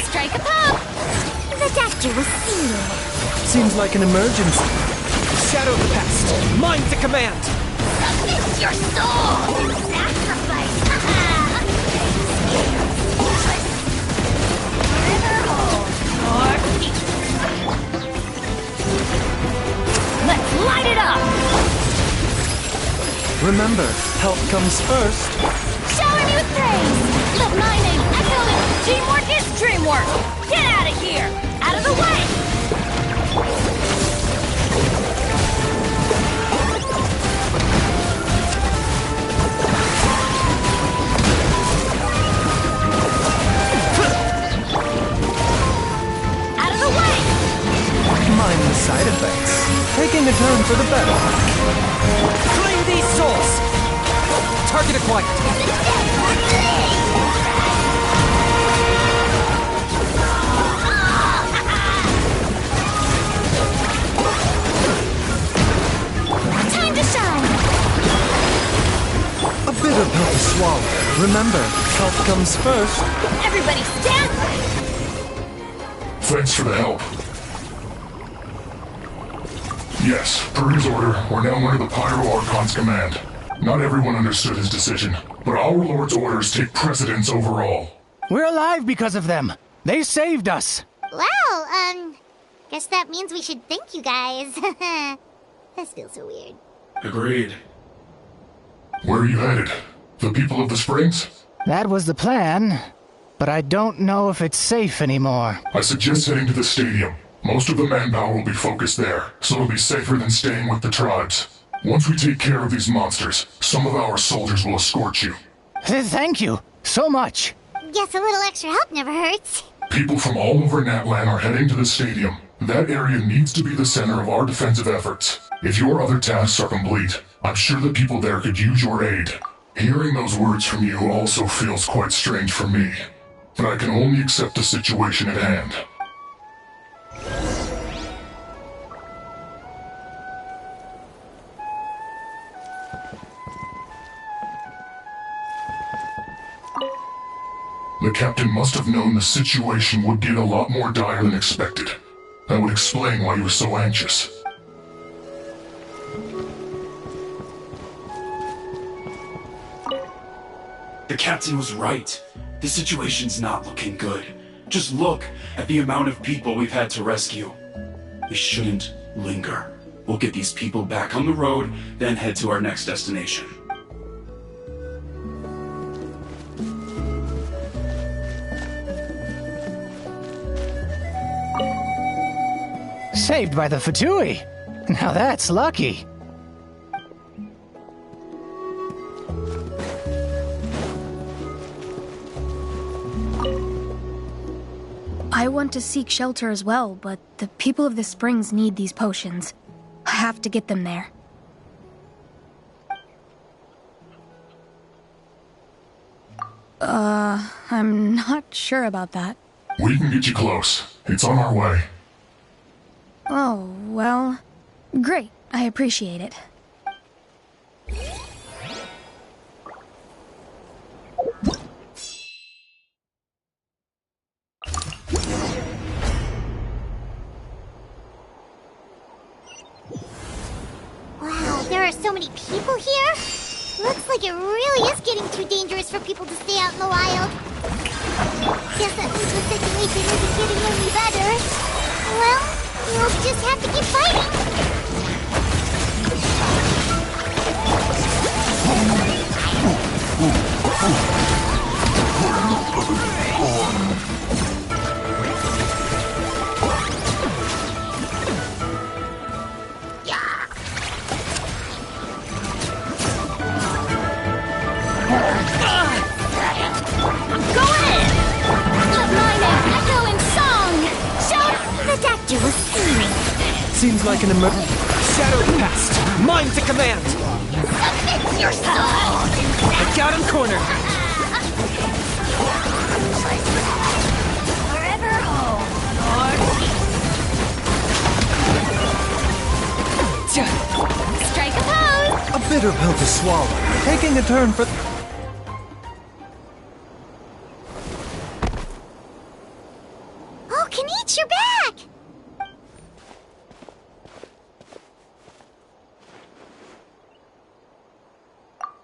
Strike a pop! The doctor will see you. Seems like an emergency. Shadow of the past. Mine to command. Submit your soul! Sacrifice! Let's light it up! Remember, help comes first. Shower me with praise! Let my name echo in teamwork is dreamwork! Get out of here! Out of the way! Out of the way! Mind the side effects. Taking a turn for the better. Claim these souls! Target acquired. Time to shine! A bitter pill to swallow. Remember, health comes first. Everybody stand! Thanks for the help. Yes, per his order, we're now under the Pyro Archon's command. Not everyone understood his decision, but our Lord's orders take precedence over all. We're alive because of them. They saved us. Well, guess that means we should thank you guys. This feels so weird. Agreed. Where are you headed? The people of the Springs? That was the plan, but I don't know if it's safe anymore. I suggest heading to the stadium. Most of the manpower will be focused there, so it'll be safer than staying with the tribes. Once we take care of these monsters, some of our soldiers will escort you. Thank you so much. Guess a little extra help never hurts. People from all over Natlan are heading to the stadium. That area needs to be the center of our defensive efforts. If your other tasks are complete, I'm sure the people there could use your aid. Hearing those words from you also feels quite strange for me, but I can only accept the situation at hand. The captain must have known the situation would get a lot more dire than expected. That would explain why he was so anxious. The captain was right. The situation's not looking good. Just look at the amount of people we've had to rescue. We shouldn't linger. We'll get these people back on the road, then head to our next destination. Saved by the Fatui. Now that's lucky. I want to seek shelter as well, but the people of the springs need these potions. I have to get them there. I'm not sure about that. We can get you close. It's on our way. Oh, well, great. I appreciate it. Wow, there are so many people here? Looks like it really is getting too dangerous for people to stay out in the wild. Guess that means the situation isn't getting any better. Well, we'll just have to keep fighting. Go ahead! Let my name echo in song! Shout! The doctor was screaming. Seems like an shadow past. Mine to command. Submit your soul! I got him cornered. Forever home, Lord. Strike a pose! A bitter pill to swallow. Taking a turn for... Oh, Kenichi, you're back!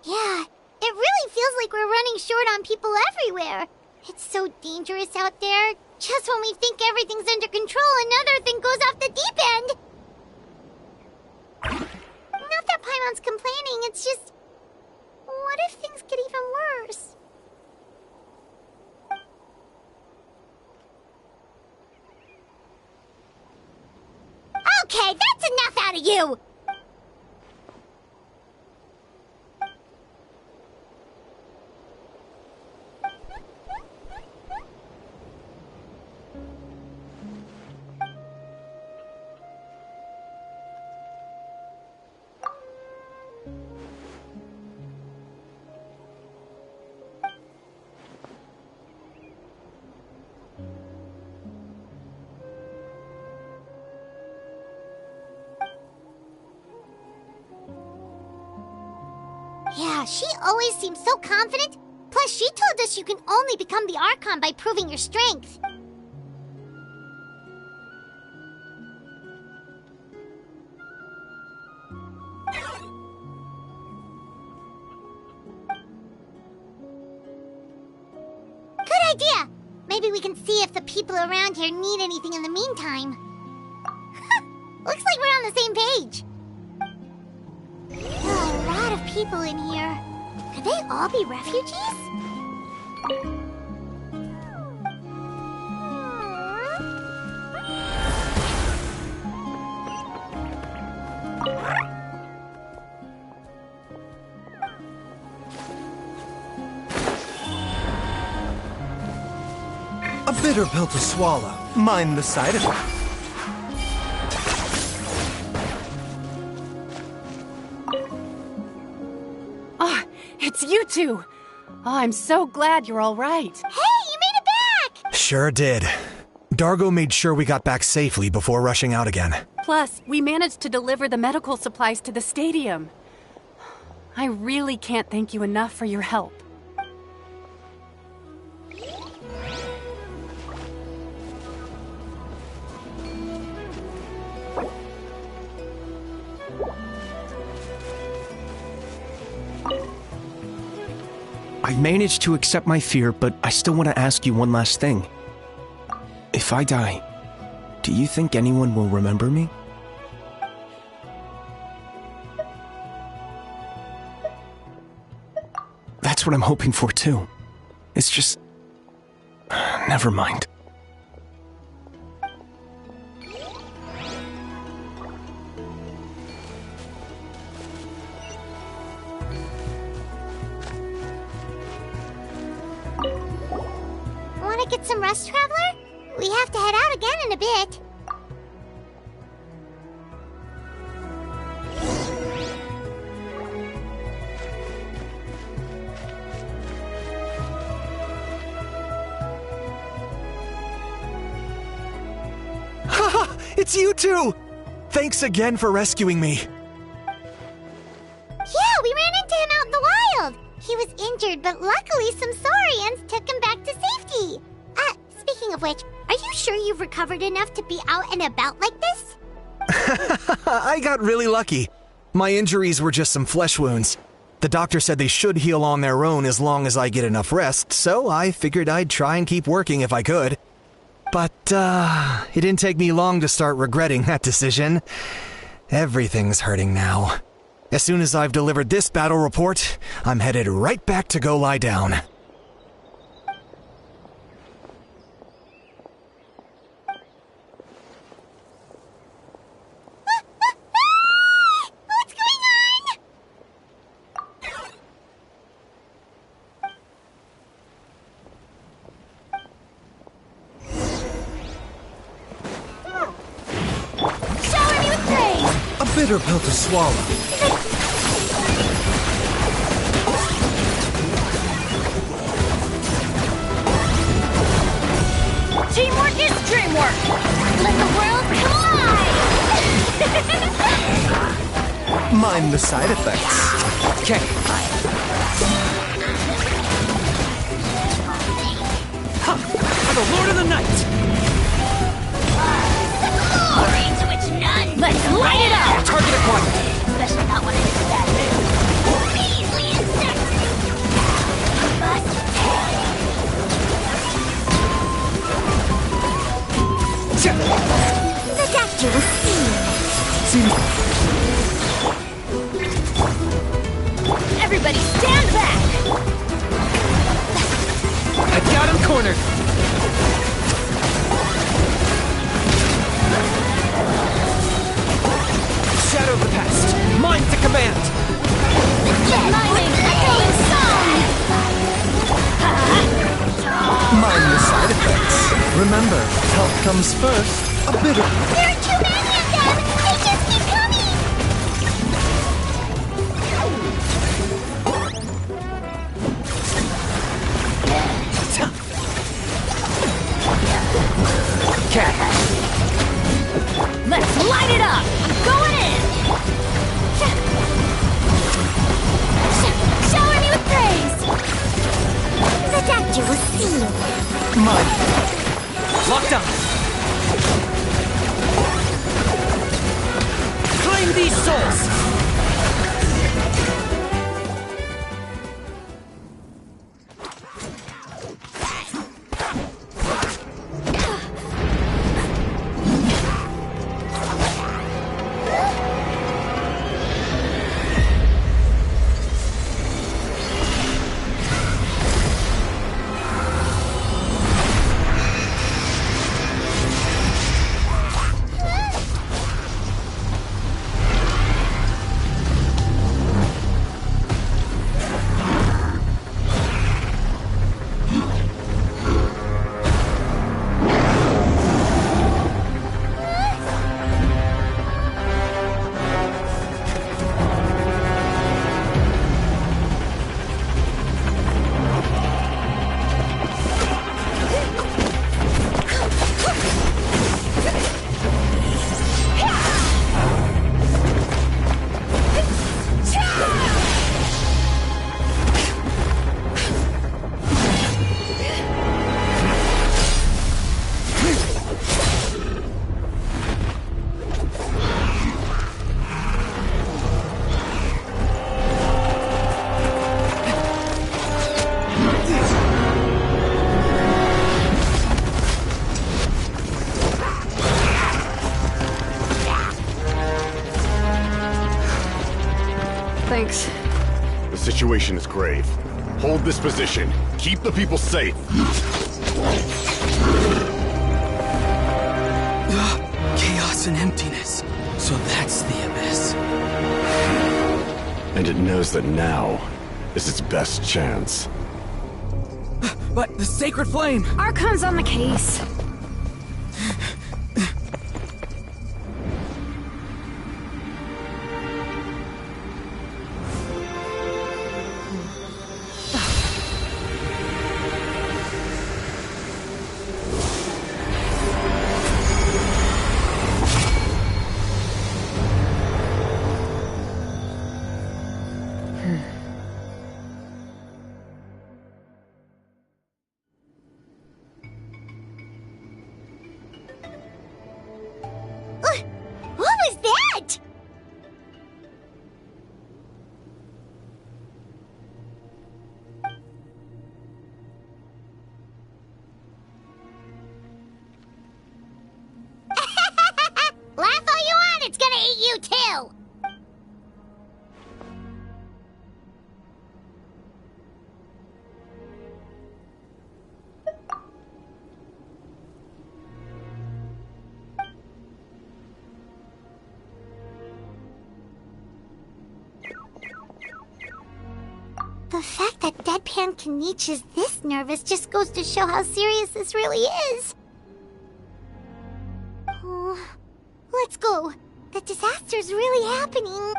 Yeah, it really feels like we're running short on people everywhere. It's so dangerous out there. Just when we think everything's under control, another thing goes off the deep end. Not that Paimon's complaining, it's just... What if things get even worse? Okay, that's enough out of you! Yeah, she always seems so confident. Plus, she told us you can only become the Archon by proving your strength. Good idea! Maybe we can see if the people around here need anything in the meantime. Looks like we're on the same page. There are a lot of people in here. Could they all be refugees? A bitter pill to swallow. Mind the side effects. It's you two! Oh, I'm so glad you're all right. Hey, you made it back! Sure did. Dargo made sure we got back safely before rushing out again. Plus, we managed to deliver the medical supplies to the stadium. I really can't thank you enough for your help. I I've managed to accept my fear, but I still want to ask you one last thing. If I die, do you think anyone will remember me? That's what I'm hoping for, too. It's just... never mind. Want to get some rest, Traveler? We have to head out again in a bit. Haha! It's you two! Thanks again for rescuing me. Yeah, we ran into him out in the wild. He was injured, but luckily some saurians took him back to safety. Speaking of which, are you sure you've recovered enough to be out and about like this? I got really lucky. My injuries were just some flesh wounds. The doctor said they should heal on their own as long as I get enough rest, so I figured I'd try and keep working if I could. But, it didn't take me long to start regretting that decision. Everything's hurting now. As soon as I've delivered this battle report, I'm headed right back to go lie down. What's going on? Shower me with praise! A bitter pill to swallow. Teamwork is dreamwork! Let the world collide! Mind the side effects. Okay. Ha! I'm the Lord of the Night! Glory to which none! Let's light it up! Target acquired. Especially not when it's that measly insect! The doctor will see. Everybody stand back! I got him cornered. Shadow of the past. Mind to command. Let my name echo in song! Mind the side effects. Remember, health comes first. A bitter... There are too many of them! They just keep coming! Okay. Let's light it up! I'm going in! Shower me with praise! The doctor will see. Mine. Locked on. Claim these souls. Thanks. The situation is grave. Hold this position. Keep the people safe. Chaos and emptiness. So that's the abyss. And it knows that now is its best chance. But the sacred flame! Archon's on the case. What was that? Laugh all you want, it's gonna eat you too! The fact that Deadpan Kaniche is this nervous just goes to show how serious this really is. Oh, let's go. The disaster's really happening.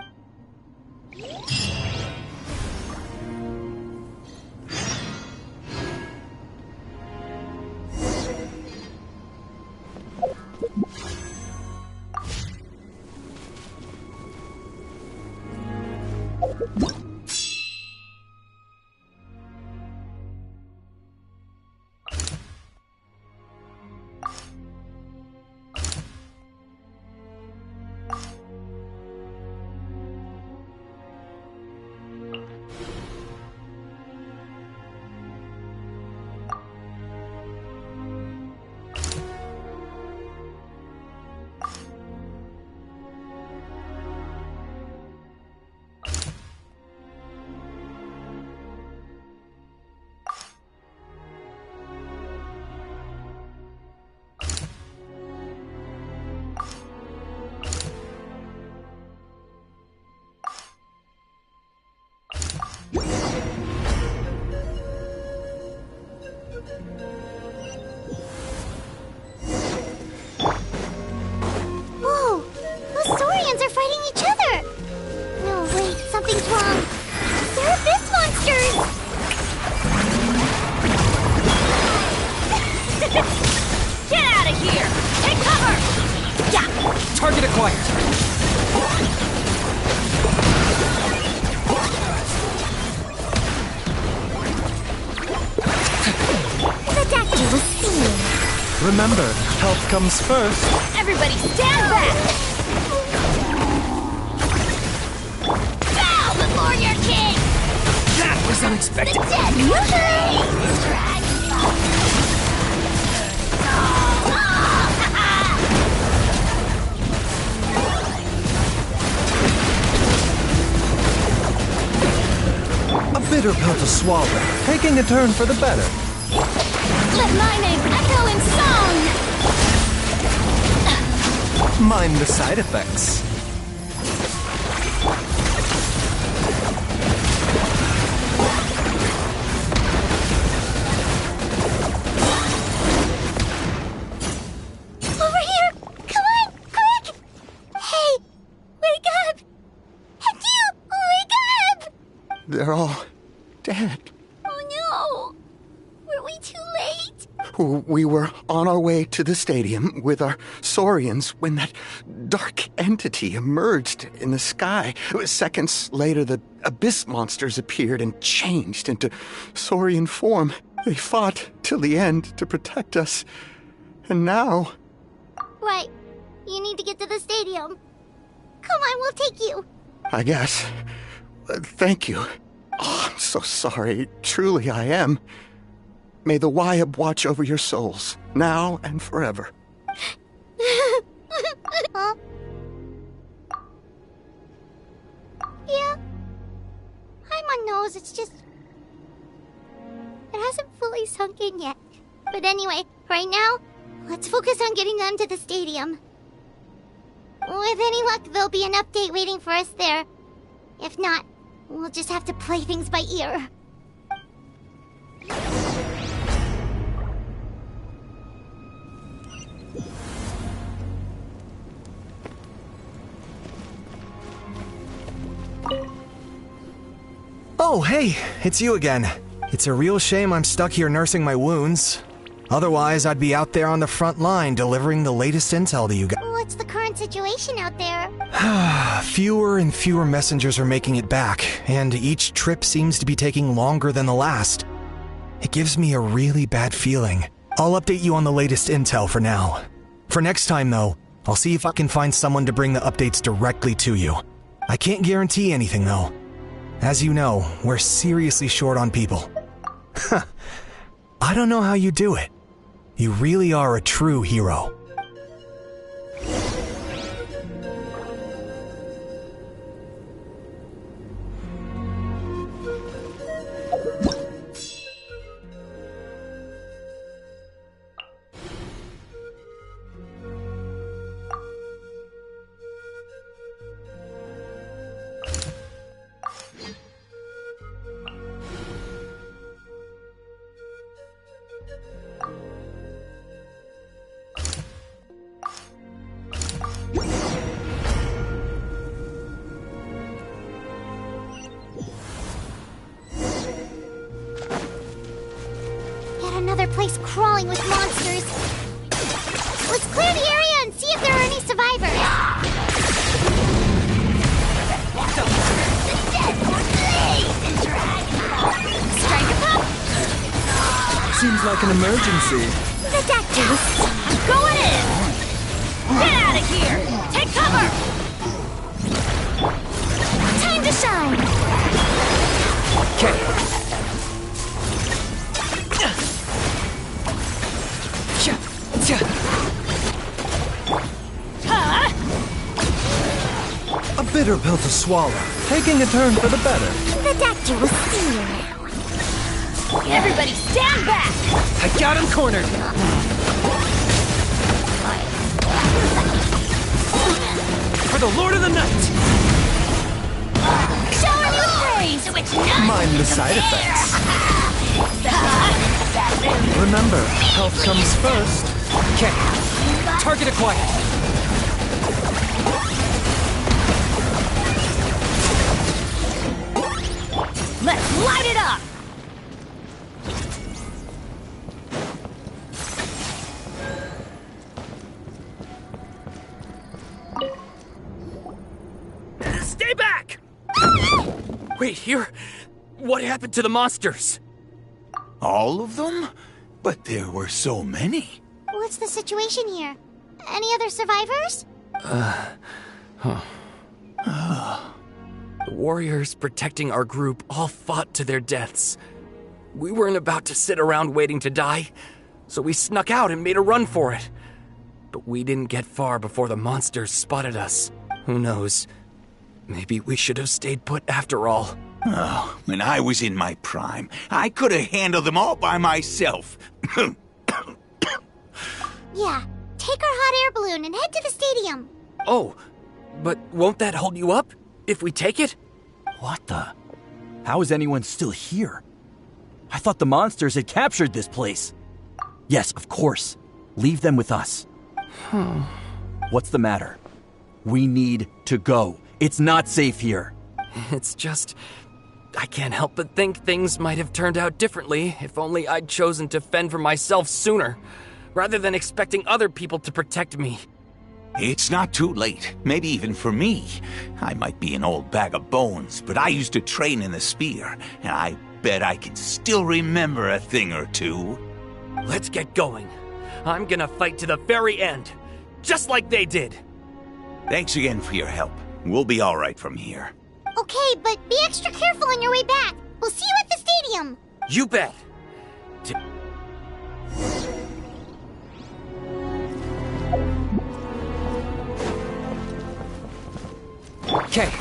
Whoa! Those Saurians are fighting each other! No, wait, something's wrong. They're abyss monsters! Get out of here! Take cover! Yeah! Target acquired! The doctor was singing. Remember, help comes first. Everybody stand back! Bow before your king! That was unexpected. The dead A bitter pill to swallow, taking a turn for the better. Let my name echo in song! Mind the side effects. Over here! Come on, quick! Hey, wake up! Hector, wake up! They're all dead. Oh no! Were we too late? We were on our way to the stadium with our Saurians when that dark entity emerged in the sky. Seconds later, the abyss monsters appeared and changed into Saurian form. They fought till the end to protect us. And now... Right. You need to get to the stadium. Come on, we'll take you. I guess. Thank you. Oh, I'm so sorry. Truly, I am. May the Wyab watch over your souls, now and forever. Huh? Yeah? everyone knows, it's just... it hasn't fully sunk in yet. But anyway, right now, let's focus on getting them to the stadium. With any luck, there'll be an update waiting for us there. If not, we'll just have to play things by ear. Oh, hey, it's you again. It's a real shame I'm stuck here nursing my wounds. Otherwise, I'd be out there on the front line delivering the latest intel to you guys. What's the current situation out there? Fewer and fewer messengers are making it back, and each trip seems to be taking longer than the last. It gives me a really bad feeling. I'll update you on the latest intel for now. For next time, though, I'll see if I can find someone to bring the updates directly to you. I can't guarantee anything, though. As you know, we're seriously short on people. I don't know how you do it. You really are a true hero. Another place crawling with monsters. Let's clear the area and see if there are any survivors. Strike a pop! Seems like an emergency. The doctors. I'm going in! Get out of here! Take cover! Time to shine! Okay. A bitter pill to swallow. Taking a turn for the better. The doctor was here. Everybody stand back! I got him cornered. For the Lord of the Night! Show her new praise, which none Mind the side effects. Remember, health comes first. Okay. Target acquired. Let's light it up! Stay back! Wait, here? What happened to the monsters? All of them? But there were so many. What's the situation here? Any other survivors? The warriors protecting our group all fought to their deaths. We weren't about to sit around waiting to die, so we snuck out and made a run for it. But we didn't get far before the monsters spotted us. Who knows? Maybe we should have stayed put after all. Oh, when I was in my prime, I could have handled them all by myself. Yeah, take our hot air balloon and head to the stadium. Oh, but won't that hold you up if we take it? What the? How is anyone still here? I thought the monsters had captured this place. Yes, of course. Leave them with us. What's the matter? We need to go. It's not safe here. It's just... I can't help but think things might have turned out differently if only I'd chosen to fend for myself sooner, rather than expecting other people to protect me. It's not too late, maybe even for me. I might be an old bag of bones, but I used to train in the spear, and I bet I can still remember a thing or two. Let's get going. I'm gonna fight to the very end, just like they did. Thanks again for your help. We'll be all right from here. Okay, but be extra careful on your way back. We'll see you at the stadium. You bet. Okay.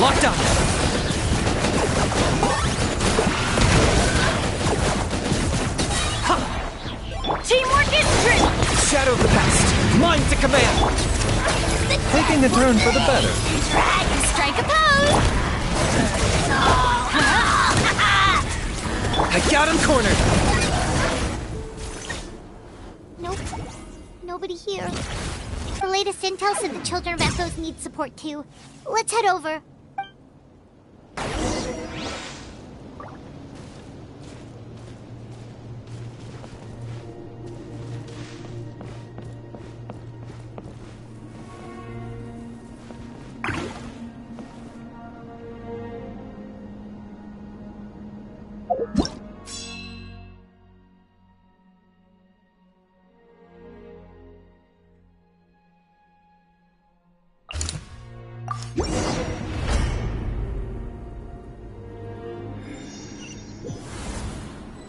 Locked up! Teamwork is true! Shadow of the past! Mine to command! Taking a turn for the better. Dragon strike a pose! I got him cornered! Nope. Nobody here. The latest intel said the children of Echoes need support too. Let's head over.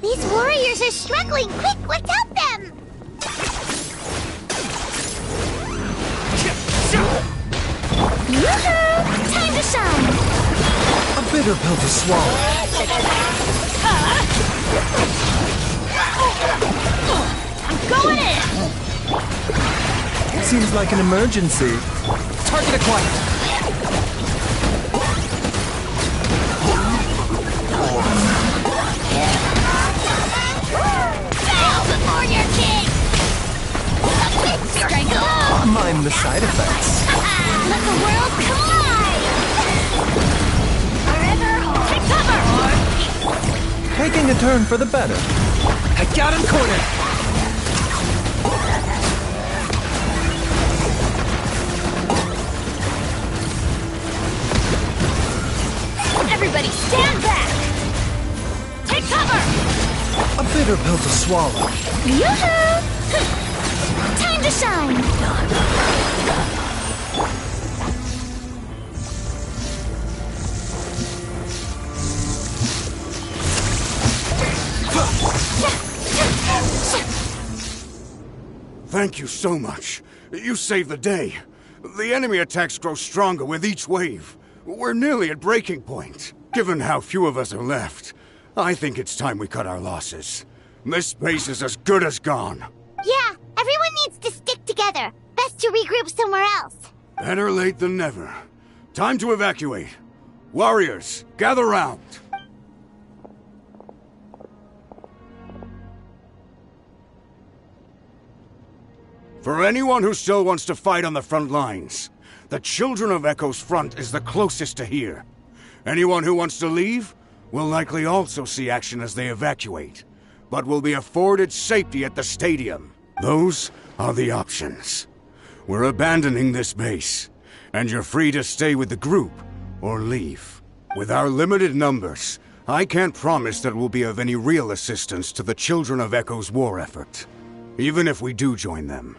These warriors are struggling! Quick, let's help them! Yoo-hoo! Time to shine! A bitter pill to swallow. I'm going in! Seems like an emergency. Target acquired. Before your king! Strike alone! Mind the side effects. Let the world collide! Forever hold! Take cover! Taking a turn for the better. I got him cornered! Everybody stand back! Take cover! A bitter pill to swallow. Yoo-hoo! Time to shine! Thank you so much. You saved the day. The enemy attacks grow stronger with each wave. We're nearly at breaking point. Given how few of us are left, I think it's time we cut our losses. This base is as good as gone. Yeah, everyone needs to stick together. Best to regroup somewhere else. Better late than never. Time to evacuate. Warriors, gather round. For anyone who still wants to fight on the front lines, the Children of Echo's front is the closest to here. Anyone who wants to leave will likely also see action as they evacuate, but will be afforded safety at the stadium. Those are the options. We're abandoning this base, and you're free to stay with the group or leave. With our limited numbers, I can't promise that we'll be of any real assistance to the Children of Echo's war effort. Even if we do join them,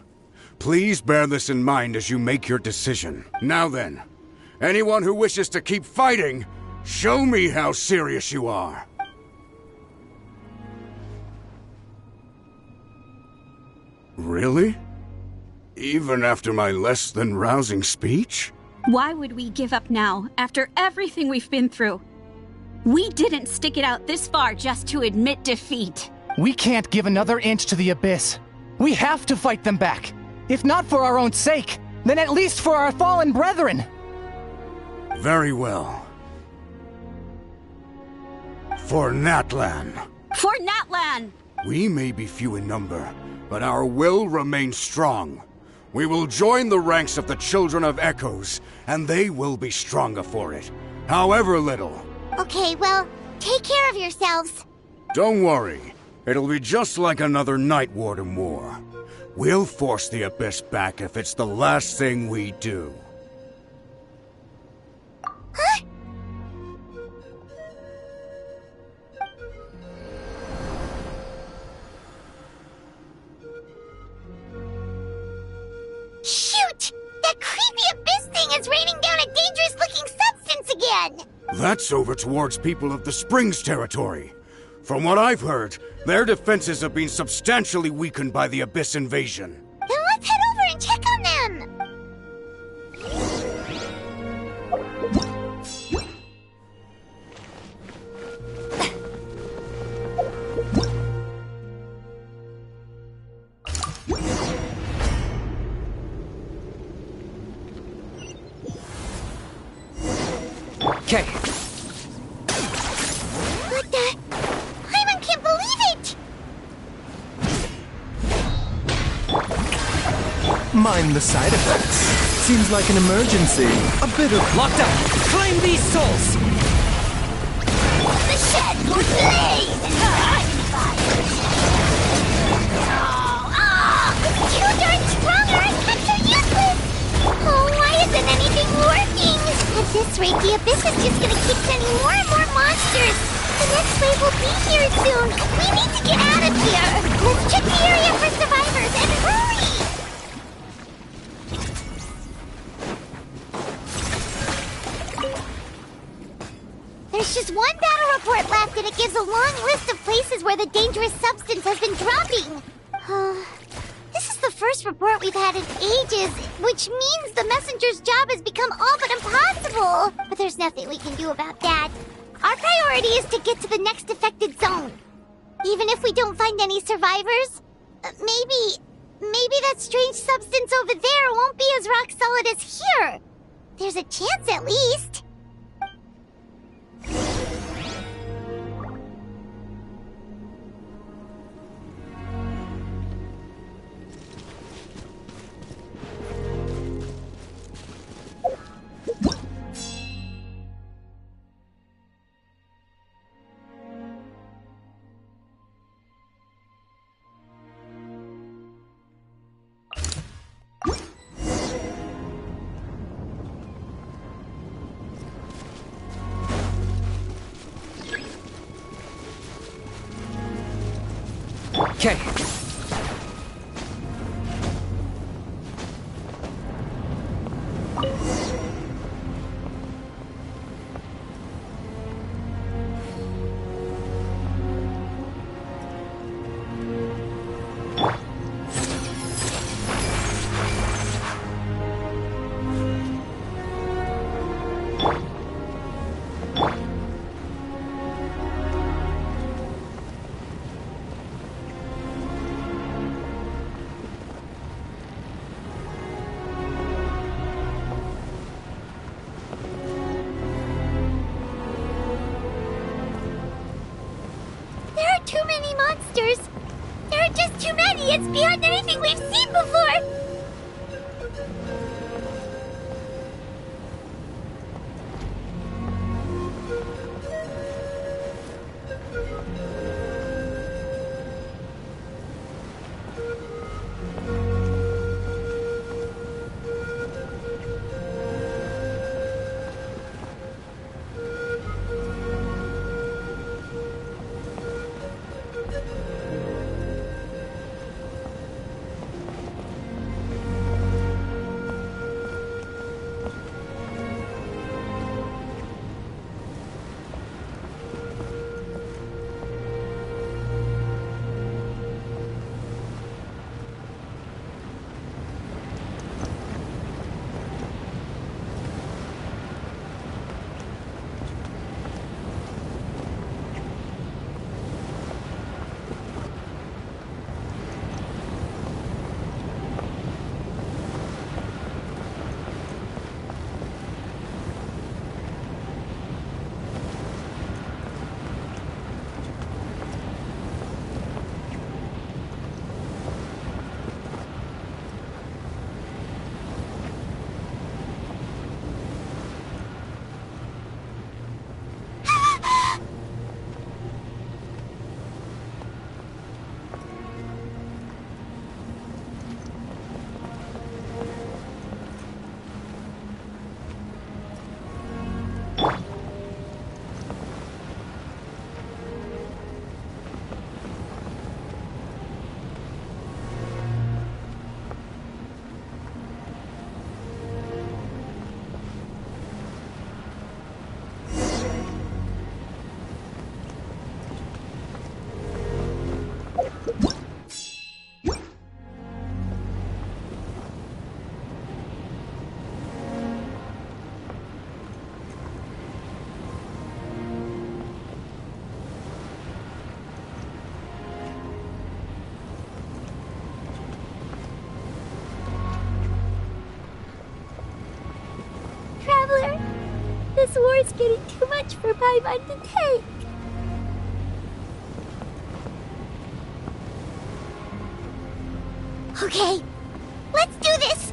please bear this in mind as you make your decision. Now then, anyone who wishes to keep fighting, show me how serious you are. Really? Even after my less than rousing speech? Why would we give up now, after everything we've been through? We didn't stick it out this far just to admit defeat. We can't give another inch to the Abyss. We have to fight them back. If not for our own sake, then at least for our fallen brethren. Very well. For Natlan. For Natlan! We may be few in number, but our will remains strong. We will join the ranks of the Children of Echoes, and they will be stronger for it, however little. Okay, well, take care of yourselves. Don't worry. It'll be just like another Night Warden war. We'll force the Abyss back if it's the last thing we do. Huh? Shoot! That creepy Abyss thing is raining down a dangerous-looking substance again! That's over towards people of the Springs territory. From what I've heard, their defenses have been substantially weakened by the Abyss invasion. Then let's head over and check on them! Okay. What the? Paimon can't believe it! Mind the side effects. Seems like an emergency. A bit of... Locked up! Claim these souls! The shed will blaze! Too darn strong, our attacks are useless! Oh, why isn't anything working? At this rate, the Abyss is just gonna keep sending more and more monsters! The next wave will be here soon! We need to get out of here! Let's check the area for survivors, and hurry! There's just one battle report left, and it gives a long list of places where the dangerous substance has been dropping. This is the first report we've had in ages, which means the messenger's job has become all but impossible. But there's nothing we can do about that. Our priority is to get to the next affected zone. Even if we don't find any survivors, maybe that strange substance over there won't be as rock solid as here. There's a chance at least. Okay. Too many monsters! There are just too many! It's beyond anything we've seen before! war's getting too much for Paimon to take. Okay, let's do this!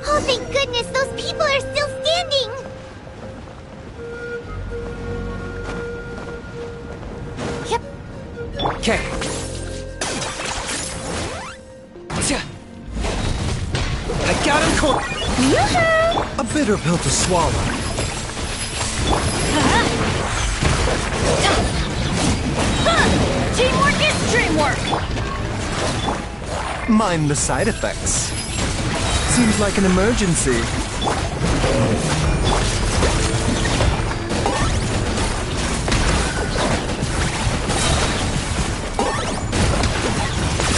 Oh, thank goodness, those people are still standing! Yep. Okay. I got him cornered. A bitter pill to swallow. Teamwork is dreamwork! Mind the side effects. Seems like an emergency.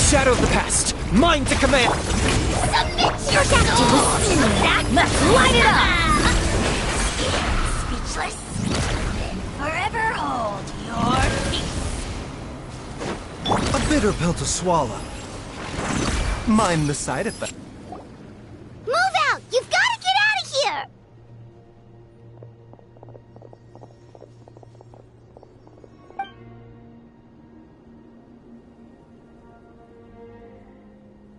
Shadow of the past. Mine to command. Submit yourself to that. Let's light it up! Speechless. Then forever hold your peace. A bitter pill to swallow. Mind the side effects. Move out! You've got to get out of here!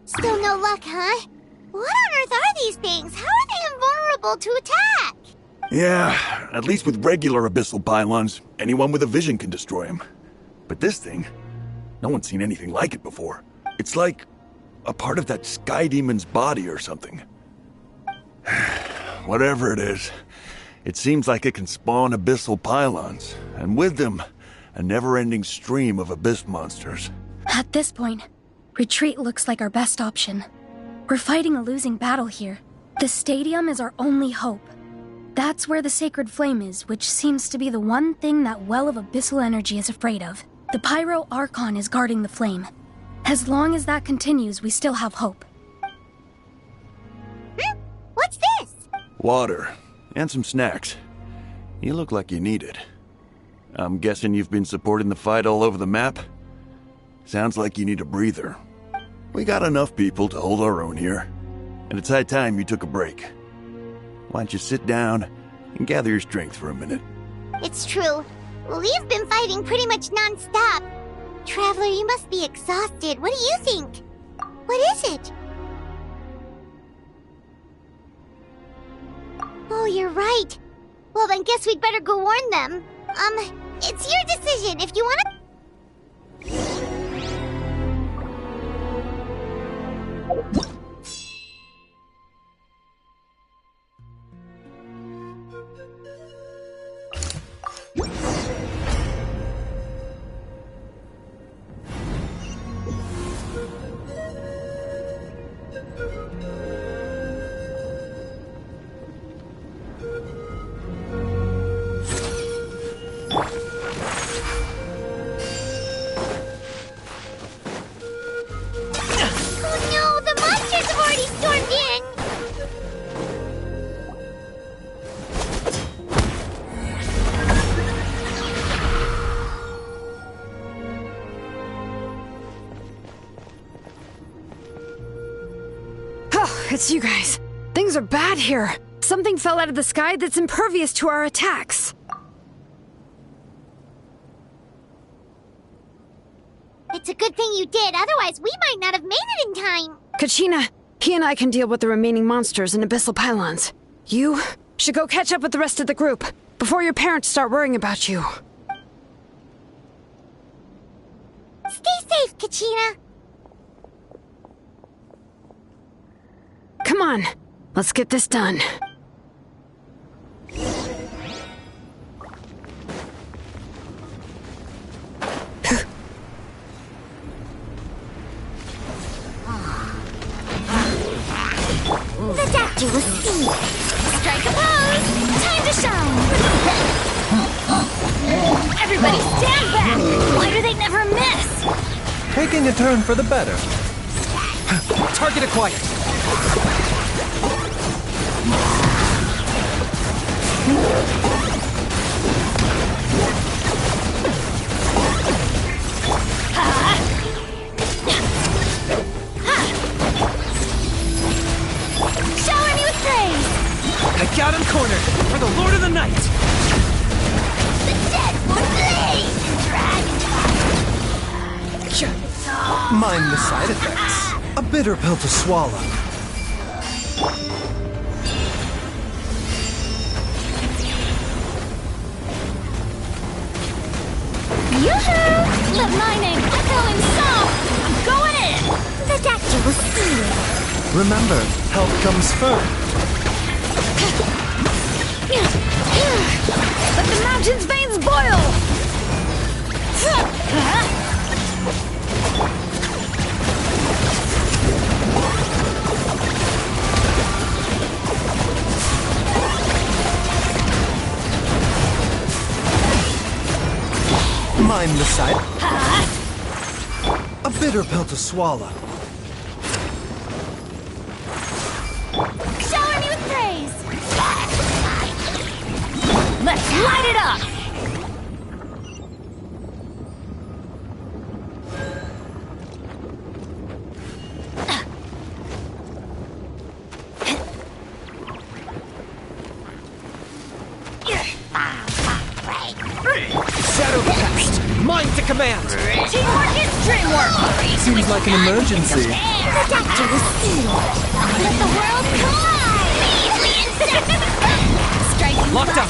Still no luck, huh? What on earth are these things? How are they invulnerable to attack? Yeah, at least with regular abyssal pylons, anyone with a vision can destroy them. But this thing, no one's seen anything like it before. It's like a part of that sky demon's body or something. Whatever it is, it seems like it can spawn abyssal pylons, and with them, a never-ending stream of abyss monsters. At this point, retreat looks like our best option. We're fighting a losing battle here. The stadium is our only hope. That's where the sacred flame is, which seems to be the one thing that well of abyssal energy is afraid of. The Pyro Archon is guarding the flame. As long as that continues, we still have hope. What's this? Water, and some snacks. You look like you need it. I'm guessing you've been supporting the fight all over the map? Sounds like you need a breather. We got enough people to hold our own here, and it's high time you took a break. Why don't you sit down and gather your strength for a minute? It's true. We've been fighting pretty much non-stop. Traveler, you must be exhausted. What do you think? What is it? Oh, you're right. Well, then guess we'd better go warn them. It's your decision. If you want to... It's you guys. Things are bad here. Something fell out of the sky that's impervious to our attacks. It's a good thing you did, otherwise we might not have made it in time. Kachina, he and I can deal with the remaining monsters and abyssal pylons. You should go catch up with the rest of the group before your parents start worrying about you. Stay safe, Kachina. Come on, let's get this done. The doctor will see. Strike a pose. Time to shine. Everybody stand back! Why do they never miss? Taking a turn for the better. Target acquired. Shower me with praise! I got him cornered for the Lord of the Night. The dead will blaze and dragon Mind the side effects. A bitter pill to swallow. Yoo-hoo! Let my name echo in song! I'm going in! The doctor will see. Remember, help comes first. Let the mountain's veins boil! Mind the side. A bitter pill to swallow. Shower me with praise! Let's light it up! Shadow cast. Mind to command. Teamwork is dreamwork! Seems like an emergency. The doctor will see. Let the world collide! Strike Locked up.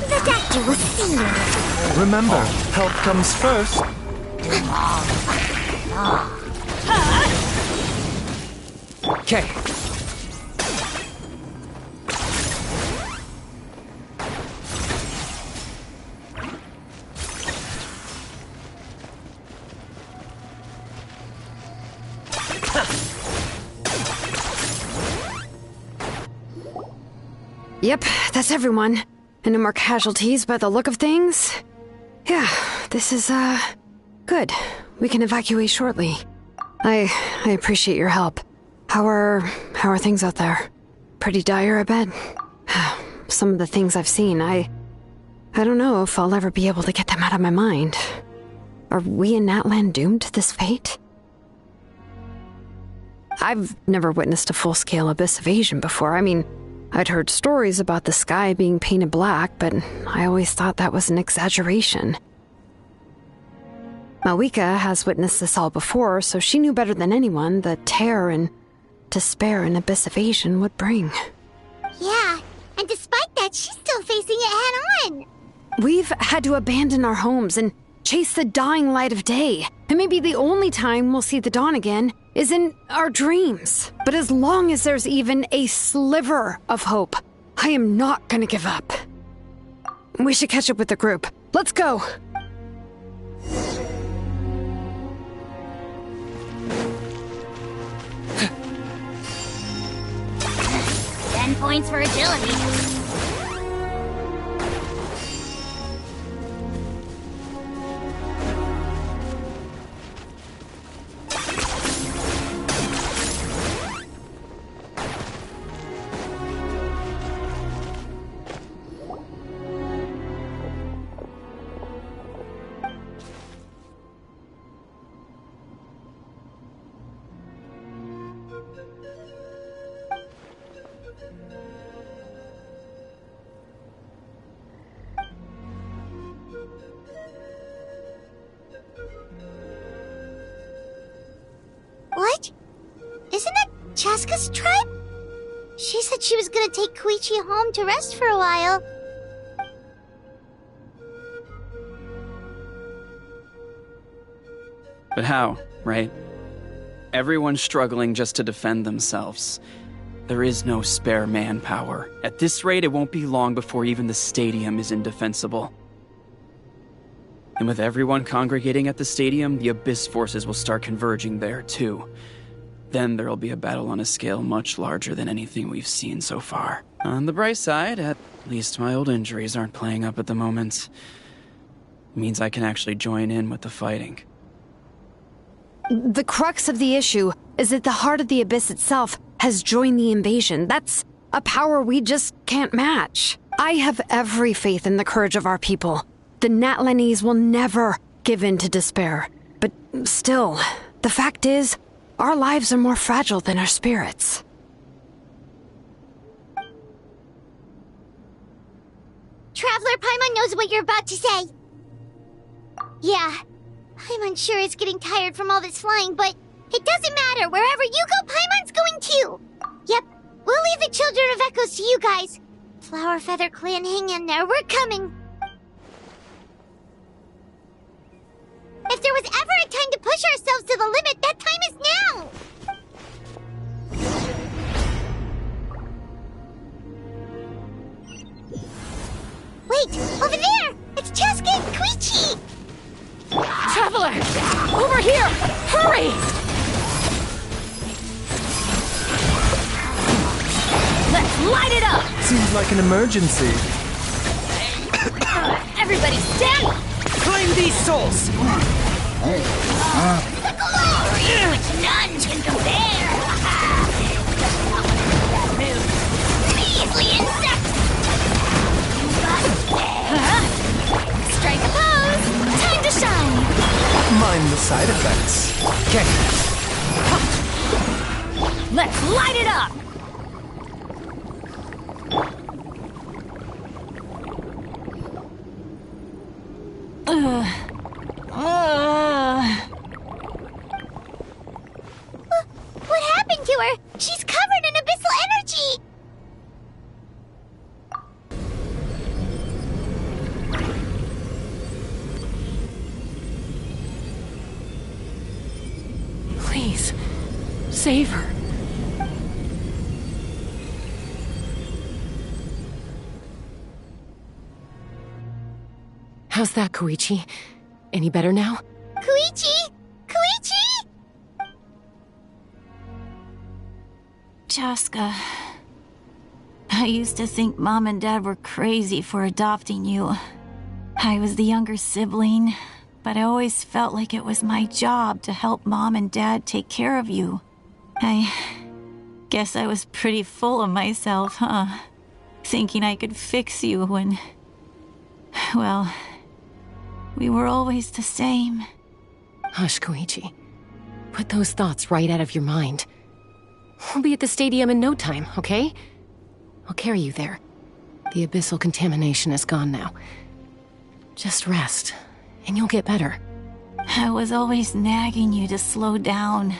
The doctor will see. Remember, help comes first. Okay. Yep, that's everyone. And no more casualties by the look of things. Yeah, this is, good. We can evacuate shortly. I appreciate your help. How are things out there? Pretty dire, I bet. Some of the things I've seen, I don't know if I'll ever be able to get them out of my mind. Are we in Natlan doomed to this fate? I've never witnessed a full-scale abyss invasion before. I mean, I'd heard stories about the sky being painted black, but I always thought that was an exaggeration. Malika has witnessed this all before, so she knew better than anyone the terror and despair an abyss invasion would bring. Yeah, and despite that, she's still facing it head-on. We've had to abandon our homes and chase the dying light of day. And maybe the only time we'll see the dawn again is in our dreams. But as long as there's even a sliver of hope, I am not gonna give up. We should catch up with the group. Let's go! 10 points for agility. Chaska's tribe? She said she was gonna take Koichi home to rest for a while. But how, right? Everyone's struggling just to defend themselves. There is no spare manpower. At this rate, it won't be long before even the stadium is indefensible. And with everyone congregating at the stadium, the Abyss forces will start converging there, too. Then there'll be a battle on a scale much larger than anything we've seen so far. On the bright side, at least my old injuries aren't playing up at the moment. It means I can actually join in with the fighting. The crux of the issue is that the heart of the Abyss itself has joined the invasion. That's a power we just can't match. I have every faith in the courage of our people. The Natlanese will never give in to despair. But still, the fact is, our lives are more fragile than our spirits. Traveler Paimon knows what you're about to say. Yeah, Paimon's sure is getting tired from all this flying, but it doesn't matter. Wherever you go, Paimon's going too. Yep, we'll leave the Children of Echoes to you guys. Flower Feather Clan, hang in there. We're coming. If there was ever a time to push ourselves to the limit, that time is now! Wait, over there! It's Chaska and Koichi! Traveler! Over here! Hurry! Let's light it up! Seems like an emergency. Everybody stand! Claim these souls! The glory which none can compare! Measly insect! Strike a pose! Time to shine! Mind the side effects. Okay. Let's light it up! What happened to her? She's covered in abyssal energy! Please, save her. How's that, Koichi? Any better now? Koichi! Koichi! Chaska, I used to think Mom and Dad were crazy for adopting you. I was the younger sibling, but I always felt like it was my job to help Mom and Dad take care of you. I guess I was pretty full of myself, huh? Thinking I could fix you when... well, we were always the same. Hush, Koichi. Put those thoughts right out of your mind. We'll be at the stadium in no time, okay? I'll carry you there. The abyssal contamination is gone now. Just rest, and you'll get better. I was always nagging you to slow down.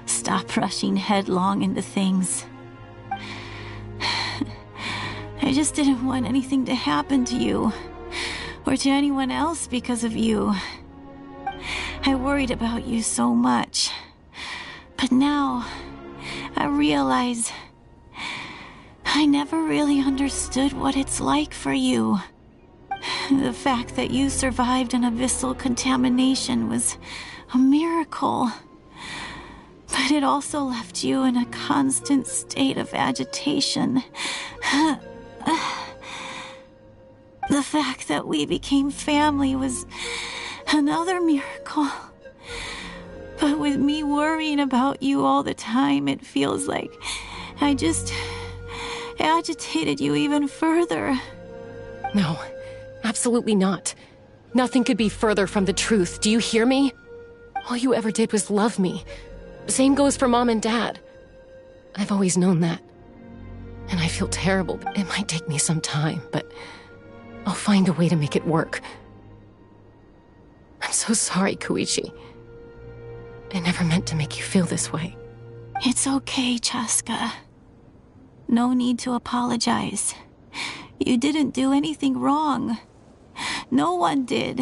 Stop rushing headlong into things. I just didn't want anything to happen to you. Or to anyone else because of you. I worried about you so much. But now, I realize I never really understood what it's like for you. The fact that you survived an abyssal contamination was a miracle. But it also left you in a constant state of agitation. The fact that we became family was another miracle. But with me worrying about you all the time, it feels like I just agitated you even further. No, absolutely not. Nothing could be further from the truth. Do you hear me? All you ever did was love me. Same goes for Mom and Dad. I've always known that. And I feel terrible. It might take me some time, but I'll find a way to make it work. I'm so sorry, Koichi. I never meant to make you feel this way. It's okay, Chaska. No need to apologize. You didn't do anything wrong. No one did.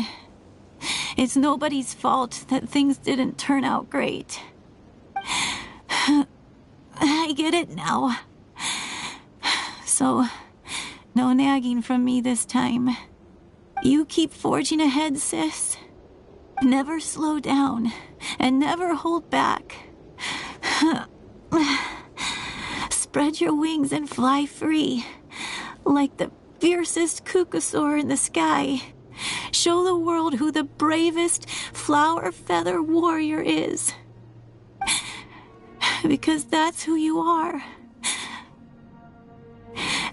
It's nobody's fault that things didn't turn out great. I get it now. So, no nagging from me this time. You keep forging ahead, sis. Never slow down, and never hold back. Spread your wings and fly free, like the fiercest kukasaur in the sky. Show the world who the bravest flower feather warrior is. Because that's who you are.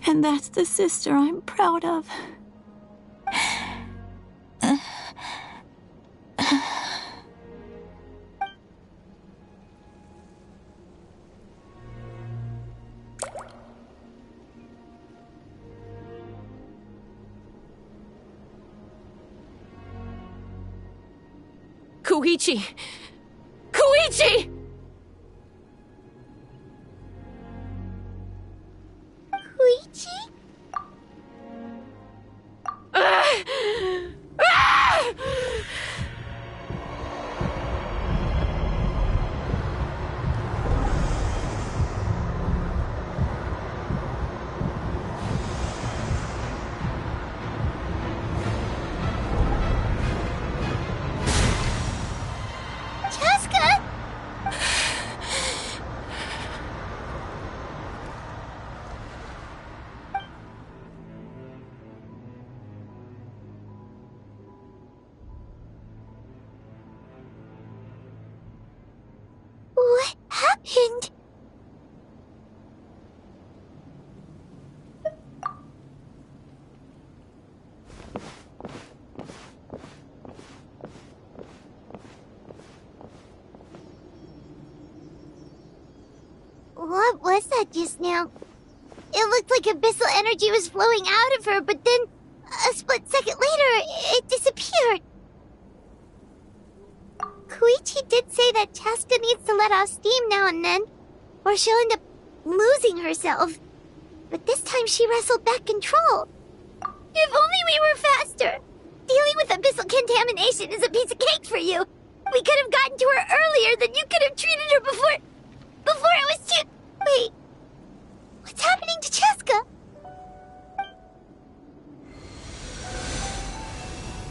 And that's the sister I'm proud of. Koichi! Koichi! Koichi? What happened? What was that just now? It looked like abyssal energy was flowing out of her, but then, a split second later, it disappeared. Koichi did say that Chaska needs to let off steam now and then, or she'll end up losing herself. But this time she wrestled back control. If only we were faster! Dealing with abyssal contamination is a piece of cake for you. We could have gotten to her earlier, then you could have treated her before it was too... Wait. What's happening to Chaska?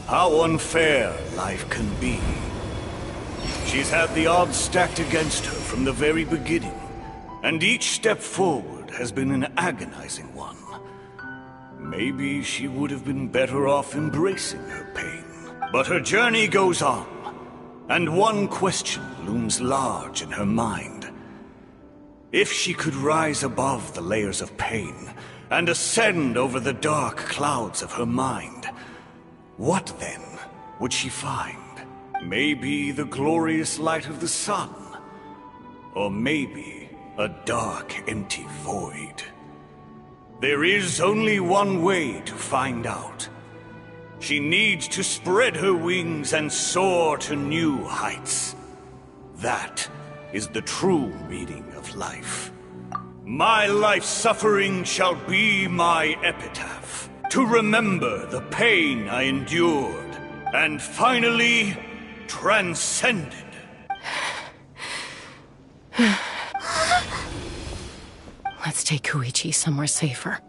How unfair life can be. She's had the odds stacked against her from the very beginning, and each step forward has been an agonizing one. Maybe she would have been better off embracing her pain. But her journey goes on, and one question looms large in her mind. If she could rise above the layers of pain and ascend over the dark clouds of her mind, what then would she find? Maybe the glorious light of the sun, or maybe a dark, empty void. There is only one way to find out. She needs to spread her wings and soar to new heights. That is the true meaning of life. My life's suffering shall be my epitaph, to remember the pain I endured, and finally transcended. Let's take Koichi somewhere safer.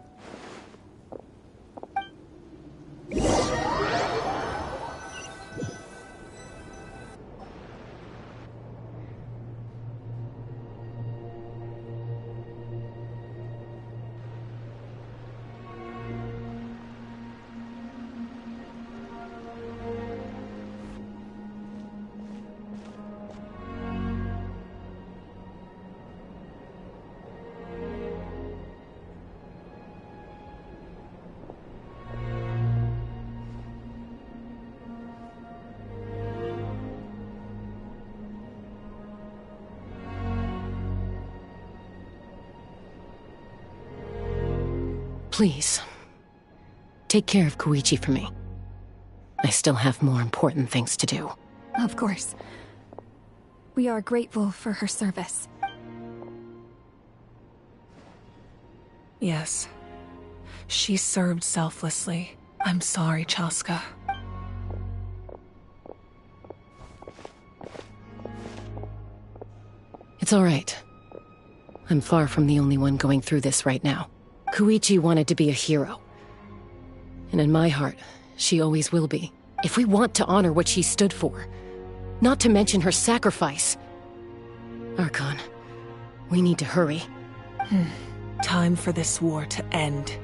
Please, take care of Koichi for me. I still have more important things to do. Of course. We are grateful for her service. Yes. She served selflessly. I'm sorry, Chaska. It's all right. I'm far from the only one going through this right now. Koichi wanted to be a hero. And in my heart, she always will be. If we want to honor what she stood for, not to mention her sacrifice. Archon, we need to hurry. Time for this war to end.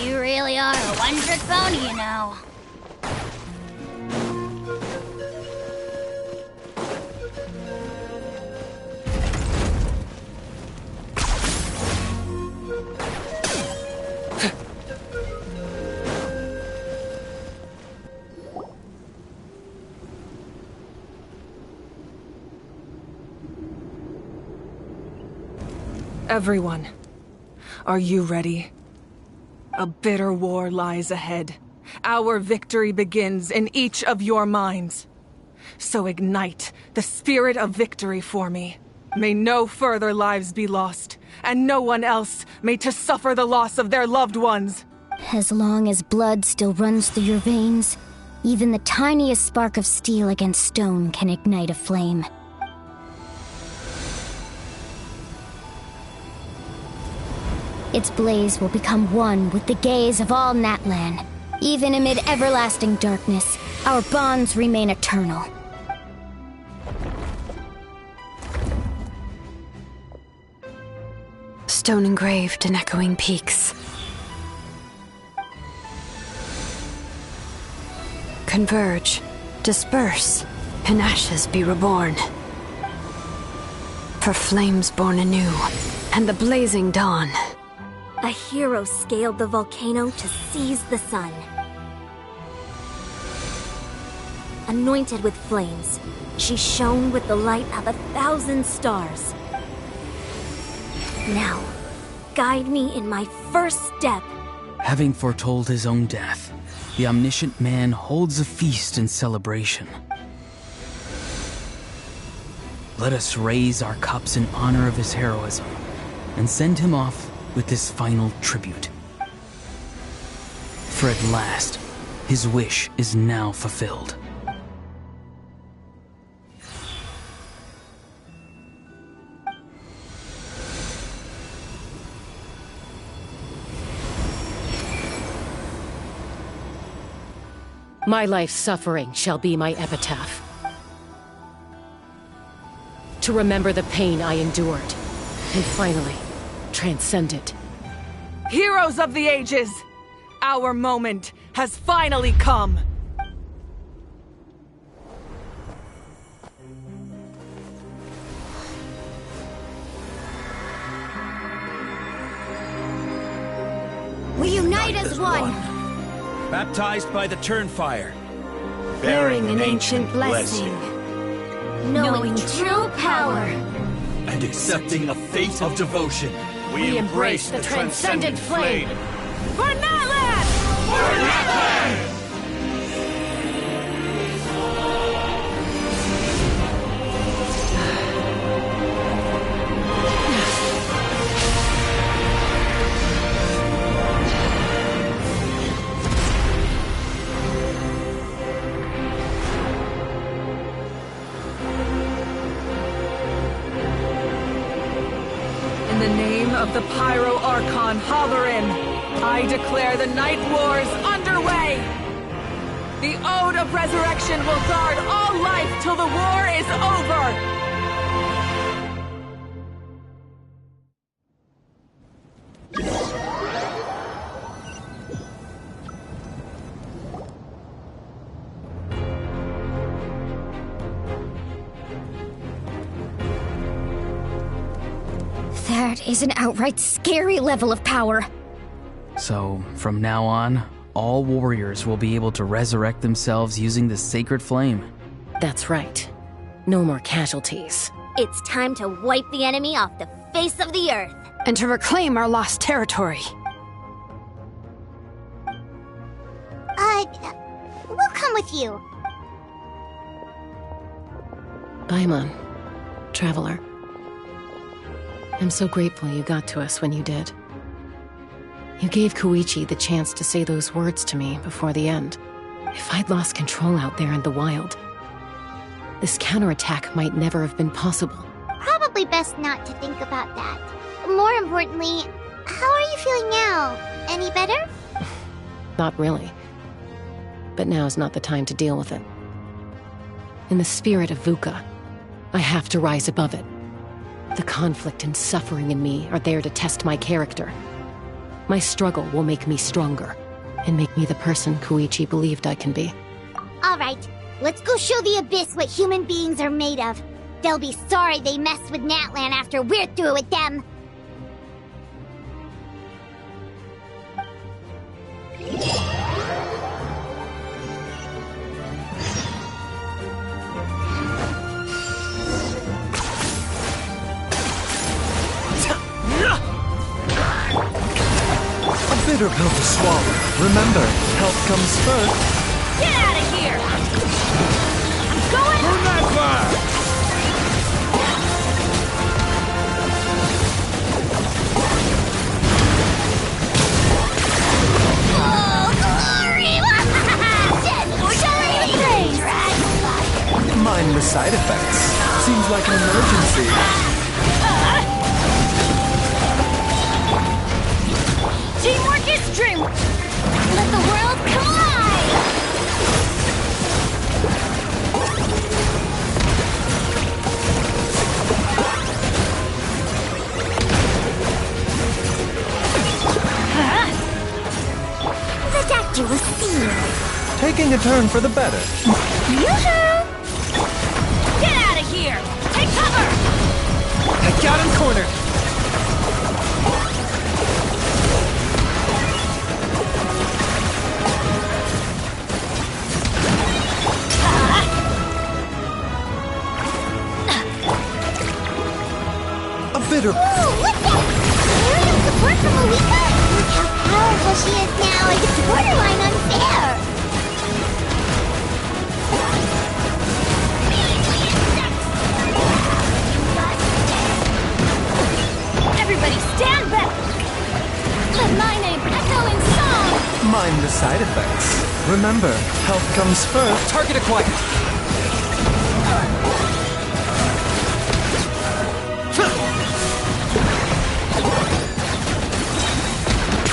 You really are a one-trick pony, you know. Everyone, are you ready? A bitter war lies ahead. Our victory begins in each of your minds. So ignite the spirit of victory for me. May no further lives be lost, and no one else may to suffer the loss of their loved ones. As long as blood still runs through your veins, even the tiniest spark of steel against stone can ignite a flame. Its blaze will become one with the gaze of all Natlan. Even amid everlasting darkness, our bonds remain eternal. Stone engraved in echoing peaks. Converge, disperse, and ashes be reborn. For flames born anew, and the blazing dawn. A hero scaled the volcano to seize the sun. Anointed with flames, she shone with the light of 1,000 stars. Now, guide me in my first step. Having foretold his own death, the omniscient man holds a feast in celebration. Let us raise our cups in honor of his heroism and send him off with this final tribute. For at last, his wish is now fulfilled. My life's suffering shall be my epitaph. To remember the pain I endured, and finally, transcend it. Heroes of the ages! Our moment has finally come! We unite as one! Baptized by the Turnfire. Bearing an ancient blessing. Knowing true power. And accepting a fate of devotion. We embrace the transcendent flame! For Natlan! For Natlan! In the name of the Pyro Archon Halloran, I declare the Night Wars underway! The Ode of Resurrection will guard all life till the war is over! That is an outright scary level of power. So, from now on, all warriors will be able to resurrect themselves using the sacred flame. That's right. No more casualties. It's time to wipe the enemy off the face of the earth. And to reclaim our lost territory. We'll come with you. Paimon, Traveler. I'm so grateful you got to us when you did. You gave Koichi the chance to say those words to me before the end. If I'd lost control out there in the wild, this counterattack might never have been possible. Probably best not to think about that. More importantly, how are you feeling now? Any better? Not really. But now's not the time to deal with it. In the spirit of VUCA, I have to rise above it. The conflict and suffering in me are there to test my character. My struggle will make me stronger, and make me the person Koichi believed I can be. Alright, let's go show the Abyss what human beings are made of. They'll be sorry they messed with Natlan after we're through with them. A bitter pill to swallow. Remember, health comes first. Get out of here! I'm going... Burn that fire! Mind the side effects. Seems like an emergency. Teamwork is dreamwork! Let the world collide! The doctor was seen. Taking a turn for the better. Yoo-hoo! Get out of here! Take cover! I got him cornered. A bitter... Ooh, look at Aerial support from Malika? How powerful she is now is borderline unfair. Everybody stand back! Let my name echo in song! Mind the side effects. Remember, health comes first. Target acquired.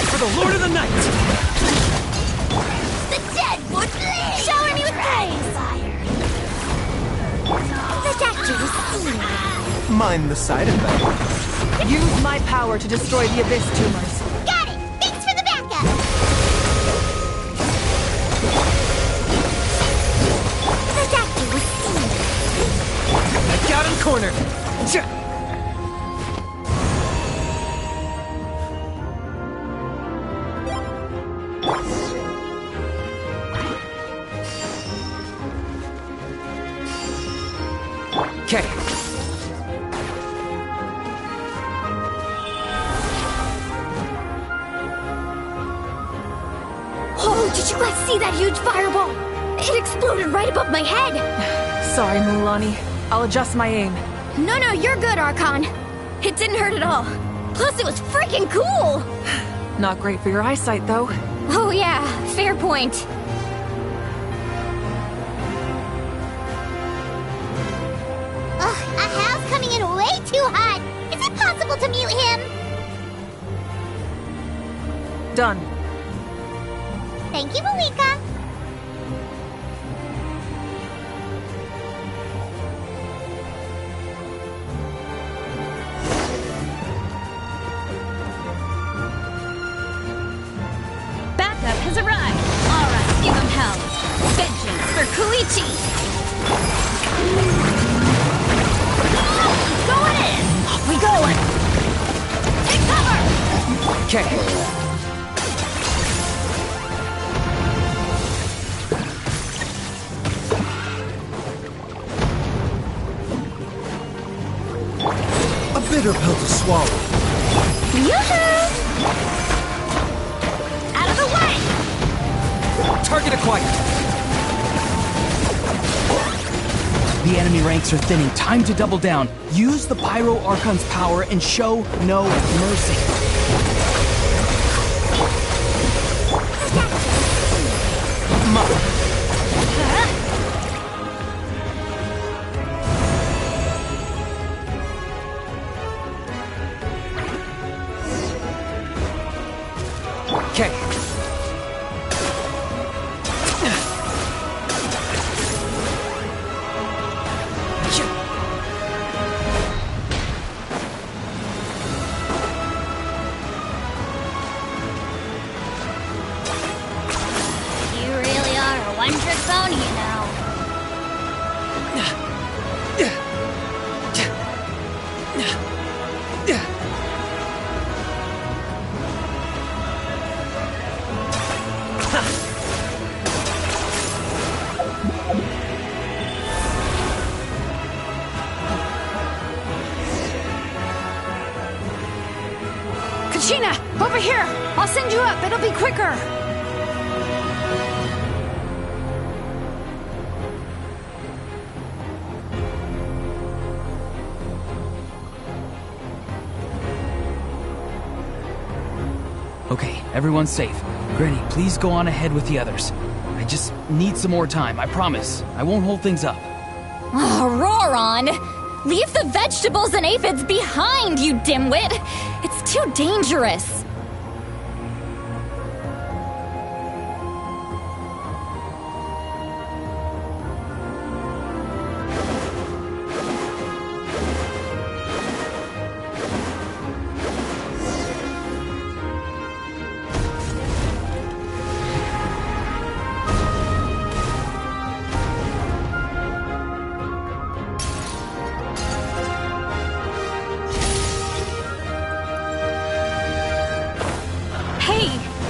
For the Lord of the Night! The dead would bleed! Shower me with praise! The doctor is seen. Mind the side effects. Use my power to destroy the Abyss tumors. Got it! Thanks for the backup! The doctor was seen. I got him cornered. Okay. Oh, did you guys see that huge fireball? It exploded right above my head! Sorry, Mulani. I'll adjust my aim. No, you're good, Archon. It didn't hurt at all. Plus, it was freaking cool! Not great for your eyesight, though. Oh yeah, fair point. Ugh, Ahal's coming in way too hot. Is it possible to mute him? Done. Thank you, Malika. Backup has arrived. All right, give him hell. Vengeance for Koichi. Going in! Off we go! Take cover! Okay. bitter pill to swallow. Yoo-hoo! Out of the way! Target acquired. The enemy ranks are thinning. Time to double down. Use the Pyro Archon's power and show no mercy. Okay. You really are a one-trick pony, you know. Kachina, over here! I'll send you up, it'll be quicker! Okay, everyone's safe. Granny, please go on ahead with the others. I just need some more time, I promise. I won't hold things up. Oh, Roron! Leave the vegetables and aphids behind, you dimwit! It's too dangerous!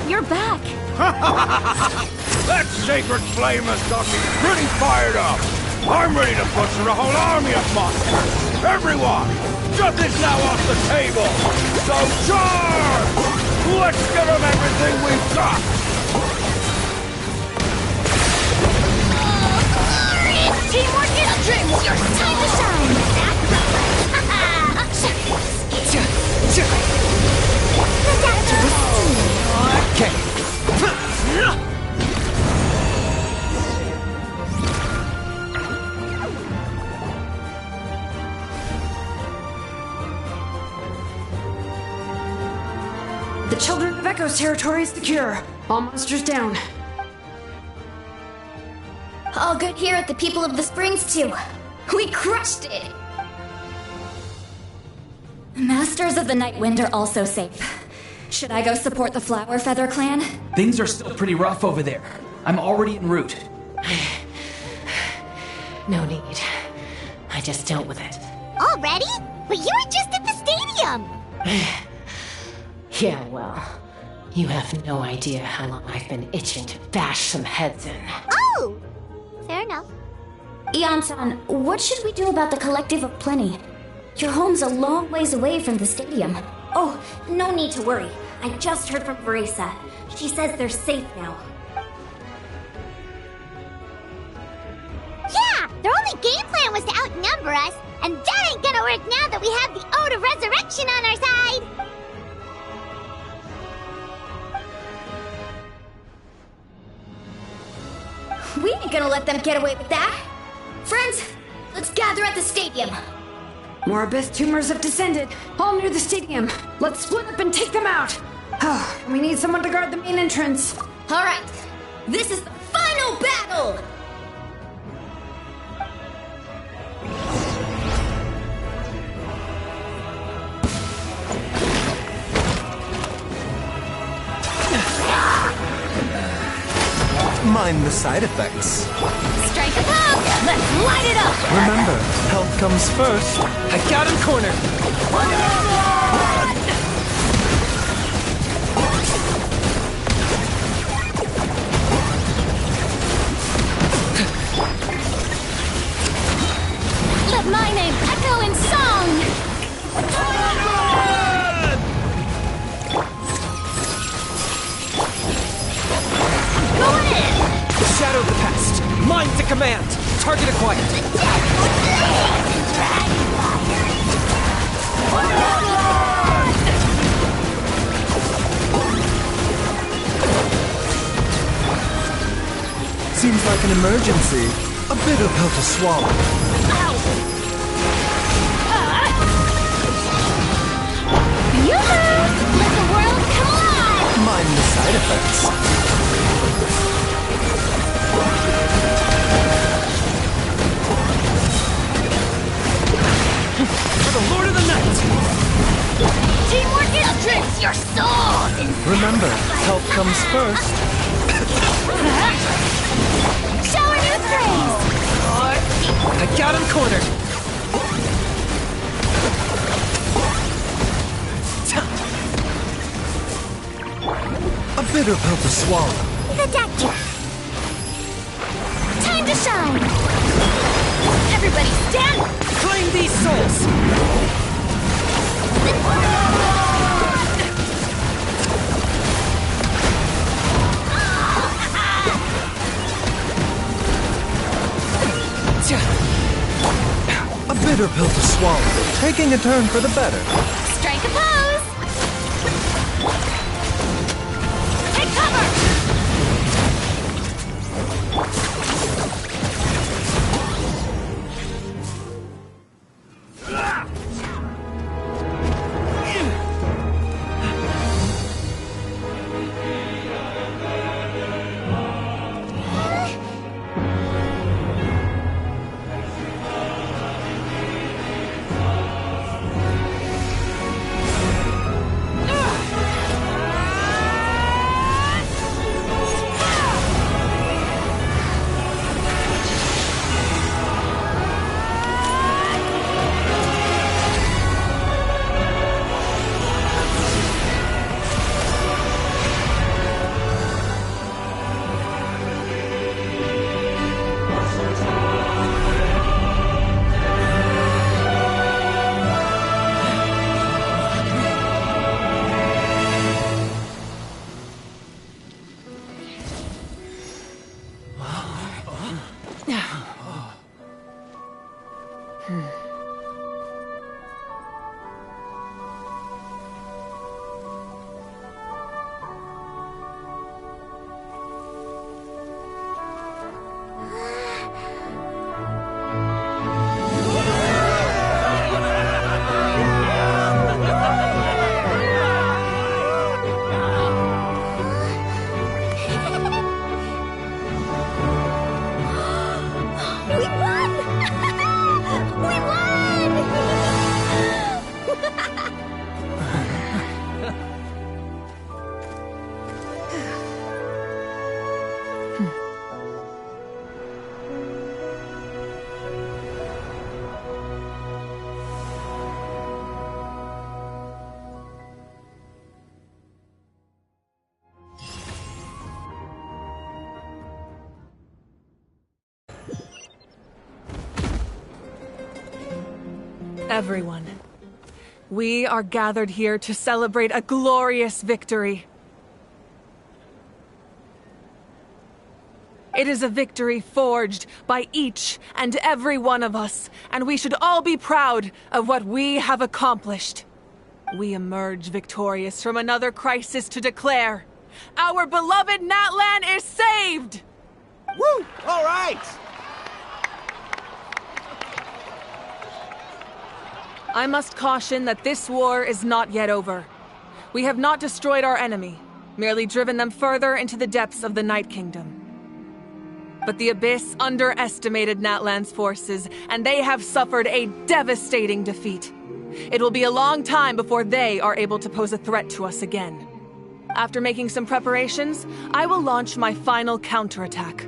You're back! That sacred flame has got me pretty fired up! I'm ready to butcher a whole army of monsters! Everyone! Nothing's now off the table! So charge! Let's give them everything we've got! Teamwork is dreams! Your time to shine! Okay. The Children of Echo's territory is secure. All monsters down. All good here at the People of the Springs, too. We crushed it! Masters of the Night Wind are also safe. Should I go support the Flower Feather clan? Things are still pretty rough over there. I'm already en route. No need. I just dealt with it. Already? But you were just at the stadium! Yeah, well, you have no idea how long I've been itching to bash some heads in. Oh! Fair enough. Ian-san, what should we do about the Collective of Plenty? Your home's a long ways away from the stadium. Oh, no need to worry. I just heard from Veresa. She says they're safe now. Yeah! Their only game plan was to outnumber us, and that ain't gonna work now that we have the Ode of Resurrection on our side! We ain't gonna let them get away with that! Friends, let's gather at the stadium! More abyss tumors have descended, all near the stadium. Let's split up and take them out! We need someone to guard the main entrance. Alright, this is the final battle! Mind the side effects. Strike a pop! Let's light it up! Remember, health comes first. I got him cornered. Let my name echo in song! Mind to command! Target acquired! Seems like an emergency. A bitter pill to swallow. Yoo-hoo! Let the world come alive! Mind the side effects. For the Lord of the Night! Teamwork drinks your soul! Remember, health comes first. Shower new praise! I got him cornered! A bitter pill to swallow. The doctor! Time to shine! Everybody stand! Claim these souls! A bitter pill to swallow. Taking a turn for the better. Strike a pose! Take cover! Everyone, we are gathered here to celebrate a glorious victory. It is a victory forged by each and every one of us, and we should all be proud of what we have accomplished. We emerge victorious from another crisis to declare, our beloved Natlan is saved! Woo! All right! I must caution that this war is not yet over. We have not destroyed our enemy, merely driven them further into the depths of the Night Kingdom. But the Abyss underestimated Natlan's forces, and they have suffered a devastating defeat. It will be a long time before they are able to pose a threat to us again. After making some preparations, I will launch my final counterattack.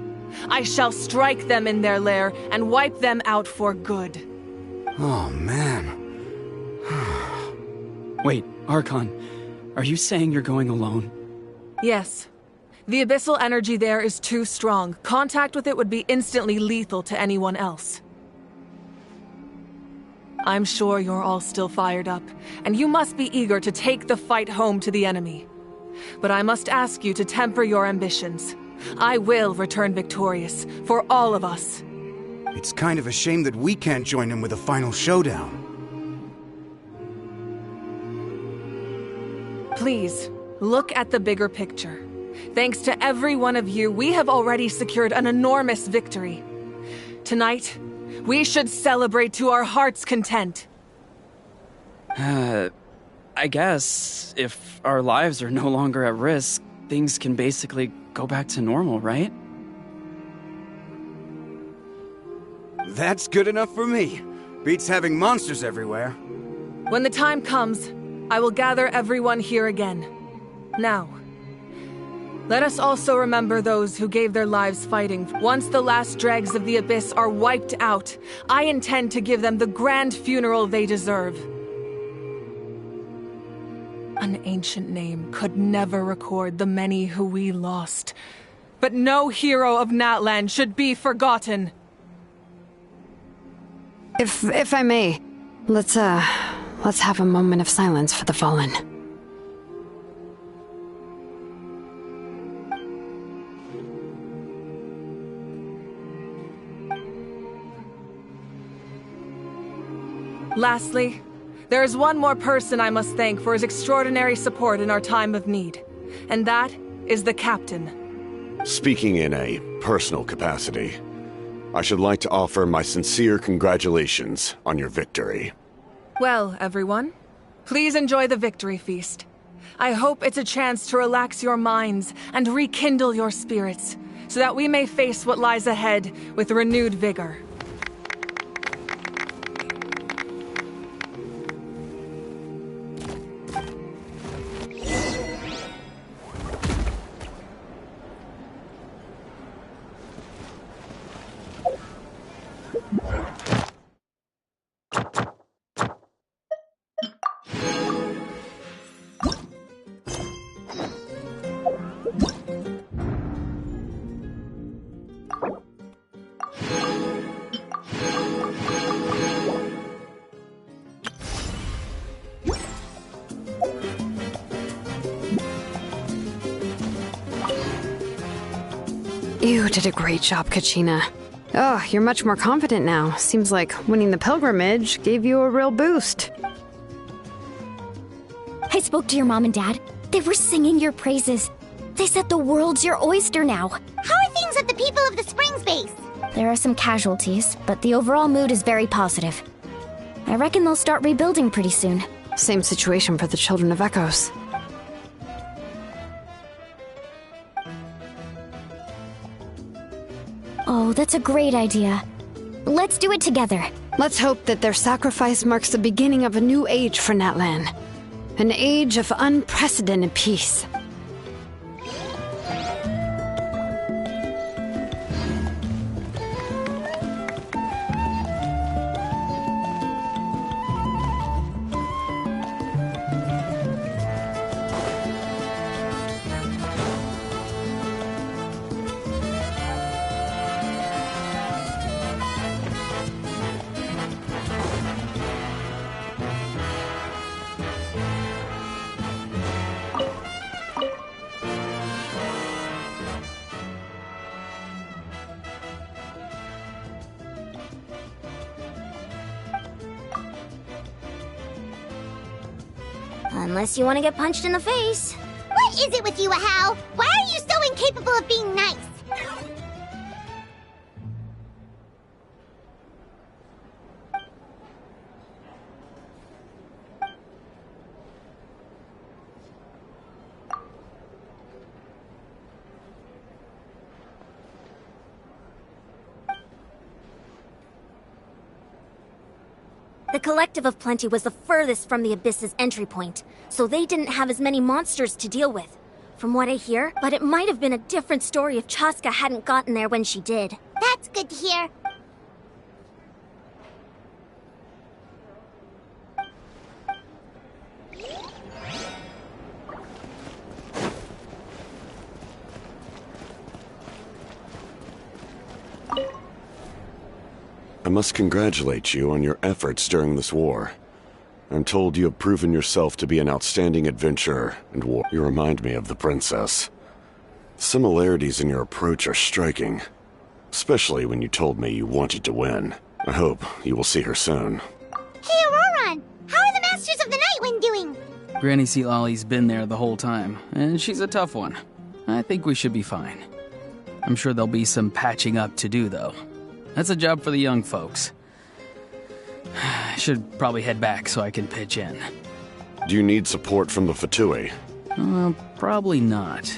I shall strike them in their lair and wipe them out for good. Oh, man. Wait, Archon, are you saying you're going alone? Yes. The abyssal energy there is too strong. Contact with it would be instantly lethal to anyone else. I'm sure you're all still fired up, and you must be eager to take the fight home to the enemy. But I must ask you to temper your ambitions. I will return victorious, for all of us. It's kind of a shame that we can't join him with a final showdown. Please, look at the bigger picture. Thanks to every one of you, we have already secured an enormous victory. Tonight, we should celebrate to our heart's content. I guess if our lives are no longer at risk, things can basically go back to normal, right? That's good enough for me. Beats having monsters everywhere. When the time comes, I will gather everyone here again. Now, let us also remember those who gave their lives fighting. Once the last dregs of the Abyss are wiped out, I intend to give them the grand funeral they deserve. An ancient name could never record the many who we lost. But no hero of Natlan should be forgotten. If I may, let's have a moment of silence for the fallen. Lastly, there is one more person I must thank for his extraordinary support in our time of need, and that is the Captain. Speaking in a personal capacity, I should like to offer my sincere congratulations on your victory. Well, everyone, please enjoy the victory feast. I hope it's a chance to relax your minds and rekindle your spirits, so that we may face what lies ahead with renewed vigor. You did a great job, Kachina. Oh, you're much more confident now. Seems like winning the pilgrimage gave you a real boost. I spoke to your mom and dad. They were singing your praises. They said the world's your oyster now. How are things at the People of the Springs base? There are some casualties, but the overall mood is very positive. I reckon they'll start rebuilding pretty soon. Same situation for the Children of Echoes. Oh, that's a great idea. Let's do it together. Let's hope that their sacrifice marks the beginning of a new age for Natlan. An age of unprecedented peace. Unless you want to get punched in the face. What is it with you, Ahau? Why are you so incapable of being nice? The Collective of Plenty was the furthest from the Abyss's entry point, so they didn't have as many monsters to deal with. From what I hear, but it might have been a different story if Chaska hadn't gotten there when she did. That's good to hear. I must congratulate you on your efforts during this war. I'm told you have proven yourself to be an outstanding adventurer and war. You remind me of the princess. Similarities in your approach are striking, especially when you told me you wanted to win. I hope you will see her soon. Hey, Auroron! How are the Masters of the Nightwind doing? Granny Sealolly's been there the whole time, and she's a tough one. I think we should be fine. I'm sure there'll be some patching up to do, though. That's a job for the young folks. I should probably head back so I can pitch in. Do you need support from the Fatui? Probably not.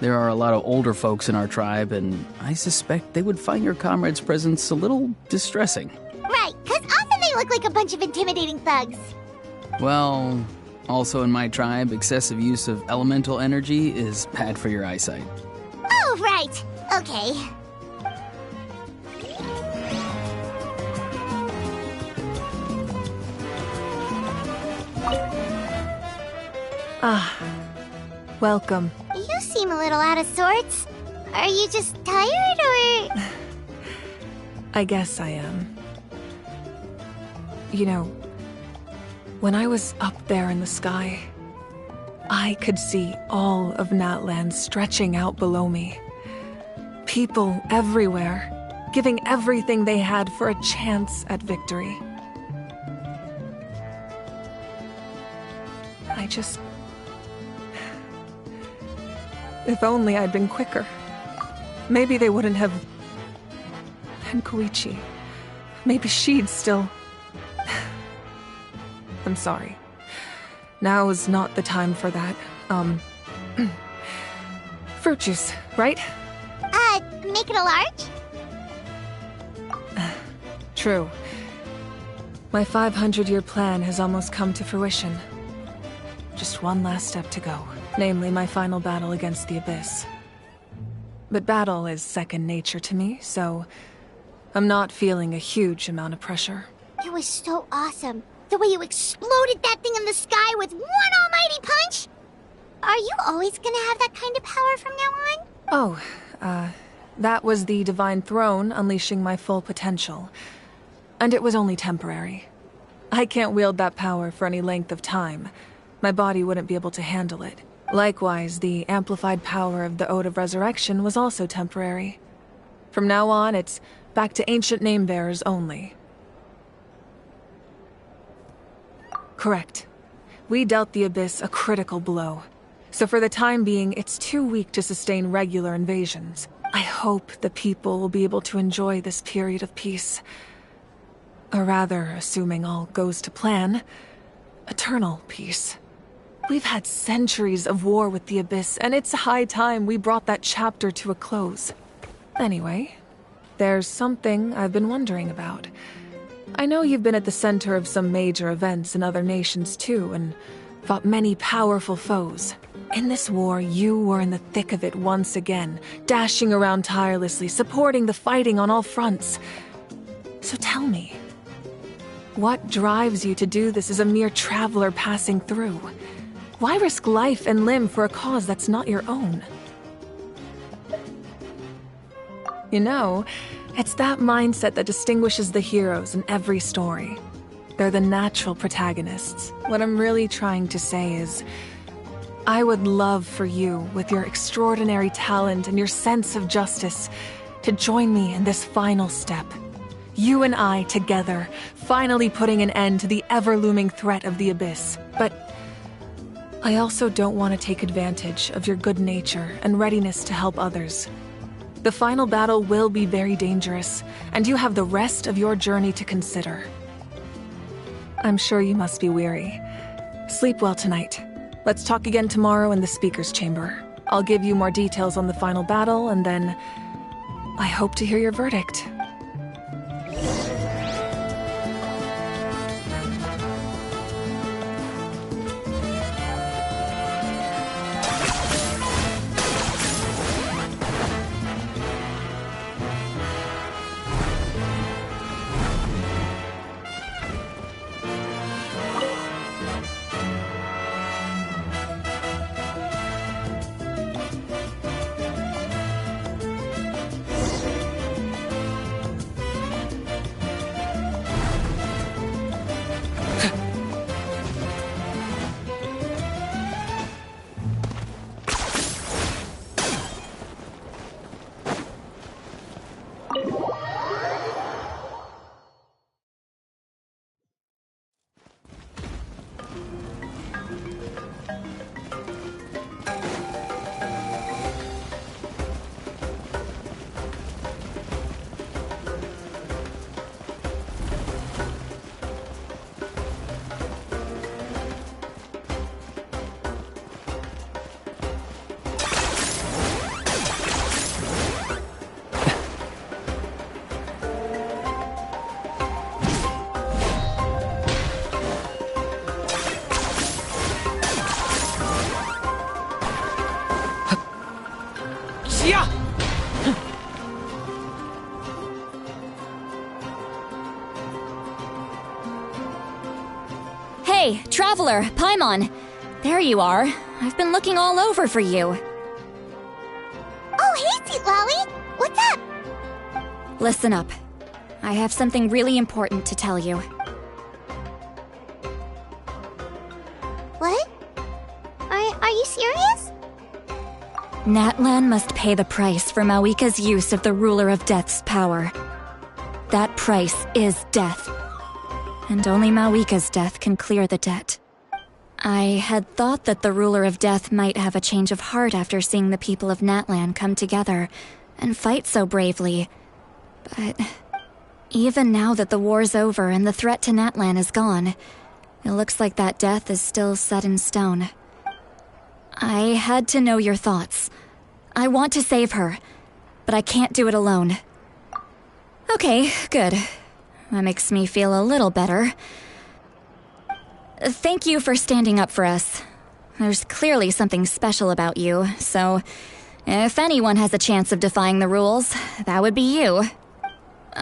There are a lot of older folks in our tribe, and I suspect they would find your comrade's presence a little distressing. Right, because often they look like a bunch of intimidating thugs. Well, also in my tribe, excessive use of elemental energy is bad for your eyesight. Oh, right. Okay. Ah, welcome. You seem a little out of sorts. Are you just tired, or...? I guess I am. You know, when I was up there in the sky, I could see all of Natland stretching out below me. People everywhere, giving everything they had for a chance at victory. If only I'd been quicker. Maybe they wouldn't have... And Koichi. Maybe she'd still... I'm sorry. Now is not the time for that. Fruit juice, right? Make it a large? True. My 500-year plan has almost come to fruition. Just one last step to go. Namely, my final battle against the Abyss. But battle is second nature to me, so I'm not feeling a huge amount of pressure. It was so awesome. The way you exploded that thing in the sky with one almighty punch! Are you always gonna have that kind of power from now on? Oh, that was the Divine Throne unleashing my full potential. And it was only temporary. I can't wield that power for any length of time. My body wouldn't be able to handle it. Likewise, the amplified power of the Ode of Resurrection was also temporary. From now on, it's back to ancient name-bearers only. Correct. We dealt the Abyss a critical blow. So for the time being, it's too weak to sustain regular invasions. I hope the people will be able to enjoy this period of peace. Or rather, assuming all goes to plan, eternal peace. We've had centuries of war with the Abyss, and it's high time we brought that chapter to a close. Anyway, there's something I've been wondering about. I know you've been at the center of some major events in other nations too, and fought many powerful foes. In this war, you were in the thick of it once again, dashing around tirelessly, supporting the fighting on all fronts. So tell me, what drives you to do this as a mere traveler passing through? Why risk life and limb for a cause that's not your own? You know, it's that mindset that distinguishes the heroes in every story. They're the natural protagonists. What I'm really trying to say is, I would love for you, with your extraordinary talent and your sense of justice, to join me in this final step. You and I together, finally putting an end to the ever-looming threat of the Abyss. But I also don't want to take advantage of your good nature and readiness to help others. The final battle will be very dangerous, and you have the rest of your journey to consider. I'm sure you must be weary. Sleep well tonight. Let's talk again tomorrow in the speaker's chamber. I'll give you more details on the final battle, and then I hope to hear your verdict. Hey, Traveler, Paimon. There you are. I've been looking all over for you. Oh, hey, Sweet Lolly! What's up? Listen up. I have something really important to tell you. What? Are you serious? Natlan must pay the price for Mawika's use of the Ruler of Death's power. That price is death. And only Mawika's death can clear the debt. I had thought that the Ruler of Death might have a change of heart after seeing the people of Natlan come together and fight so bravely. But even now that the war's over and the threat to Natlan is gone, it looks like that death is still set in stone. I had to know your thoughts. I want to save her, but I can't do it alone. Okay, good. That makes me feel a little better. Thank you for standing up for us. There's clearly something special about you, so if anyone has a chance of defying the rules, that would be you.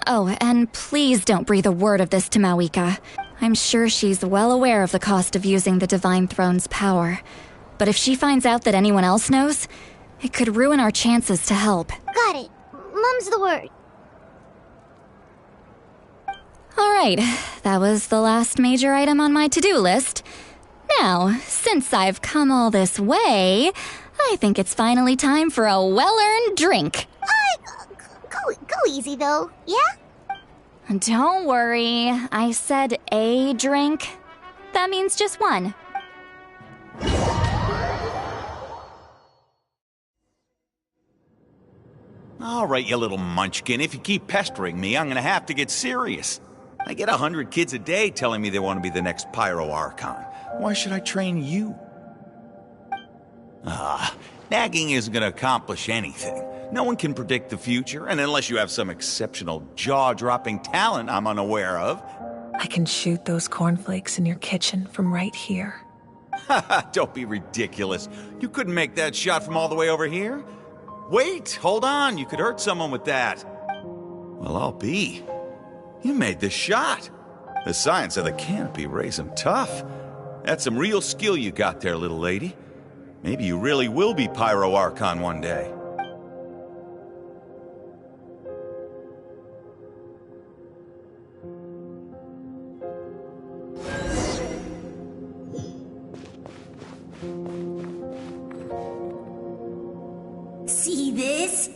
Oh, and please don't breathe a word of this to Mawika. I'm sure she's well aware of the cost of using the Divine Throne's power. But if she finds out that anyone else knows, it could ruin our chances to help. Got it. Mum's the word. Alright, that was the last major item on my to-do list. Now, since I've come all this way, I think it's finally time for a well-earned drink. Go easy, though, yeah? Don't worry, I said a drink. That means just one. All right, you little munchkin, if you keep pestering me, I'm gonna have to get serious. I get 100 kids a day telling me they want to be the next Pyro Archon. Why should I train you? Nagging isn't gonna accomplish anything. No one can predict the future, and unless you have some exceptional jaw-dropping talent I'm unaware of. I can shoot those cornflakes in your kitchen from right here. Don't be ridiculous. You couldn't make that shot from all the way over here? Wait, hold on, you could hurt someone with that. Well, I'll be. You made the shot. The science of the canopy raised him tough. That's some real skill you got there, little lady. Maybe you really will be Pyro Archon one day. See this?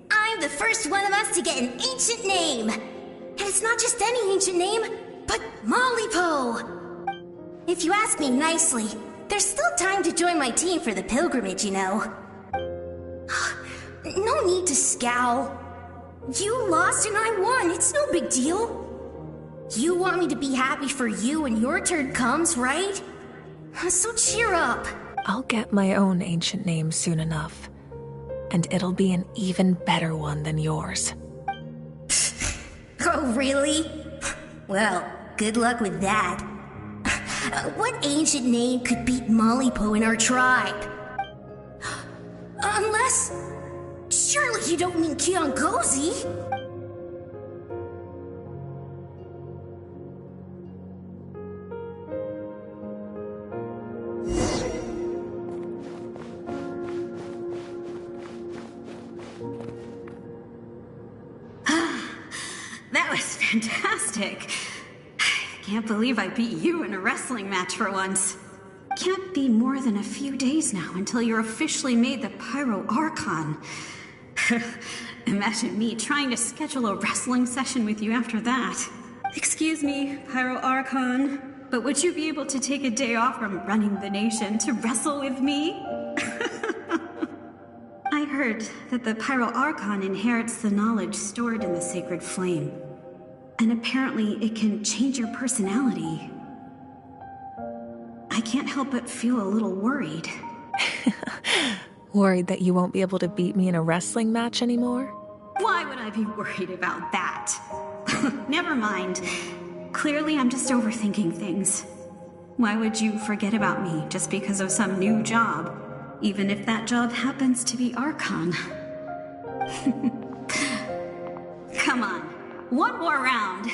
I'm the first one of us to get an ancient name. And it's not just any ancient name, but Mollypo. If you ask me nicely, there's still time to join my team for the pilgrimage, you know. No need to scowl. You lost and I won, it's no big deal. You want me to be happy for you when your turn comes, right? So cheer up. I'll get my own ancient name soon enough. And it'll be an even better one than yours. Oh, really? Well, good luck with that. What ancient name could beat Mollypo in our tribe? Unless... Surely you don't mean Kiangozi? That was fantastic. I can't believe I beat you in a wrestling match for once. Can't be more than a few days now until you're officially made the Pyro Archon. Imagine me trying to schedule a wrestling session with you after that. Excuse me, Pyro Archon, but would you be able to take a day off from running the nation to wrestle with me? I heard that the Pyro Archon inherits the knowledge stored in the sacred flame. And apparently it can change your personality. I can't help but feel a little worried. Worried that you won't be able to beat me in a wrestling match anymore? Why would I be worried about that? Never mind. Clearly I'm just overthinking things. Why would you forget about me just because of some new job? Even if that job happens to be Archon. Come on, one more round.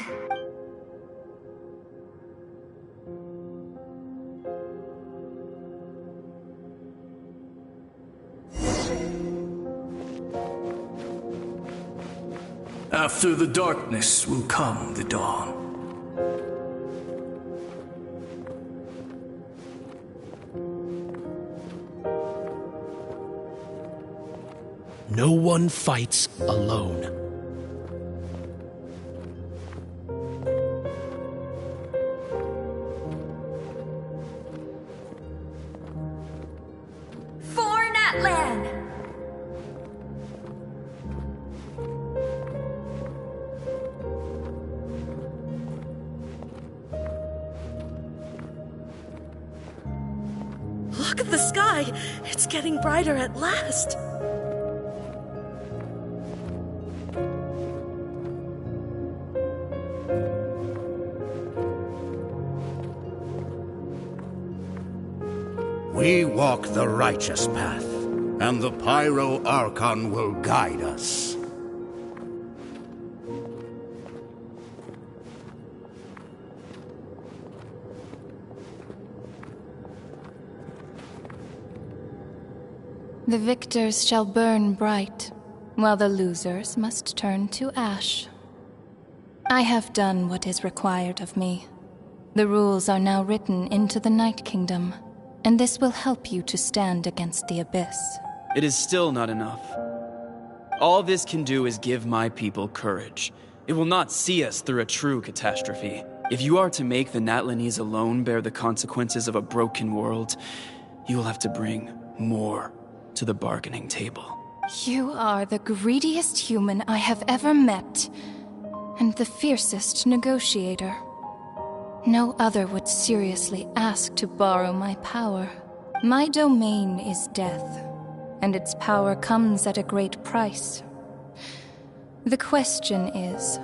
After the darkness will come the dawn. No one fights alone. For Natlan! Look at the sky! It's getting brighter at last! We walk the righteous path, and the Pyro Archon will guide us. The victors shall burn bright, while the losers must turn to ash. I have done what is required of me. The rules are now written into the Night Kingdom, and this will help you to stand against the Abyss. It is still not enough. All this can do is give my people courage. It will not see us through a true catastrophe. If you are to make the Natlanese alone bear the consequences of a broken world, you will have to bring more to the bargaining table. You are the greediest human I have ever met, and the fiercest negotiator. No other would seriously ask to borrow my power. My domain is death, and its power comes at a great price. The question is,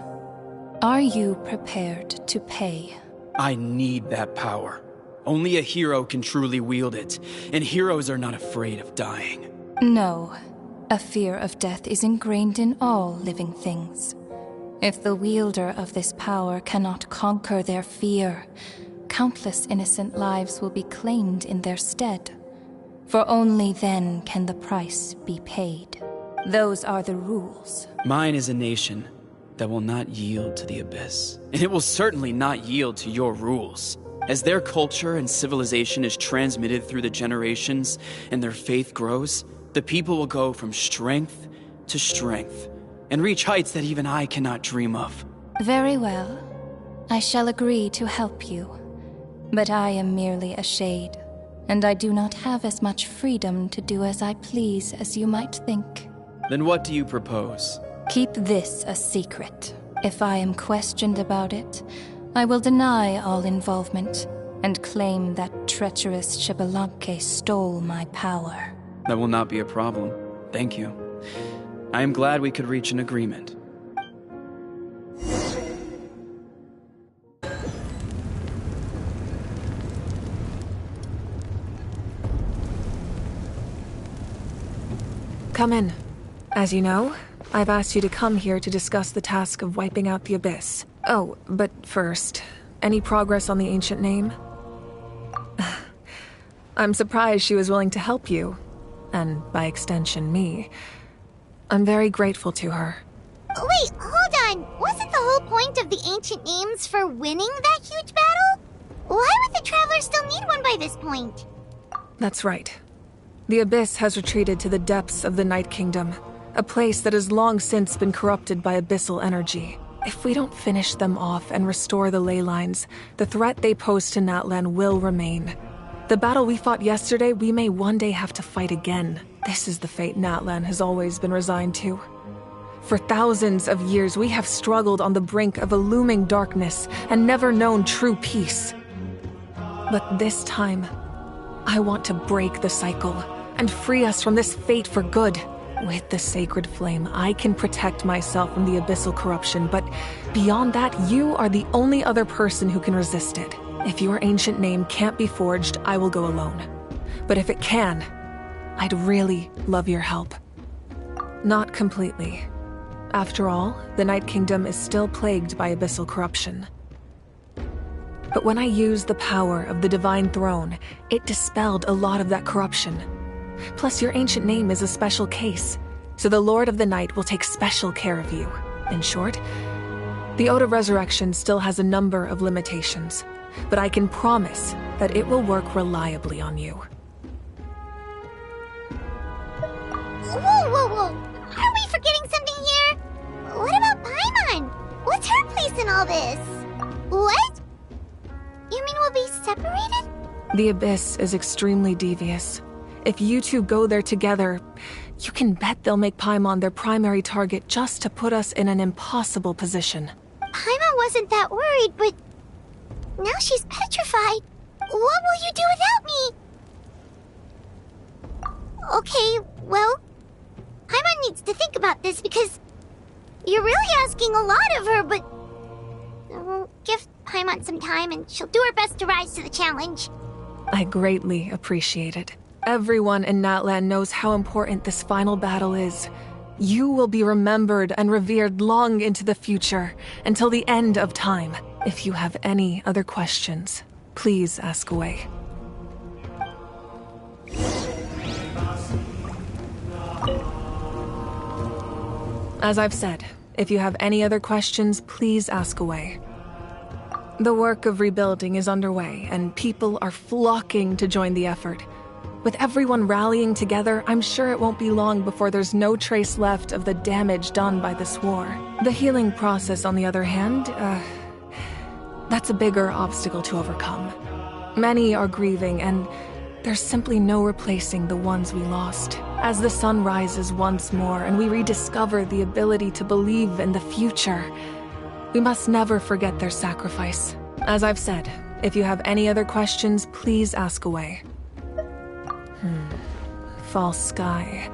are you prepared to pay? I need that power. Only a hero can truly wield it, and heroes are not afraid of dying. No. A fear of death is ingrained in all living things. If the wielder of this power cannot conquer their fear, countless innocent lives will be claimed in their stead. For only then can the price be paid. Those are the rules. Mine is a nation that will not yield to the Abyss, and it will certainly not yield to your rules. As their culture and civilization is transmitted through the generations and their faith grows, the people will go from strength to strength and reach heights that even I cannot dream of. Very well. I shall agree to help you. But I am merely a shade, and I do not have as much freedom to do as I please as you might think. Then what do you propose? Keep this a secret. If I am questioned about it, I will deny all involvement and claim that treacherous Xbalanque stole my power. That will not be a problem. Thank you. I am glad we could reach an agreement. Come in. As you know, I've asked you to come here to discuss the task of wiping out the Abyss. Oh, but first, any progress on the ancient name? I'm surprised she was willing to help you, and by extension, me. I'm very grateful to her. Wait, hold on. Wasn't the whole point of the ancient names for winning that huge battle? Why would the Traveler still need one by this point? That's right. The Abyss has retreated to the depths of the Night Kingdom, a place that has long since been corrupted by abyssal energy. If we don't finish them off and restore the ley lines, the threat they pose to Natlan will remain. The battle we fought yesterday, we may one day have to fight again. This is the fate Natlan has always been resigned to. For thousands of years, we have struggled on the brink of a looming darkness and never known true peace. But this time, I want to break the cycle and free us from this fate for good. With the sacred flame, I can protect myself from the abyssal corruption, but beyond that, you are the only other person who can resist it. If your ancient name can't be forged, I will go alone. But if it can, I'd really love your help. Not completely. After all, the Night Kingdom is still plagued by abyssal corruption. But when I used the power of the Divine Throne, it dispelled a lot of that corruption. Plus, your ancient name is a special case, so the Lord of the Night will take special care of you. In short, the Ode of Resurrection still has a number of limitations, but I can promise that it will work reliably on you. Whoa, whoa, whoa! Are we forgetting something here? What about Paimon? What's her place in all this? What? You mean we'll be separated? The Abyss is extremely devious. If you two go there together, you can bet they'll make Paimon their primary target just to put us in an impossible position. Paimon wasn't that worried, but now she's petrified. What will you do without me? Okay, well, Paimon needs to think about this because you're really asking a lot of her, but we'll give Paimon some time and she'll do her best to rise to the challenge. I greatly appreciate it. Everyone in Natlan knows how important this final battle is. You will be remembered and revered long into the future, until the end of time. If you have any other questions, please ask away. As I've said, if you have any other questions, please ask away. The work of rebuilding is underway, and people are flocking to join the effort. With everyone rallying together, I'm sure it won't be long before there's no trace left of the damage done by this war. The healing process, on the other hand, that's a bigger obstacle to overcome. Many are grieving, and there's simply no replacing the ones we lost. As the sun rises once more and we rediscover the ability to believe in the future, we must never forget their sacrifice. As I've said, if you have any other questions, please ask away. False sky.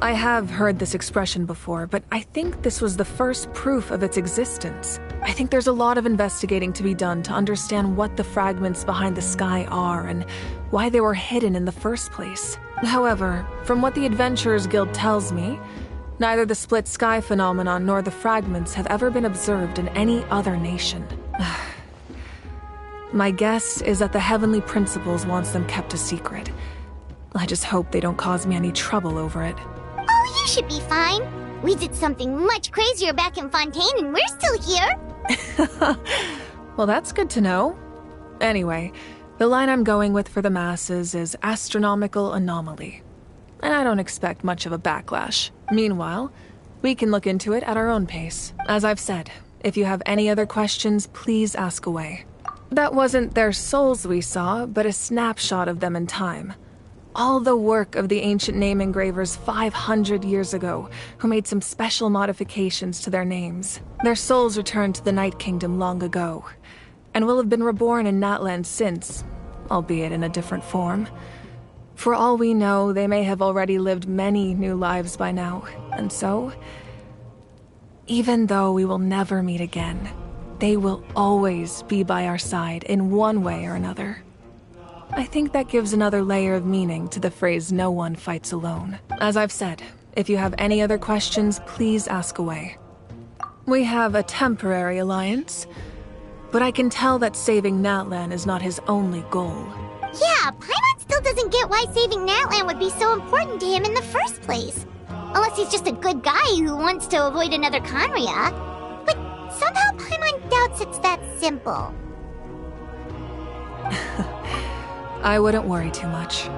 I have heard this expression before, but I think this was the first proof of its existence. I think there's a lot of investigating to be done to understand what the fragments behind the sky are and why they were hidden in the first place. However, from what the Adventurers Guild tells me, neither the split sky phenomenon nor the fragments have ever been observed in any other nation. My guess is that the Heavenly Principles wants them kept a secret. I just hope they don't cause me any trouble over it. Oh, you should be fine. We did something much crazier back in Fontaine and we're still here. Well, that's good to know. Anyway, the line I'm going with for the masses is astronomical anomaly. And I don't expect much of a backlash. Meanwhile, we can look into it at our own pace. As I've said, if you have any other questions, please ask away. That wasn't their souls we saw, but a snapshot of them in time. All the work of the ancient name engravers 500 years ago, who made some special modifications to their names. Their souls returned to the Night Kingdom long ago, and will have been reborn in Natlan since, albeit in a different form. For all we know, they may have already lived many new lives by now, and so, even though we will never meet again, they will always be by our side in one way or another. I think that gives another layer of meaning to the phrase "no one fights alone." As I've said, if you have any other questions, please ask away. We have a temporary alliance, but I can tell that saving Natlan is not his only goal. Yeah, Paimon still doesn't get why saving Natlan would be so important to him in the first place. Unless he's just a good guy who wants to avoid another Conria. But somehow Paimon doubts it's that simple. I wouldn't worry too much.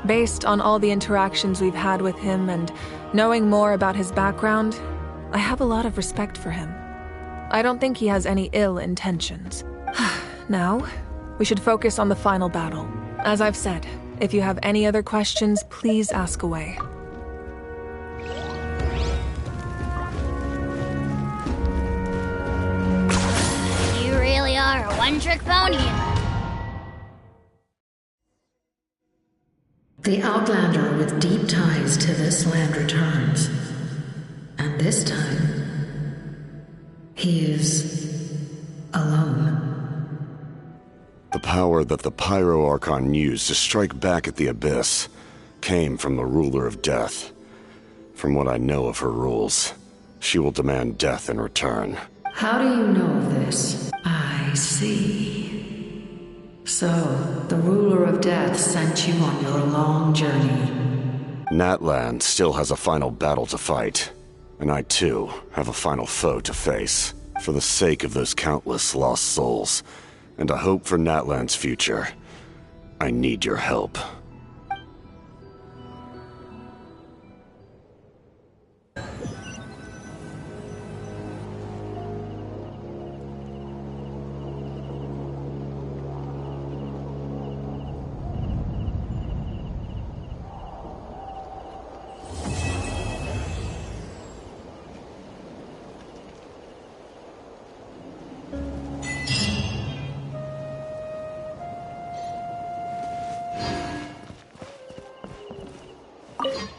Based on all the interactions we've had with him and knowing more about his background, I have a lot of respect for him. I don't think he has any ill intentions. Now, we should focus on the final battle. As I've said, if you have any other questions, please ask away. You really are a one-trick pony. The Outlander with deep ties to this land returns. And this time, he is alone. The power that the Pyro Archon used to strike back at the Abyss came from the Ruler of Death. From what I know of her rules, she will demand death in return. How do you know of this? I see. So, the Ruler of Death sent you on your long journey. Natlan still has a final battle to fight. And I, too, have a final foe to face, for the sake of those countless lost souls, and a hope for Natlan's future. I need your help. You